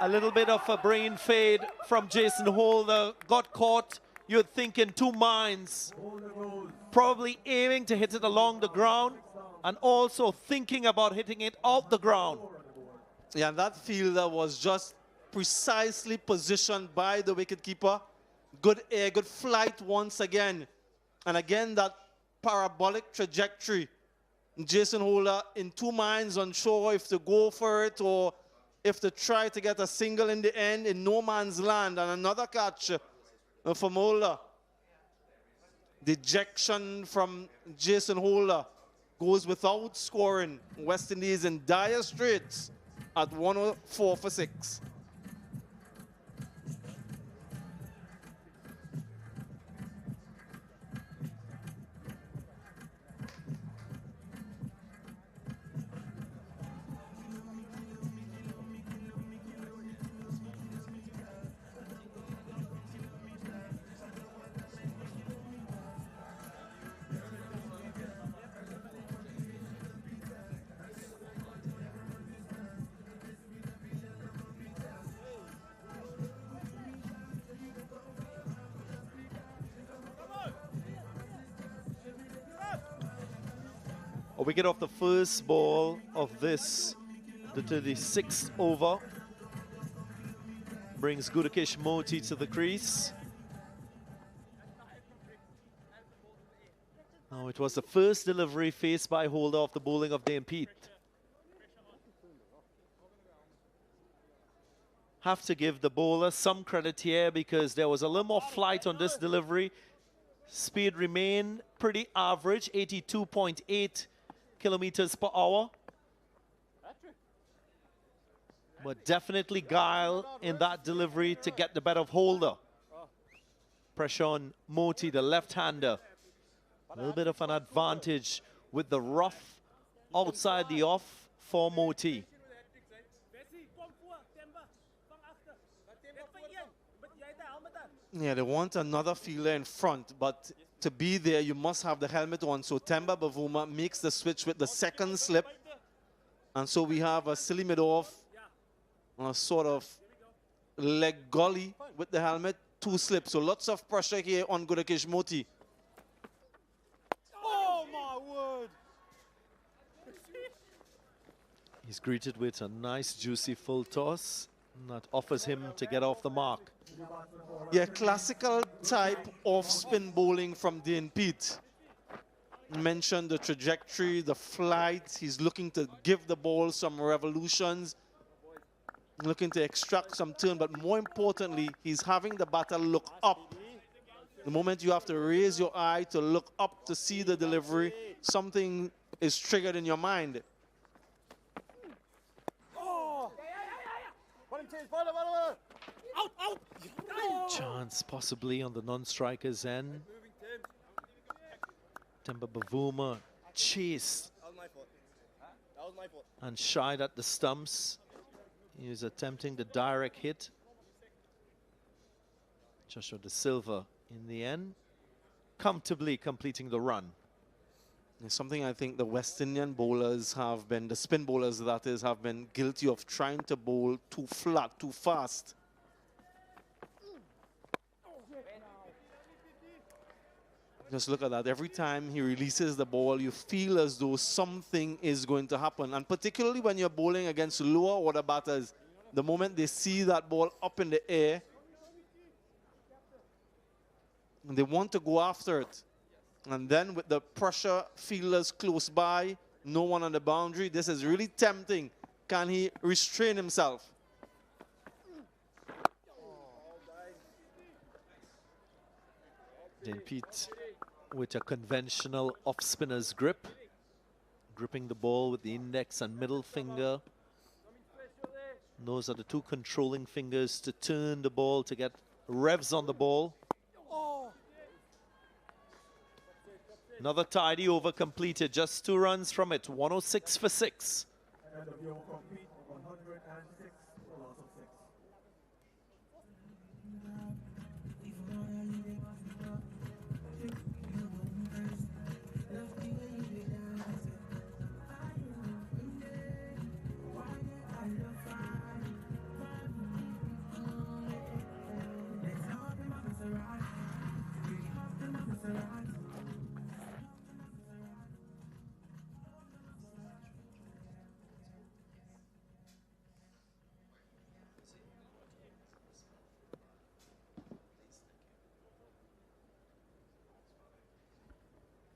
a little bit of a brain fade from Jason Holder. Got caught, you'd think, in two minds. Probably aiming to hit it along the ground and also thinking about hitting it off the ground. Yeah, and that fielder was just precisely positioned by the wicketkeeper. Good air, good flight once again. And again, that parabolic trajectory. Jason Holder in two minds, unsure if to go for it or if to try to get a single in the end, in no man's land. And another catch from Holder. Dejection from Jason Holder goes without scoring. West Indies in dire straits at 104 for 6. A wicket off the first ball of this, the 36th over, brings Gudakesh Moti to the crease. Now it was the first delivery faced by Holder off the bowling of Dane Pete. Have to give the bowler some credit here because there was a little more flight on this delivery. Speed remained pretty average, 82.8 kilometers per hour. But definitely guile in that delivery to get the better of Holder. Pressure on Moti, the left-hander. A little bit of an advantage with the rough outside the off for Moti. Yeah, they want another fielder in front, but to be there, you must have the helmet on. So Temba Bavuma makes the switch with the second slip. And so we have a silly mid-off, a sort of leg gully with the helmet, two slips. So lots of pressure here on Gudakesh Moti. Oh, my word. He's greeted with a nice, juicy full toss that offers him to get off the mark. Yeah, classical type of spin bowling from Dane Pete. Mentioned the trajectory, the flight. He's looking to give the ball some revolutions, looking to extract some turn, but more importantly, he's having the batter look up. The moment you have to raise your eye to look up to see the delivery, something is triggered in your mind. Chance possibly on the non-striker's end. Temba Bavuma chased and shied at the stumps. He was attempting the direct hit. Joshua De Silva in the end, comfortably completing the run. It's something I think the West Indian bowlers have been, the spin bowlers that is, have been guilty of trying to bowl too flat, too fast. Just look at that. Every time he releases the ball, you feel as though something is going to happen. And particularly when you're bowling against lower order batters, the moment they see that ball up in the air, And they want to go after it. And then with the pressure, fielders close by, no one on the boundary, this is really tempting. Can he restrain himself? Then Pete with a conventional off-spinner's grip, gripping the ball with the index and middle finger. Those are the two controlling fingers to turn the ball, to get revs on the ball. Another tidy over completed, just 2 runs from it, 106 for 6. End of the over complete, 106 for loss of 6.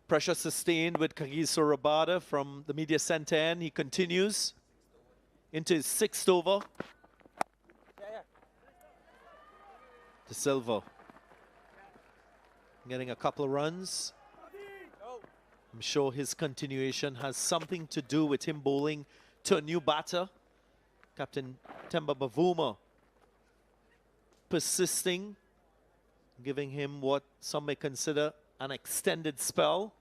Pressure sustained with Kagiso Rabada from the media center end. He continues into his 6th over. De Silva getting a couple of runs. I'm sure his continuation has something to do with him bowling to a new batter. Captain Temba Bavuma persisting, giving him what some may consider an extended spell.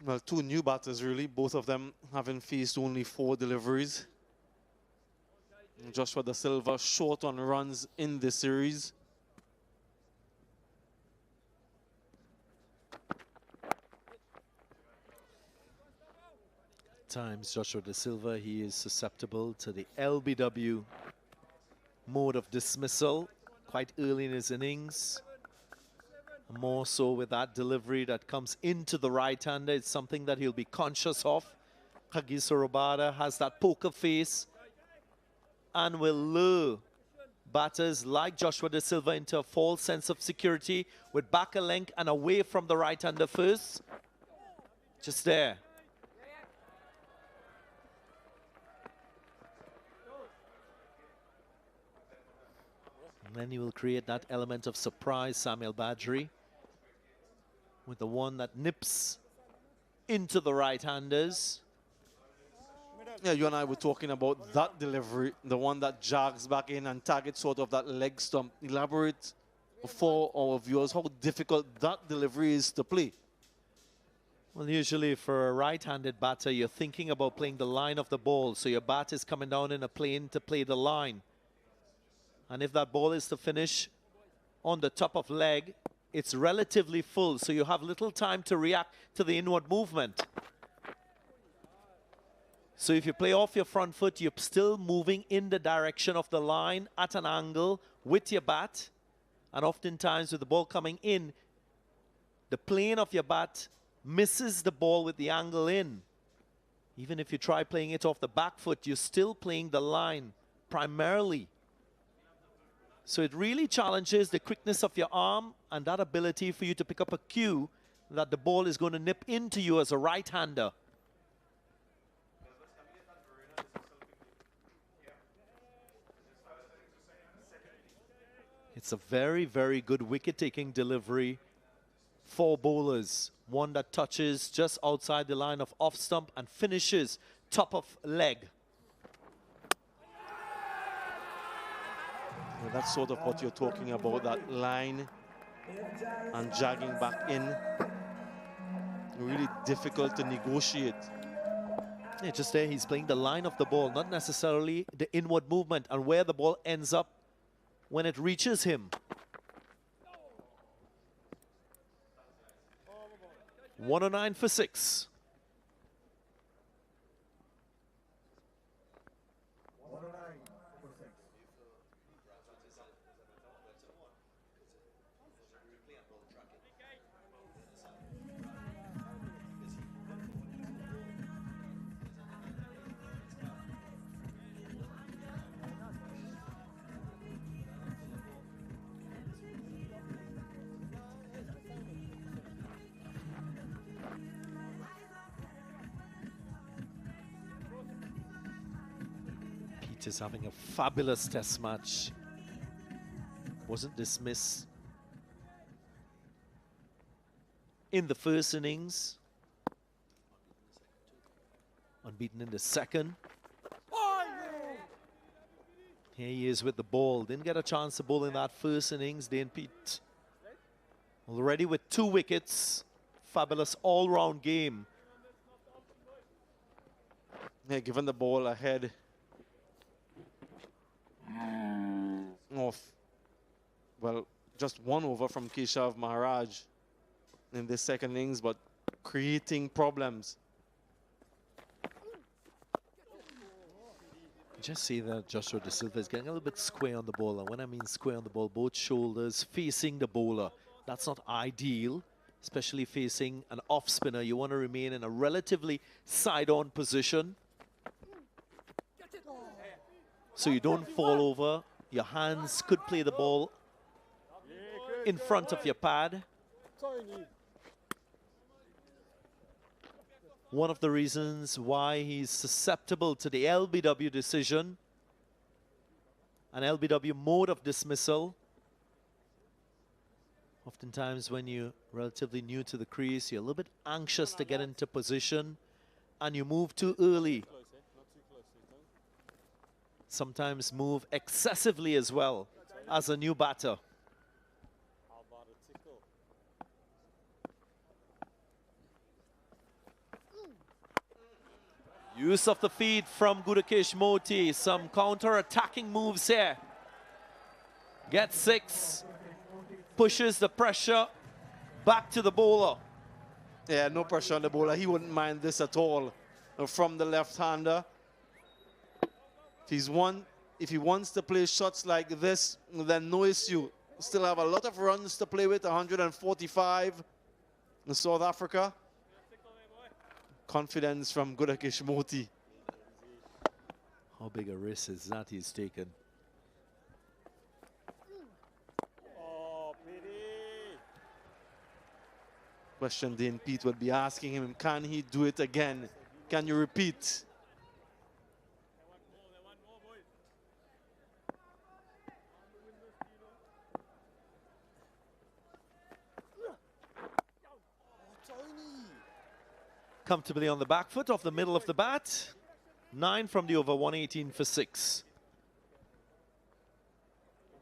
Well, 2 new batters really, both of them having faced only 4 deliveries. Joshua Da Silva short on runs in this series. Times Joshua Da Silva, he is susceptible to the LBW mode of dismissal quite early in his innings. More so with that delivery that comes into the right-hander. It's something that he'll be conscious of. Kagiso Rabada has that poker face and will lure batters like Joshua Da Silva into a false sense of security with back a length and away from the right-hander first. Just there. And then he will create that element of surprise, Samuel Badri, with the one that nips into the right-handers. Yeah, you and I were talking about that delivery, the one that jogs back in and targets sort of that leg stump. Elaborate for our viewers how difficult that delivery is to play. Well, usually for a right-handed batter, you're thinking about playing the line of the ball. So your bat is coming down in a plane to play the line. And if that ball is to finish on the top of leg, it's relatively full. So you have little time to react to the inward movement. So if you play off your front foot, you're still moving in the direction of the line at an angle with your bat. And oftentimes with the ball coming in, the plane of your bat misses the ball with the angle in. Even if you try playing it off the back foot, you're still playing the line primarily. So it really challenges the quickness of your arm and that ability for you to pick up a cue that the ball is going to nip into you as a right-hander. It's a very, very good wicket-taking delivery for bowlers. One that touches just outside the line of off-stump and finishes top of leg. Yeah, that's sort of what you're talking about, that line and jogging back in. Really difficult to negotiate. Yeah, just there, he's playing the line of the ball, not necessarily the inward movement and where the ball ends up when it reaches him. 109 for 6. Pete is having a fabulous test match. Wasn't dismissed in the first innings. Unbeaten in the second. Here he is with the ball. Didn't get a chance to bowl in that first innings. Dane Pete already with 2 wickets. Fabulous all-round game. Yeah, given the ball ahead of, well, just 1 over from Keshav Maharaj in this second innings, but creating problems. Just see that Joshua De Silva is getting a little bit square on the ball. And when I mean square on the ball, both shoulders facing the bowler. That's not ideal, especially facing an off spinner. You want to remain in a relatively side-on position, so you don't fall over. Your hands could play the ball in front of your pad. One of the reasons why he's susceptible to the LBW decision, an LBW mode of dismissal. Oftentimes when you're relatively new to the crease, you're a little bit anxious to get into position and you move too early. Sometimes move excessively as well as a new batter. Use of the feet from Gudakesh Moti. Some counter-attacking moves here. Gets 6. Pushes the pressure back to the bowler. Yeah, no pressure on the bowler. He wouldn't mind this at all from the left-hander. If he wants to play shots like this, then no issue. Still have a lot of runs to play with, 145 in South Africa. Confidence from Gudakesh Moti. How big a risk is that he's taken? Question Dane Pete would be asking him, can he do it again? Can you repeat? Comfortably on the back foot off the middle of the bat. 9 from the over, 118 for 6.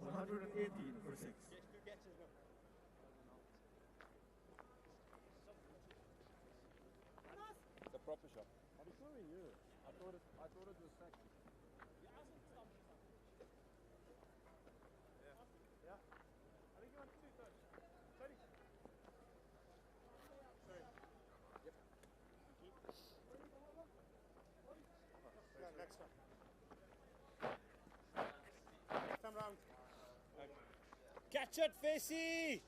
118 for 6. The proper shot. I'm showing you. I thought it was second. Yeah. I think you want 2 touch. Sorry. Sorry. Yep. Next one. Next time round. Catch it, Facey!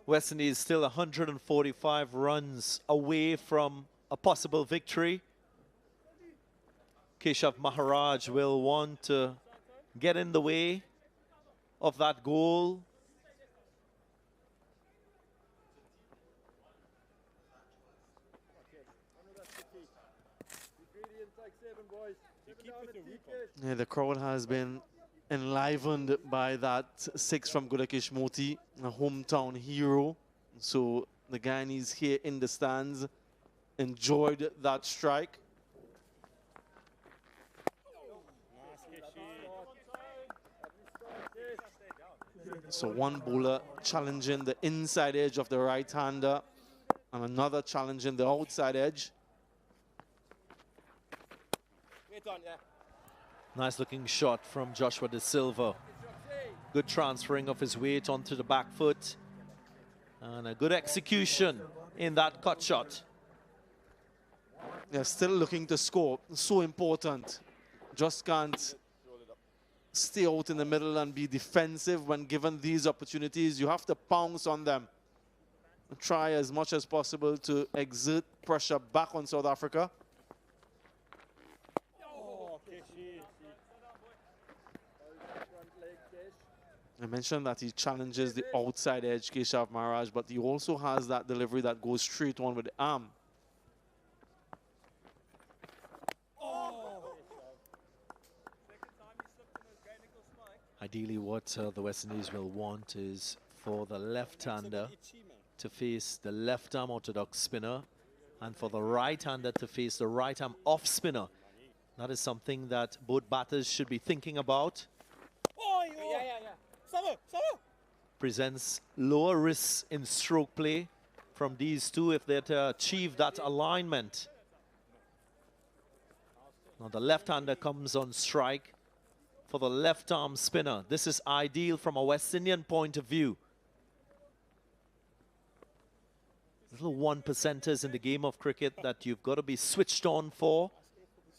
West Indies still 145 runs away from a possible victory. Keshav Maharaj will want to get in the way of that goal. Yeah, the crowd has been enlivened by that 6 from Gudakesh Moti, a hometown hero. So the Guyanese here in the stands enjoyed that strike. So one bowler challenging the inside edge of the right-hander and another challenging the outside edge. Nice looking shot from Joshua De Silva. Good transferring of his weight onto the back foot. And a good execution in that cut shot. They're still looking to score. So important. Just can't stay out in the middle and be defensive when given these opportunities. You have to pounce on them. Try as much as possible to exert pressure back on South Africa. I mentioned that he challenges the outside edge, Keshav Maharaj, but he also has that delivery that goes straight on with the arm. Ideally, what the West Indies will want is for the left-hander to face the left-arm orthodox spinner and for the right-hander to face the right-arm off-spinner. That is something that both batters should be thinking about. Presents lower risks in stroke play from these two if they're to achieve that alignment. Now the left-hander comes on strike for the left-arm spinner. This is ideal from a West Indian point of view. Little 1%ers in the game of cricket that you've got to be switched on for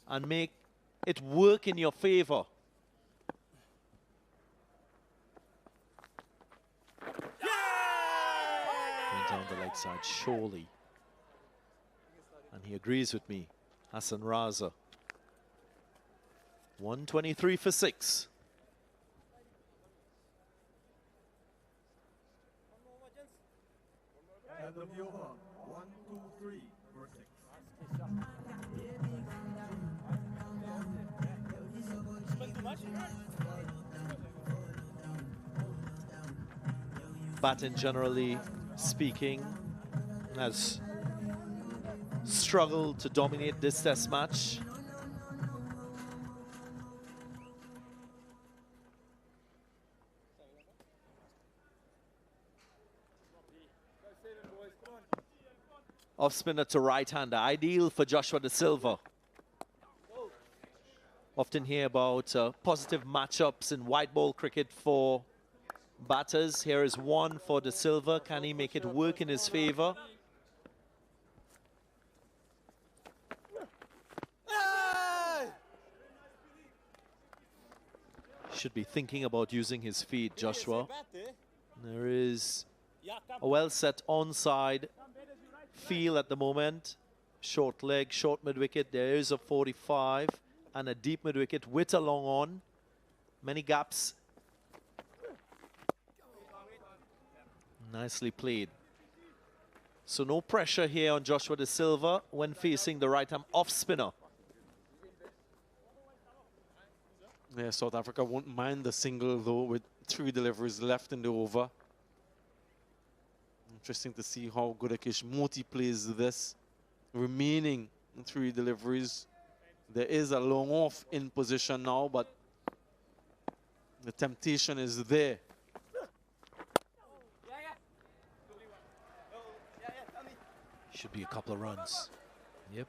and make it work in your favor. Went down the leg side, surely. And he agrees with me, Hassan Raza. 123 for 6. End of the over. 1, 2, 3 for 6. Batten, generally speaking, has struggled to dominate this test match. Off spinner to right-hander, ideal for Joshua De Silva. Often hear about positive matchups in white ball cricket for batters. Here is one for De Silva. Can he make it work in his favor? Should be thinking about using his feet, Joshua. There is a well-set onside feel at the moment. Short leg, short mid-wicket. There is a 45 and a deep mid-wicket with a long on. Many gaps. Nicely played. So no pressure here on Joshua De Silva when facing the right-arm off-spinner. Yeah, South Africa won't mind the single, though, with 3 deliveries left in the over. Interesting to see how Gudakesh Moti plays this. Remaining 3 deliveries. There is a long off in position now, but the temptation is there. Should be a couple of runs. Yep.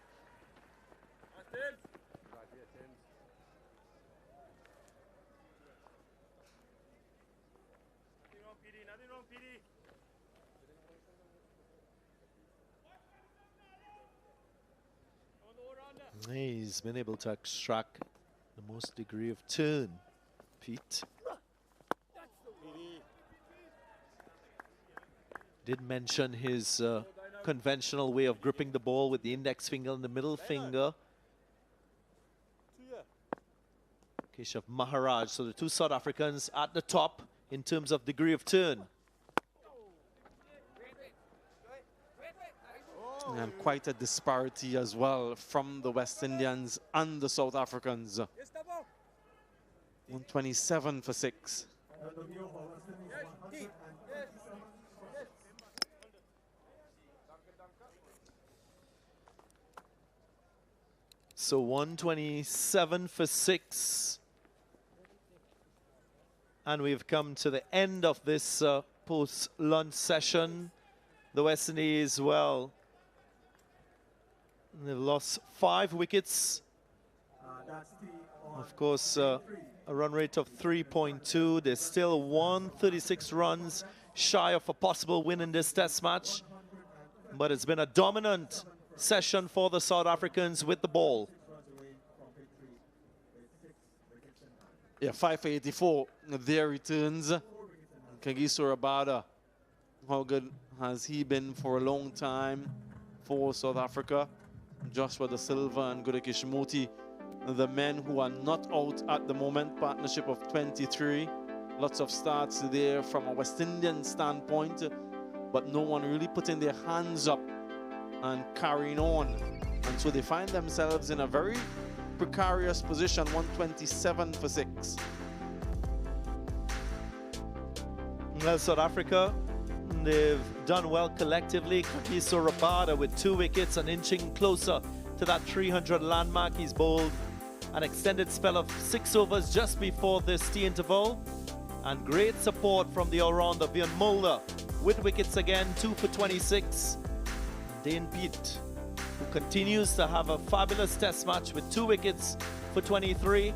He's been able to extract the most degree of turn, Pete. Did mention his conventional way of gripping the ball with the index finger and the middle finger. Keshav Maharaj. So the two South Africans at the top in terms of degree of turn. And quite a disparity as well from the West Indians and the South Africans. 127 for 6. So 127 for 6. And we've come to the end of this post-lunch session. The West Indies, well, they've lost 5 wickets. Of course, a run rate of 3.2. There's still 136 runs shy of a possible win in this test match. But it's been a dominant session for the South Africans with the ball. Yeah, 5 for 84. Their returns. Kagiso Rabada, how good has he been for a long time for South Africa? Joshua De Silva and Gudakesh Moti, the men who are not out at the moment, partnership of 23. Lots of starts there from a West Indian standpoint, but no one really putting their hands up and carrying on. And so they find themselves in a very precarious position, 127 for 6. Well, South Africa, they've done well collectively. Kagiso Rabada with 2 wickets and inching closer to that 300 landmark. He's bowled an extended spell of 6 overs just before this tea interval. And great support from the all-rounder Vian Mulder with wickets again, 2 for 26. Dane Pete, who continues to have a fabulous test match with 2 wickets for 23.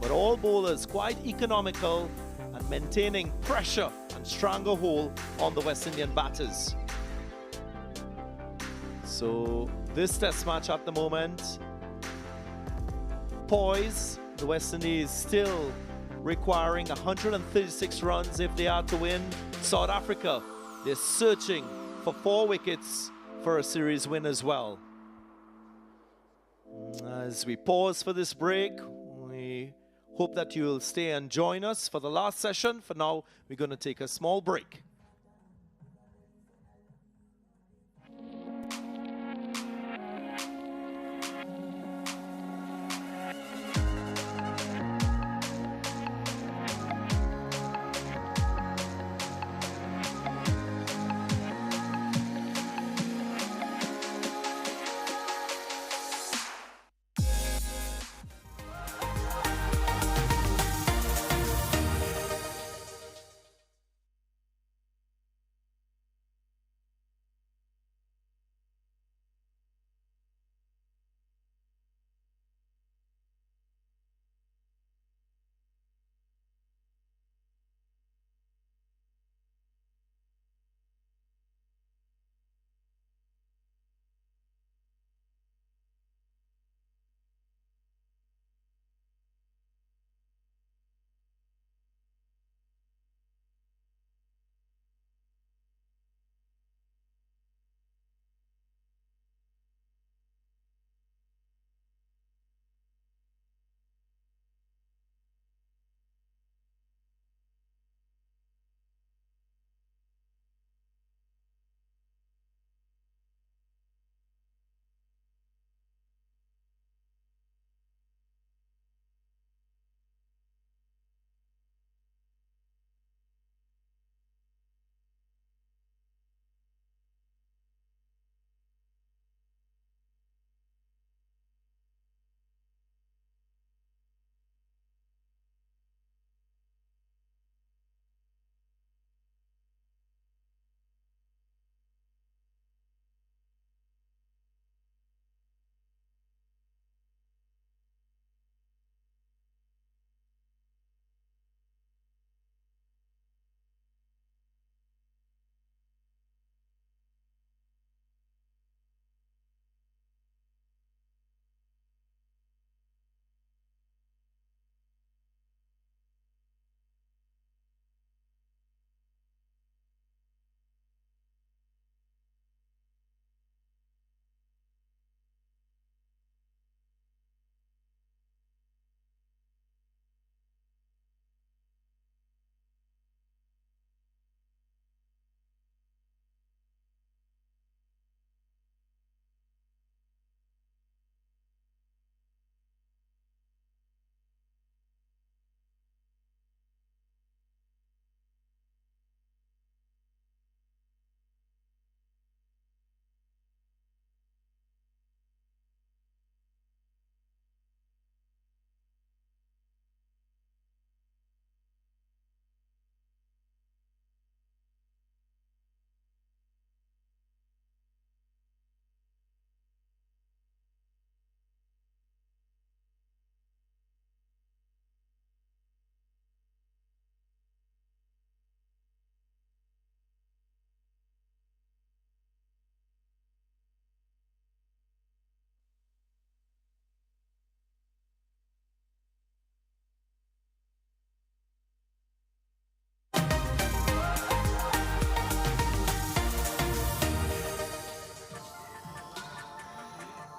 But all bowlers quite economical and maintaining pressure and stronger hold on the West Indian batters. So this test match at the moment, poise. The West Indies still requiring 136 runs if they are to win. South Africa, they're searching for 4 wickets for a series win as well. As we pause for this break, we hope that you'll stay and join us for the last session. For now, we're going to take a small break.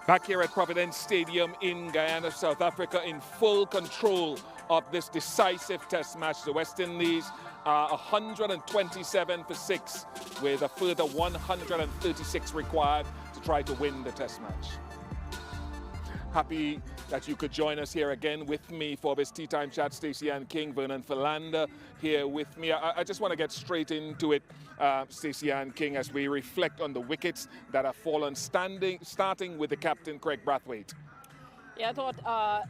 Back here at Providence Stadium in Guyana, South Africa, in full control of this decisive test match. The West Indies are 127 for 6 with a further 136 required to try to win the test match. Happy that you could join us here again with me for this Tea Time Chat. Stacey Ann King, Vernon Philander here with me. I just want to get straight into it, Stacey Ann King, as we reflect on the wickets that have fallen, starting with the captain, Craig Brathwaite. Yeah, I thought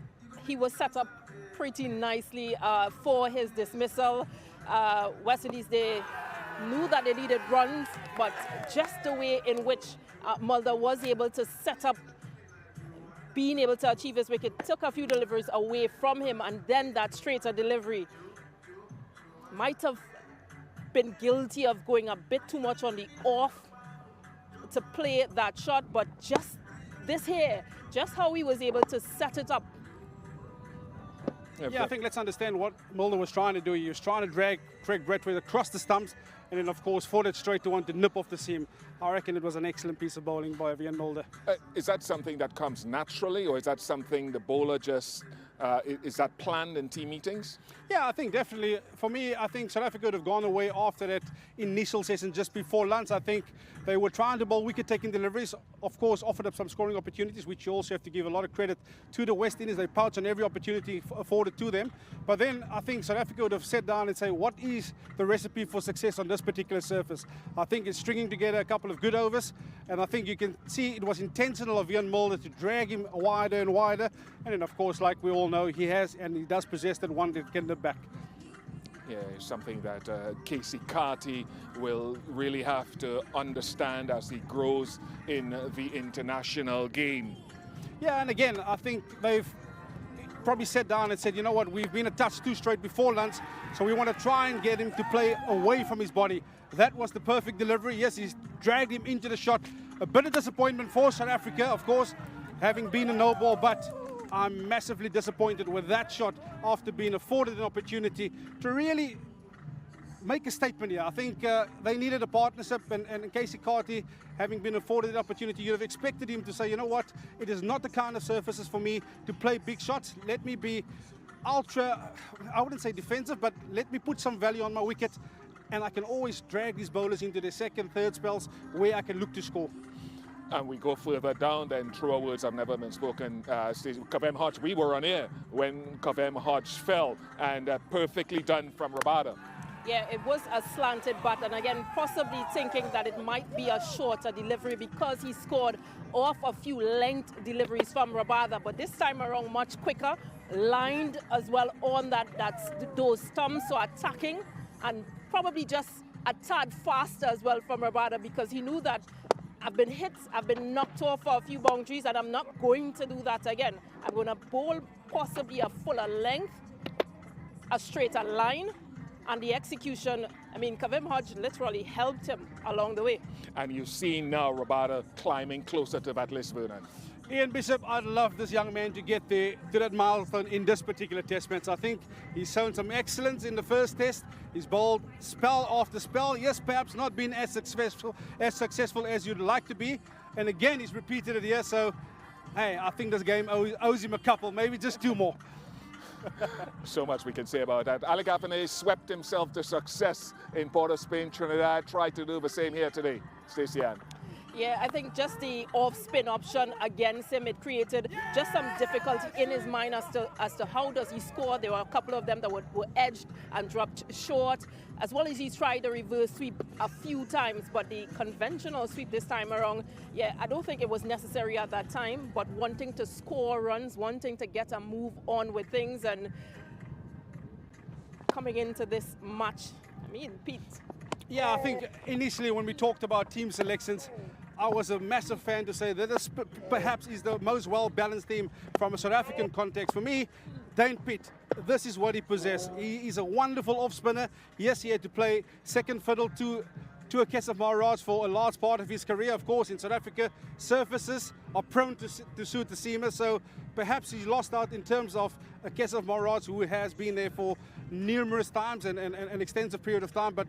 he was set up pretty nicely for his dismissal. West Indies, they knew that they needed runs, but just the way in which Mulder was able to set up, being able to achieve his wicket, took a few deliveries away from him, and then that straighter delivery might have been guilty of going a bit too much on the off to play that shot, but just this here, just how he was able to set it up. Yeah, I think let's understand what Mulder was trying to do. He was trying to drag Craig Brathwaite across the stumps and then, of course, fought it straight to one to nip off the seam. I reckon it was an excellent piece of bowling by Ian Mulder. Is that something that comes naturally, or is that something the bowler just, is that planned in team meetings? Yeah, I think definitely. For me, I think South Africa would have gone away after that initial session just before lunch. I think they were trying to bowl wicket-taking deliveries, of course, offered up some scoring opportunities, which you also have to give a lot of credit to the West Indies. They pounced on every opportunity afforded to them. But then I think South Africa would have sat down and say, what is the recipe for success on this particular surface? I think it's stringing together a couple of good overs, and I think you can see it was intentional of Ian Mulder to drag him wider and wider. And then, of course, like we all know, he has and he does possess that one that can nip back. Yeah, something that Casey Carty will really have to understand as he grows in the international game. Yeah, and again, I think they've probably sat down and said, you know what, we've been a touch too straight before lunch, so we want to try and get him to play away from his body. That was the perfect delivery. Yes, he's dragged him into the shot. A bit of disappointment for South Africa, of course, having been a no ball, but I'm massively disappointed with that shot after being afforded an opportunity to really make a statement here. I think they needed a partnership, and Casey Carty, having been afforded the opportunity, you'd have expected him to say, you know what, it is not the kind of surfaces for me to play big shots. Let me be ultra, I wouldn't say defensive, but let me put some value on my wicket, and I can always drag these bowlers into their second, third spells where I can look to score. And we go further down, then truer words have never been spoken. Kavem Hodge, we were on air when Kavem Hodge fell, and perfectly done from Rabada. Yeah, it was a slanted bat, and again, possibly thinking that it might be a shorter delivery because he scored off a few length deliveries from Rabada, but this time around much quicker, lined as well on those stumps, so attacking, and probably just a tad faster as well from Rabada because he knew that I've been hit, I've been knocked off for a few boundaries, and I'm not going to do that again. I'm going to bowl possibly a fuller length, a straighter line, and the execution, I mean, Kavem Hodge literally helped him along the way. And you've seen now Rabada climbing closer to that list, Vernon. Ian Bishop, I'd love this young man to get there to that milestone in this particular test match. I think he's shown some excellence in the first test. He's bowled spell after spell. Yes, perhaps not been as successful as you'd like to be. And again, he's repeated it here. So, hey, I think this game owes him a couple, maybe just two more. So much we can say about that. Ali Gaffney swept himself to success in Port of Spain, Trinidad. Tried to do the same here today. Stacey Ann. Yeah, I think just the off-spin option against him, it created just some difficulty in his mind as to how does he score. There were a couple of them that were edged and dropped short, as well as he tried the reverse sweep a few times, but the conventional sweep this time around, yeah, I don't think it was necessary at that time, but wanting to score runs, wanting to get a move on with things, and coming into this match, I mean, Pete. Yeah, I think initially when we talked about team selections, I was a massive fan to say that this perhaps is the most well-balanced team from a South African context. For me, Dane Pitt, this is what he possesses. He is a wonderful off-spinner. Yes, he had to play second fiddle to a Keshav Maharaj for a large part of his career. Of course, in South Africa, surfaces are prone to suit the seamer, so perhaps he's lost out in terms of a Keshav Maharaj who has been there for numerous times and an extensive period of time, but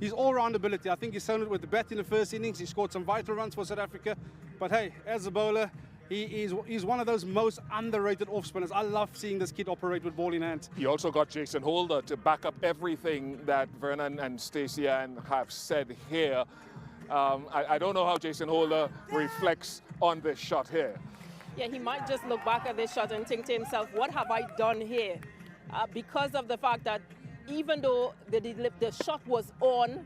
his all-round ability, I think he's shown it with the bat in the first innings. He scored some vital runs for South Africa. But hey, as a bowler, he's one of those most underrated off-spinners. I love seeing this kid operate with ball in hand. He also got Jason Holder to back up everything that Vernon and Stacey Ann have said here. I don't know how Jason Holder reflects on this shot here. Yeah, he might just look back at this shot and think to himself, what have I done here? Because of the fact that even though the shot was on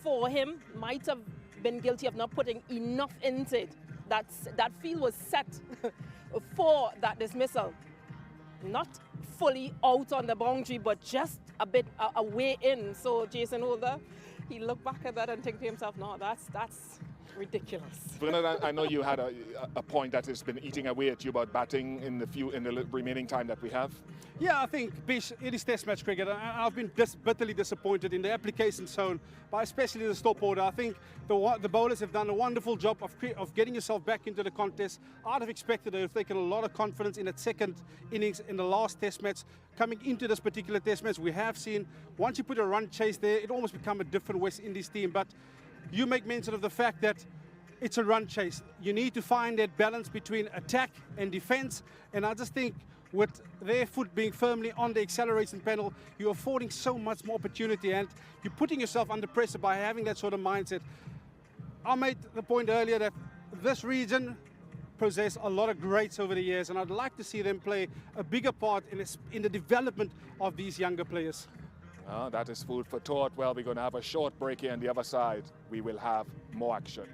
for him, might have been guilty of not putting enough into it. That field was set for that dismissal. Not fully out on the boundary, but just a bit away in. So Jason Holder, he looked back at that and think to himself, no, that's ridiculous. Bernard, I know you had a point that has been eating away at you about batting in the remaining time that we have. Yeah, I think, Bish, it is Test match cricket. I've been bitterly disappointed in the application zone, but especially the stop order. I think the bowlers have done a wonderful job of getting yourself back into the contest. I'd have expected they've taken a lot of confidence in that second innings in the last Test match. Coming into this particular Test match, we have seen, once you put a run chase there, it almost become a different West Indies team. But you make mention of the fact that it's a run chase. You need to find that balance between attack and defense. And I just think with their foot being firmly on the acceleration panel, you're affording so much more opportunity and you're putting yourself under pressure by having that sort of mindset. I made the point earlier that this region possess a lot of greats over the years, and I'd like to see them play a bigger part in the development of these younger players. That is food for thought. Well, we're going to have a short break here on the other side. We will have more action.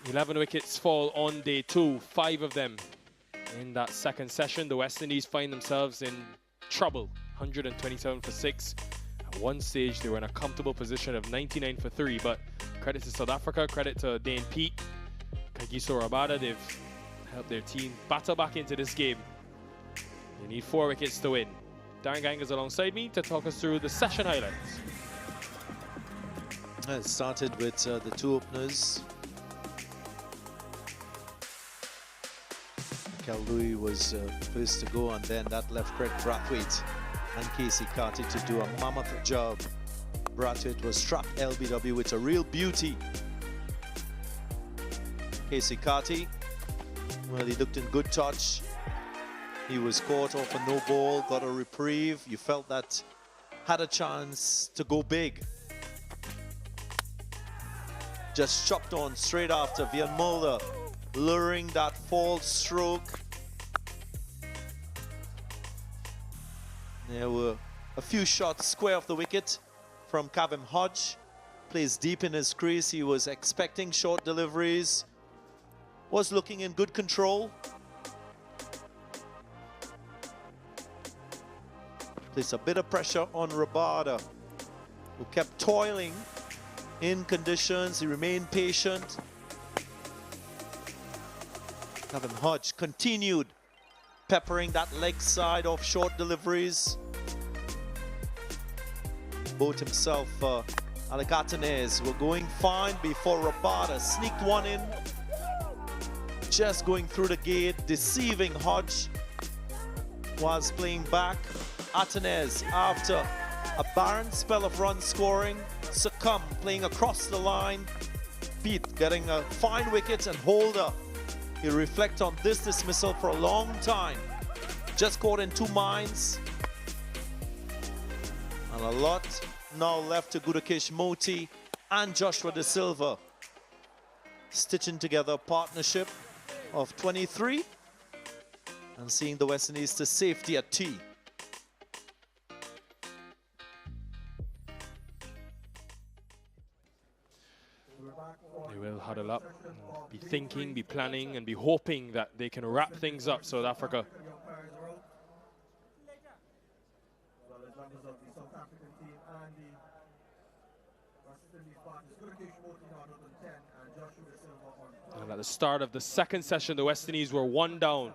Eleven wickets fall on day two, 5 of them in that second session. The West Indies find themselves in trouble, 127 for 6. At one stage, they were in a comfortable position of 99 for 3, but credit to South Africa, credit to Dane Pete, Like you saw Rabada, they've helped their team battle back into this game. They need 4 wickets to win. Darren Gang is alongside me to talk us through the session highlights. It started with the 2 openers. Kel Louis was first to go, and then that left Craig Brathwaite and Casey Carty to do a mammoth job. Brathwaite was struck LBW with a real beauty. Casey Carty, well, he looked in good touch. He was caught off a no ball, got a reprieve. You felt that had a chance to go big. Just chopped on straight after. Vian Mulder luring that false stroke. There were a few shots square of the wicket from Kavem Hodge. Plays deep in his crease. He was expecting short deliveries. Was looking in good control. Placed a bit of pressure on Rabada, who kept toiling in conditions. He remained patient. Kavem Hodge continued peppering that leg side of short deliveries. Both himself, Alec Atenez, were going fine before Rabada sneaked one in. Just going through the gate, deceiving Hodge was playing back. Atenez, after a barren spell of run scoring, succumbed, playing across the line. Pete getting a fine wicket, and Holder, he'll reflect on this dismissal for a long time. Just caught in 2 minds. And a lot now left to Gudakesh Moti and Joshua De Silva, stitching together a partnership of 23 and seeing the West Indies to safety at tea. They will huddle up, be thinking, be planning, and be hoping that they can wrap things up, South Africa. And at the start of the second session, the West Indies were 1 down.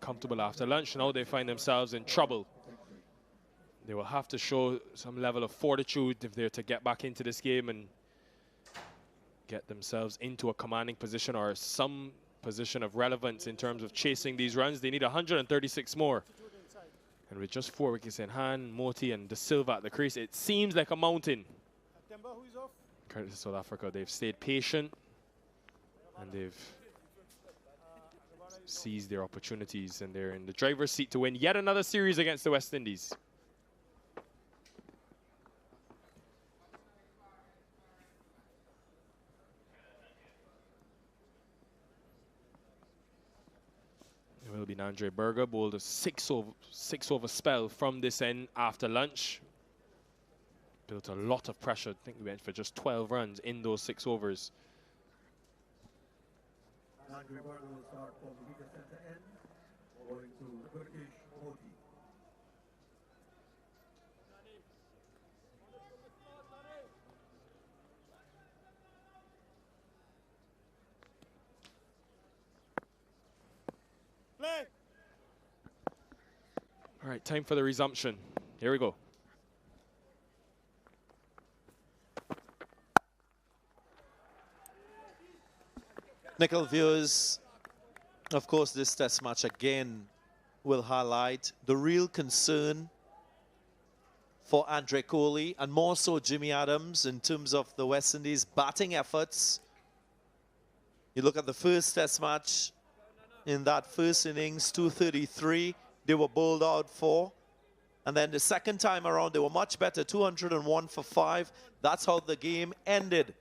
Comfortable after lunch. Now they find themselves in trouble. They will have to show some level of fortitude if they're to get back into this game and get themselves into a commanding position or some position of relevance in terms of chasing these runs. They need 136 more. And with just 4 wickets in hand, Moti and De Silva at the crease, it seems like a mountain. Credit to South Africa. They've stayed patient and they've seized their opportunities, and they're in the driver's seat to win yet another series against the West Indies. It will be Andre Berger, bowled a 6-over spell from this end after lunch. Built a lot of pressure. I think we went for just 12 runs in those 6 overs. Andre Berger will start from the wicket center end, going to Gudakesh Moti. Play. All right, time for the resumption. Here we go. Nickel viewers, of course, this test match again will highlight the real concern for Andre Kohli and more so Jimmy Adams in terms of the West Indies batting efforts. You look at the first test match, in that first innings, 233, they were bowled out for. And then the second time around, they were much better, 201 for 5. That's how the game ended,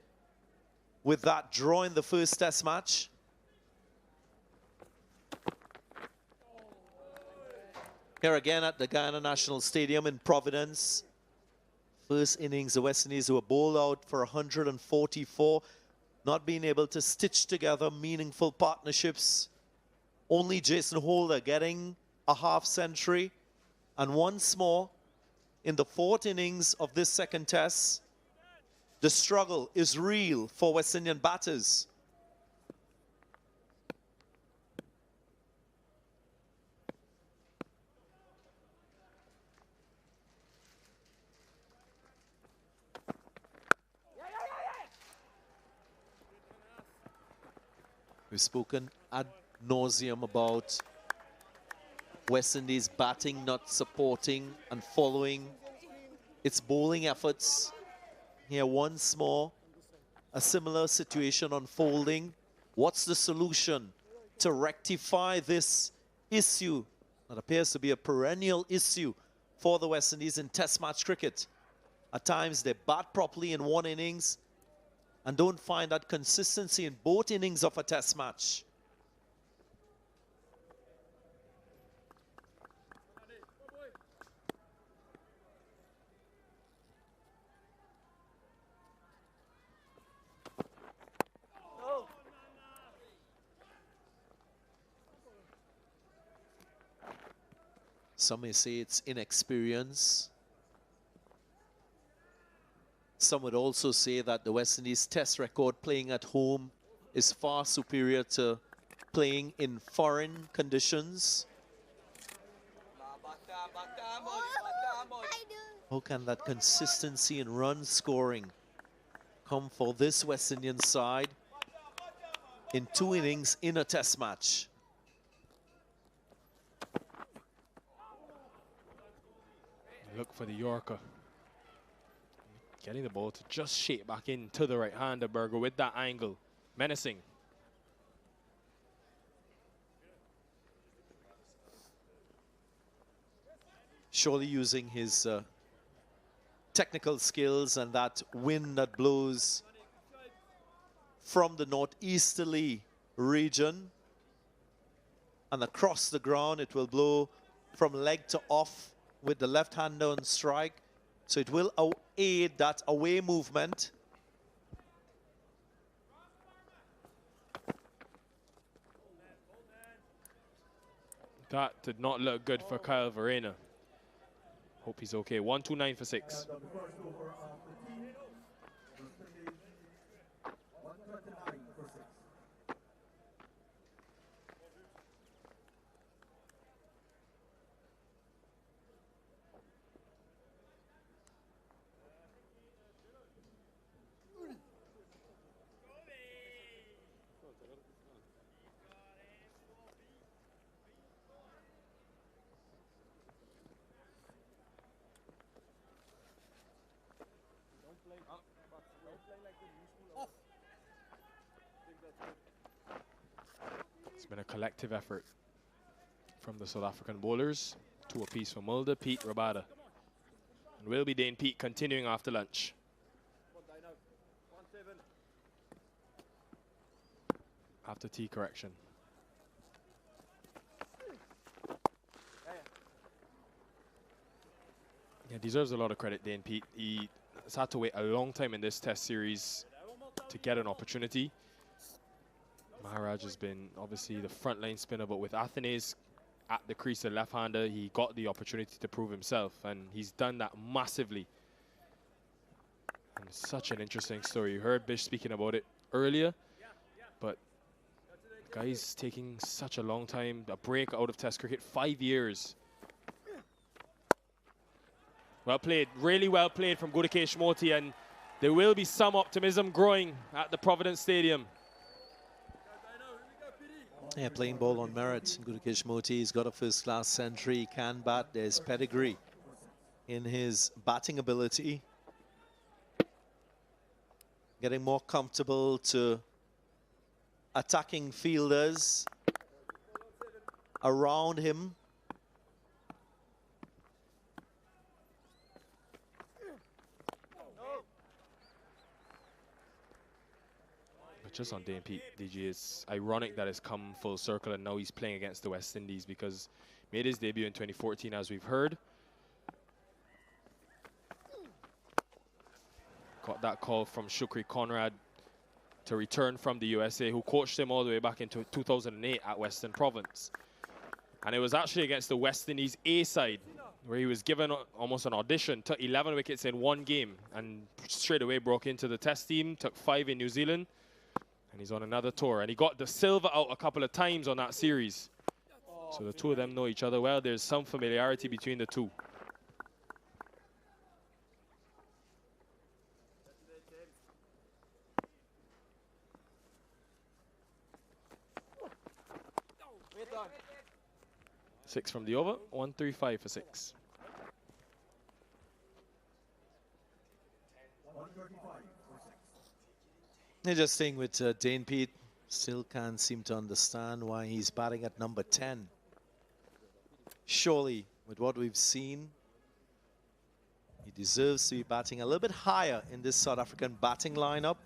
with that draw in the first test match. Here again at the Guyana National Stadium in Providence. First innings, the West Indies were bowled out for 144, not being able to stitch together meaningful partnerships. Only Jason Holder getting a half century. And once more, in the 4th innings of this second test, The struggle is real for West Indian batters. We've spoken ad nauseum about West Indies batting not supporting and following its bowling efforts. Here once more, a similar situation unfolding. What's the solution to rectify this issue that appears to be a perennial issue for the West Indies in Test match cricket? At times they bat properly in one innings and don't find that consistency in both innings of a Test match. Some may say it's inexperience. Some would also say that the West Indies Test record playing at home is far superior to playing in foreign conditions. How can that consistency in run scoring come for this West Indian side in 2 innings in a Test match? Look for the Yorker. Getting the ball to just shape back into the right-hander Berger with that angle. Menacing. Surely using his technical skills and that wind that blows from the northeasterly region. And across the ground, it will blow from leg to off with the left-hander on strike. So it will aid that away movement. That did not look good for Kyle Verena. Hope he's okay. 129 for 6. It's been a collective effort from the South African bowlers. 2 apiece for Mulder, Pete, Rabada. And will be Dane Pete continuing after lunch. After tea correction. Yeah, deserves a lot of credit, Dane Pete. He has had to wait a long time in this Test series to get an opportunity. Maharaj has been obviously the frontline spinner, but with Athenaeus at the crease, the left-hander, he got the opportunity to prove himself, and he's done that massively. And it's such an interesting story. You heard Bish speaking about it earlier, but the guy's taking such a long time, a break out of Test cricket, 5 years. Well played, really well played from Gudakesh Moti, and there will be some optimism growing at the Providence Stadium. Yeah, playing ball on merit. Gudakesh Moti, he's got a first-class century, he can bat. There's pedigree in his batting ability. Getting more comfortable to attacking fielders around him. Just on Dane Pete, DG, it's ironic that it's come full circle and now he's playing against the West Indies, because he made his debut in 2014, as we've heard. Got that call from Shukri Conrad to return from the USA, who coached him all the way back into 2008 at Western Province. And it was actually against the West Indies A side where he was given almost an audition, took 11 wickets in one game, and straight away broke into the test team, took 5 in New Zealand, and he's on another tour. And he got the silver out a couple of times on that series. So the two of them know each other well. There's some familiarity between the two. Six from the over, 135 for 6. They're just staying with Dane Pete. Still can't seem to understand why he's batting at number 10. Surely, with what we've seen, he deserves to be batting a little bit higher in this South African batting lineup.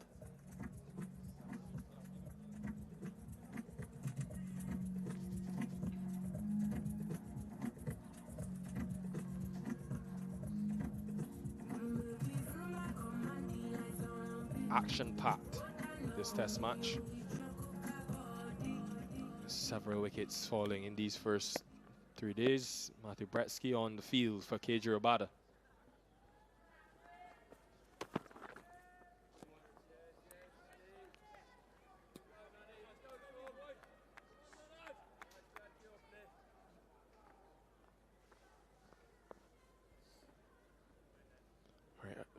Action-packed, this test match. Several wickets falling in these first 3 days. Matthew Bretsky on the field for KJ Rabada.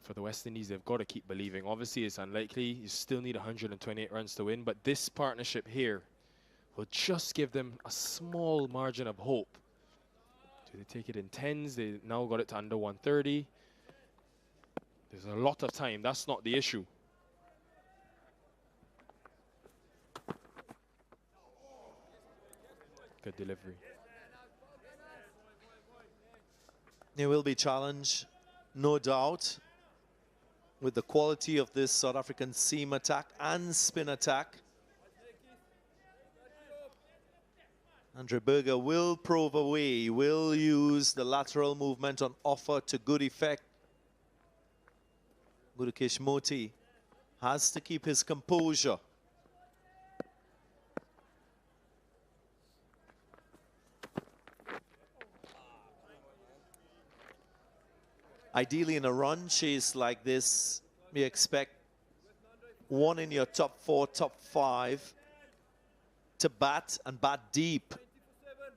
For the West Indies, they've got to keep believing. Obviously, it's unlikely. You still need 128 runs to win, but this partnership here will just give them a small margin of hope. Do they take it in 10s? They now got it to under 130. There's a lot of time. That's not the issue. Good delivery. There will be challenge, no doubt, with the quality of this South African seam attack and spin attack. Andre Berger will prove away. He will use the lateral movement on offer to good effect. Gudakesh Moti has to keep his composure. Ideally, in a run chase like this, we expect one in your top 4, top 5 to bat and bat deep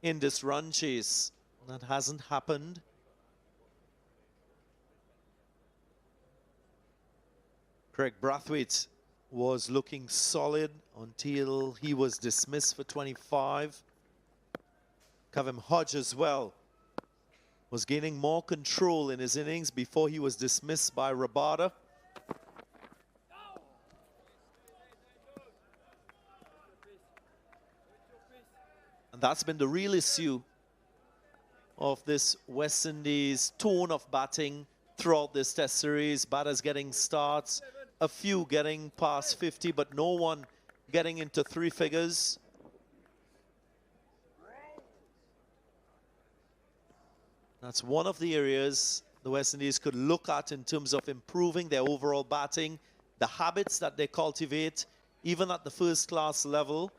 in this run chase. That hasn't happened. Craig Brathwaite was looking solid until he was dismissed for 25. Kavem Hodge as well was gaining more control in his innings before he was dismissed by Rabada. And that's been the real issue of this West Indies tone of batting throughout this test series. Batters getting starts, a few getting past 50, but no one getting into 3 figures. That's one of the areas the West Indies could look at in terms of improving their overall batting, the habits that they cultivate, even at the first-class level.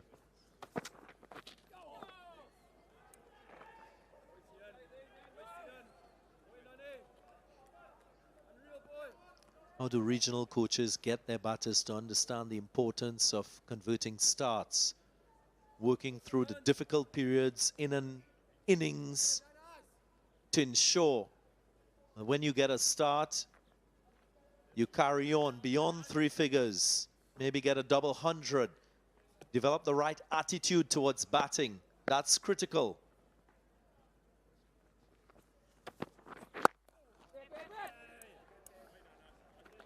How do regional coaches get their batters to understand the importance of converting starts, working through the difficult periods in an innings, to ensure that when you get a start, you carry on beyond 3 figures, maybe get a double 100, develop the right attitude towards batting. That's critical.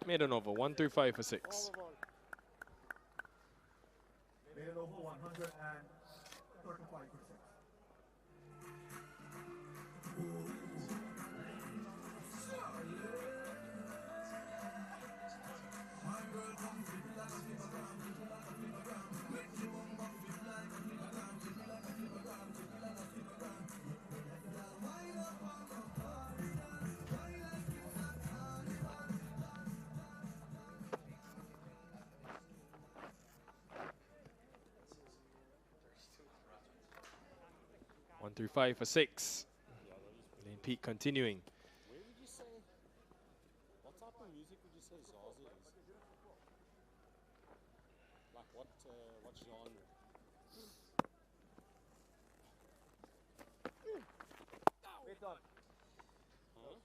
Made an over, 135 for 6. Made it over 135 for 6. One through 5 for 6. Pete continuing. Where would you say, what type of music would you say Zaza is? Like what genre?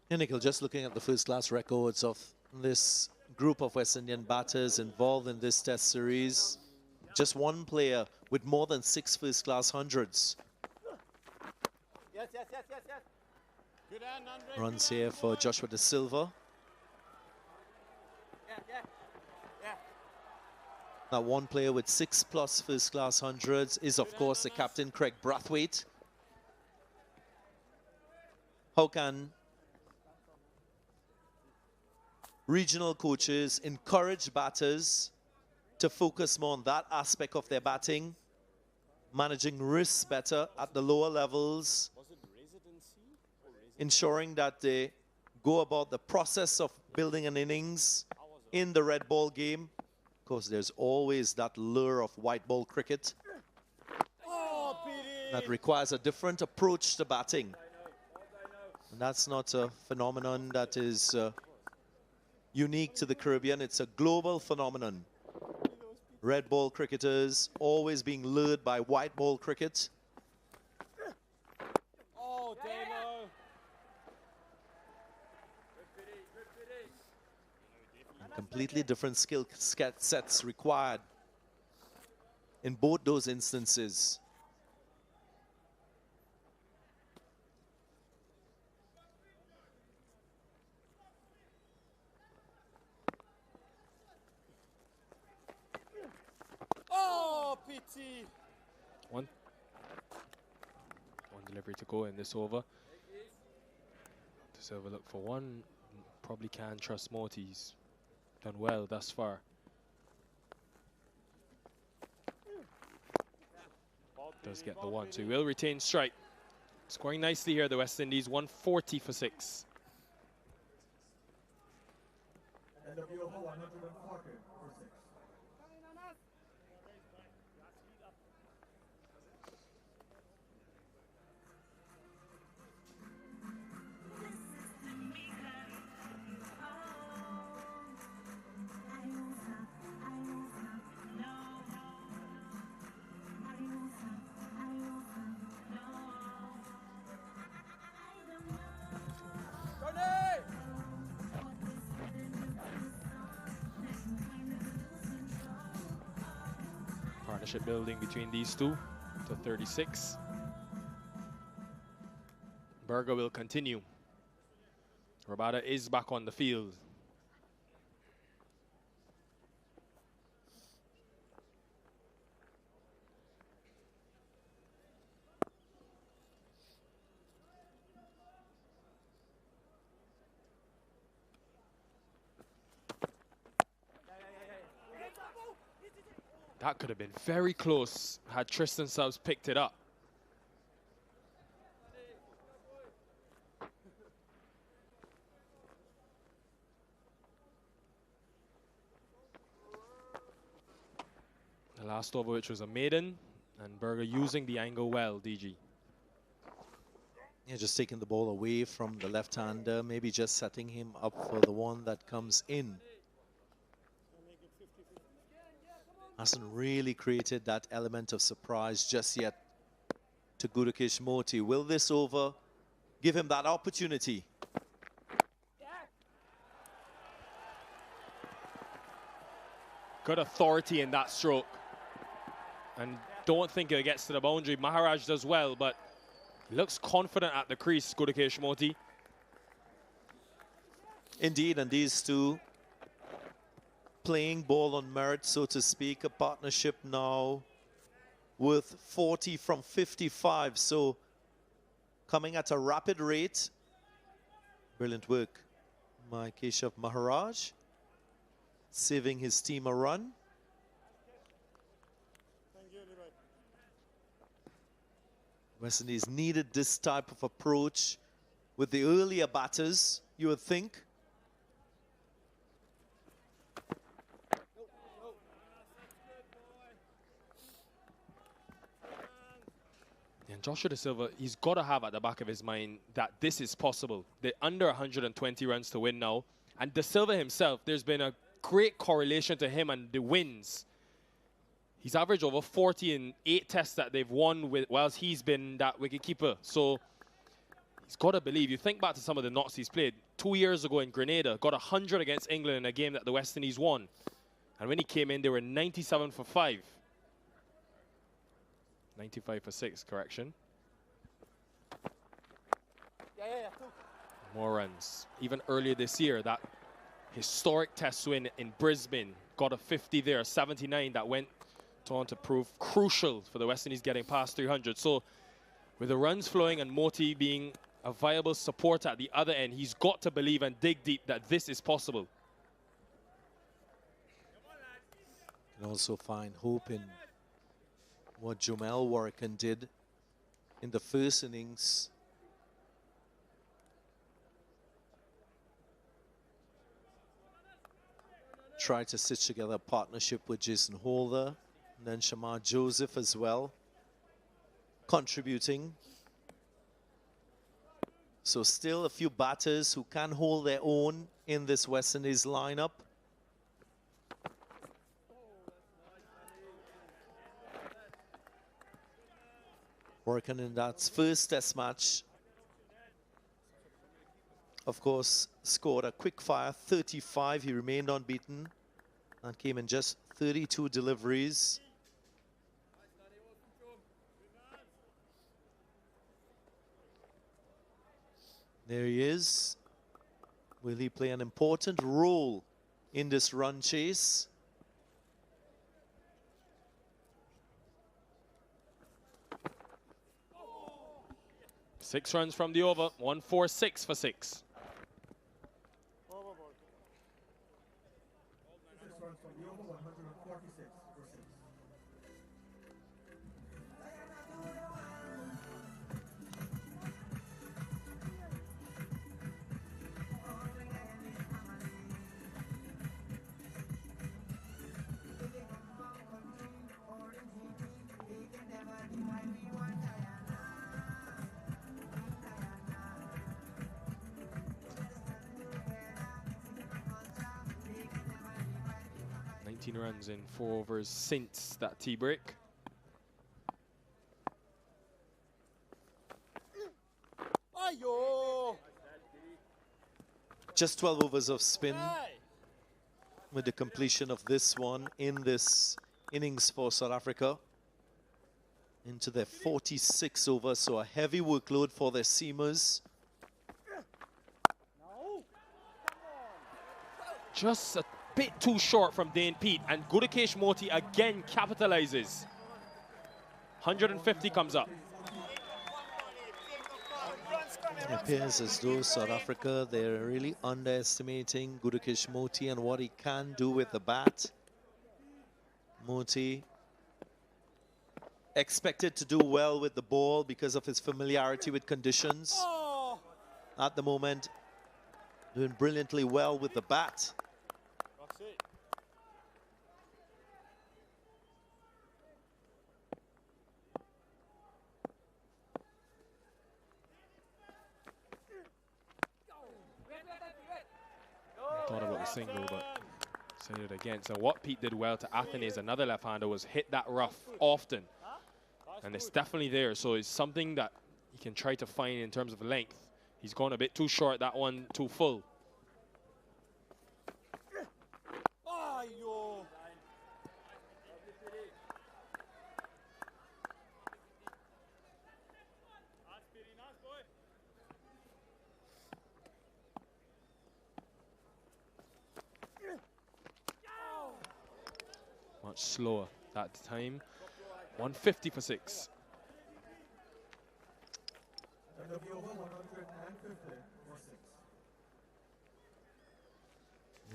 Yeah, Nikhil, just looking at the first-class records of this group of West Indian batters involved in this test series, just one player with more than 6 first-class hundreds. Yes, yes, yes, yes, yes. Good hand, Andre. Runs here for Joshua De Silva. Yeah, yeah, yeah. Now, one player with 6+ first-class hundreds is, of course, the captain, Craig Brathwaite. How can regional coaches encourage batters to focus more on that aspect of their batting, managing risks better at the lower levels, ensuring that they go about the process of building an innings in the red ball game? Of course, there's always that lure of white ball cricket that requires a different approach to batting. And that's not a phenomenon that is unique to the Caribbean. It's a global phenomenon. Red ball cricketers always being lured by white ball cricket. Oh, Dano. And completely different skill sets required in both those instances. Oh, pity. One delivery to go in this over. Just overlook for one. Probably can trust Morty. He's done well thus far. Does get the one, so he will retain strike. Scoring nicely here, the West Indies, 140 for 6. NWO 140 for 6. Partnership building between these two to 36. Berger will continue. Rabada is back on the field. That could have been very close had Tristan Stubbs picked it up. The last over, which was a maiden, and Berger using the angle well, DG. Yeah, just taking the ball away from the left-hander, maybe just setting him up for the one that comes in. Hasn't really created that element of surprise just yet to Gudakesh Moti. Will this over give him that opportunity? Good authority in that stroke. And don't think it gets to the boundary. Maharaj does well, but looks confident at the crease, Gudakesh Moti. Indeed, and these two playing ball on merit, so to speak, a partnership now worth 40 from 55, so coming at a rapid rate. Brilliant work, my Keshav Maharaj, saving his team a run. West Indies needed this type of approach with the earlier batters, you would think. Joshua Da Silva, he's got to have at the back of his mind that this is possible. They're under 120 runs to win now. And Da Silva himself, there's been a great correlation to him and the wins. He's averaged over 40 in 8 tests that they've won with, whilst he's been that wicketkeeper. So he's got to believe. You think back to some of the knocks he's played. 2 years ago in Grenada, got 100 against England in a game that the West Indies won. And when he came in, they were 97 for 5. 95 for 6, correction. More runs. Even earlier this year, that historic test win in Brisbane, got a 50 there, 79 that went on to prove crucial for the West Indies getting past 300. So with the runs flowing and Moti being a viable support at the other end, he's got to believe and dig deep that this is possible. You can also find hope in what Jomel Warrican did in the first innings. Tried to stitch together a partnership with Jason Holder, and then Shamar Joseph as well, contributing. So still a few batters who can hold their own in this West Indies lineup. Working in that first test match, of course, scored a quick fire 35. He remained unbeaten and came in just 32 deliveries. There he is. Will he play an important role in this run chase? Six runs from the over, 146 for 6. Runs in 4 overs since that tea break. Just 12 overs of spin with the completion of this one in this innings for South Africa. Into their 46 overs, so a heavy workload for their seamers. Just a bit too short from Dane Pete, and Gudakesh Moti again capitalizes. 150 comes up. It appears as though South Africa, they're really underestimating Gudakesh Moti and what he can do with the bat. Moti expected to do well with the ball because of his familiarity with conditions. At the moment, doing brilliantly well with the bat. Thought about the single, but said it again. So what Pete did well to Athenes, another left-hander, was hit that rough often. And it's definitely there. So it's something that he can try to find in terms of length. He's gone a bit too short, that one too full. Much slower that time. 150 for 6.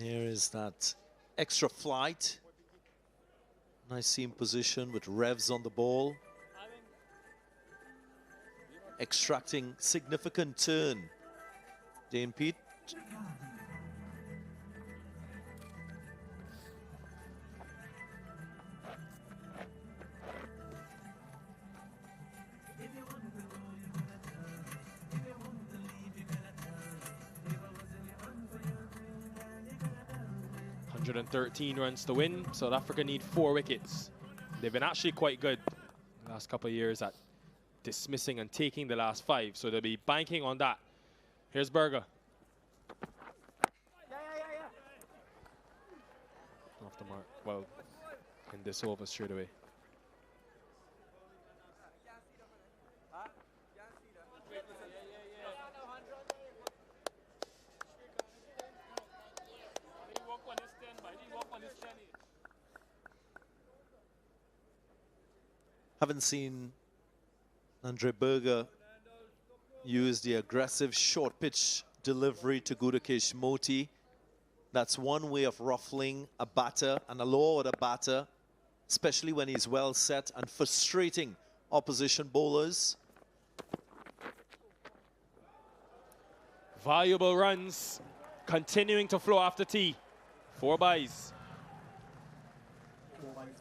Here is that extra flight. Nice seam position with revs on the ball. Extracting significant turn. Dane Pete. 113 runs to win. South Africa need 4 wickets. They've been actually quite good the last couple of years at dismissing and taking the last 5, so they'll be banking on that. Here's Berger. Off the mark. Well, in this over straight away. Haven't seen Andre Berger use the aggressive short pitch delivery to Gudakesh Moti. That's one way of ruffling a batter and a lower order batter, especially when he's well set and frustrating opposition bowlers. Valuable runs continuing to flow after tea. 4 byes.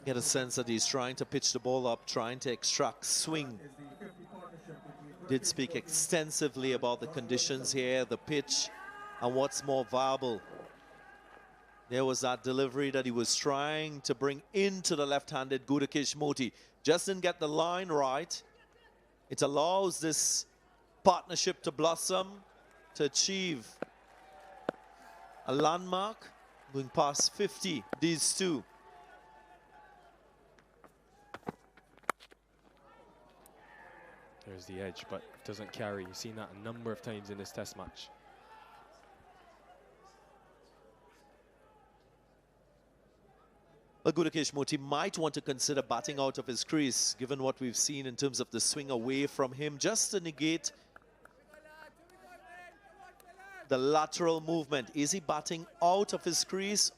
Get a sense that he's trying to pitch the ball up, trying to extract swing. Did speak extensively about the conditions here, the pitch, and what's more viable. There was that delivery that he was trying to bring into the left-handed Gudakesh Moti. Just didn't get the line right. It allows this partnership to blossom, to achieve a landmark, going past 50, these two. There's the edge, but doesn't carry. You've seen that a number of times in this test match. Well, Gudakesh Moti might want to consider batting out of his crease, given what we've seen in terms of the swing away from him, just to negate the lateral movement. Is he batting out of his crease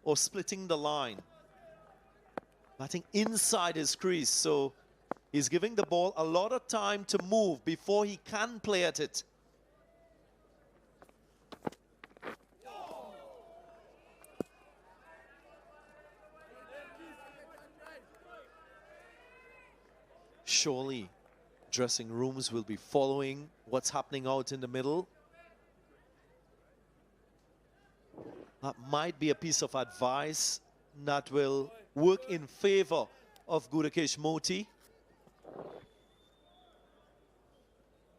or splitting the line? Batting inside his crease, so he's giving the ball a lot of time to move before he can play at it. Surely dressing rooms will be following what's happening out in the middle. That might be a piece of advice that will work in favor of Gudakesh Moti.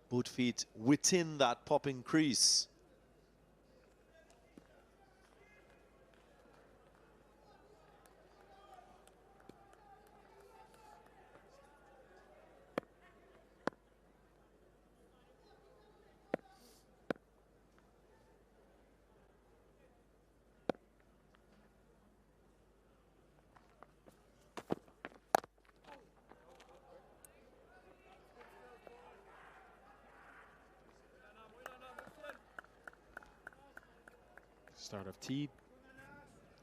Both feet within that popping crease. Start of tea.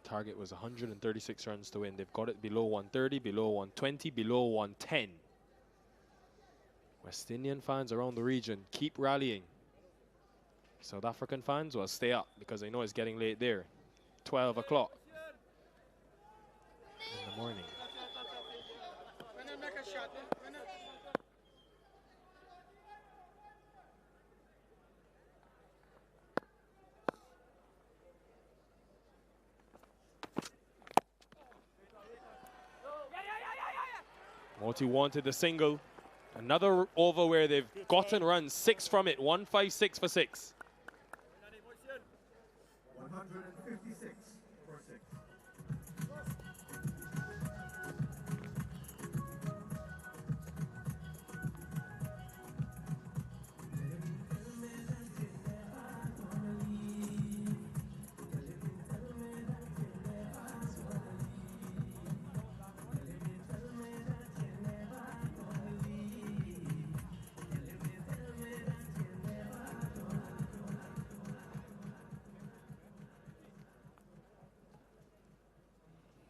Target was 136 runs to win. They've got it below 130, below 120, below 110. West Indian fans around the region keep rallying. South African fans will stay up because they know it's getting late there. 12 o'clock in the morning. Moti wanted the single. Another over where they've gotten runs, 6 from it, 156 for 6. 156 for 6.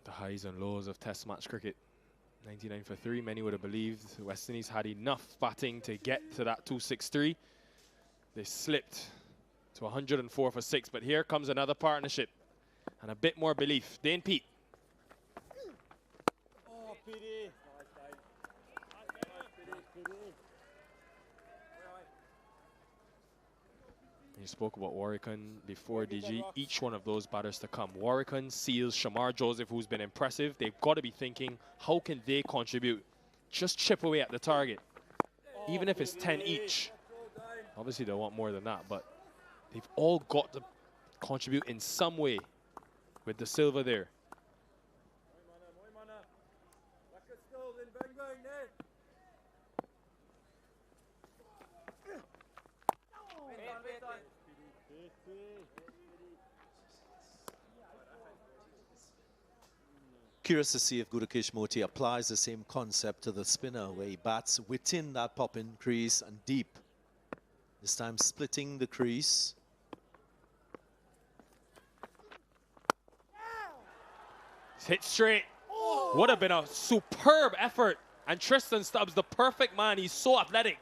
The highs and lows of test match cricket. 99 for 3, many would have believed the West Indies had enough batting to get to that 263. They slipped to 104 for 6, but here comes another partnership and a bit more belief. Dane Pete. Oh, PD. You spoke about Warwickon before, DG. Each one of those batters to come. Warwickon, Seals, Shamar Joseph, who's been impressive. They've got to be thinking, how can they contribute? Just chip away at the target, even if it's 10 each. Obviously, they want more than that, but they've all got to contribute in some way with the silver there. Curious to see if Gudakesh Moti applies the same concept to the spinner, where he bats within that pop-in crease and deep. This time splitting the crease. It's hit straight. Would have been a superb effort. And Tristan Stubbs, the perfect man. He's so athletic.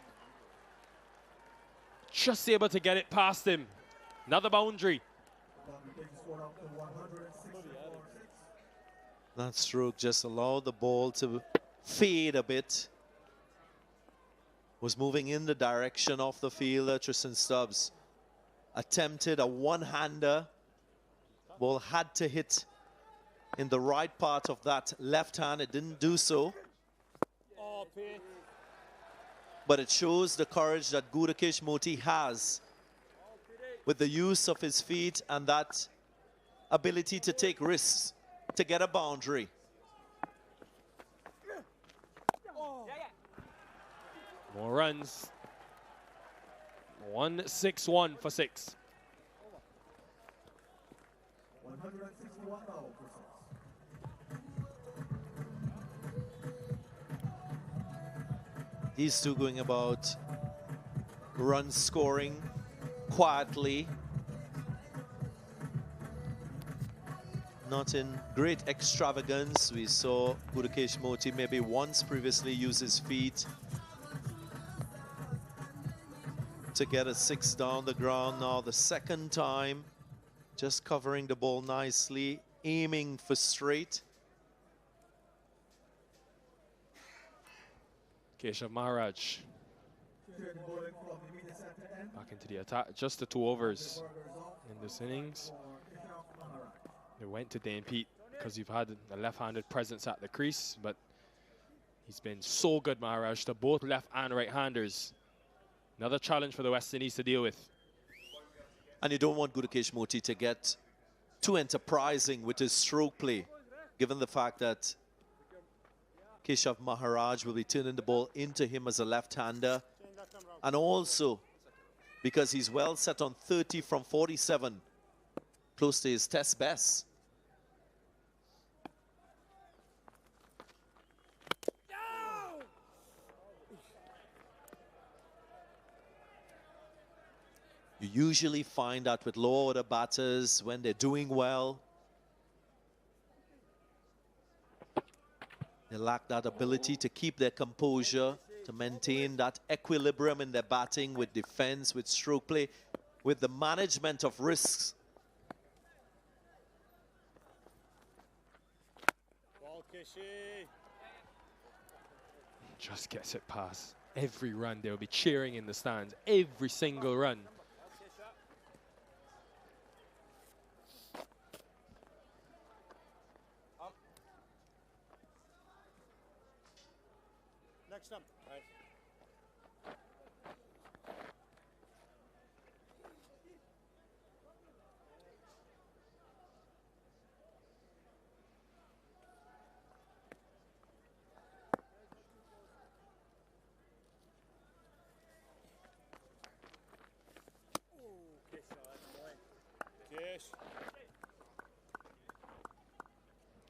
Just able to get it past him. Another boundary. That stroke just allowed the ball to fade a bit. Was moving in the direction of the fielder, Tristan Stubbs. Attempted a one-hander. Ball had to hit in the right part of that left hand. It didn't do so. But it shows the courage that Gudakesh Moti has with the use of his feet and that ability to take risks to get a boundary. More runs. 161 for 6. 161 now for 6. These two going about run scoring quietly. Not in great extravagance. We saw Gudakesh Moti maybe once previously use his feet to get a 6 down the ground. Now the second time, just covering the ball nicely, aiming for straight. Keshav Maharaj back into the attack. Just the 2 overs in this innings. They went to Dane Pete because you've had a left-handed presence at the crease, but he's been so good, Maharaj, to both left and right-handers. Another challenge for the West Indies to deal with. And you don't want Gudakesh Moti to get too enterprising with his stroke play, given the fact that Keshav Maharaj will be turning the ball into him as a left-hander. And also, because he's well set on 30 from 47, close to his test best. You usually find that with low order batters when they're doing well, they lack that ability to keep their composure, to maintain that equilibrium in their batting with defense, with stroke play, with the management of risks. Just gets it past. Every run, they'll be cheering in the stands. Every single run. Next up. Nice.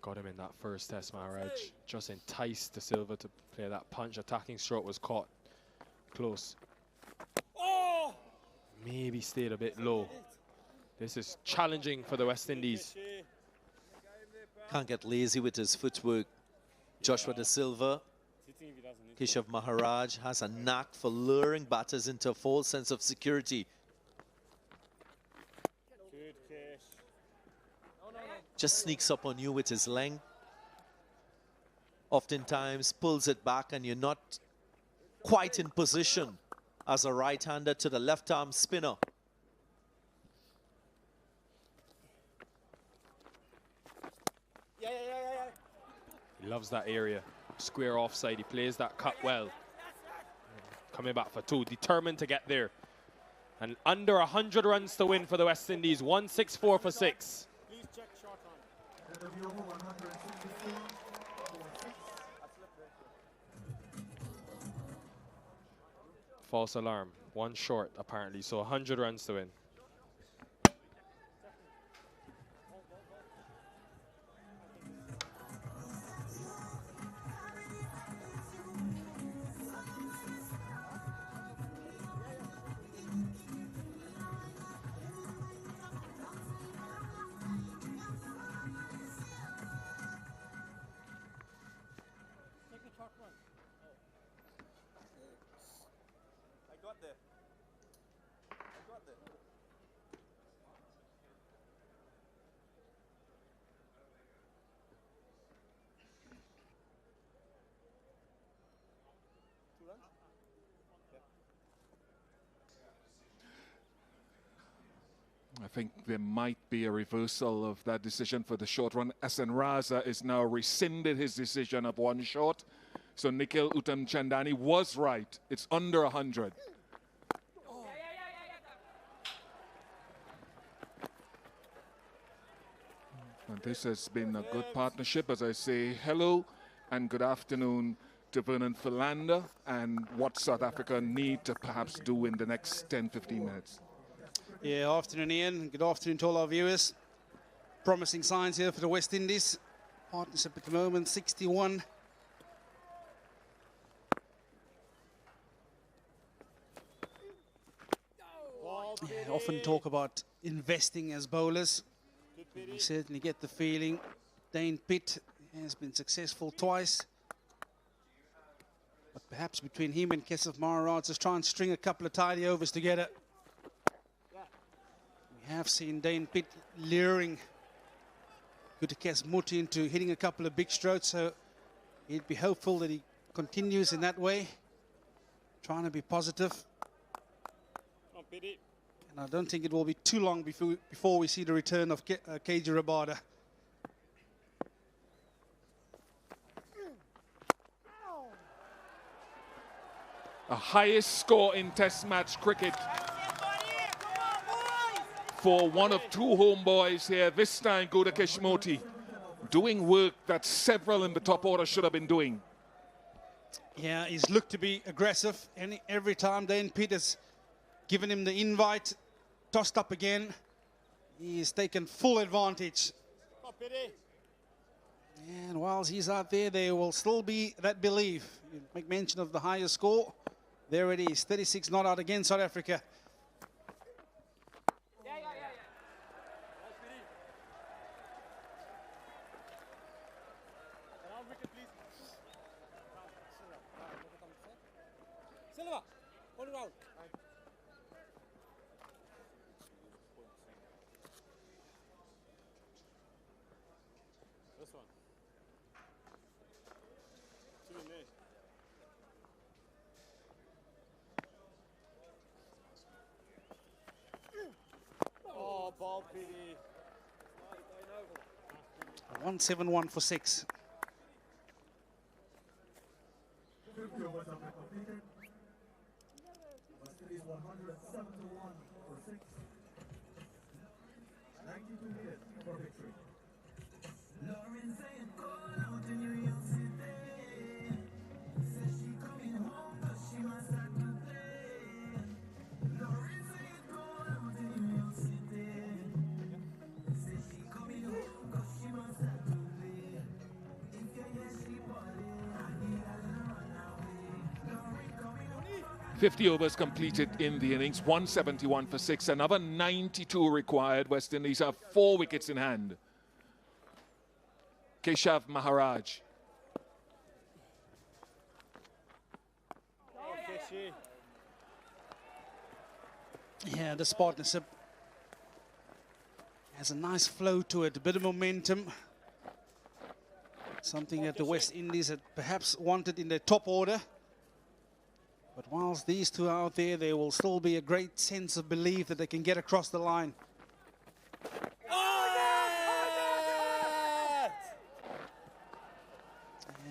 Got him in that first test, Maharaj. Just enticed De Silva to play that punch. Attacking stroke was caught close. Maybe stayed a bit low. This is challenging for the West Indies. Can't get lazy with his footwork. Joshua De Silva. Keshav Maharaj has a knack for luring batters into a false sense of security. Just sneaks up on you with his length. Oftentimes pulls it back and you're not quite in position as a right-hander to the left-arm spinner. He loves that area. Square offside. He plays that cut well. Coming back for 2. Determined to get there. And under 100 runs to win for the West Indies. 164 for 6. Please check shot on. False alarm. 1 short, apparently. So 100 runs to win. I got there. I got there. Two runs? I think there might be a reversal of that decision for the short run. Asan Raza is now rescinded his decision of 1 short. So Nikhil Uttam Chandani was right. It's under 100. And this has been a good partnership. As I say, hello and good afternoon to Vernon Philander and what South Africa need to perhaps do in the next 10-15 minutes. Yeah, afternoon, Ian. Good afternoon to all our viewers. Promising signs here for the West Indies. Partnership at the moment, 61. Yeah, often talk about investing as bowlers. You certainly get the feeling Dane Pitt has been successful twice. But perhaps between him and Keshav Maharaj, just try and string a couple of tidy overs together. We have seen Dane Pitt luring Gutekesh Muti into hitting a couple of big strokes, so he'd be hopeful that he continues in that way, trying to be positive. And I don't think it will be too long before we see the return of KJ Rabada. A highest score in Test match cricket for one of 2 homeboys here. This time, Gutekesh Muti doing work that several in the top order should have been doing. Yeah, he's looked to be aggressive, and every time Dane Pitt has given him the invite, tossed up again, he's taken full advantage. And whilst he's out there, there will still be that belief. You make mention of the higher score. There it is, 36 not out against South Africa. Silva, hold it out. This one. 2 in there. Oh, ball PD. 171 for 6. .50 overs completed in the innings, 171 for 6. Another 92 required. West Indies have 4 wickets in hand. Keshav Maharaj. Yeah, this partnership has a nice flow to it, a bit of momentum. Something that the West Indies had perhaps wanted in their top order. But whilst these 2 are out there, there will still be a great sense of belief that they can get across the line.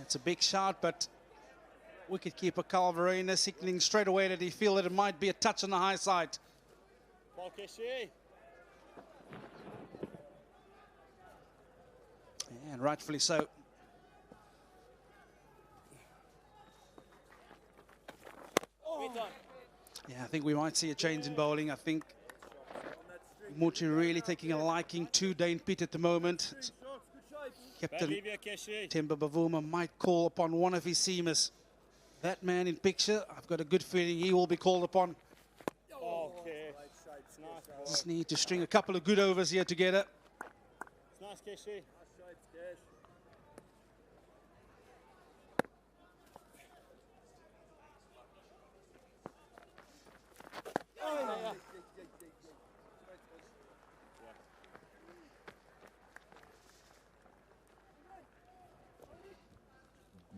It's a big shot, but wicketkeeper Calvarena signaling straight away that he feels that it might be a touch on the high side. Ball Keshe. And rightfully so. Yeah, I think we might see a change in bowling. I think Muchi really taking a liking to Dane Pitt at the moment. Captain Temba Bavuma might call upon one of his seamers. That man in picture, I've got a good feeling he will be called upon. Okay. Just need to string a couple of good overs here together. It's nice, Keshe.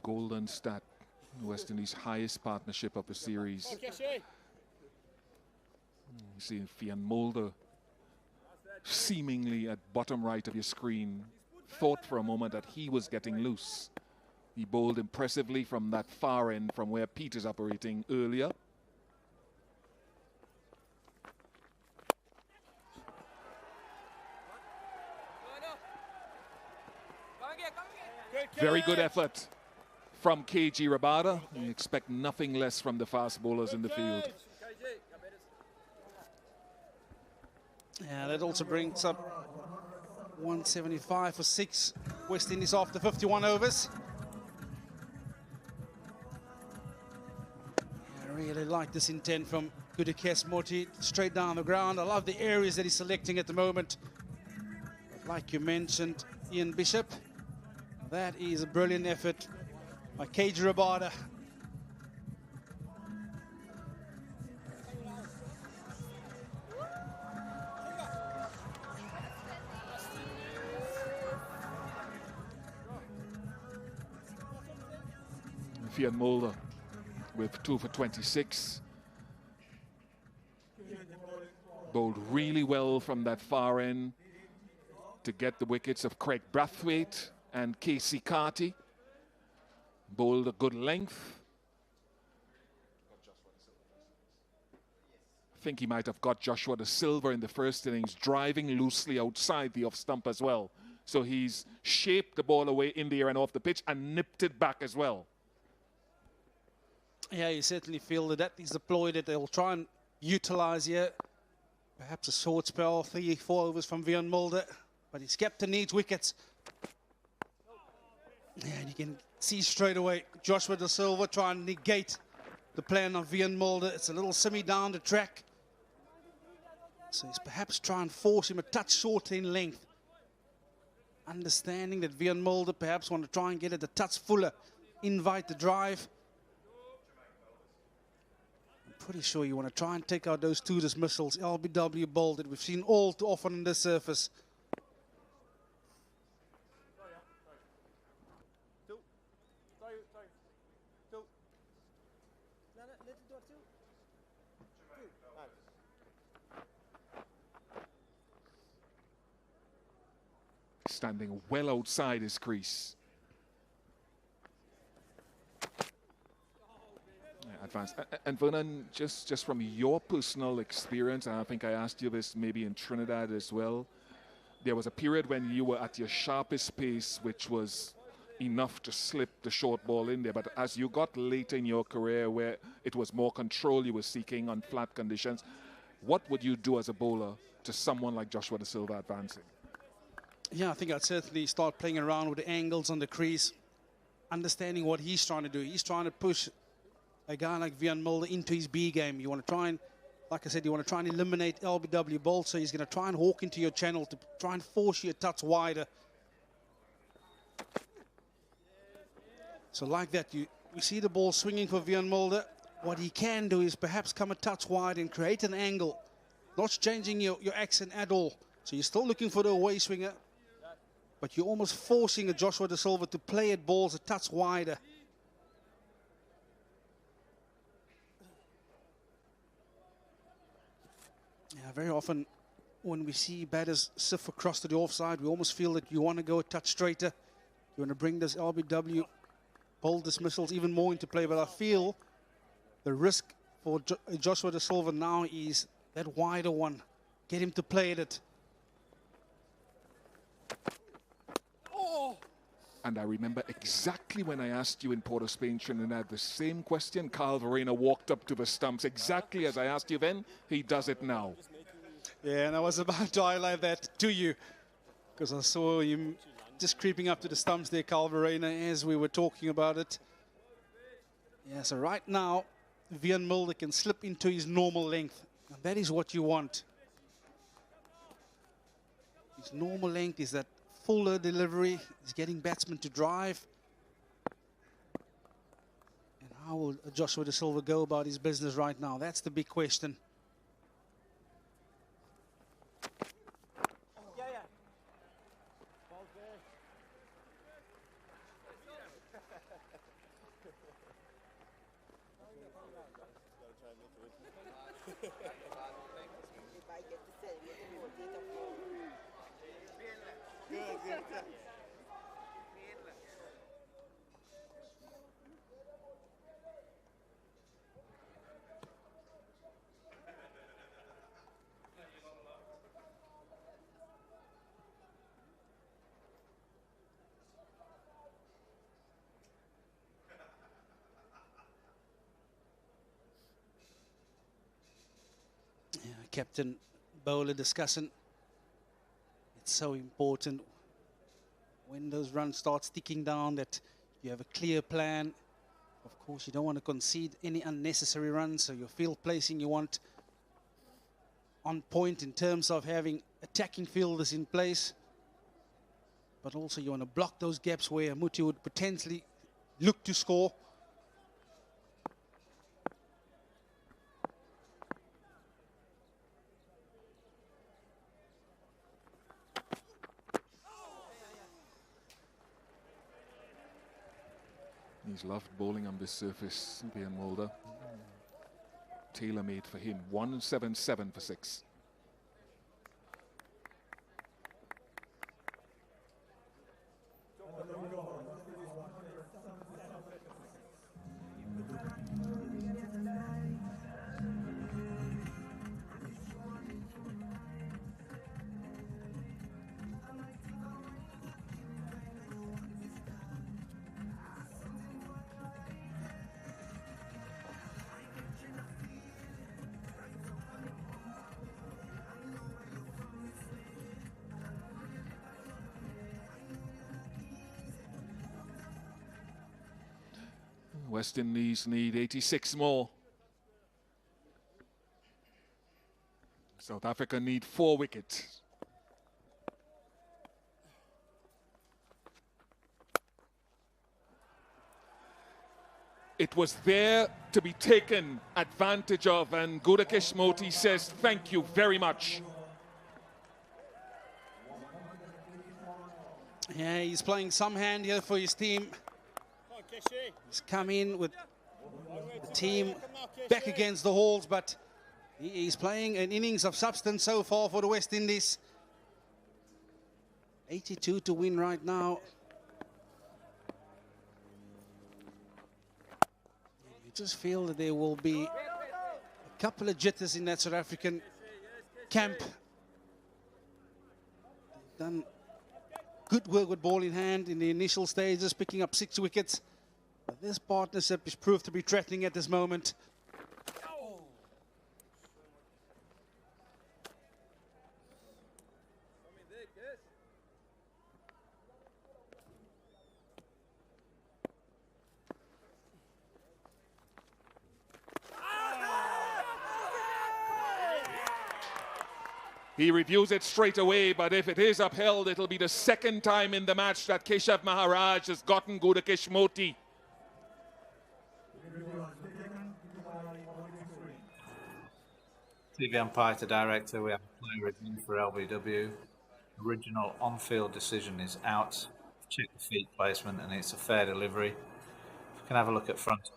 Golden stat, West Indies' highest partnership of the series. You see Fian Mulder seemingly at bottom right of your screen. Thought for a moment that he was getting loose. He bowled impressively from that far end from where Pete is operating earlier. Very good effort from KG Rabada. We expect nothing less from the fast bowlers in the field. Yeah, that also brings up 175 for 6. West Indies after 51 overs. I really like this intent from Gudikes Moti, straight down the ground. I love the areas that he's selecting at the moment. But like you mentioned, Ian Bishop, that is a brilliant effort by KG Rabada. Fian Mulder with 2 for 26. Bowled really well from that far end to get the wickets of Craig Brathwaite and Casey Carty. Bowled a good length. I think he might have got Joshua De Silva in the first innings, driving loosely outside the off stump as well. So he's shaped the ball away in the air and off the pitch and nipped it back as well. Yeah, you certainly feel that is a ploy that they'll try and utilize here. Perhaps a short spell, 3-4 overs from Vian Mulder, but his captain needs wickets. Yeah, and you can see straight away Joshua De Silva trying to negate the plan of Vian Mulder. It's a little simmy down the track. So he's perhaps trying to force him a touch shorter in length. Understanding that Vian Mulder perhaps want to try and get it a touch fuller, invite the drive. Pretty sure you want to try and take out those 2 dismissals. LBW bowled that we've seen all too often on this surface. Standing well outside his crease. Advanced. And Vernon, just from your personal experience, and I think I asked you this maybe in Trinidad as well, there was a period when you were at your sharpest pace, which was enough to slip the short ball in there. But as you got later in your career where it was more control you were seeking on flat conditions, what would you do as a bowler to someone like Joshua De Silva advancing? Yeah, I think I'd certainly start playing around with the angles on the crease, understanding what he's trying to do. He's trying to push a guy like Vian Mulder into his B game. You want to try and, like I said, you want to try and eliminate LBW ball, so he's going to try and hawk into your channel to try and force you a touch wider. So like that, we see the ball swinging for Vian Mulder. What he can do is perhaps come a touch wide and create an angle, not changing your accent at all. So you're still looking for the away swinger, but you're almost forcing a Joshua De Silva to play at balls a touch wider. Yeah, very often when we see batters sift across to the offside, we almost feel that you want to go a touch straighter. You want to bring this LBW bold dismissals even more into play, but I feel the risk for Joshua De Silva now is that wider one. Get him to play at it. And I remember exactly when I asked you in Port of Spain, Trinidad, the same question. Carl Verena walked up to the stumps exactly as I asked you then. He does it now. Yeah, and I was about to highlight that to you because I saw him just creeping up to the stumps there, Carl Verena, as we were talking about it. Yeah, so right now, Vian Mulder can slip into his normal length. And that is what you want. His normal length is that fuller delivery. He's getting batsmen to drive. And how will Joshua De Silva go about his business right now? That's the big question. Captain Bowler discussing. It's so important when those runs start ticking down that you have a clear plan. Of course, you don't want to concede any unnecessary runs, so your field placing you want on point in terms of having attacking fielders in place. But also you want to block those gaps where Muti would potentially look to score. He's loved bowling on this surface, Vian Mulder. Tailor-made for him. 177 for 6. West Indies need 86 more. South Africa need 4 wickets. It was there to be taken advantage of, and Gudakesh Moti says thank you very much. Yeah, he's playing some hand here for his team. He's come in with the team back against the halls, but he's playing an innings of substance so far for the West Indies. 82 to win right now. You just feel that there will be a couple of jitters in that South African camp. They've done good work with ball in hand in the initial stages, picking up 6 wickets. But this partnership is proved to be threatening at this moment. He reviews it straight away, but if it is upheld, it'll be the second time in the match that Keshav Maharaj has gotten Gudakesh Moti. TV umpire to director, we have a play review for LBW. Original on-field decision is out. Check the feet placement and it's a fair delivery. If we can have a look at front.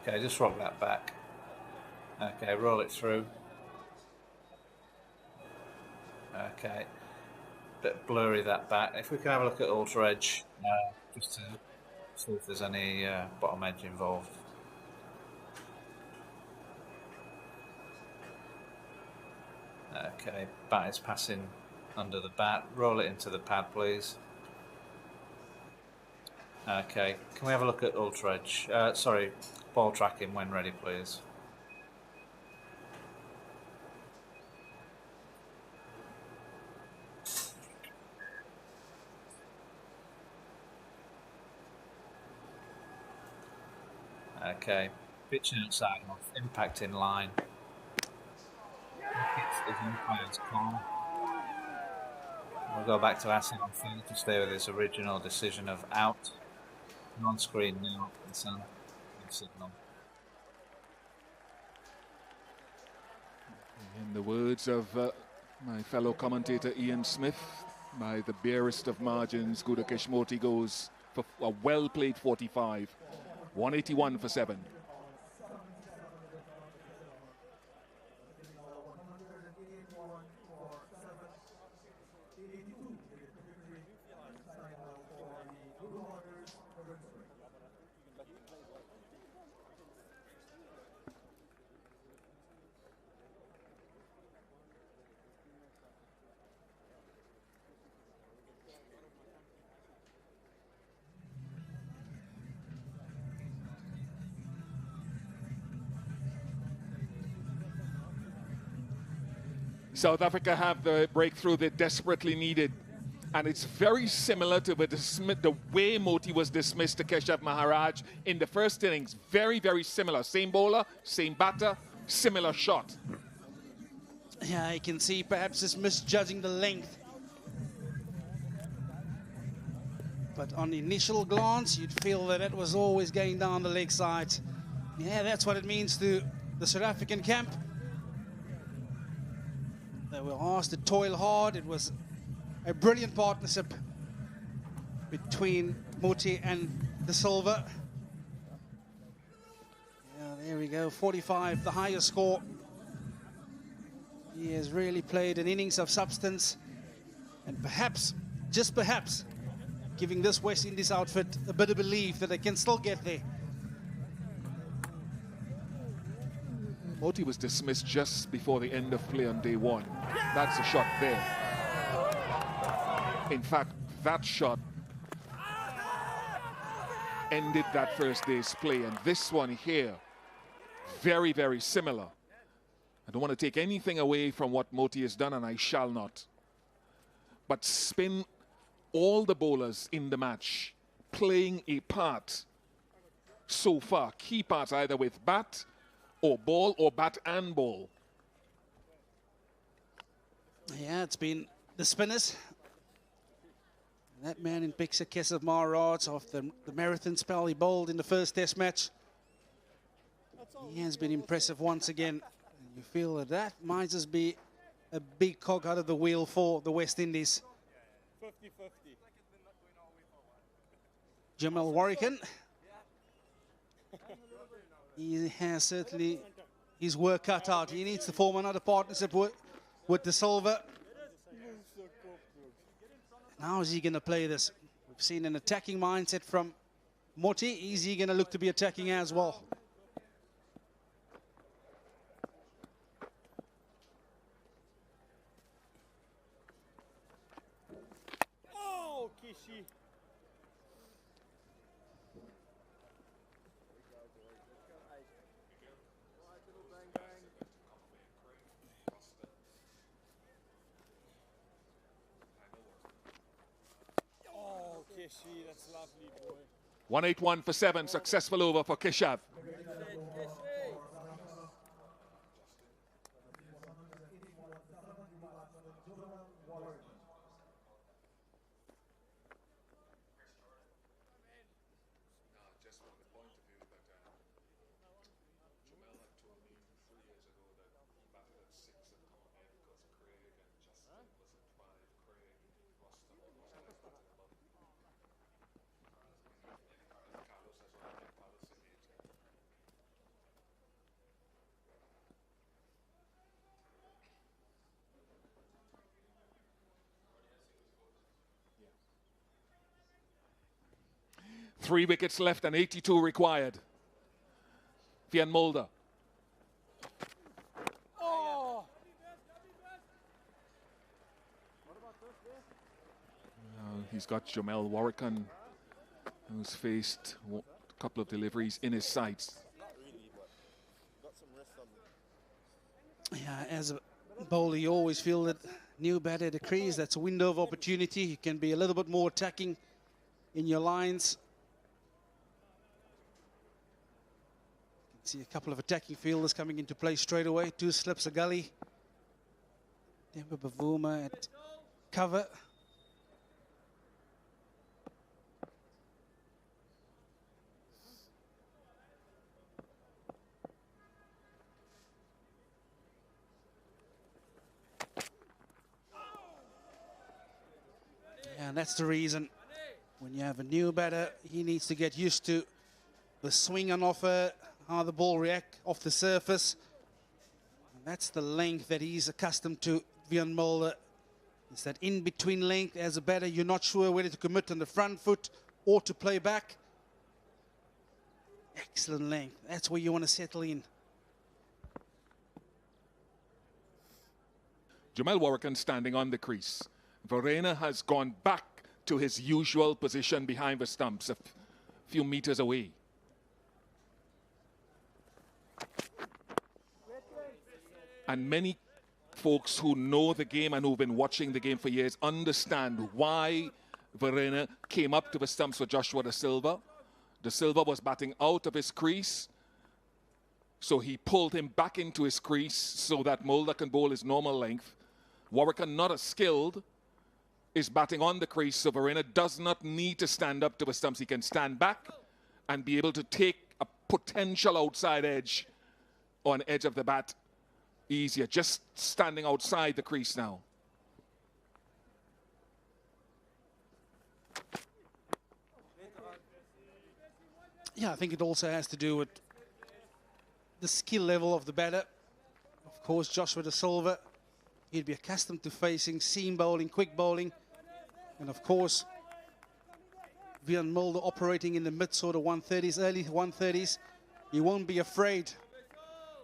Okay, just rock that back. Okay, roll it through. Okay. Bit blurry that back. If we can have a look at Ultra Edge, just to see if there's any bottom edge involved. Okay, bat is passing under the bat. Roll it into the pad, please. Okay, can we have a look at Ultra Edge? Sorry, ball tracking when ready, please. Okay, pitching outside off, impact in line. Is umpire's call. We'll go back to Asin on field to stay with his original decision of out. On screen now, the sun signal. In the words of my fellow commentator Ian Smith, by the barest of margins, Gudakesh Moti goes for a well-played 45, 181 for 7. South Africa have the breakthrough they desperately needed. And it's very similar to the way Moti was dismissed to Keshav Maharaj in the first innings. Very, very similar. Same bowler, same batter, similar shot. Yeah, you can see perhaps just misjudging the length. But on initial glance, you'd feel that it was always going down the leg side. Yeah, that's what it means to the South African camp. They were asked to toil hard. It was a brilliant partnership between Moti and De Silva. Yeah, there we go, 45, the highest score. He has really played an innings of substance, and perhaps, just perhaps, giving this West Indies outfit a bit of belief that they can still get there. Moti was dismissed just before the end of play on day 1. That's a shot there. In fact, that shot ended that first day's play, and this one here, very, very similar. I don't want to take anything away from what Moti has done, and I shall not. But spin all the bowlers in the match playing a part so far, key parts either with bat or ball, or bat and ball. Yeah, it's been the spinners. That man in picture, Keshav Maharaj, of the marathon spell he bowled in the first test match. He has been impressive once again. And you feel that that might just be a big cog out of the wheel for the West Indies. 50-50. Jamal Warrican. He has certainly his work cut out. He needs to form another partnership with De Silva. How is he going to play this? We've seen an attacking mindset from Moti. Is he going to look to be attacking as well? Oh, Kishi. That's lovely, boy. 181 for 7, successful over for Keshav. 3 wickets left and 82 required. Vian Mulder. Oh! He's got Jamel Warrican, who's faced a couple of deliveries in his sights. Yeah, as a bowler, you always feel that new batter at the crease, that's a window of opportunity. You can be a little bit more attacking in your lines. You can see a couple of attacking fielders coming into play straight away. 2 slips a gully. Themba Bavuma at cover. And that's the reason when you have a new batter, he needs to get used to the swing on offer, how the ball react off the surface. And that's the length that he's accustomed to, Vian Mulder. It's that in-between length. As a batter, you're not sure whether to commit on the front foot or to play back. Excellent length. That's where you want to settle in. Jamel Warrican standing on the crease. Verena has gone back to his usual position behind the stumps, a few meters away. And many folks who know the game and who've been watching the game for years understand why Verena came up to the stumps for Joshua Da Silva. Da Silva was batting out of his crease, so he pulled him back into his crease so that Mulder can bowl his normal length. Warrican, not as skilled, is batting on the crease, so Verena does not need to stand up to the stumps. He can stand back and be able to take a potential outside edge on edge of the bat easier, just standing outside the crease now. Yeah, I think it also has to do with the skill level of the batter. Of course, Joshua Da Silva, he'd be accustomed to facing seam bowling, quick bowling. And of course, Vian Mulder operating in the mid sort of 130s, early 130s. He won't be afraid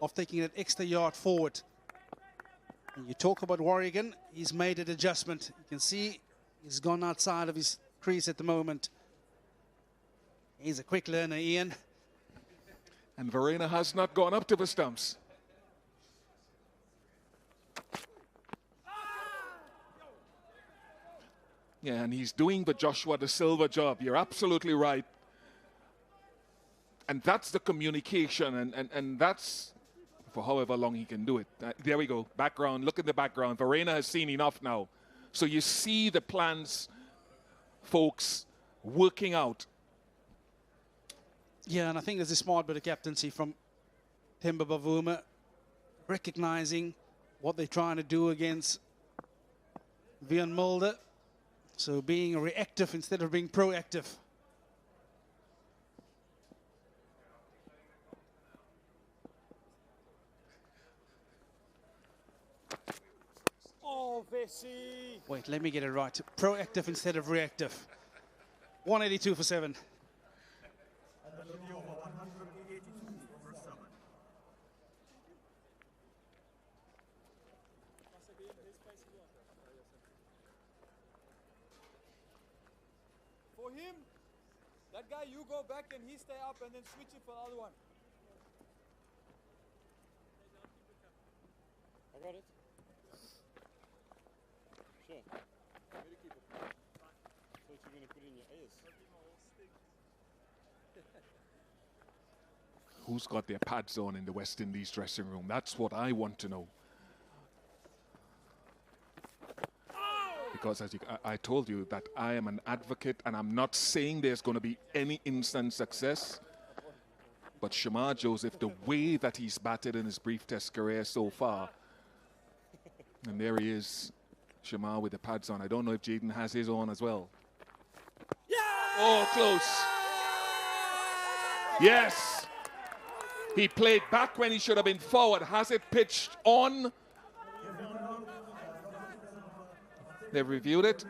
of taking that extra yard forward. And you talk about Warrican, he's made an adjustment. You can see he's gone outside of his crease at the moment. He's a quick learner, Ian. And Verena has not gone up to the stumps. Yeah, and he's doing the Joshua Da Silva job. You're absolutely right. And that's the communication, and that's for however long he can do it. There we go. Background. Look at the background. Verena has seen enough now. So you see the plans, folks, working out. Yeah, and I think there's a smart bit of captaincy from Themba Bavuma, recognizing what they're trying to do against Vian Mulder. So being reactive instead of being proactive. Oh, Vesey. Wait, let me get it right. Proactive instead of reactive. 182 for 7. For him, that guy, you go back and he stay up and then switch it for the other one. I got it. Sure. Where do you keep it? So you're going to put it in your ears. Who's got their pads on in the West Indies dressing room? That's what I want to know. Because as I told you that I am an advocate, and I'm not saying there's going to be any instant success. But Shamar Joseph, the way that he's batted in his brief test career so far, and there he is, Shamar with the pads on. I don't know if Jaden has his on as well. Yeah! Oh, close. Yes! He played back when he should have been forward. Has it pitched on? They've reviewed it.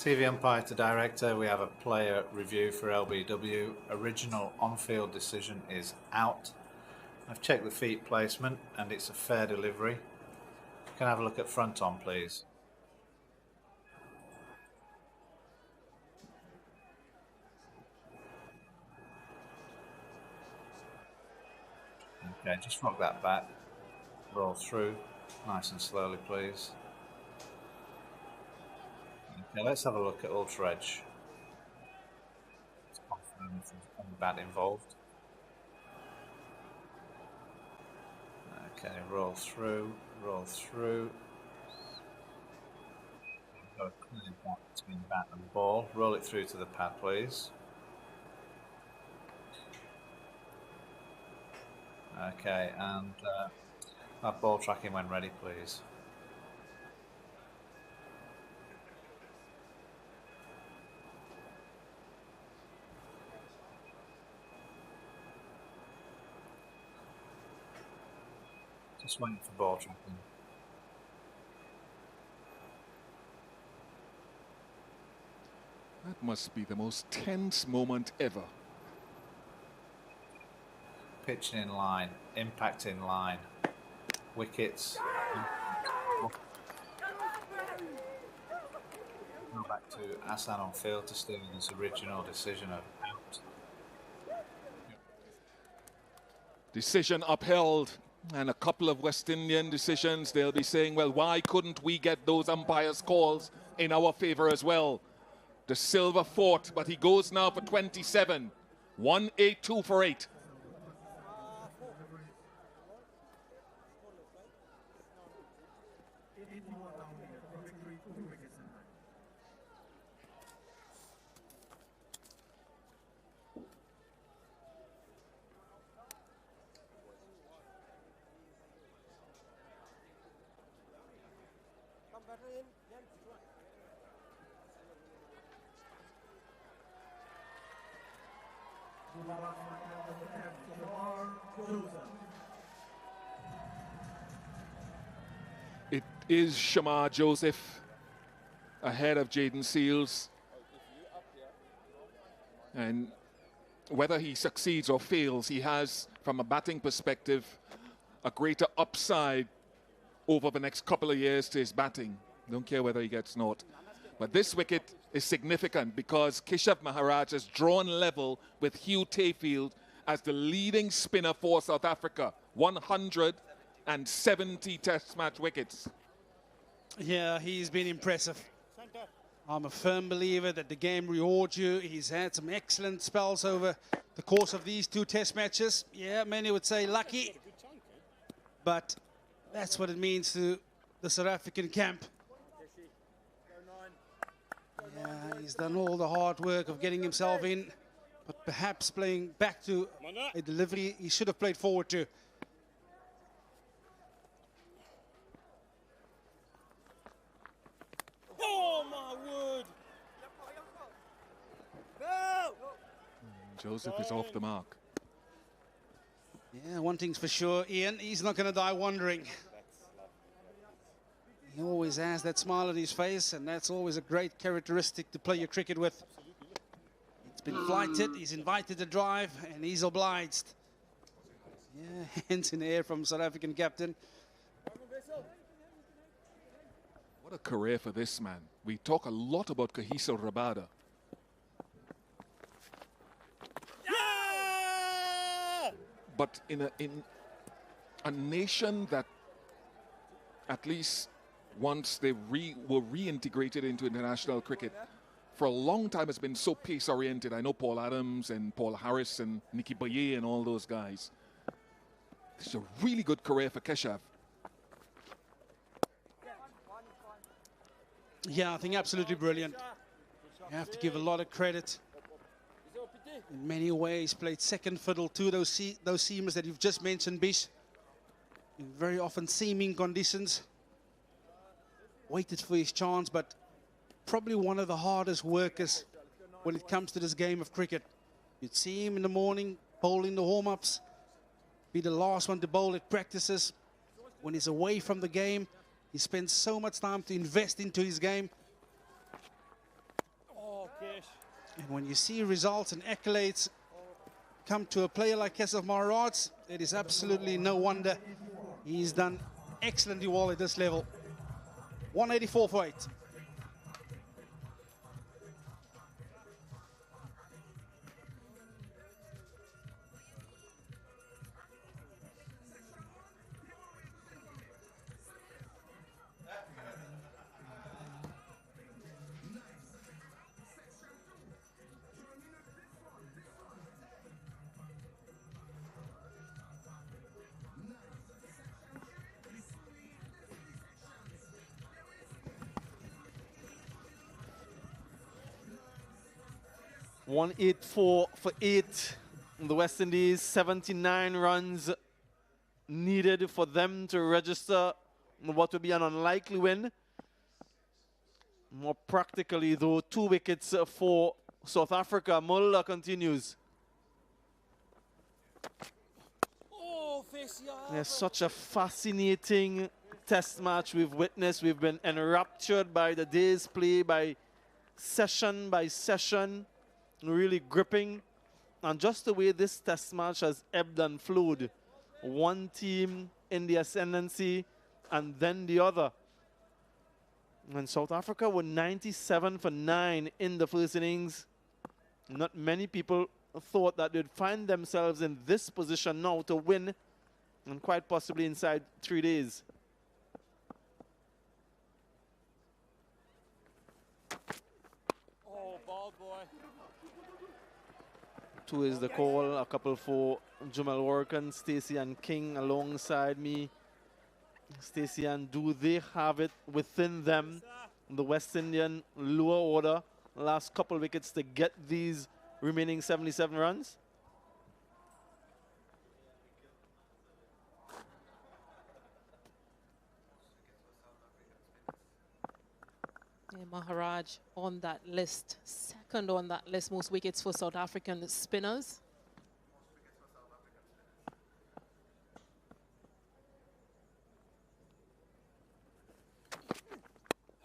TV umpire to director, we have a player review for LBW. Original on-field decision is out. I've checked the feet placement and it's a fair delivery. Can I have a look at front on, please? Okay, just rock that back. Roll through, nice and slowly, please. Okay, let's have a look at Ultra Edge. Let's confirm if there's any bat involved. Okay, roll through, roll through. Got a clear gap between bat and ball. Roll it through to the pad, please. Okay, and have ball tracking when ready, please. Just waiting for ball tracking. That must be the most tense moment ever. Pitching in line, impact in line, wickets. Go back to Hassan on field to steal his original decision of out. Decision upheld, and a couple of West Indian decisions. They'll be saying, well, why couldn't we get those umpires' calls in our favor as well? The silver fought, but he goes now for 27. 182 for 8. It is Shamar Joseph ahead of Jaden Seals. And whether he succeeds or fails, he has, from a batting perspective, a greater upside over the next couple of years to his batting. Don't care whether he gets naught. But this wicket is significant because Keshav Maharaj has drawn level with Hugh Tayfield as the leading spinner for South Africa. 170 test match wickets. Yeah, he's been impressive. I'm a firm believer that the game rewards you. He's had some excellent spells over the course of these 2 test matches. Yeah, many would say lucky, but that's what it means to the South African camp. Yeah, he's done all the hard work of getting himself in, but perhaps playing back to a delivery he should have played forward to. Oh my word! No! Joseph is off the mark. Yeah, one thing's for sure, Ian, he's not going to die wondering. He always has that smile on his face, and that's always a great characteristic to play your cricket with. It's been flighted, he's invited to drive, and he's obliged. Yeah, hands in the air from South African captain. What a career for this man. We talk a lot about Kagiso Rabada. But in a nation that at least once they were reintegrated into international cricket, for a long time has been so pace-oriented. I know Paul Adams and Paul Harris and Nicky Boye and all those guys. It's a really good career for Keshav. Yeah, I think absolutely brilliant. You have to give a lot of credit. In many ways, played second fiddle to those seamers that you've just mentioned, Bish. In very often seaming conditions. Waited for his chance, but probably one of the hardest workers when it comes to this game of cricket. You'd see him in the morning, bowling the warm-ups, be the last one to bowl at practices. When he's away from the game, he spends so much time to invest into his game. When you see results and accolades come to a player like Kesef Maharaj, it is absolutely no wonder. He's done excellently well at this level. 184 for 8. $184 for 8. The West Indies, 79 runs needed for them to register what would be an unlikely win. More practically, though, 2 wickets for South Africa. Mulder continues. It's such a fascinating test match we've witnessed. We've been enraptured by the day's play, by session, really gripping. And just the way this test match has ebbed and flowed. One team in the ascendancy and then the other. And South Africa were 97 for 9 in the first innings. Not many people thought that they'd find themselves in this position now to win, and quite possibly inside 3 days. Oh, ball boy. 2 is the call. A couple for Jamal Workan, Stacey and King alongside me. Stacey, and do they have it within them, the West Indian lower order, last couple wickets to get these remaining 77 runs? Yeah, Maharaj on that list, second on that list, most wickets for South African spinners.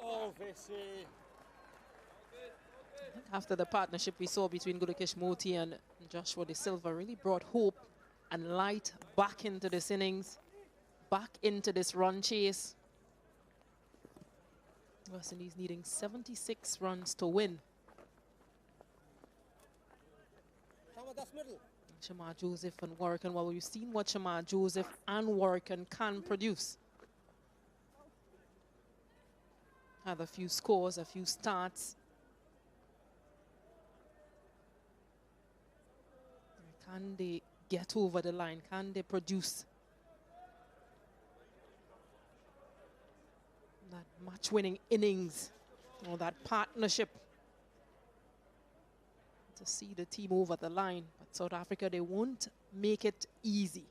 Oh, Vesey. After the partnership we saw between Gudakesh Moti and Joshua De Silva really brought hope and light back into this innings, back into this run chase. West Indies needing 76 runs to win. Shamar Joseph and Workan, well, we've seen what Shamar Joseph and Workan can produce. Had a few scores, a few starts. Can they get over the line? Can they produce that match-winning innings or that partnership to see the team over the line? But South Africa, they won't make it easy.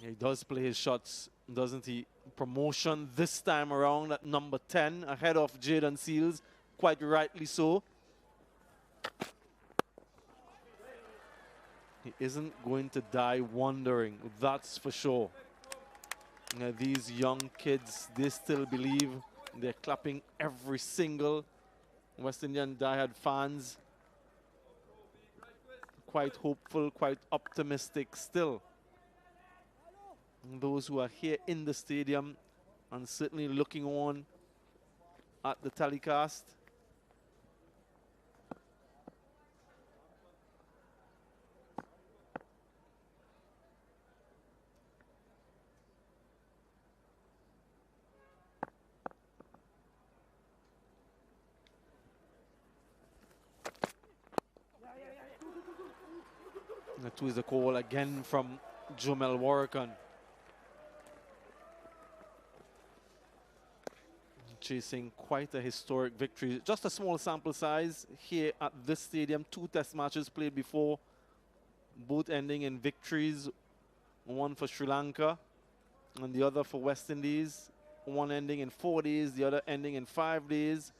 He does play his shots, doesn't he? Promotion this time around at number 10, ahead of Jaden Seals, quite rightly so. He isn't going to die wondering, that's for sure. Now, these young kids, they still believe. They're clapping every single West Indian diehard fans. Quite hopeful, quite optimistic still. And those who are here in the stadium and certainly looking on at the telecast. That was the call again from Jamal Workan. Chasing quite a historic victory. Just a small sample size here at this stadium. 2 test matches played before, both ending in victories. One for Sri Lanka and the other for West Indies. One ending in 4 days, the other ending in 5 days.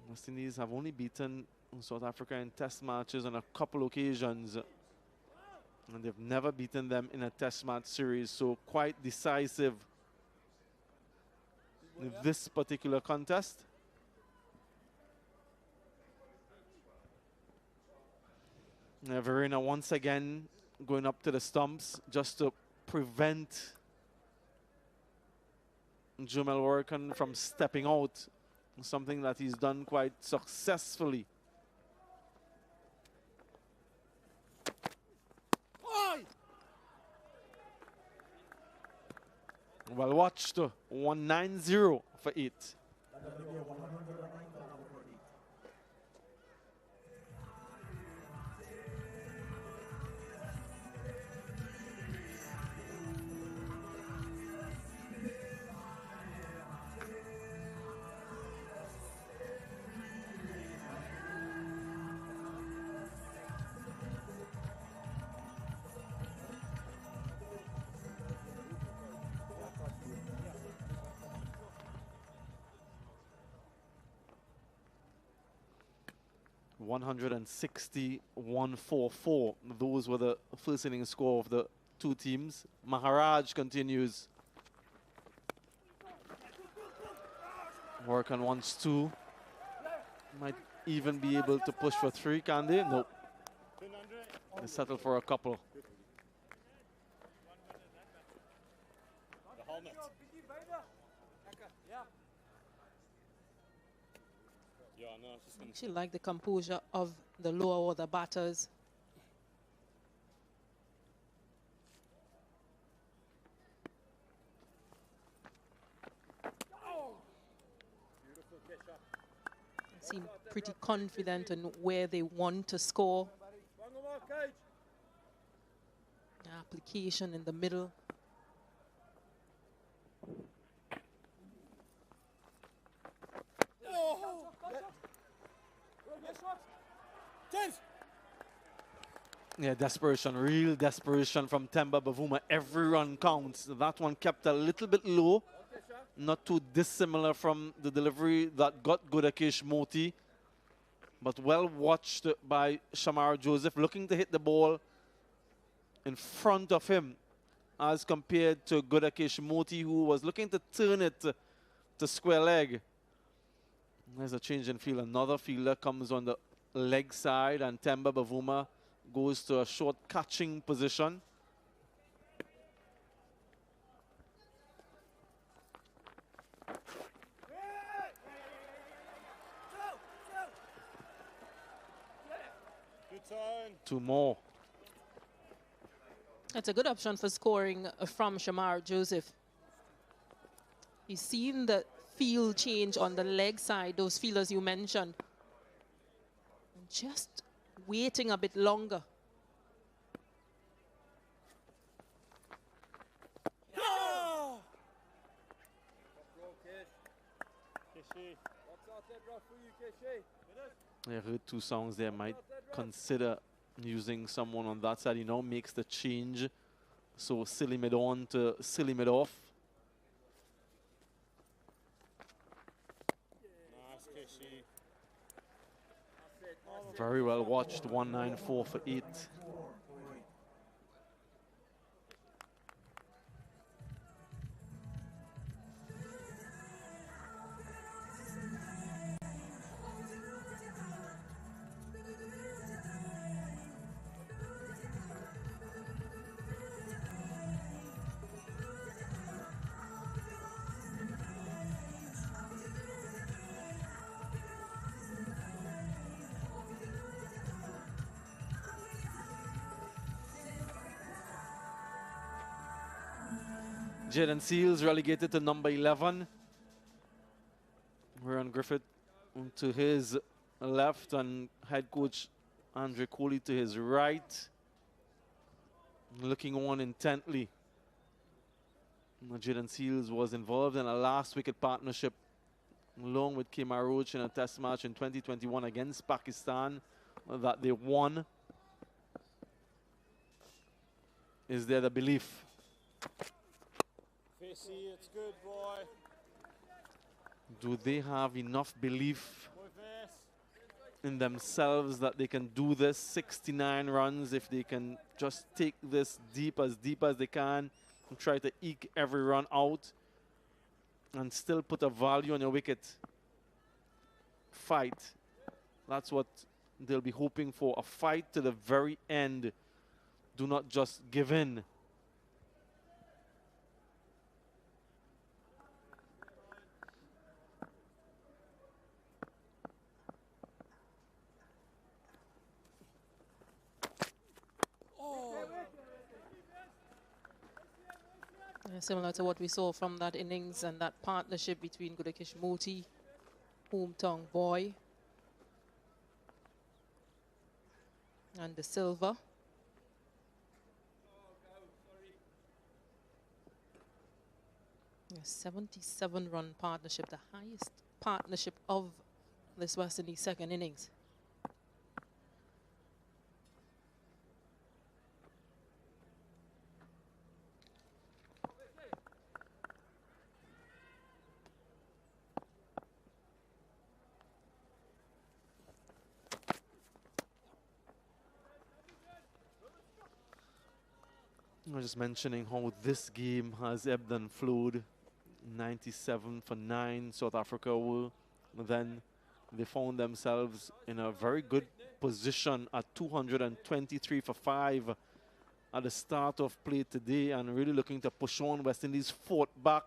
West Indies have only beaten South Africa in test matches on a couple occasions, and they've never beaten them in a test match series, so quite decisive in this particular contest. Verena once again going up to the stumps just to prevent Jumel Warrican from stepping out, something that he's done quite successfully. Well watched, 190 for 8. 161-44. Those were the first inning score of the two teams. Maharaj continues. Work on wants 2. Might even be able to push for 3, can they? Nope. They settle for a couple. The helmet. Yeah, no, it's just gonna... She liked the composure of the lower order batters. Seem pretty confident in where they want to score. The application in the middle. Yeah, desperation, real desperation from Temba Bavuma. Every run counts. That one kept a little bit low. Not too dissimilar from the delivery that got Gudakesh Moti. But well watched by Shamar Joseph, looking to hit the ball in front of him as compared to Gudakesh Moti, who was looking to turn it to square leg. There's a change in field. Another fielder comes on the leg side, and Temba Bavuma goes to a short catching position. Good turn. 2 more. That's a good option for scoring from Shamar Joseph. He's seen the field change on the leg side, those fielders you mentioned. Just waiting a bit longer. I heard 2 songs there. Might consider using someone on that side. You know, makes the change. So silly mid on to silly mid off. Very well watched. 194 for 8. Jaden Seals relegated to number 11. Ryan Griffith to his left and head coach Andre Coley to his right. Looking on intently. Jaden Seals was involved in a last wicket partnership along with Kemar Roach in a test match in 2021 against Pakistan that they won. Is there the belief? Fishy, it's good, boy. Do they have enough belief in themselves that they can do this? 69 runs, if they can just take this deep as they can and try to eke every run out. and still put a value on your wicket. Fight. That's what they'll be hoping for. A fight to the very end. Do not just give in. Similar to what we saw from that innings and that partnership between Gudakesh Moti, hometown boy, and the Silver. A 77-run partnership, the highest partnership of this West Indies second innings. I was just mentioning how this game has ebbed and flowed. 97 for 9, South Africa were. Then they found themselves in a very good position at 223 for 5 at the start of play today, and really looking to push on. West Indies fought back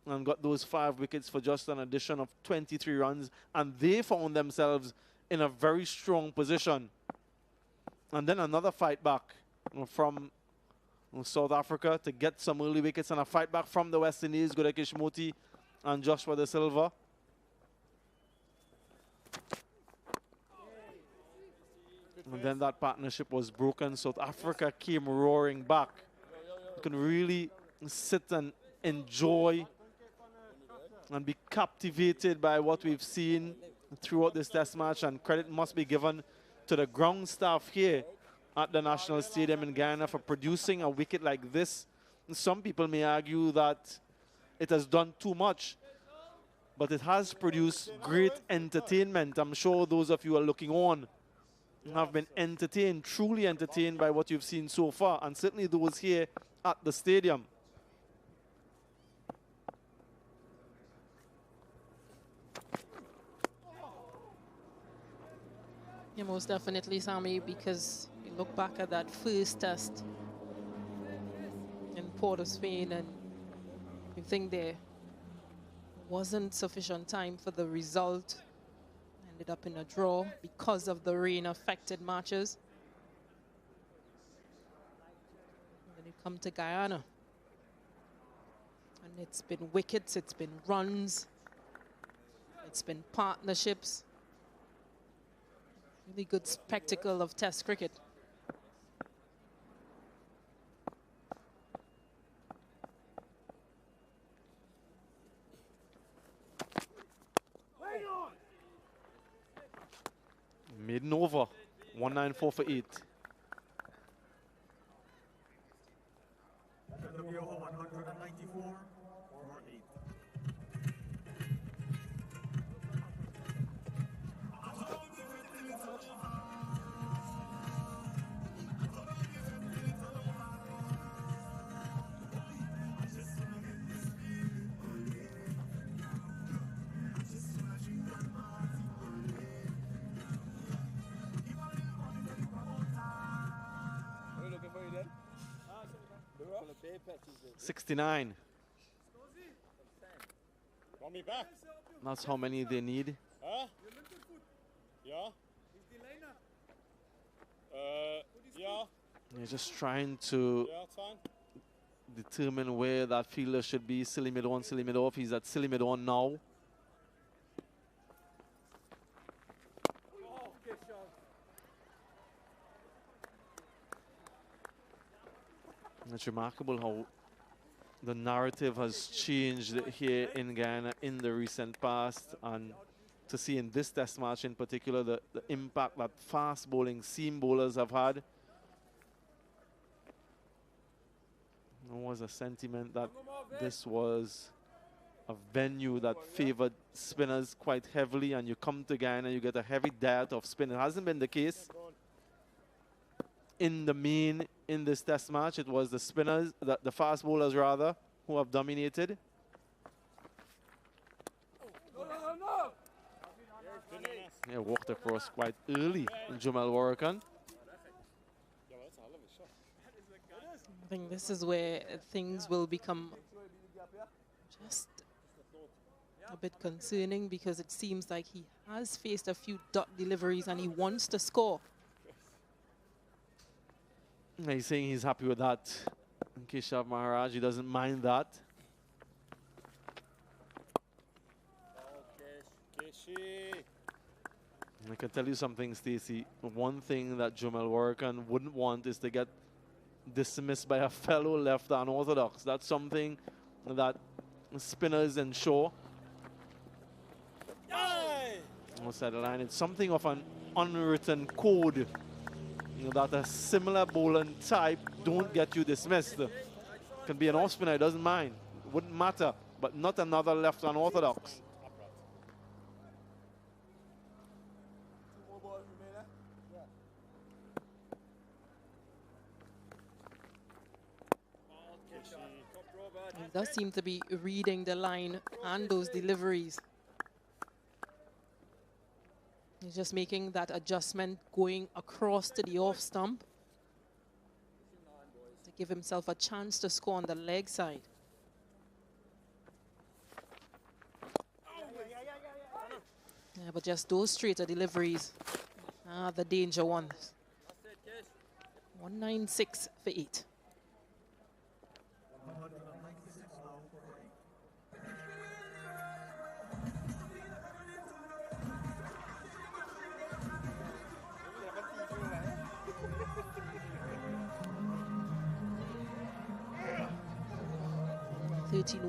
and got those 5 wickets for just an addition of 23 runs, and they found themselves in a very strong position. And then another fight back from South Africa to get some early wickets, and a fight back from the West Indies, Gudakesh Moti and Joshua De Silva. And then that partnership was broken. South Africa came roaring back. You can really sit and enjoy and be captivated by what we've seen throughout this test match, and credit must be given to the ground staff here at the National Stadium in Guyana for producing a wicket like this. And some people may argue that it has done too much, but it has produced great entertainment. I'm sure those of you who are looking on have been entertained, truly entertained by what you've seen so far, and certainly those here at the stadium. Yeah, most definitely, Sammy, because you look back at that first test in Port of Spain and you think there wasn't sufficient time for the result. Ended up in a draw because of the rain-affected matches. And then you come to Guyana. And it's been wickets, it's been runs, it's been partnerships. Really good spectacle of Test cricket. Maiden over, 194 for 8. What are you looking for you then? 69. Want me back? That's how many they need. Huh? Yeah? Yeah. They're just trying to Yeah, it's fine. determine where that fielder should be. Silly mid on, silly mid off. He's at silly mid on now. It's remarkable how the narrative has changed here in Guyana in the recent past, and to see in this test match in particular the impact that fast bowling seam bowlers have had. There was a sentiment that this was a venue that favored spinners quite heavily, and you come to Guyana, you get a heavy diet of spin. It hasn't been the case in the main in this test match. It was the spinners, the fast bowlers rather, who have dominated. Yeah, walked across quite early, Jamal Warrican. I think this is where things will become just a bit concerning, because it seems like he has faced a few dot deliveries and he wants to score. He's saying he's happy with that. Keshav Maharaj, he doesn't mind that. And I can tell you something, Stacey. One thing that Jamal Warrican wouldn't want is to get dismissed by a fellow left unorthodox. That's something that spinners ensure. Outside the line, it's something of an unwritten code, you know, that a similar bowling type don't get you dismissed. Can be an off spinner, it doesn't mind, wouldn't matter, but not another left unorthodox. He does seem to be reading the line and those deliveries. He's just making that adjustment going across to the off stump to give himself a chance to score on the leg side. Yeah, but just those straighter deliveries are the danger ones. 196 for 8.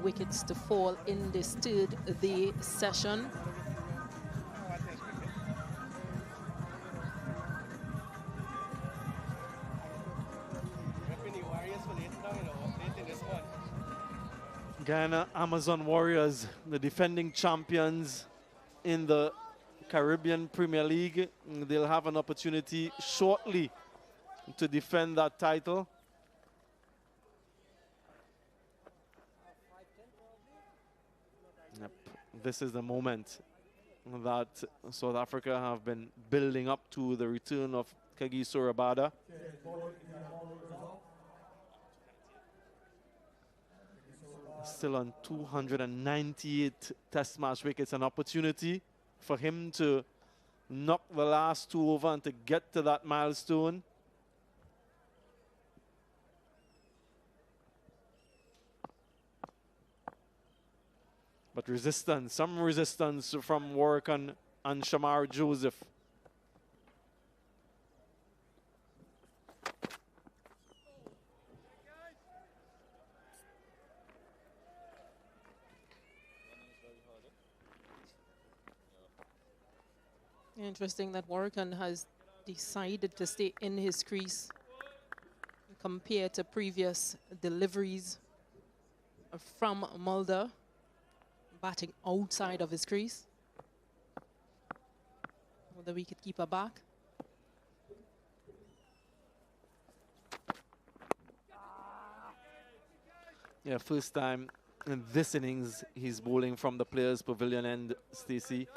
Wickets to fall in this third day session. Guyana Amazon Warriors, the defending champions in the Caribbean Premier League. They'll have an opportunity shortly to defend that title. Yep. This is the moment that South Africa have been building up to, the return of Kagiso Rabada. Still on 298 test match wickets, an opportunity for him to knock the last two over and to get to that milestone. But resistance, some resistance from Warrican and Shamar Joseph. Interesting that Warrican has decided to stay in his crease compared to previous deliveries from Mulder, batting outside of his crease. With the wicketkeeper back. Yeah, first time in this innings he's bowling from the players' pavilion end, Stacey.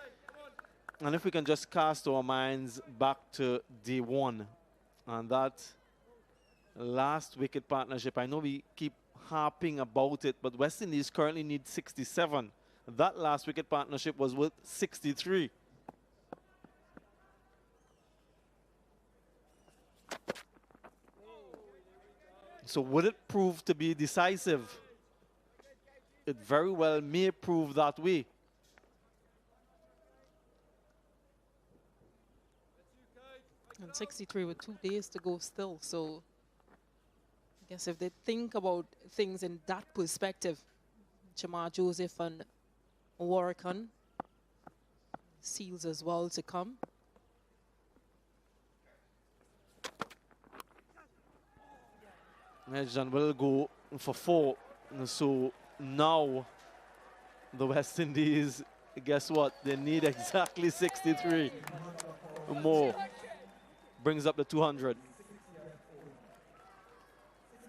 And if we can just cast our minds back to day one and that last wicket partnership, I know we keep harping about it, but West Indies currently need 67. That last wicket partnership was worth 63. So would it prove to be decisive? It very well may prove that way. And 63 with 2 days to go still. So I guess if they think about things in that perspective, Shamar Joseph and Warrican, Seals as well to come. Edgerton will go for 4. So now the West Indies, guess what? They need exactly 63 more. Brings up the 200.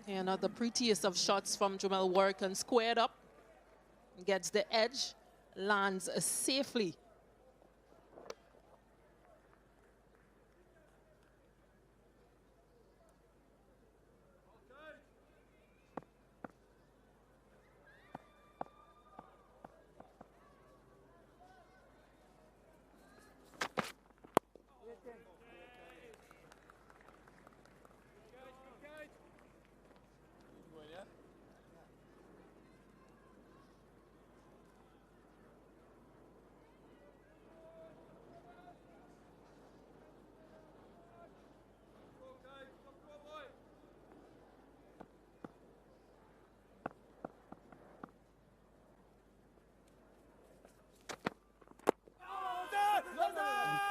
And another prettiest of shots from Jamal Warrican, squared up, gets the edge, lands safely.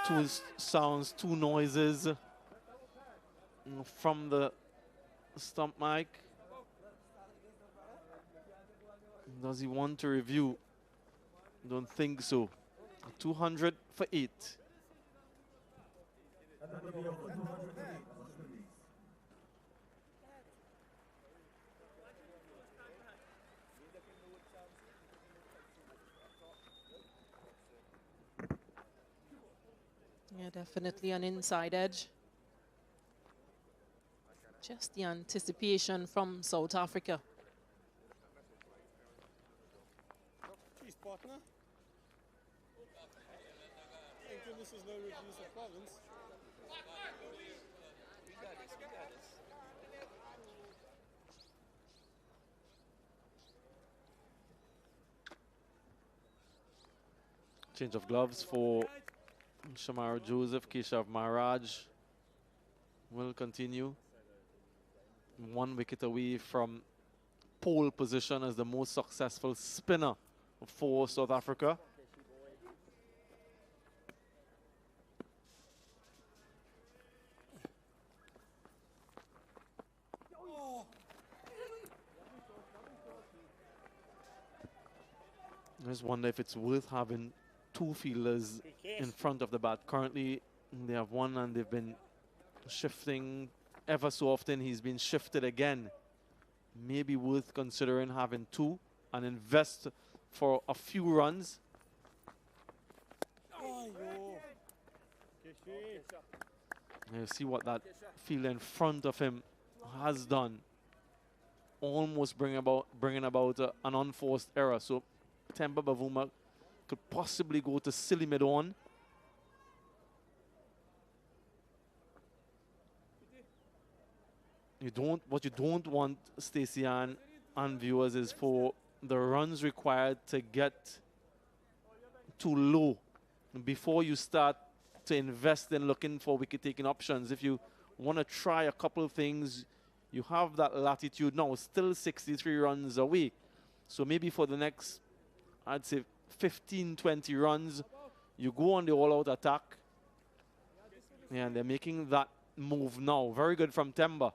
two sounds, two noises from the stump mic. Does he want to review? Don't think so. 200 for 8. Yeah, definitely an inside edge. Just the anticipation from South Africa. Jeez, partner. Thank goodness there's no reviews of province. Change of gloves for Shamara Joseph. Keshav Maharaj will continue. 1 wicket away from pole position as the most successful spinner for South Africa. I just wonder if it's worth having 2 fielders in front of the bat. Currently, they have 1 and they've been shifting ever so often. He's been shifted again. Maybe worth considering having 2 and invest for a few runs. You see what that fielder in front of him has done. Almost bringing about an unforced error. So Temba Bavuma could possibly go to silly mid-on. What you don't want, Stacey and viewers, is for the runs required to get too low before you start to invest in looking for wicket-taking options. If you want to try a couple of things, you have that latitude now, still 63 runs away. So maybe for the next, I'd say 15, 20 runs, you go on the all-out attack. Yeah, and they're making that move now. Very good from Temba.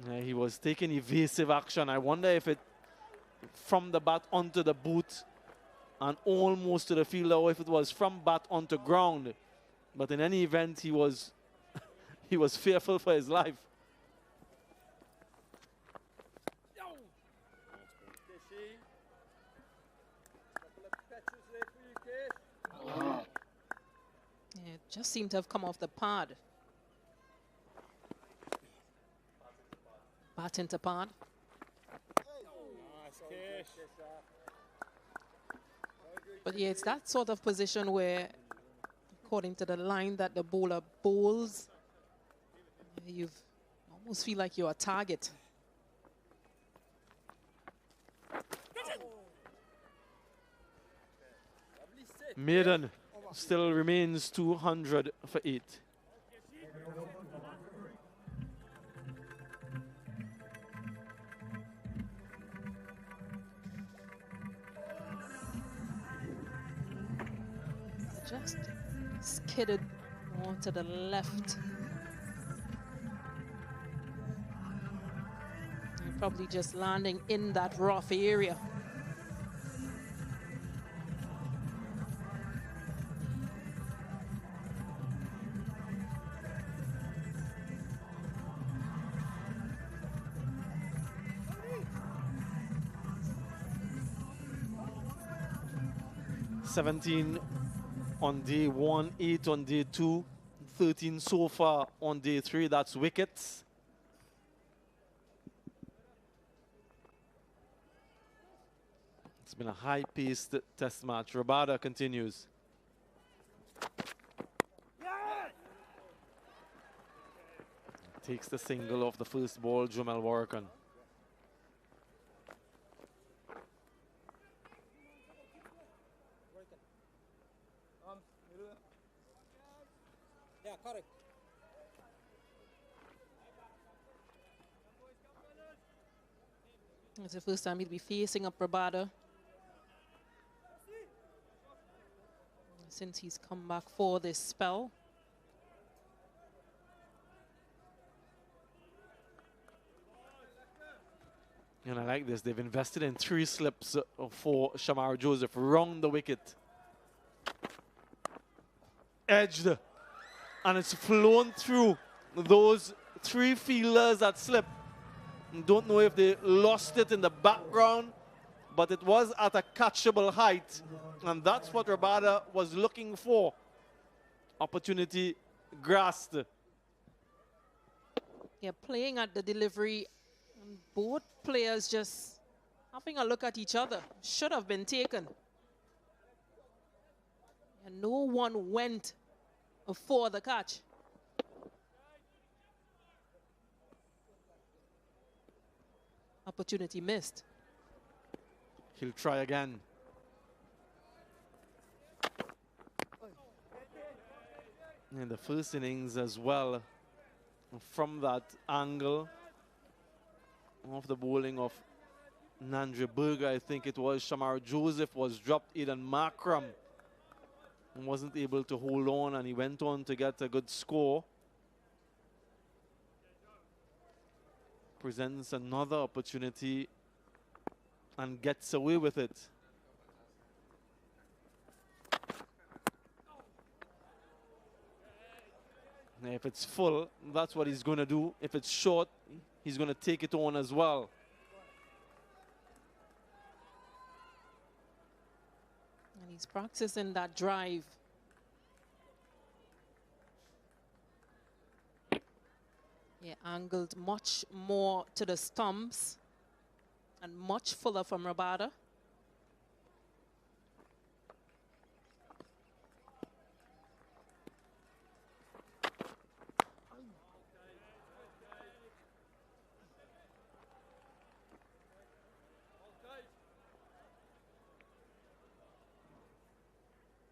Yeah, he was taking evasive action. I wonder if it from the bat onto the boot and almost to the fielder, or if it was from bat onto ground. But in any event, he was he was fearful for his life. Yeah, it just seemed to have come off the pad. Bat into pad. But yeah, it's that sort of position where, according to the line that the bowler bowls, you almost feel like you're a target. Maiden still remains 200 for 8. Just skidded more to the left. And probably just landing in that rough area. $17 on day 1, 8 on day 2, 13 so far on day 3. That's wickets. It's been a high-paced test match. Rabada continues. Takes the single off the first ball, Jomel Warrican. Yeah, correct. It's the first time he'll be facing up Rabada since he's come back for this spell. And I like this. They've invested in 3 slips for Shamar Joseph round the wicket. Edged. And it's flown through those 3 fielders that slip. Don't know if they lost it in the background, but it was at a catchable height. And that's what Rabada was looking for. Opportunity grasped. Yeah, playing at the delivery, and both players just having a look at each other. Should have been taken. And no one went for the catch. Opportunity missed. He'll try again. In the first innings as well, from that angle of the bowling of Nandre Berger, I think it was, Shamar Joseph was dropped. Eden Makram wasn't able to hold on, and he went on to get a good score. Presents another opportunity and gets away with it. Now, if it's full, that's what he's going to do. If it's short, he's going to take it on as well. And he's practicing that drive. Yeah, angled much more to the stumps and much fuller from Rabada.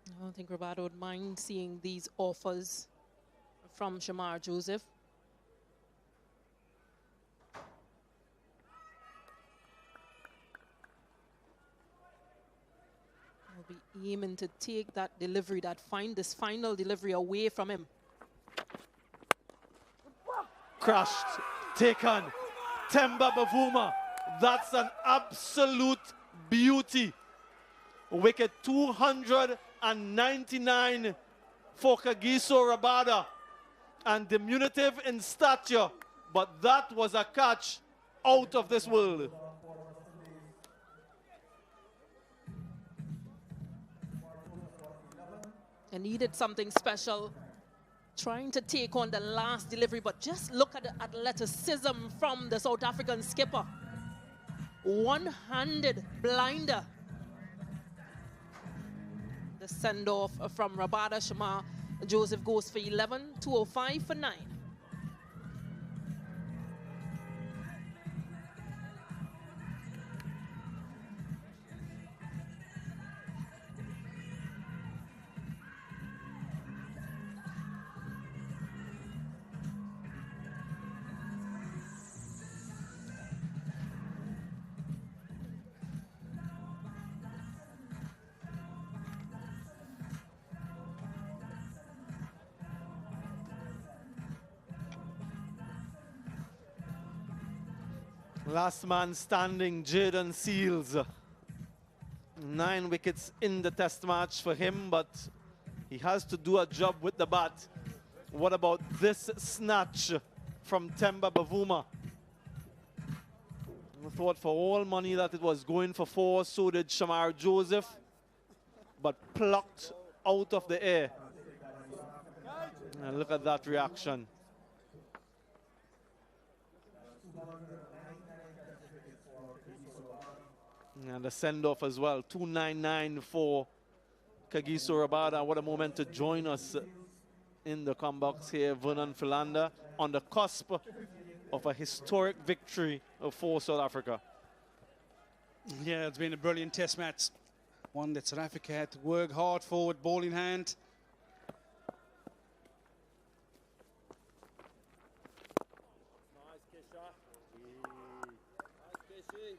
I don't think Rabada would mind seeing these offers from Shamar Joseph. Will be aiming to take that delivery, this final delivery away from him. Crushed, taken, Temba Bavuma. That's an absolute beauty. Wicket 299 for Kagiso Rabada, and diminutive in stature, but that was a catch out of this world. And needed something special, trying to take on the last delivery, but just look at the athleticism from the South African skipper. One-handed blinder. The send-off from Rabada. Shamar Joseph goes for 11, 205 for 9. Last man standing, Jaden Seals. 9 wickets in the test match for him, but he has to do a job with the bat. What about this snatch from Temba Bavuma? I thought for all money that it was going for 4, so did Shamar Joseph, but plucked out of the air. And look at that reaction. And the send-off as well, 299 for Kagiso Rabada. What a moment to join us in the comebacks here. Vernon Philander on the cusp of a historic victory for South Africa. Yeah, it's been a brilliant test match. One that South Africa had to work hard for with ball in hand. Nice, Kisha. Nice, Kishy.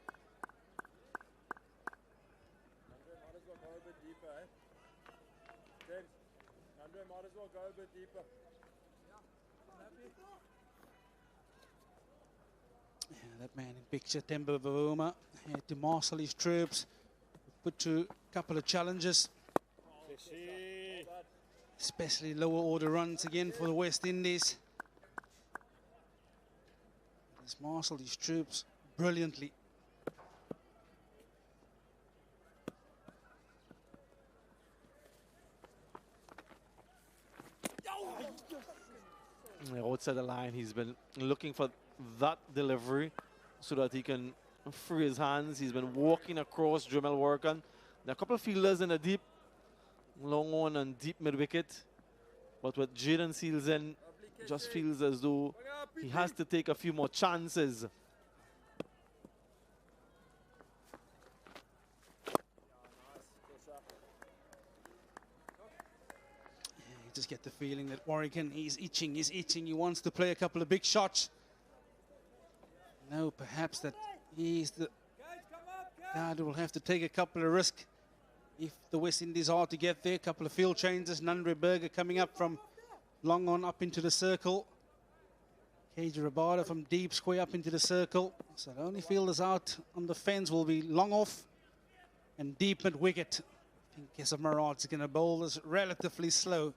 might as well go a bit deeper. Yeah, that man in picture, Temba Bavuma, had to marshal his troops, put to a couple of challenges, especially lower order runs again for the West Indies. He's marshaled his troops brilliantly. Outside the line, he's been looking for that delivery so that he can free his hands. He's been walking across Jamel Workan. There are a couple of fielders in the deep, long on and deep mid wicket. But with Jaden Seals in, just feels as though he has to take a few more chances. You just get the feeling that Warrigan, he's itching, he wants to play a couple of big shots. No, perhaps that he's the guy who will have to take a couple of risks if the West Indies are to get there. A couple of field changes. Nandre Berger coming up from long on up into the circle. KJ Rabada from deep square up into the circle. So the only fielders out on the fence will be long off and deep mid wicket. I think Keshav Maharaj is going to bowl this relatively slow.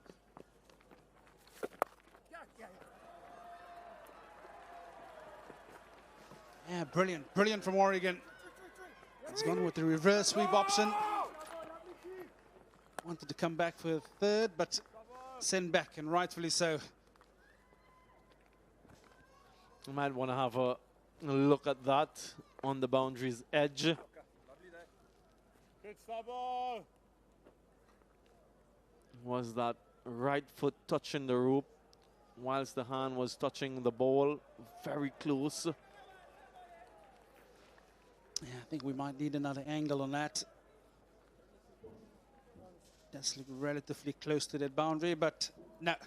Yeah, brilliant from Oregon. He's gone with the reverse sweep option. Wanted to come back for a third, but sent back, and rightfully so. You might want to have a look at that on the boundary's edge. Good stop ball. Was that right foot touching the rope whilst the hand was touching the ball? Very close. Yeah, I think we might need another angle on that. That's relatively close to that boundary, but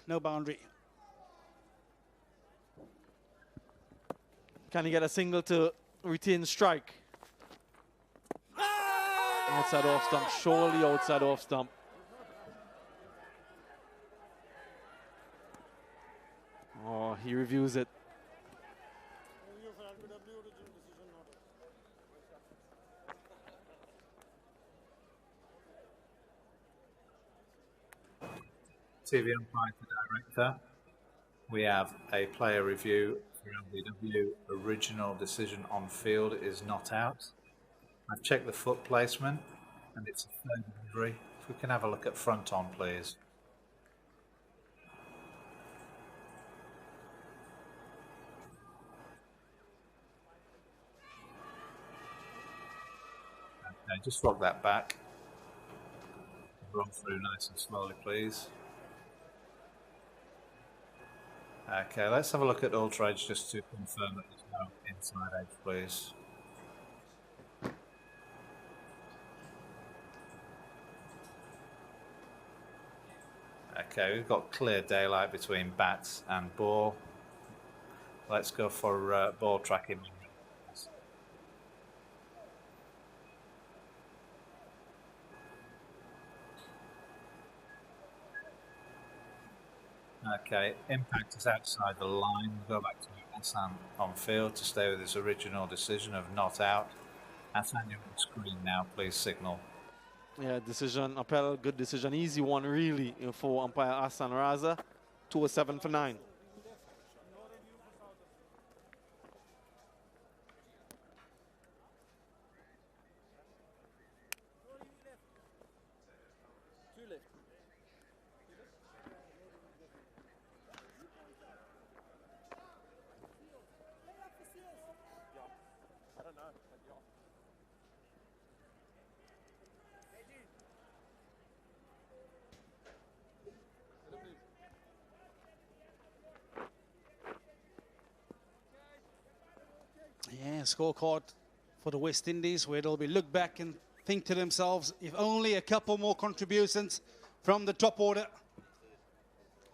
no boundary. Can he get a single to retain strike? Outside off stump, surely outside off stump. Oh, he reviews it. TV umpire to director. We have a player review for LBW. Original decision on field is not out. I've checked the foot placement and it's a third delivery. If we can have a look at front on, please. Okay, just rock that back. Roll through nice and slowly, please. Okay, let's have a look at Ultra Edge just to confirm that there's no inside edge, please. Okay, we've got clear daylight between bats and ball. Let's go for ball tracking. Okay, impact is outside the line. We'll go back to Hassan on field to stay with his original decision of not out. Hassan, you're on the screen now, please signal. Yeah, decision, appel, good decision. Easy one, really, for umpire Hassan Raza. 207 for 9. Yeah, scorecard for the West Indies, where they'll be look back and think to themselves, if only a couple more contributions from the top order.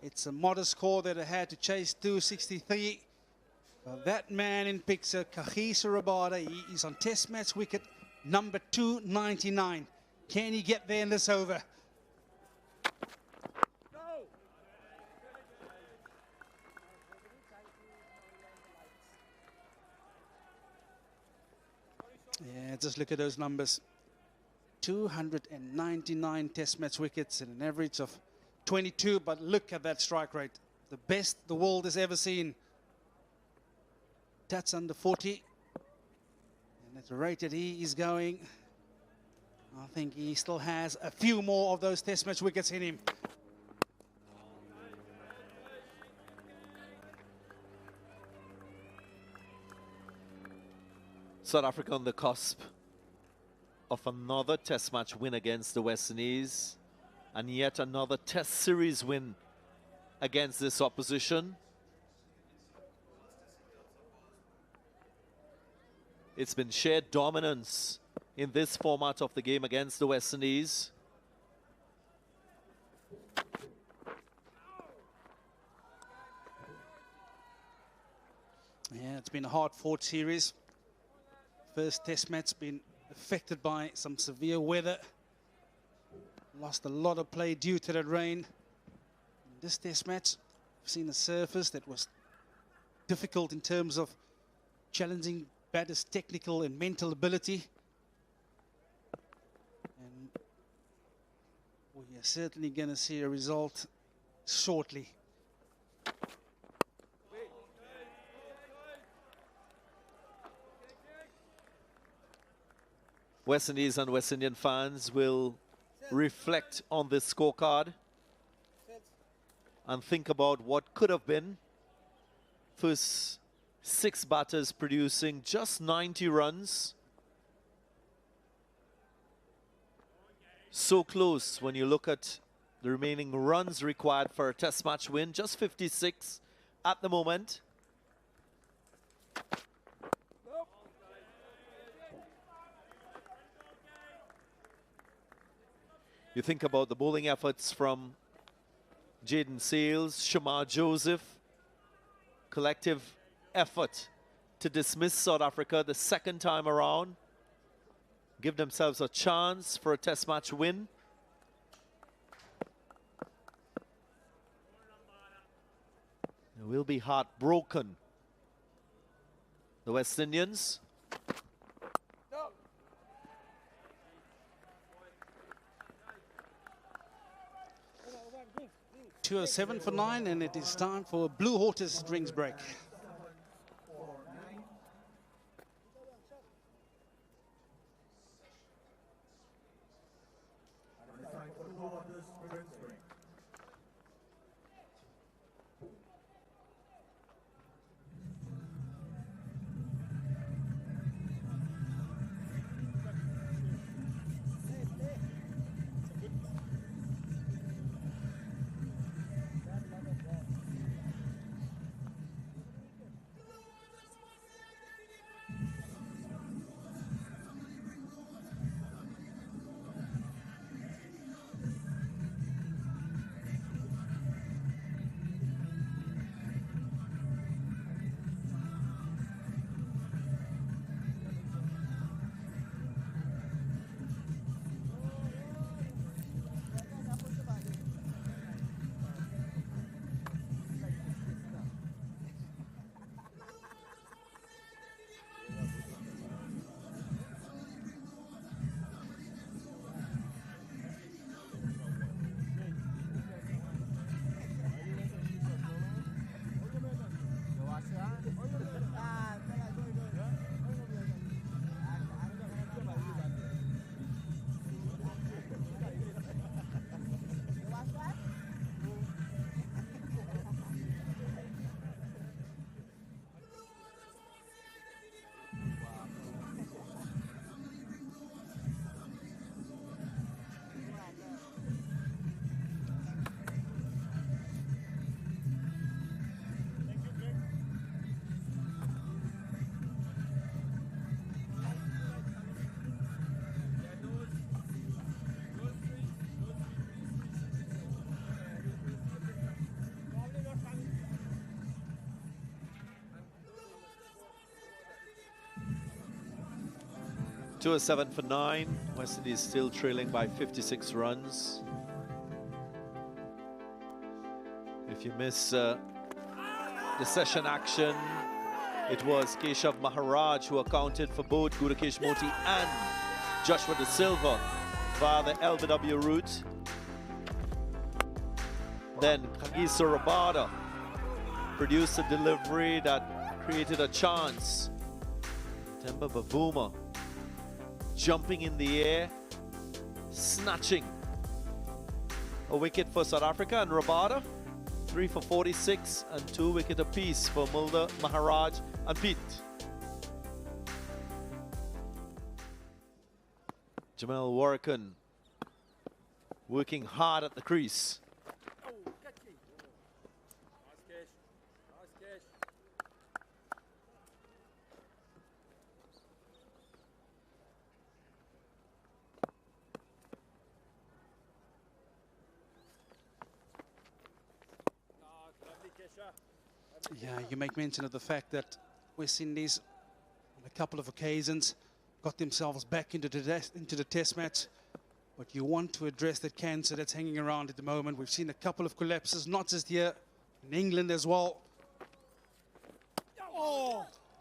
It's a modest score that they had to chase 263. But that man in picture, Kagiso Rabada, he is on test match wicket number 299. Can he get there in this over? just look at those numbers. 299 test match wickets and an average of 22, but look at that strike rate. The best the world has ever seen. That's under 40. And at the rate that he is going, I think he still has a few more of those test match wickets in him. South Africa on the cusp of another test match win against the West Indies and yet another test series win against this opposition. It's been shared dominance in this format of the game against the West Indies. Yeah, it's been a hard-fought series. First test match been affected by some severe weather. Lost a lot of play due to that rain. In this test match, we've seen a surface that was difficult in terms of challenging batters' technical and mental ability. And we are certainly going to see a result shortly. West Indies and West Indian fans will reflect on this scorecard and think about what could have been. First 6 batters producing just 90 runs. So close when you look at the remaining runs required for a test match win, just 56 at the moment. You think about the bowling efforts from Jaden Sales, Shamar Joseph, collective effort to dismiss South Africa the second time around, give themselves a chance for a test match win. They will be heartbroken, the West Indians. 207 for 9, and it is time for Blue Hortus drinks break. Two 7 for 9. West Indies still trailing by 56 runs. If you miss the session action It was Keshav Maharaj who accounted for both Gudakesh Moti and Joshua De Silva via the LBW route. Then Kagiso Rabada produced a delivery that created a chance. Temba Bavuma jumping in the air, snatching a wicket for South Africa, and Rabada 3 for 46 and 2 wicket apiece for Mulder, Maharaj and Pete. Jamal Warrican working hard at the crease. Yeah, you make mention of the fact that West Indies, on a couple of occasions, got themselves back into the test match. But you want to address that cancer that's hanging around at the moment. We've seen a couple of collapses, not just here, in England as well.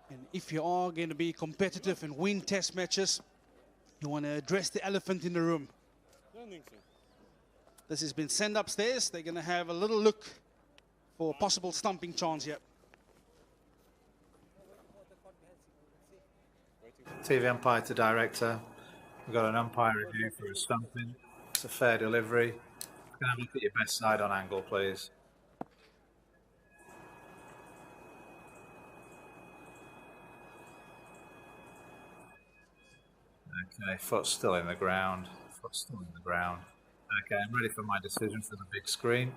And if you are going to be competitive and win test matches, you want to address the elephant in the room. This has been sent upstairs. They're going to have a little look for a possible stumping chance here. TV umpire to director. We've got an umpire review for a stumping. It's a fair delivery. Can I look at your best side on angle, please? Okay, foot's still in the ground. Foot's still in the ground. Okay, I'm ready for my decision for the big screen.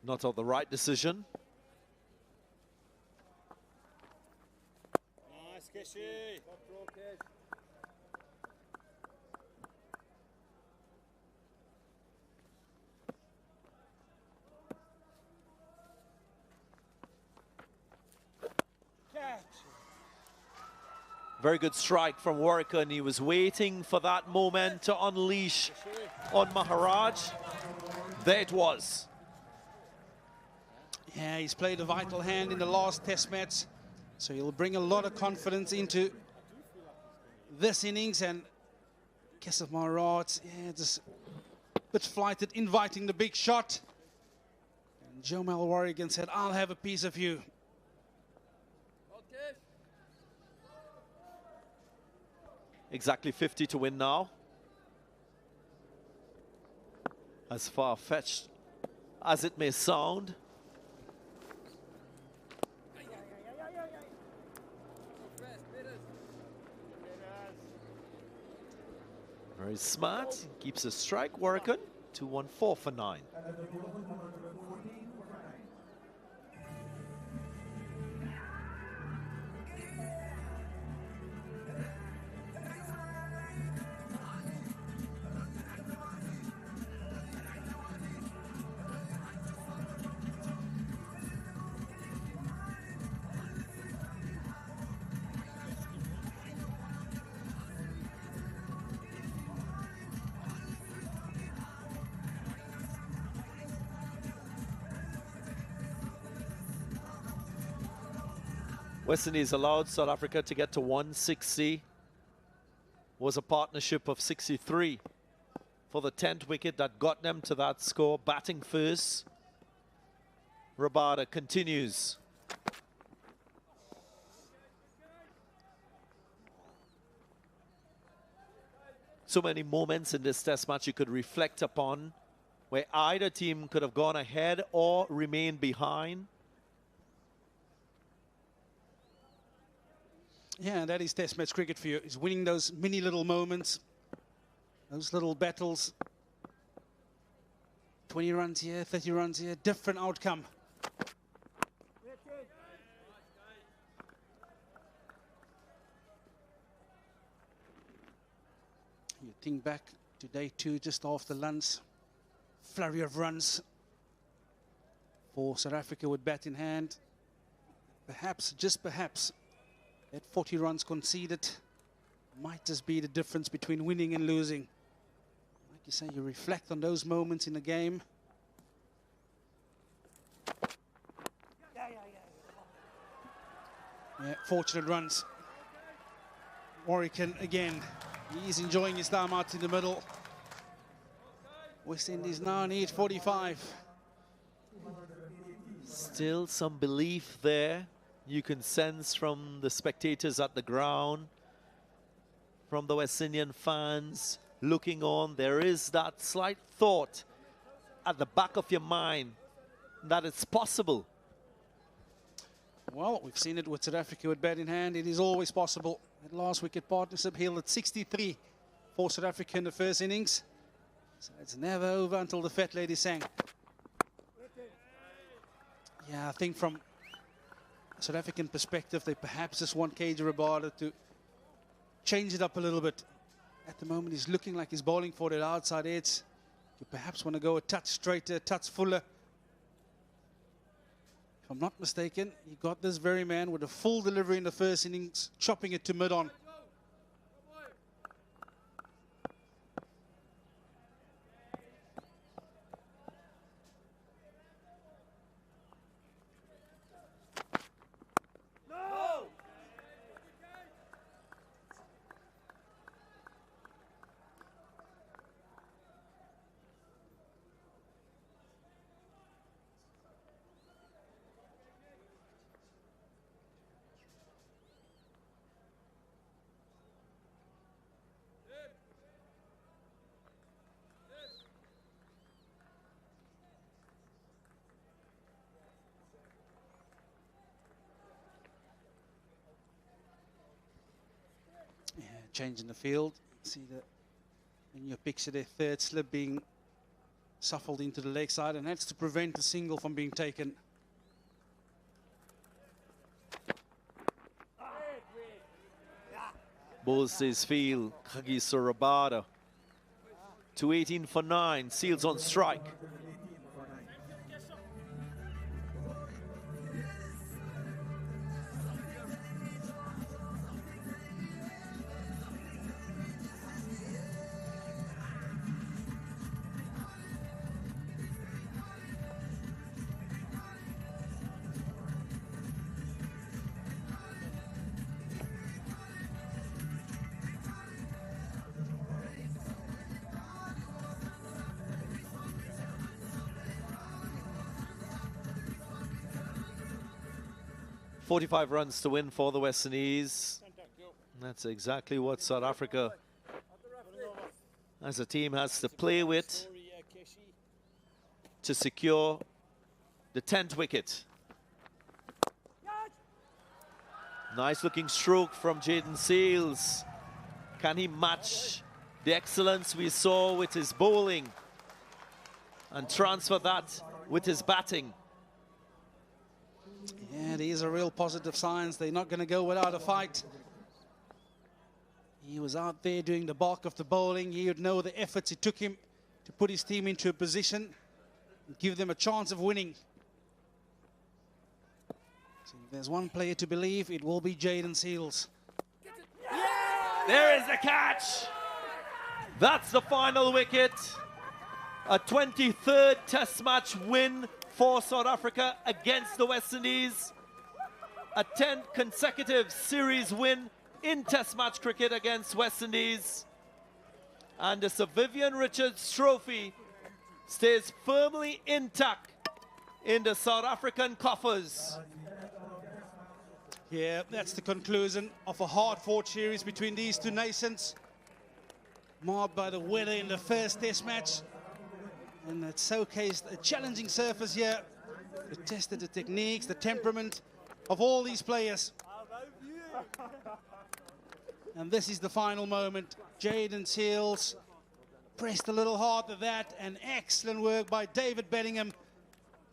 Not on the right decision. Nice, Kishy. Very good strike from Warrican, and he was waiting for that moment to unleash on Maharaj. There it was. Yeah, he's played a vital hand in the last test match, so he'll bring a lot of confidence into this innings. And Keshav Maharaj, yeah, just a bit flighted, inviting the big shot. And Jamal Warrigan said, I'll have a piece of you. Exactly 50 to win now. As far-fetched as it may sound. Very smart. Keeps a strike. Warrican 214 for 9. West Indies allowed South Africa to get to 160. Was a partnership of 63 for the 10th wicket that got them to that score. Batting first. Rabada continues. So many moments in this test match you could reflect upon where either team could have gone ahead or remained behind. Yeah, that is test match cricket for you. Is winning those mini little moments, those little battles. 20 runs here, 30 runs here, different outcome. You think back to day 2, just after lunch, flurry of runs for South Africa with bat in hand. Perhaps, just perhaps, that 40 runs conceded might just be the difference between winning and losing. Like you say, you reflect on those moments in the game. Yeah, fortunate runs. Warwick again, he's enjoying his time out in the middle. West Indies now need 45. Still some belief there. You can sense from the spectators at the ground, from the West Indian fans looking on. There is that slight thought at the back of your mind that it's possible. Well, we've seen it with South Africa with bat in hand. It is always possible. That last wicket partnership held at 63 for South Africa in the first innings. So it's never over until the fat lady sang. Yeah, I think from a South African perspective, they perhaps just want KJ Rabada to change it up a little bit. At the moment, he's looking like he's bowling for that outside edge. You perhaps want to go a touch straighter, a touch fuller. If I'm not mistaken, he got this very man with a full delivery in the first innings, chopping it to mid-on. Change in the field. See that in your picture there, third slip being shuffled into the leg side, and that's to prevent the single from being taken. Bowls his field, Kagiso Rabada. 218 for 9, Seals on strike. .45 runs to win for the West Indies. That's exactly what South Africa as a team has to play with to secure the 10th wicket. Nice looking stroke from Jaden Seals. Can he match the excellence we saw with his bowling and transfer that with his batting? Yeah, these are real positive signs. They're not going to go without a fight. He was out there doing the bulk of the bowling. He would know the efforts it took him to put his team into a position and give them a chance of winning. So if there's one player to believe, it will be Jaden Seals. There is the catch. That's the final wicket. A 23rd Test match win for South Africa against the West Indies. A 10th consecutive series win in Test match cricket against West Indies. And the Sir Vivian Richards Trophy stays firmly intact in the South African coffers. Yeah, that's the conclusion of a hard-fought series between these two nations. Marred by the weather in the first Test match. And it showcased a challenging surface here. It tested the techniques, the temperament of all these players. And this is the final moment. Jaden Seals pressed a little harder than that, and excellent work by David Bellingham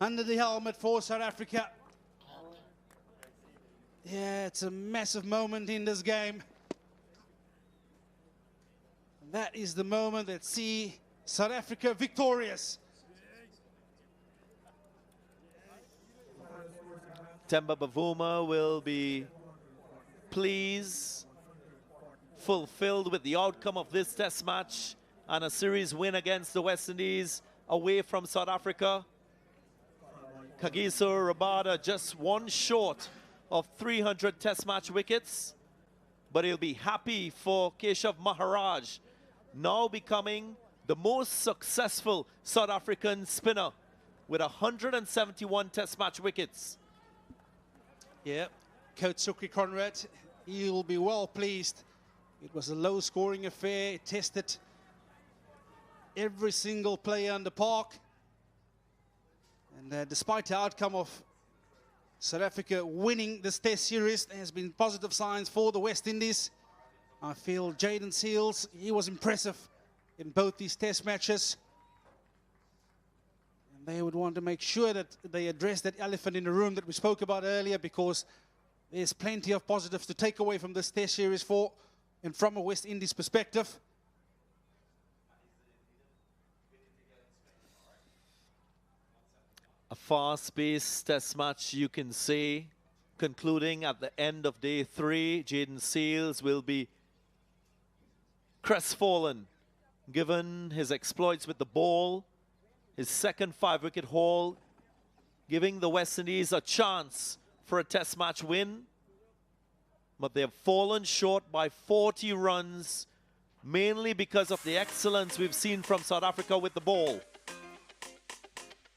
under the helmet for South Africa. Yeah, it's a massive moment in this game. That is the moment that sees South Africa victorious. Temba Bavuma will be pleased, fulfilled with the outcome of this Test match and a series win against the West Indies away from South Africa. Kagiso Rabada just one short of 300 test match wickets. But he'll be happy for Keshav Maharaj, now becoming the most successful South African spinner with 171 test match wickets. Yeah, Coach Sukri Conrad, he'll be well pleased. It was a low-scoring affair. It tested every single player in the park. And despite the outcome of South Africa winning this Test series, there has been positive signs for the West Indies. I feel Jaden Seals, he was impressive in both these Test matches. And they would want to make sure that they address that elephant in the room that we spoke about earlier, because there's plenty of positives to take away from this Test series for and from a West Indies perspective. A fast-paced test match, you can say, concluding at the end of day 3. Jaden Seals will be crestfallen, given his exploits with the ball, his second 5-wicket haul, giving the West Indies a chance for a test match win. But they have fallen short by 40 runs, mainly because of the excellence we've seen from South Africa with the ball.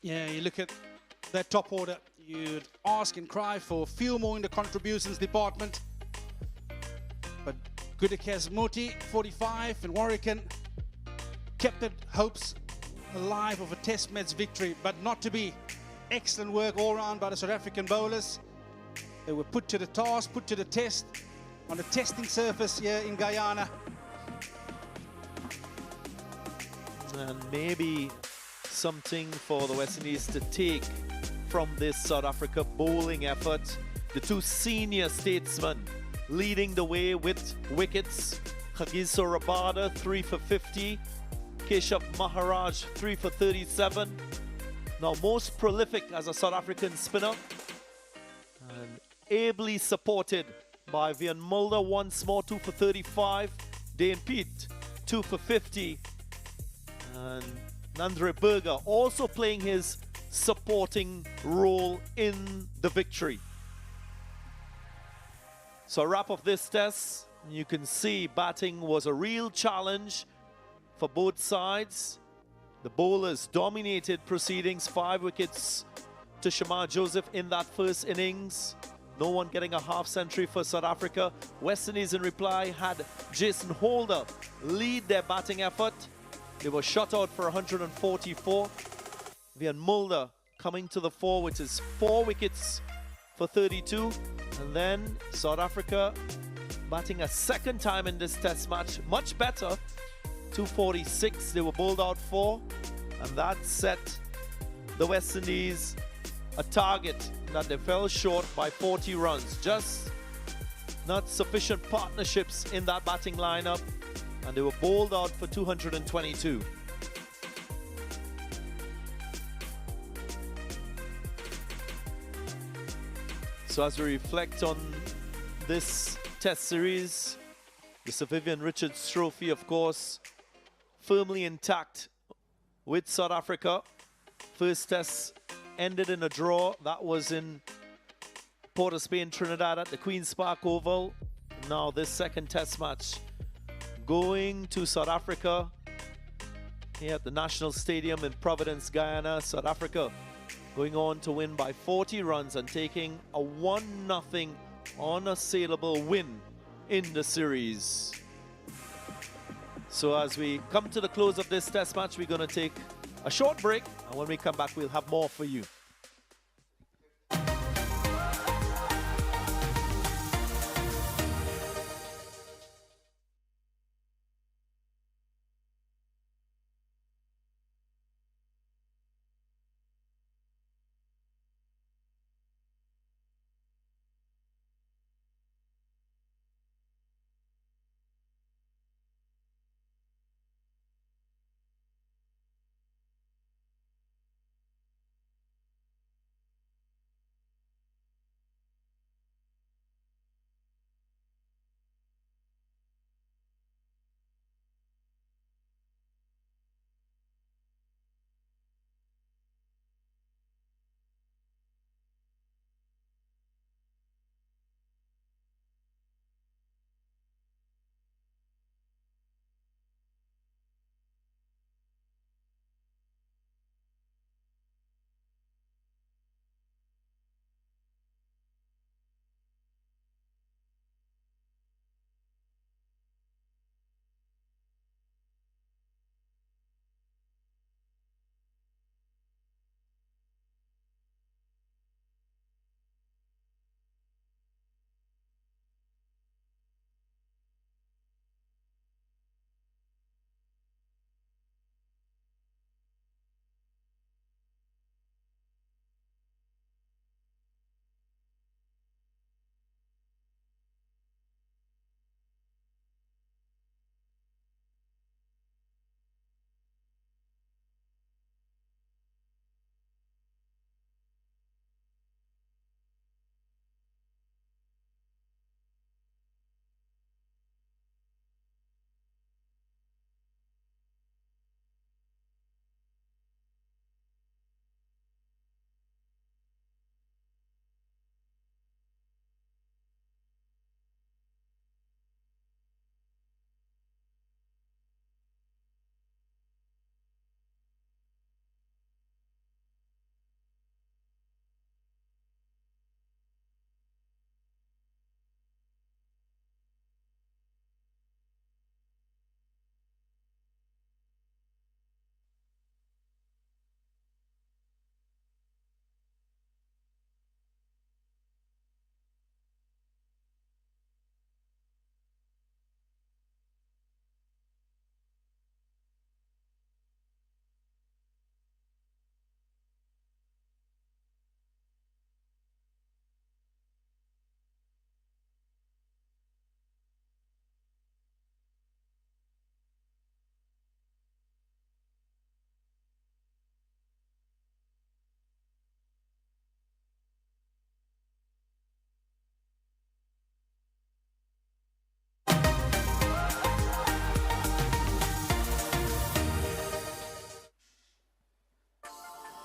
Yeah, you look at that top order, you'd ask and cry for a few more in the contributions department. But Gudikaz Muti, 45, and Warwican kept the hopes alive of a test match victory, but not to be. Excellent work all round by the South African bowlers. They were put to the task, put to the test on the testing surface here in Guyana. And maybe something for the West Indies to take from this South Africa bowling effort. The two senior statesmen leading the way with wickets. Kagiso Rabada, 3 for 50. Keshav Maharaj, 3 for 37. Now most prolific as a South African spinner. And ably supported by Vian Mulder once more, 2 for 35. Dane Pete, 2 for 50. And Nandre Berger also playing his supporting role in the victory. So a wrap of this test, you can see batting was a real challenge for both sides. The bowlers dominated proceedings, 5 wickets to Shamar Joseph in that first innings. No one getting a half century for South Africa. West Indies in reply had Jason Holder lead their batting effort. They were shot out for 144. Vian Mulder coming to the fore with his 4 wickets for 32. And then South Africa batting a second time in this test match. Much better. 246 they were bowled out for. And that set the West Indies a target that they fell short by 40 runs. Just not sufficient partnerships in that batting lineup. And they were bowled out for 222. So as we reflect on this test series, the Sir Vivian Richards Trophy, of course, firmly intact with South Africa. First test ended in a draw. That was in Port of Spain, Trinidad at the Queen's Park Oval. Now this second test match going to South Africa here at the National Stadium in Providence, Guyana. South Africa going on to win by 40 runs and taking a 1-0 unassailable win in the series. So as we come to the close of this test match, we're going to take a short break, and when we come back, we'll have more for you.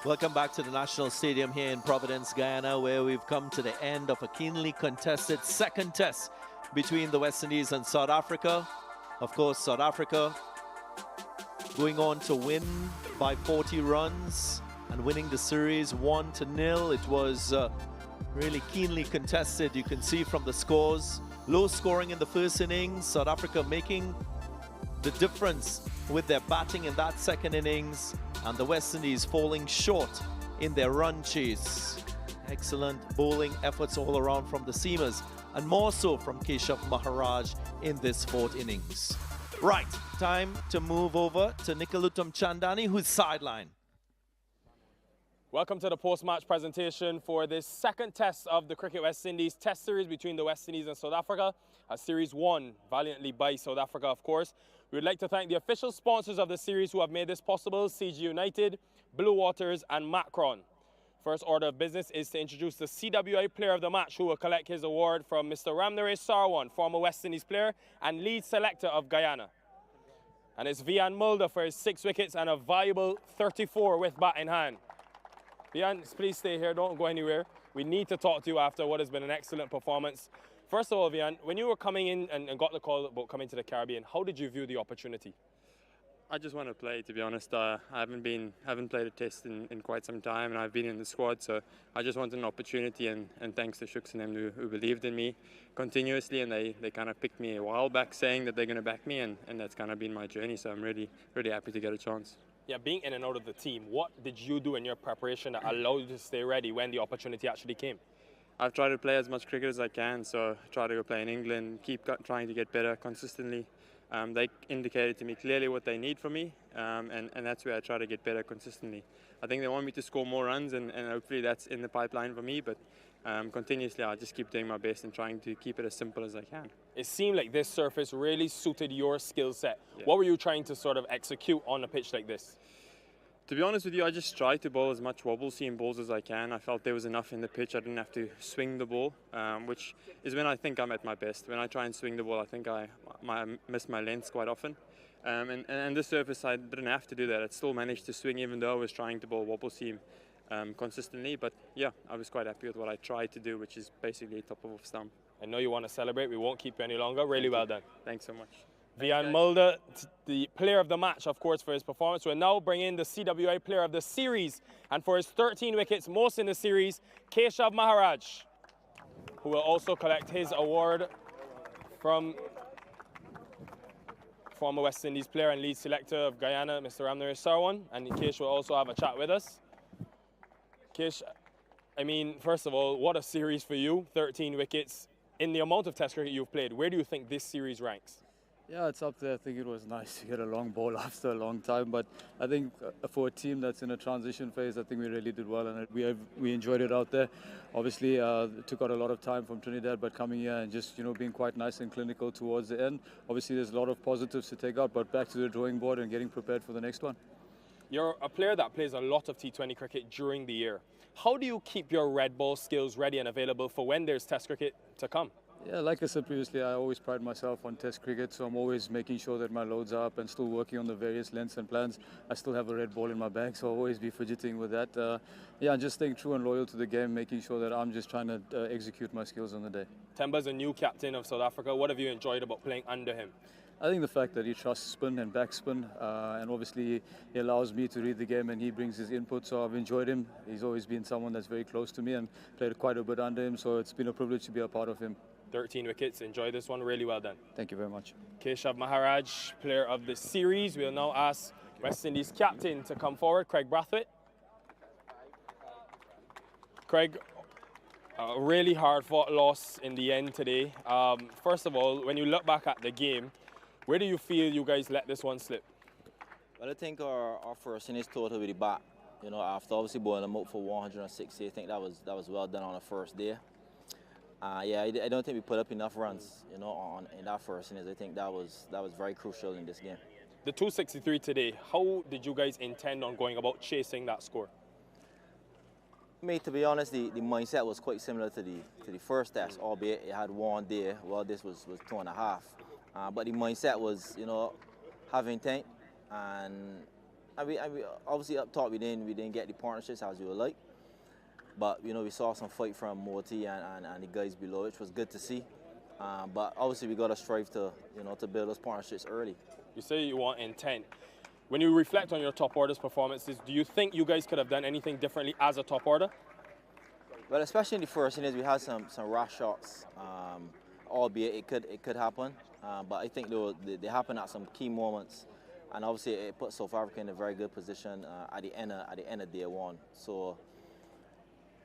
Welcome back to the National Stadium here in Providence, Guyana, where we've come to the end of a keenly contested second test between the West Indies and South Africa. Of course, South Africa going on to win by 40 runs and winning the series 1-0. It was really keenly contested. You can see from the scores, low scoring in the first innings, South Africa making the difference with their batting in that second innings, and the West Indies falling short in their run chase. Excellent bowling efforts all around from the seamers, and more so from Keshav Maharaj in this fourth innings. Right, time to move over to Nikoluttam Chandani, who's sidelined. Welcome to the post-match presentation for this second test of the Cricket West Indies test series between the West Indies and South Africa. A series won valiantly by South Africa, of course. We would like to thank the official sponsors of the series who have made this possible: CG United, Blue Waters and Macron. First order of business is to introduce the CWI Player of the Match, who will collect his award from Mr. Ramnaresh Sarwan, former West Indies player and lead selector of Guyana. And it's Vian Mulder for his 6 wickets and a valuable 34 with bat in hand. Vian, please stay here, don't go anywhere. We need to talk to you after what has been an excellent performance. First of all, Vian, when you were coming in and got the call about coming to the Caribbean, how did you view the opportunity? I just want to play, to be honest. I haven't played a test in quite some time, and I've been in the squad, so I just wanted an opportunity, and thanks to Shooks and them who believed in me continuously, and they kind of picked me a while back saying that they're going to back me, and that's kind of been my journey, so I'm really happy to get a chance. Yeah, being in and out of the team, what did you do in your preparation that allowed you to stay ready when the opportunity actually came? I've tried to play as much cricket as I can, so try to go play in England, trying to get better consistently. They indicated to me clearly what they need from me, and that's where I try to get better consistently. I think they want me to score more runs, and hopefully that's in the pipeline for me, but continuously I just keep doing my best and trying to keep it as simple as I can. It seemed like this surface really suited your skill set. Yeah. What were you trying to sort of execute on a pitch like this? To be honest with you, I just tried to bowl as much wobble seam balls as I can. I felt there was enough in the pitch. I didn't have to swing the ball, which is when I think I'm at my best. When I try and swing the ball, I think I miss my lengths quite often. And this surface, I didn't have to do that. I still managed to swing even though I was trying to bowl wobble seam consistently. But yeah, I was quite happy with what I tried to do, which is basically top of off stump. I know you want to celebrate. We won't keep you any longer. Really well done. Thanks so much. Vian Mulder, the player of the match, of course, for his performance. We'll now bring in the CWI player of the series. And for his 13 wickets, most in the series, Keshav Maharaj, who will also collect his award from former West Indies player and lead selector of Guyana, Mr. Ramnaresh Sarwan. And Kesh will also have a chat with us. Kesh, I mean, first of all, what a series for you. 13 wickets. In the amount of Test cricket you've played, where do you think this series ranks? Yeah, it's up there. I think it was nice to get a long ball after a long time, but I think for a team that's in a transition phase, I think we really did well, and we enjoyed it out there. Obviously, it took out a lot of time from Trinidad, but coming here and just being quite nice and clinical towards the end. Obviously, there's a lot of positives to take out, but back to the drawing board and getting prepared for the next one. You're a player that plays a lot of T20 cricket during the year. How do you keep your red ball skills ready and available for when there's Test cricket to come? Yeah, like I said previously, I always pride myself on Test cricket, so I'm always making sure that my loads are up and still working on the various lengths and plans. I still have a red ball in my bag, so I'll always be fidgeting with that. Yeah, just staying true and loyal to the game, making sure that I'm just trying to execute my skills on the day. Temba's a new captain of South Africa. What have you enjoyed about playing under him? I think the fact that he trusts spin and backspin, and obviously he allows me to read the game and he brings his input, so I've enjoyed him. He's always been someone that's very close to me and played quite a bit under him, so it's been a privilege to be a part of him. 13 wickets. Enjoy this one. Really well done. Thank you very much. Keshav Maharaj, player of the series. We'll now ask West Indies captain to come forward, Craig Brathwaite. Craig, a really hard-fought loss in the end today. First of all, when you look back at the game, where do you feel you guys let this one slip? Well, I think our first innings total with the bat, after obviously bowling them out for 160, I think that was well done on the first day. Yeah, I don't think we put up enough runs, in that first innings. I think that was very crucial in this game. The 263 today, how did you guys intend on going about chasing that score? Me, to be honest, the mindset was quite similar to the first test, albeit it had 1 day. Well, this was 2.5. But the mindset was, have intent and obviously up top we didn't get the partnerships as we would like, but you know we saw some fight from Morty and the guys below, which was good to see. But obviously we got to strive to to build those partnerships early. You say you want intent. When you reflect on your top order's performances, do you think you guys could have done anything differently as a top order? Well, especially in the first innings, we had some rash shots, albeit it could happen. But I think they happened at some key moments, and obviously it put South Africa in a very good position at the end of day one. So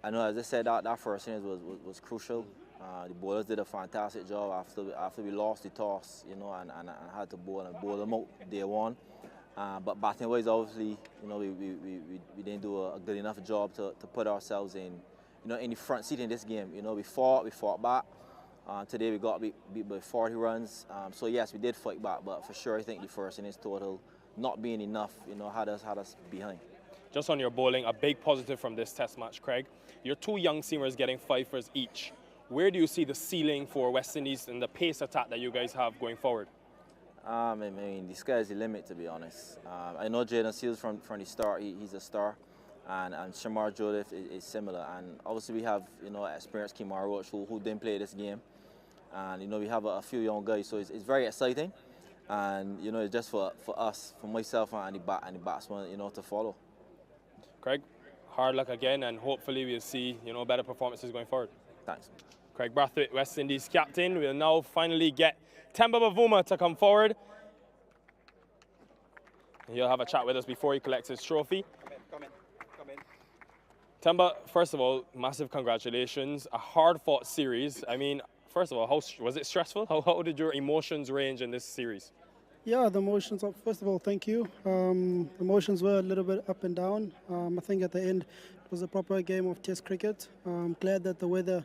I know, as I said, that first innings was crucial. The bowlers did a fantastic job after we lost the toss, and had to bowl them out day one. But batting wise, obviously, we didn't do a good enough job to put ourselves in the front seat in this game. We fought back. Today we got beat by 40 runs. So yes, we did fight back, but for sure I think the first innings total not being enough, had us behind. Just on your bowling, a big positive from this test match, Craig. Your two young seamers getting 5 fifers each. Where do you see the ceiling for West Indies and the pace attack that you guys have going forward? I mean, the sky's the limit, to be honest. I know Jaden Seals from the start, he's a star, and Shamar Joseph is similar. And obviously we have, experienced Kimar Roach who didn't play this game. And, we have a few young guys, so it's very exciting. And, it's just for us, for myself and the batsmen, to follow. Craig, hard luck again, and hopefully we'll see, better performances going forward. Thanks. Craig Brathwaite, West Indies captain. We'll now finally get Temba Bavuma to come forward. He'll have a chat with us before he collects his trophy. Come in. Temba, first of all, massive congratulations. A hard-fought series. I mean, first of all, was it stressful? How did your emotions range in this series? Yeah, the emotions, first of all, thank you. Emotions were a little bit up and down. I think at the end it was a proper game of Test cricket. I'm glad that the weather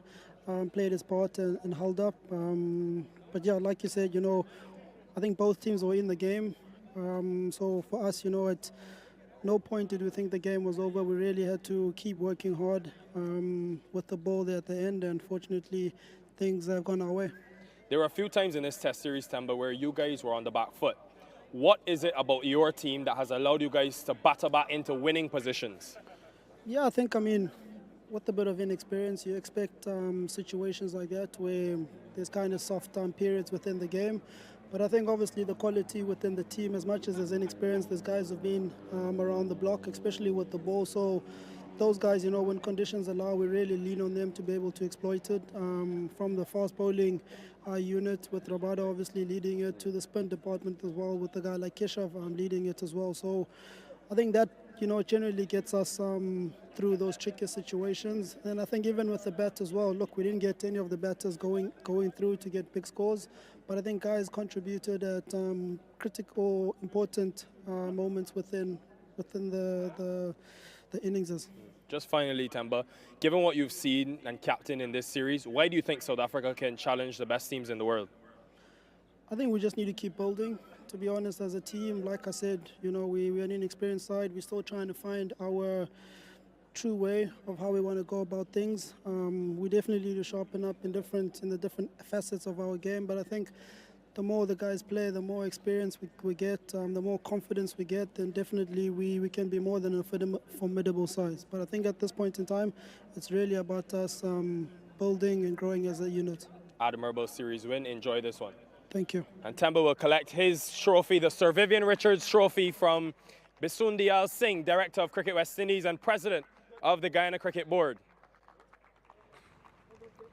played its part and held up. But yeah, like you said, I think both teams were in the game. So for us, at no point did we think the game was over. We really had to keep working hard with the ball there at the end, and fortunately things have gone our way. There were a few times in this test series, Temba, where you guys were on the back foot. What is it about your team that has allowed you guys to batter back into winning positions? Yeah, I think, with a bit of inexperience, you expect situations like that where there's kind of soft periods within the game. But I think obviously the quality within the team, as much as there's inexperience, these guys have been around the block, especially with the ball. So those guys, when conditions allow, we really lean on them to be able to exploit it. From the fast bowling unit, with Rabada obviously leading it, to the spin department as well, with a guy like Keshav leading it as well. So I think that, generally gets us through those tricky situations. And I think even with the bat as well, look, we didn't get any of the batters going through to get big scores, but I think guys contributed at critical, important moments within the innings. Just finally, Temba, given what you've seen and captained in this series, why do you think South Africa can challenge the best teams in the world? I think we just need to keep building. To be honest, as a team, like I said, we're an inexperienced side. We're still trying to find our true way of how we want to go about things. We definitely need to sharpen up in the different facets of our game. But I think the more the guys play, the more experience we get, the more confidence we get, then definitely we can be more than a formidable size. But I think at this point in time, it's really about us building and growing as a unit. Admirable series win. Enjoy this one. Thank you. And Temba will collect his trophy, the Sir Vivian Richards Trophy, from Bisun Diyal Singh, Director of Cricket West Indies and President of the Guyana Cricket Board.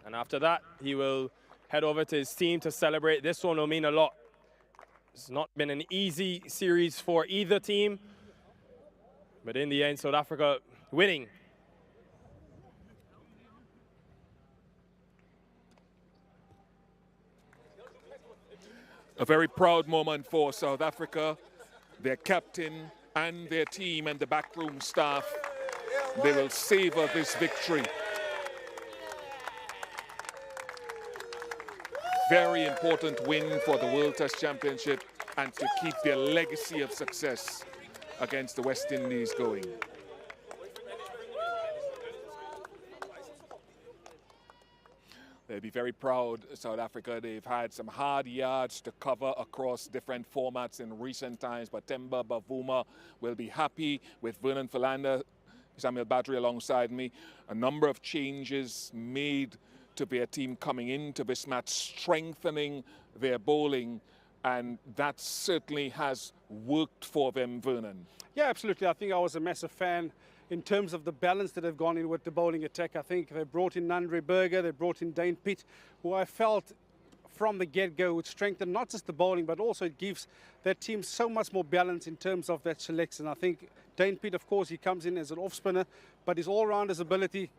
And after that, he will head over to his team to celebrate. This one will mean a lot. It's not been an easy series for either team, but in the end, South Africa winning. A very proud moment for South Africa, their captain and their team and the backroom staff. They will savor this victory. Very important win for the World Test Championship and to keep their legacy of success against the West Indies going. be very proud, South Africa. They've had some hard yards to cover across different formats in recent times, but Temba Bavuma will be happy with Vernon Philander, Samuel Badri alongside me. A number of changes made to their team coming into this match, strengthening their bowling, and that certainly has worked for them, Vernon. Yeah, absolutely. I think I was a massive fan in terms of the balance that they've gone in with the bowling attack. I think they brought in Nandre Burger, they brought in Dane Pitt, who I felt from the get-go would strengthen not just the bowling, but also it gives that team so much more balance in terms of that selection. I think Dane Pitt, of course, he comes in as an off-spinner, but his all-rounders ability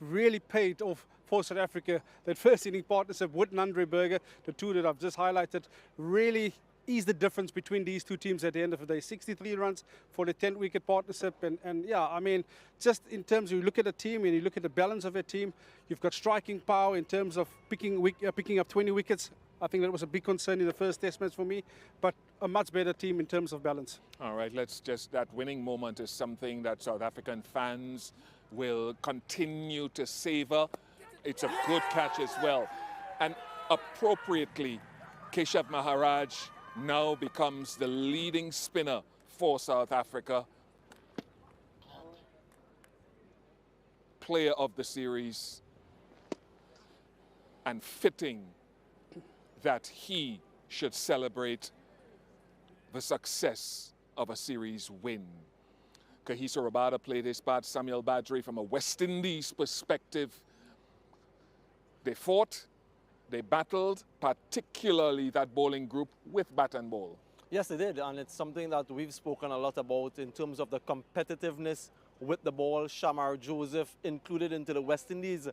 really paid off for South Africa. That first inning partnership with Nandre Burger, the two that I've just highlighted, really is the difference between these two teams at the end of the day. 63 runs for the 10-wicket partnership. And yeah, I mean, just in terms of you look at the team and you look at the balance of a team, you've got striking power in terms of picking up 20 wickets. I think that was a big concern in the first test match for me, but a much better team in terms of balance. All right, that winning moment is something that South African fans will continue to savor. It's a good catch as well. And appropriately, Keshav Maharaj now becomes the leading spinner for South Africa. Player of the series, and fitting that he should celebrate the success of a series win. Kagiso Rabada played his part, Samuel Badri from a West Indies perspective. They fought, they battled, particularly that bowling group with bat and ball. Yes, they did, and it's something that we've spoken a lot about in terms of the competitiveness with the ball. Shamar Joseph included into the West Indies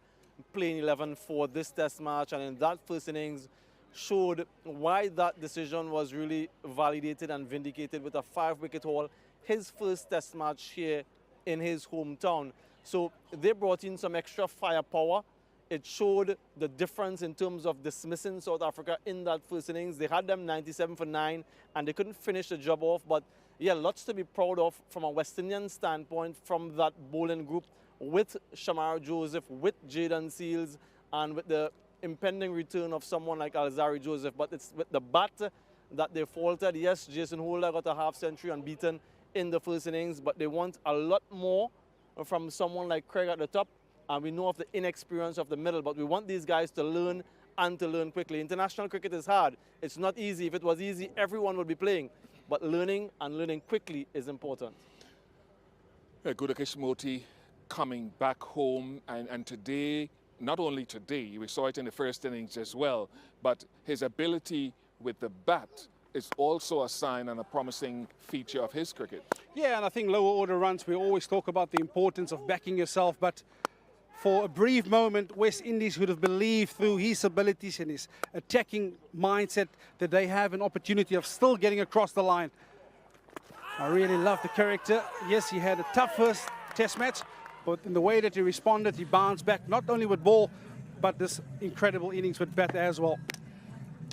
playing 11 for this test match, and in that first innings showed why that decision was really validated and vindicated with a 5-wicket haul, his first test match here in his hometown. So they brought in some extra firepower. It showed the difference in terms of dismissing South Africa in that first innings. They had them 97 for 9 and they couldn't finish the job off. But yeah, lots to be proud of from a West Indian standpoint from that bowling group with Shamar Joseph, with Jaden Seals, and with the impending return of someone like Alzari Joseph. But it's with the bat that they faltered. Yes, Jason Holder got a half-century unbeaten in the first innings, but they want a lot more from someone like Craig at the top. And we know of the inexperience of the middle, but we want these guys to learn and to learn quickly. International cricket is hard. It's not easy. If it was easy, everyone would be playing. But learning and learning quickly is important. Gudakesh Moti coming back home, and today, not only today, we saw it in the first innings as well, but his ability with the bat is also a sign and a promising feature of his cricket. Yeah, and I think lower order runs, we always talk about the importance of backing yourself, but for a brief moment, West Indies would have believed through his abilities and his attacking mindset that they have an opportunity of still getting across the line. I really love the character. Yes, he had a tough first test match, but in the way that he responded, he bounced back, not only with ball, but this incredible innings with bat as well.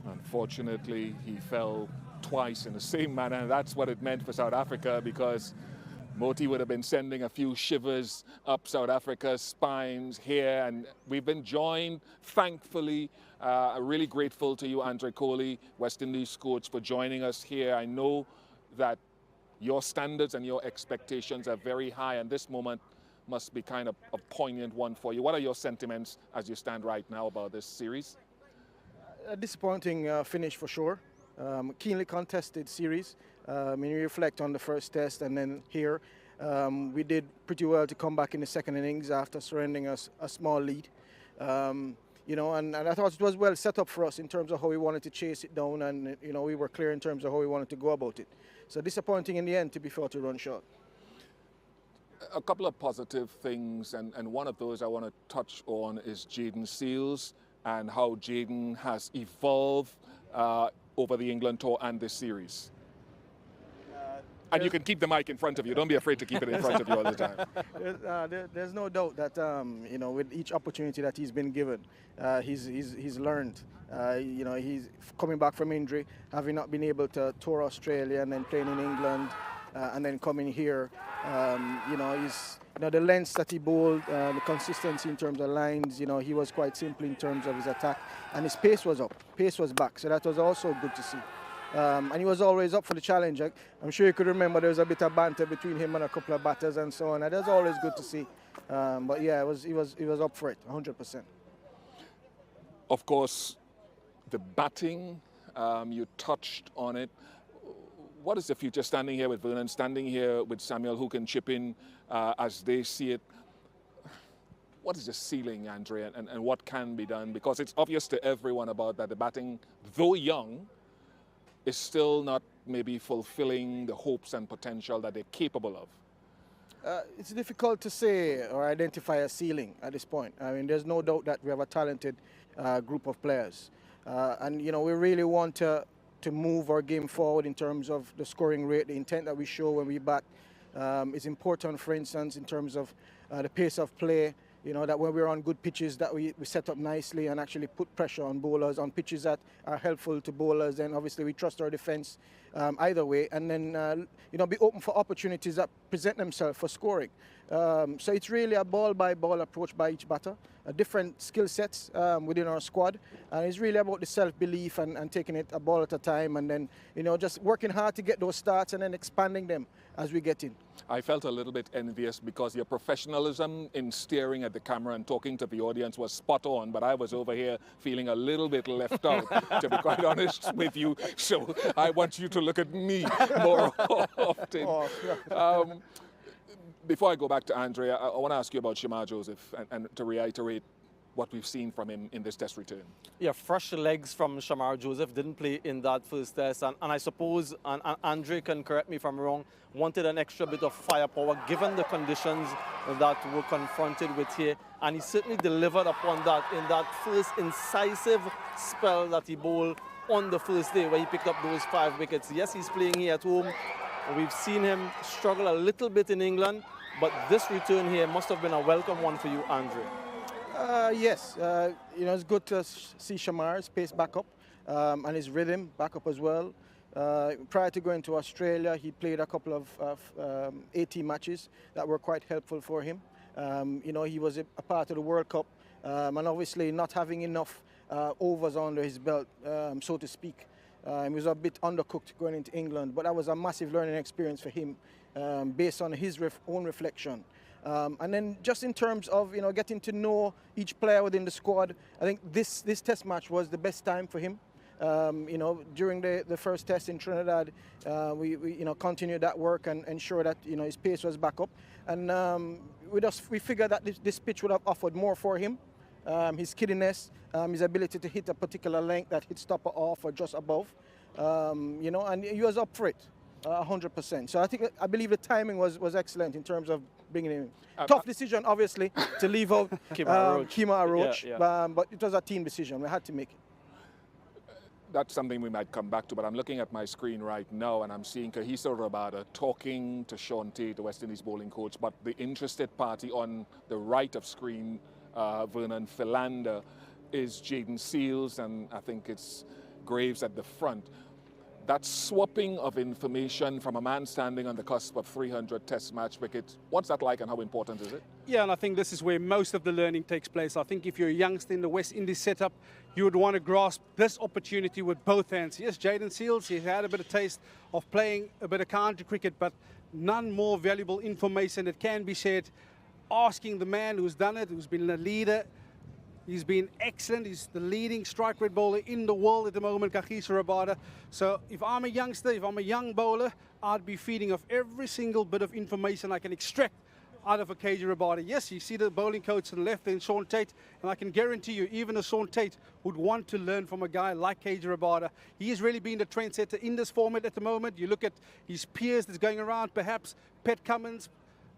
Unfortunately, he fell twice in the same manner, and that's what it meant for South Africa, because Moti would have been sending a few shivers up South Africa's spines here, and we've been joined, thankfully, really grateful to you, Andre Coley, West Indies coach, for joining us here. I know that your standards and your expectations are very high, and this moment must be kind of a poignant one for you. What are your sentiments as you stand right now about this series? A disappointing finish for sure. Keenly contested series. When you reflect on the first test and then here, we did pretty well to come back in the second innings after surrendering us a small lead. You know, and I thought it was well set up for us in terms of how we wanted to chase it down, and you know, we were clear in terms of how we wanted to go about it. So disappointing in the end to be 40 run short. A couple of positive things, and one of those I want to touch on is Jaden Seals and how Jaden has evolved over the England tour and this series. And you can keep the mic in front of you. Don't be afraid to keep it in front of you all the time. There's no doubt that you know, with each opportunity that he's been given, he's learned. You know, he's coming back from injury, having not been able to tour Australia and then playing in England. and then coming here, the lengths that he bowled, the consistency in terms of lines, he was quite simple in terms of his attack, and his pace was up, pace was back, so that was also good to see. And he was always up for the challenge. I'm sure you could remember there was a bit of banter between him and a couple of batters and so on, and that's always good to see. But yeah, he was up for it, 100%. Of course, the batting, you touched on it. What is the future standing here with Vernon, standing here with Samuel, who can chip in as they see it? What is the ceiling, Andre, and what can be done? Because it's obvious to everyone about that the batting, though young, is still not maybe fulfilling the hopes and potential that they're capable of. It's difficult to say or identify a ceiling at this point. I mean, there's no doubt that we have a talented group of players. And, we really want to move our game forward in terms of the scoring rate, the intent that we show when we bat. It's important, for instance, in terms of the pace of play, that when we're on good pitches that we set up nicely and actually put pressure on bowlers, on pitches that are helpful to bowlers, and obviously we trust our defence either way, and then, be open for opportunities that present themselves for scoring. So it's really a ball-by-ball approach by each batter, different skill sets within our squad, and it's really about the self-belief and taking it a ball at a time, and then, just working hard to get those starts and then expanding them as we get in. I felt a little bit envious because your professionalism in staring at the camera and talking to the audience was spot on, but I was over here feeling a little bit left out, to be quite honest with you. So I want you to look at me more often. Before I go back to Andre, I want to ask you about Shamar Joseph and to reiterate what we've seen from him in this test return. Yeah, fresh legs from Shamar Joseph, didn't play in that first test, and I suppose, and Andre can correct me if I'm wrong, wanted an extra bit of firepower given the conditions that were confronted with here, and he certainly delivered upon that in that first incisive spell that he bowled on the first day where he picked up those 5 wickets. Yes, he's playing here at home. We've seen him struggle a little bit in England, but this return here must have been a welcome one for you, Andre. Yes, it's good to see Shamar's pace back up and his rhythm back up as well. Prior to going to Australia, he played a couple of 18 matches that were quite helpful for him. He was a part of the World Cup, and obviously not having enough overs under his belt, so to speak. He was a bit undercooked going into England, but that was a massive learning experience for him based on his own reflection. And then just in terms of getting to know each player within the squad, I think this test match was the best time for him. During the first test in Trinidad, we continued that work and ensured that his pace was back up. And we figured that this pitch would have offered more for him. His giddiness, his ability to hit a particular length that hit stopper off or just above, and he was up for it. 100%. So I believe the timing was excellent in terms of bringing him in. Tough decision, obviously, to leave out Kemar Roach, but it was a team decision. We had to make it. That's something we might come back to, but I'm looking at my screen right now and I'm seeing Kagiso Rabada talking to Sean Tate, the West Indies bowling coach, but the interested party on the right of screen, Vernon Philander, is Jaden Seals, and I think it's Graves at the front. That swapping of information from a man standing on the cusp of 300 test match wickets, what's that like and how important is it? Yeah, and I think this is where most of the learning takes place. I think if you're a youngster in the West Indies setup, you would want to grasp this opportunity with both hands. Yes, Jaden Seals, he's had a bit of taste of playing a bit of county cricket, but none more valuable information that can be shared. Asking the man who's done it, who's been a leader. He's been excellent. He's the leading strike rate bowler in the world at the moment, Kagiso Rabada. So if I'm a youngster, if I'm a young bowler, I'd be feeding off every single bit of information I can extract out of a KG Rabada. Yes, you see the bowling coach to the left there, Sean Tate, and I can guarantee you, even a Sean Tate would want to learn from a guy like KG Rabada. He has really been the trendsetter in this format at the moment. You look at his peers that's going around, perhaps Pat Cummins,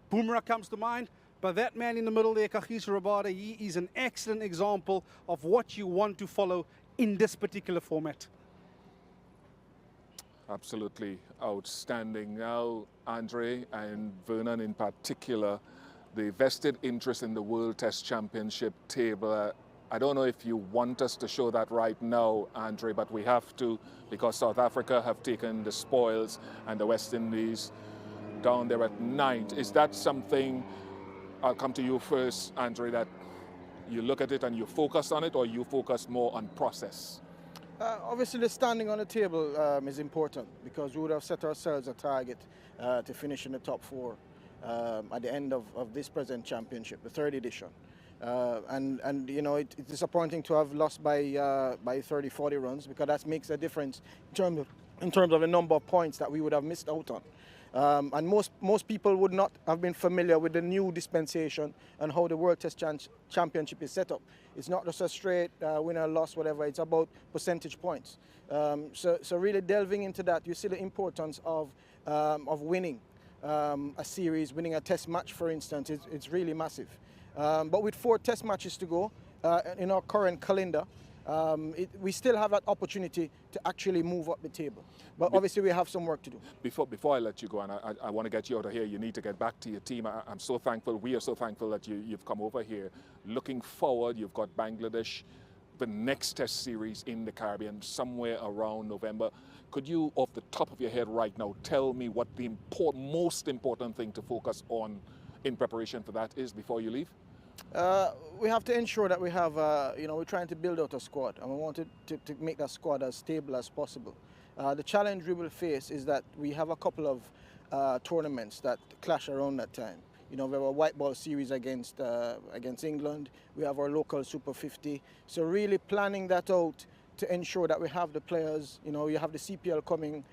Boomerang comes to mind. But that man in the middle there, Kagiso Rabada, he is an excellent example of what you want to follow in this particular format. Absolutely outstanding. Now, Andre and Vernon in particular, the vested interest in the World Test Championship table. I don't know if you want us to show that right now, Andre, but we have to, because South Africa have taken the spoils and the West Indies down there at night. Is that something, I'll come to you first, Andre, that you look at it and you focus on it, or you focus more on process? Obviously, the standing on the table is important because we would have set ourselves a target to finish in the top 4 at the end of this present championship, the 3rd edition. And you know, it's disappointing to have lost by 30, 40 runs because that makes a difference in terms of the number of points that we would have missed out on. And most people would not have been familiar with the new dispensation and how the World Test Championship is set up. It's not just a straight winner, loss, whatever. It's about percentage points. So really delving into that, you see the importance of winning a series, winning a test match, for instance. It's really massive. But with 4 test matches to go in our current calendar, we still have that opportunity to actually move up the table. But obviously we have some work to do. Before I let you go, and I want to get you out of here, you need to get back to your team. I'm so thankful, we are so thankful that you've come over here. Looking forward, you've got Bangladesh, the next test series in the Caribbean, somewhere around November. Could you, off the top of your head right now, tell me what the most important thing to focus on in preparation for that is before you leave? We have to ensure that we have, you know, we're trying to build out a squad, and we want to make that squad as stable as possible. The challenge we will face is that we have a couple of tournaments that clash around that time. You know, we have a white ball series against England. We have our local Super 50. So really planning that out to ensure that we have the players. You know, you have the CPL coming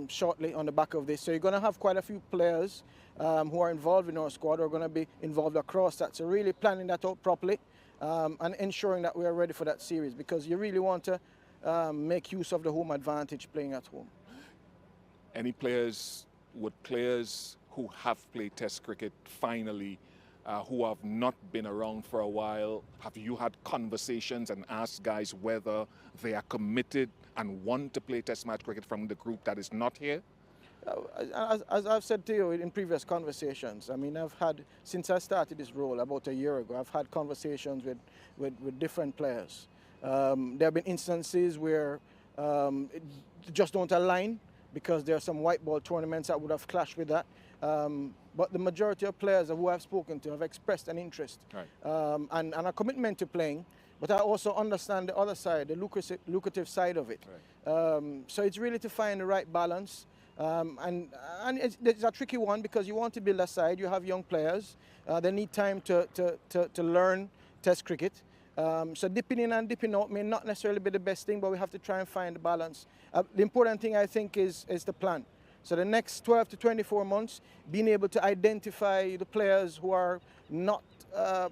shortly on the back of this. So you're going to have quite a few players who are involved in our squad, are going to be involved across that. So really planning that out properly and ensuring that we are ready for that series, because you really want to make use of the home advantage playing at home. Any players, who have played Test cricket finally, who have not been around for a while, have you had conversations and asked guys whether they are committed and want to play Test match cricket from the group that is not here? As I've said to you in previous conversations, I mean, I've had, since I started this role about a year ago, I've had conversations with different players. There have been instances where it just don't align because there are some white ball tournaments that would have clashed with that. But the majority of players who I've spoken to have expressed an interest and a commitment to playing. But I also understand the other side, the lucrative side of it. So it's really to find the right balance. And it's a tricky one because you want to build a side. You have young players. They need time to learn Test cricket. So dipping in and dipping out may not necessarily be the best thing, but we have to try and find the balance. The important thing, I think, is the plan. So the next 12 to 24 months, being able to identify the players who are not,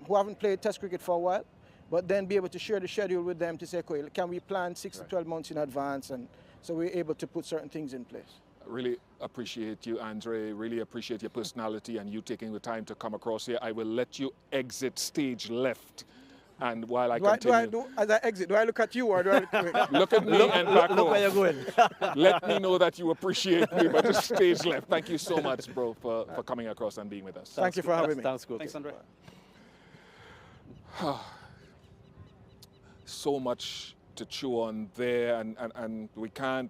who haven't played Test cricket for a while, but then be able to share the schedule with them to say, okay, can we plan 6 to 12 months in advance? And so we're able to put certain things in place. Really appreciate you, Andre. Really appreciate your personality and you taking the time to come across here. I will let you exit stage left. And while I continue... As I exit, do I look at you or do I look away? Look at me and back look where you're going. Let me know that you appreciate me, but just stage left. Thank you so much, bro, for coming across and being with us. Thank you for having me. Thanks, Andre. So much to chew on there, and we can't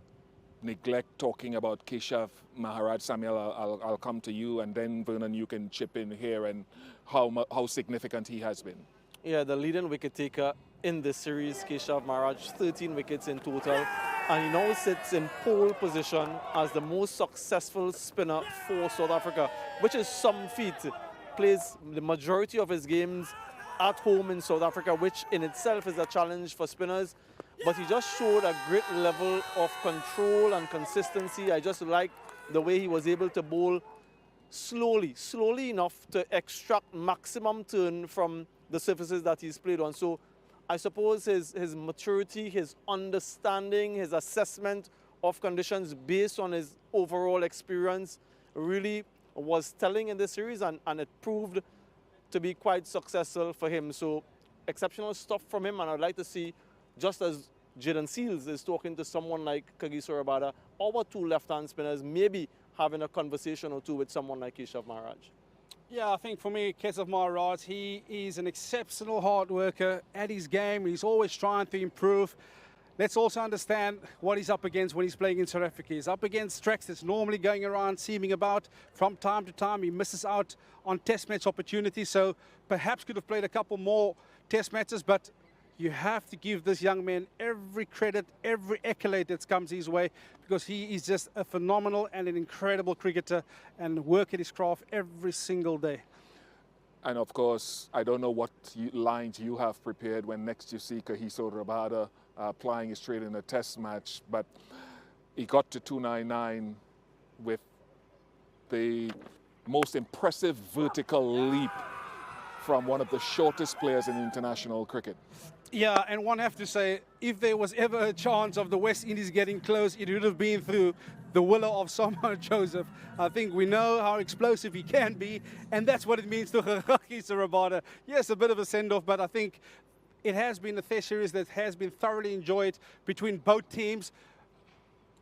neglect talking about Keshav Maharaj. Samuel, I'll come to you, and then Vernon, you can chip in here and how significant he has been. Yeah, the leading wicket taker in this series, Keshav Maharaj, 13 wickets in total, and he now sits in pole position as the most successful spinner for South Africa, which is some feat. Plays the majority of his games at home in South Africa, which in itself is a challenge for spinners, but he just showed a great level of control and consistency. I just like the way he was able to bowl slowly enough to extract maximum turn from the surfaces that he's played on. So I suppose his maturity, his understanding, his assessment of conditions based on his overall experience really was telling in this series, and it proved to be quite successful for him. So exceptional stuff from him, and I'd like to see, just as Jaden Seals is talking to someone like Kagiso Rabada, our 2 left-hand spinners, maybe having a conversation or 2 with someone like Keshav Maharaj. Yeah, I think for me, Keshav Maharaj, he is an exceptional hard worker at his game. He's always trying to improve. let's also understand what he's up against when he's playing in South Africa. He's up against tracks that's normally going around, seaming about. From time to time, he misses out on test match opportunities, so perhaps could have played a couple more test matches, but you have to give this young man every credit, every accolade that comes his way, because he is just a phenomenal and an incredible cricketer and work at his craft every single day. And of course, I don't know what lines you have prepared when next you see Kagiso Rabada plying his trade in a test match, but he got to 299 with the most impressive vertical leap from one of the shortest players in international cricket. Yeah, and one have to say, if there was ever a chance of the West Indies getting close, it would have been through the willow of Shama Joseph. I think we know how explosive he can be, and that's what it means to Kagiso Rabada. Yes, a bit of a send-off, but I think it has been a test series that has been thoroughly enjoyed between both teams.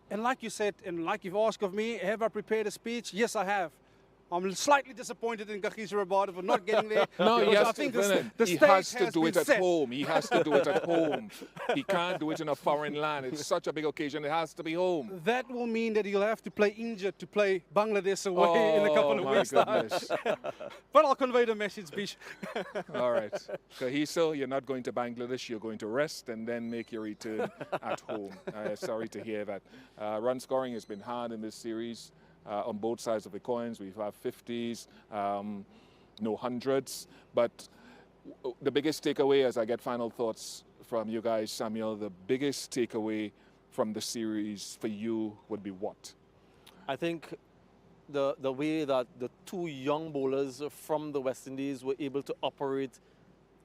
And like you said, and like you've asked of me, have I prepared a speech? Yes, I have. I'm slightly disappointed in Kagiso Rabada for not getting there. No, he has has to do it at home. He has to do it at home. He can't do it in a foreign land. It's such a big occasion. It has to be home. That will mean that he'll have to play injured to play Bangladesh away in a couple of weeks' time. But I'll convey the message, Bish. All right. Kagiso, you're not going to Bangladesh. You're going to rest and then make your return at home. Sorry to hear that. Run scoring has been hard in this series. On both sides of the coins, we've had 50s, no hundreds. But the biggest takeaway, as I get final thoughts from you guys, Samuel, the biggest takeaway from the series for you would be what? I think the way that the two young bowlers from the West Indies were able to operate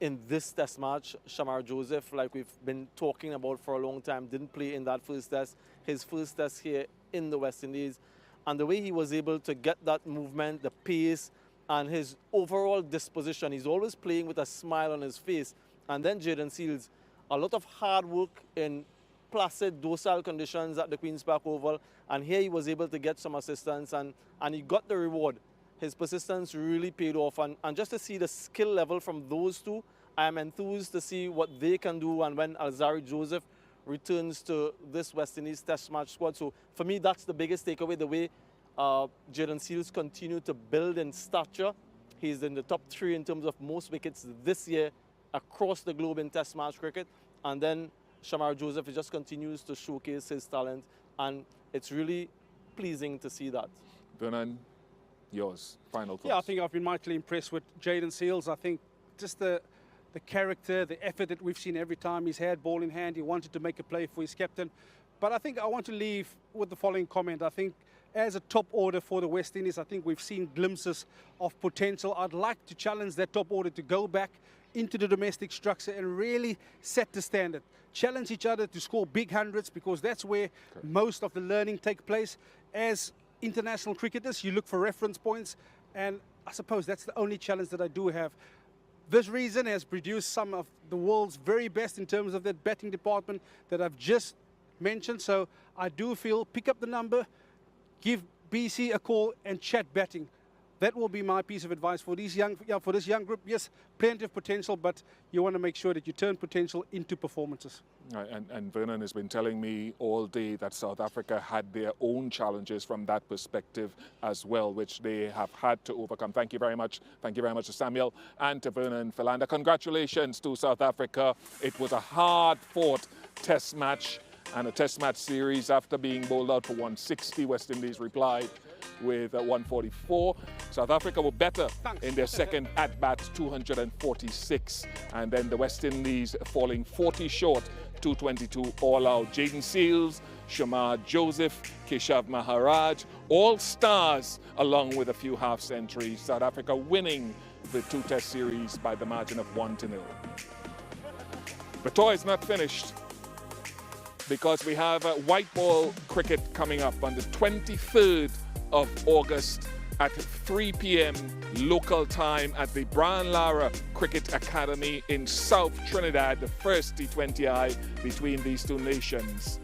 in this test match. Shama Joseph, like we've been talking about for a long time, didn't play in that first test. His first test here in the West Indies. And the way he was able to get that movement, the pace, and his overall disposition. He's always playing with a smile on his face. And then Jayden Seales, a lot of hard work in placid, docile conditions at the Queen's Park Oval. And here he was able to get some assistance, and he got the reward. His persistence really paid off. And just to see the skill level from those two, I am enthused to see what they can do. And when Alzarri Joseph returns to this West Indies test match squad. So for me, that's the biggest takeaway, the way Jayden Seales continue to build in stature. He's in the top 3 in terms of most wickets this year across the globe in test match cricket. And then Shama Joseph just continues to showcase his talent, and it's really pleasing to see that. Vernon, yours, final thoughts. Yeah, I think I've been mightily impressed with Jayden Seales. I think just the character, the effort that we've seen every time he's had ball in hand. He wanted to make a play for his captain. But I think I want to leave with the following comment. I think as a top order for the West Indies, I think we've seen glimpses of potential. I'd like to challenge that top order to go back into the domestic structure and really set the standard. Challenge each other to score big hundreds, because that's where most of the learning takes place. As international cricketers, you look for reference points, and I suppose that's the only challenge that I do have. This region has produced some of the world's very best in terms of that batting department that I've just mentioned. So I do feel, pick up the number, give BC a call and chat batting. That will be my piece of advice for this young group. Yes, plenty of potential, but you want to make sure that you turn potential into performances. Right, and Vernon has been telling me all day that South Africa had their own challenges from that perspective as well, which they have had to overcome. Thank you very much. Thank you very much to Samuel and to Vernon Philander. Congratulations to South Africa. It was a hard-fought test match and a test match series. After being bowled out for 160, West Indies replied with 144. South Africa were better in their second at-bat, 246. And then the West Indies falling 40 short, 222 all out. Jayden Seales, Shama Joseph, Keshav Maharaj, all stars along with a few half centuries. South Africa winning the 2-test series by the margin of 1-0. The tour is not finished, because we have white ball cricket coming up on the 23rd of August at 3 p.m. local time at the Brian Lara Cricket Academy in South Trinidad, the first T20I between these two nations.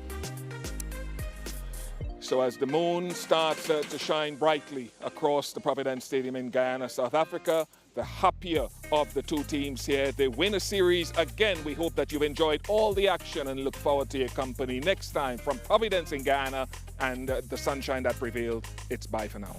So as the moon starts to shine brightly across the Providence Stadium in Guyana, South Africa, the happier of the two teams here. They win a series again. We hope that you've enjoyed all the action and look forward to your company next time from Providence in Guyana and the sunshine that prevailed. It's bye for now.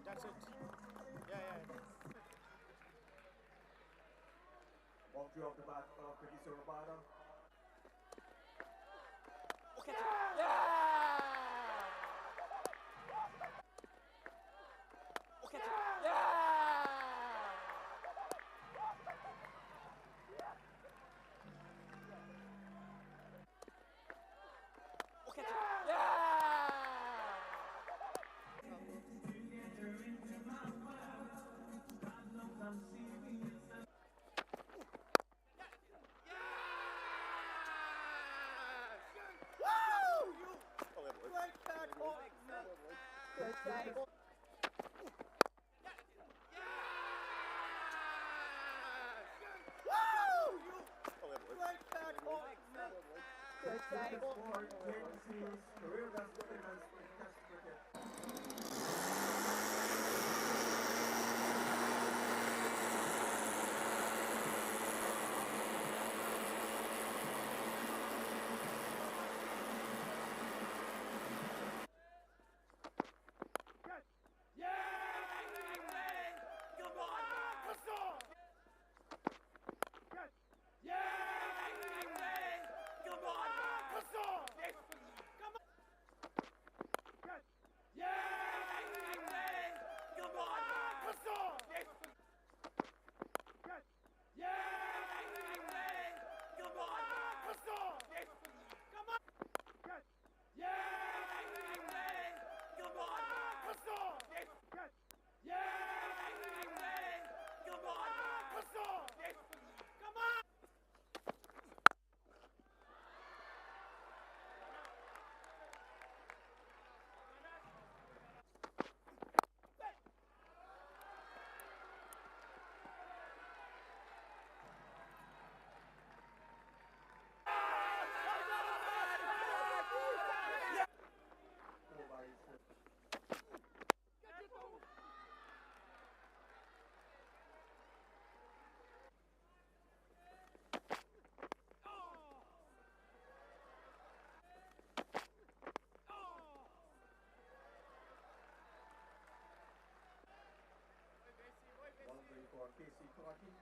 That's it. Yeah, yeah. Walk through off the bat of producer Roberto. Okay. Yeah! Okay. Yeah! Okay. Yeah! Come Casey Kulaki.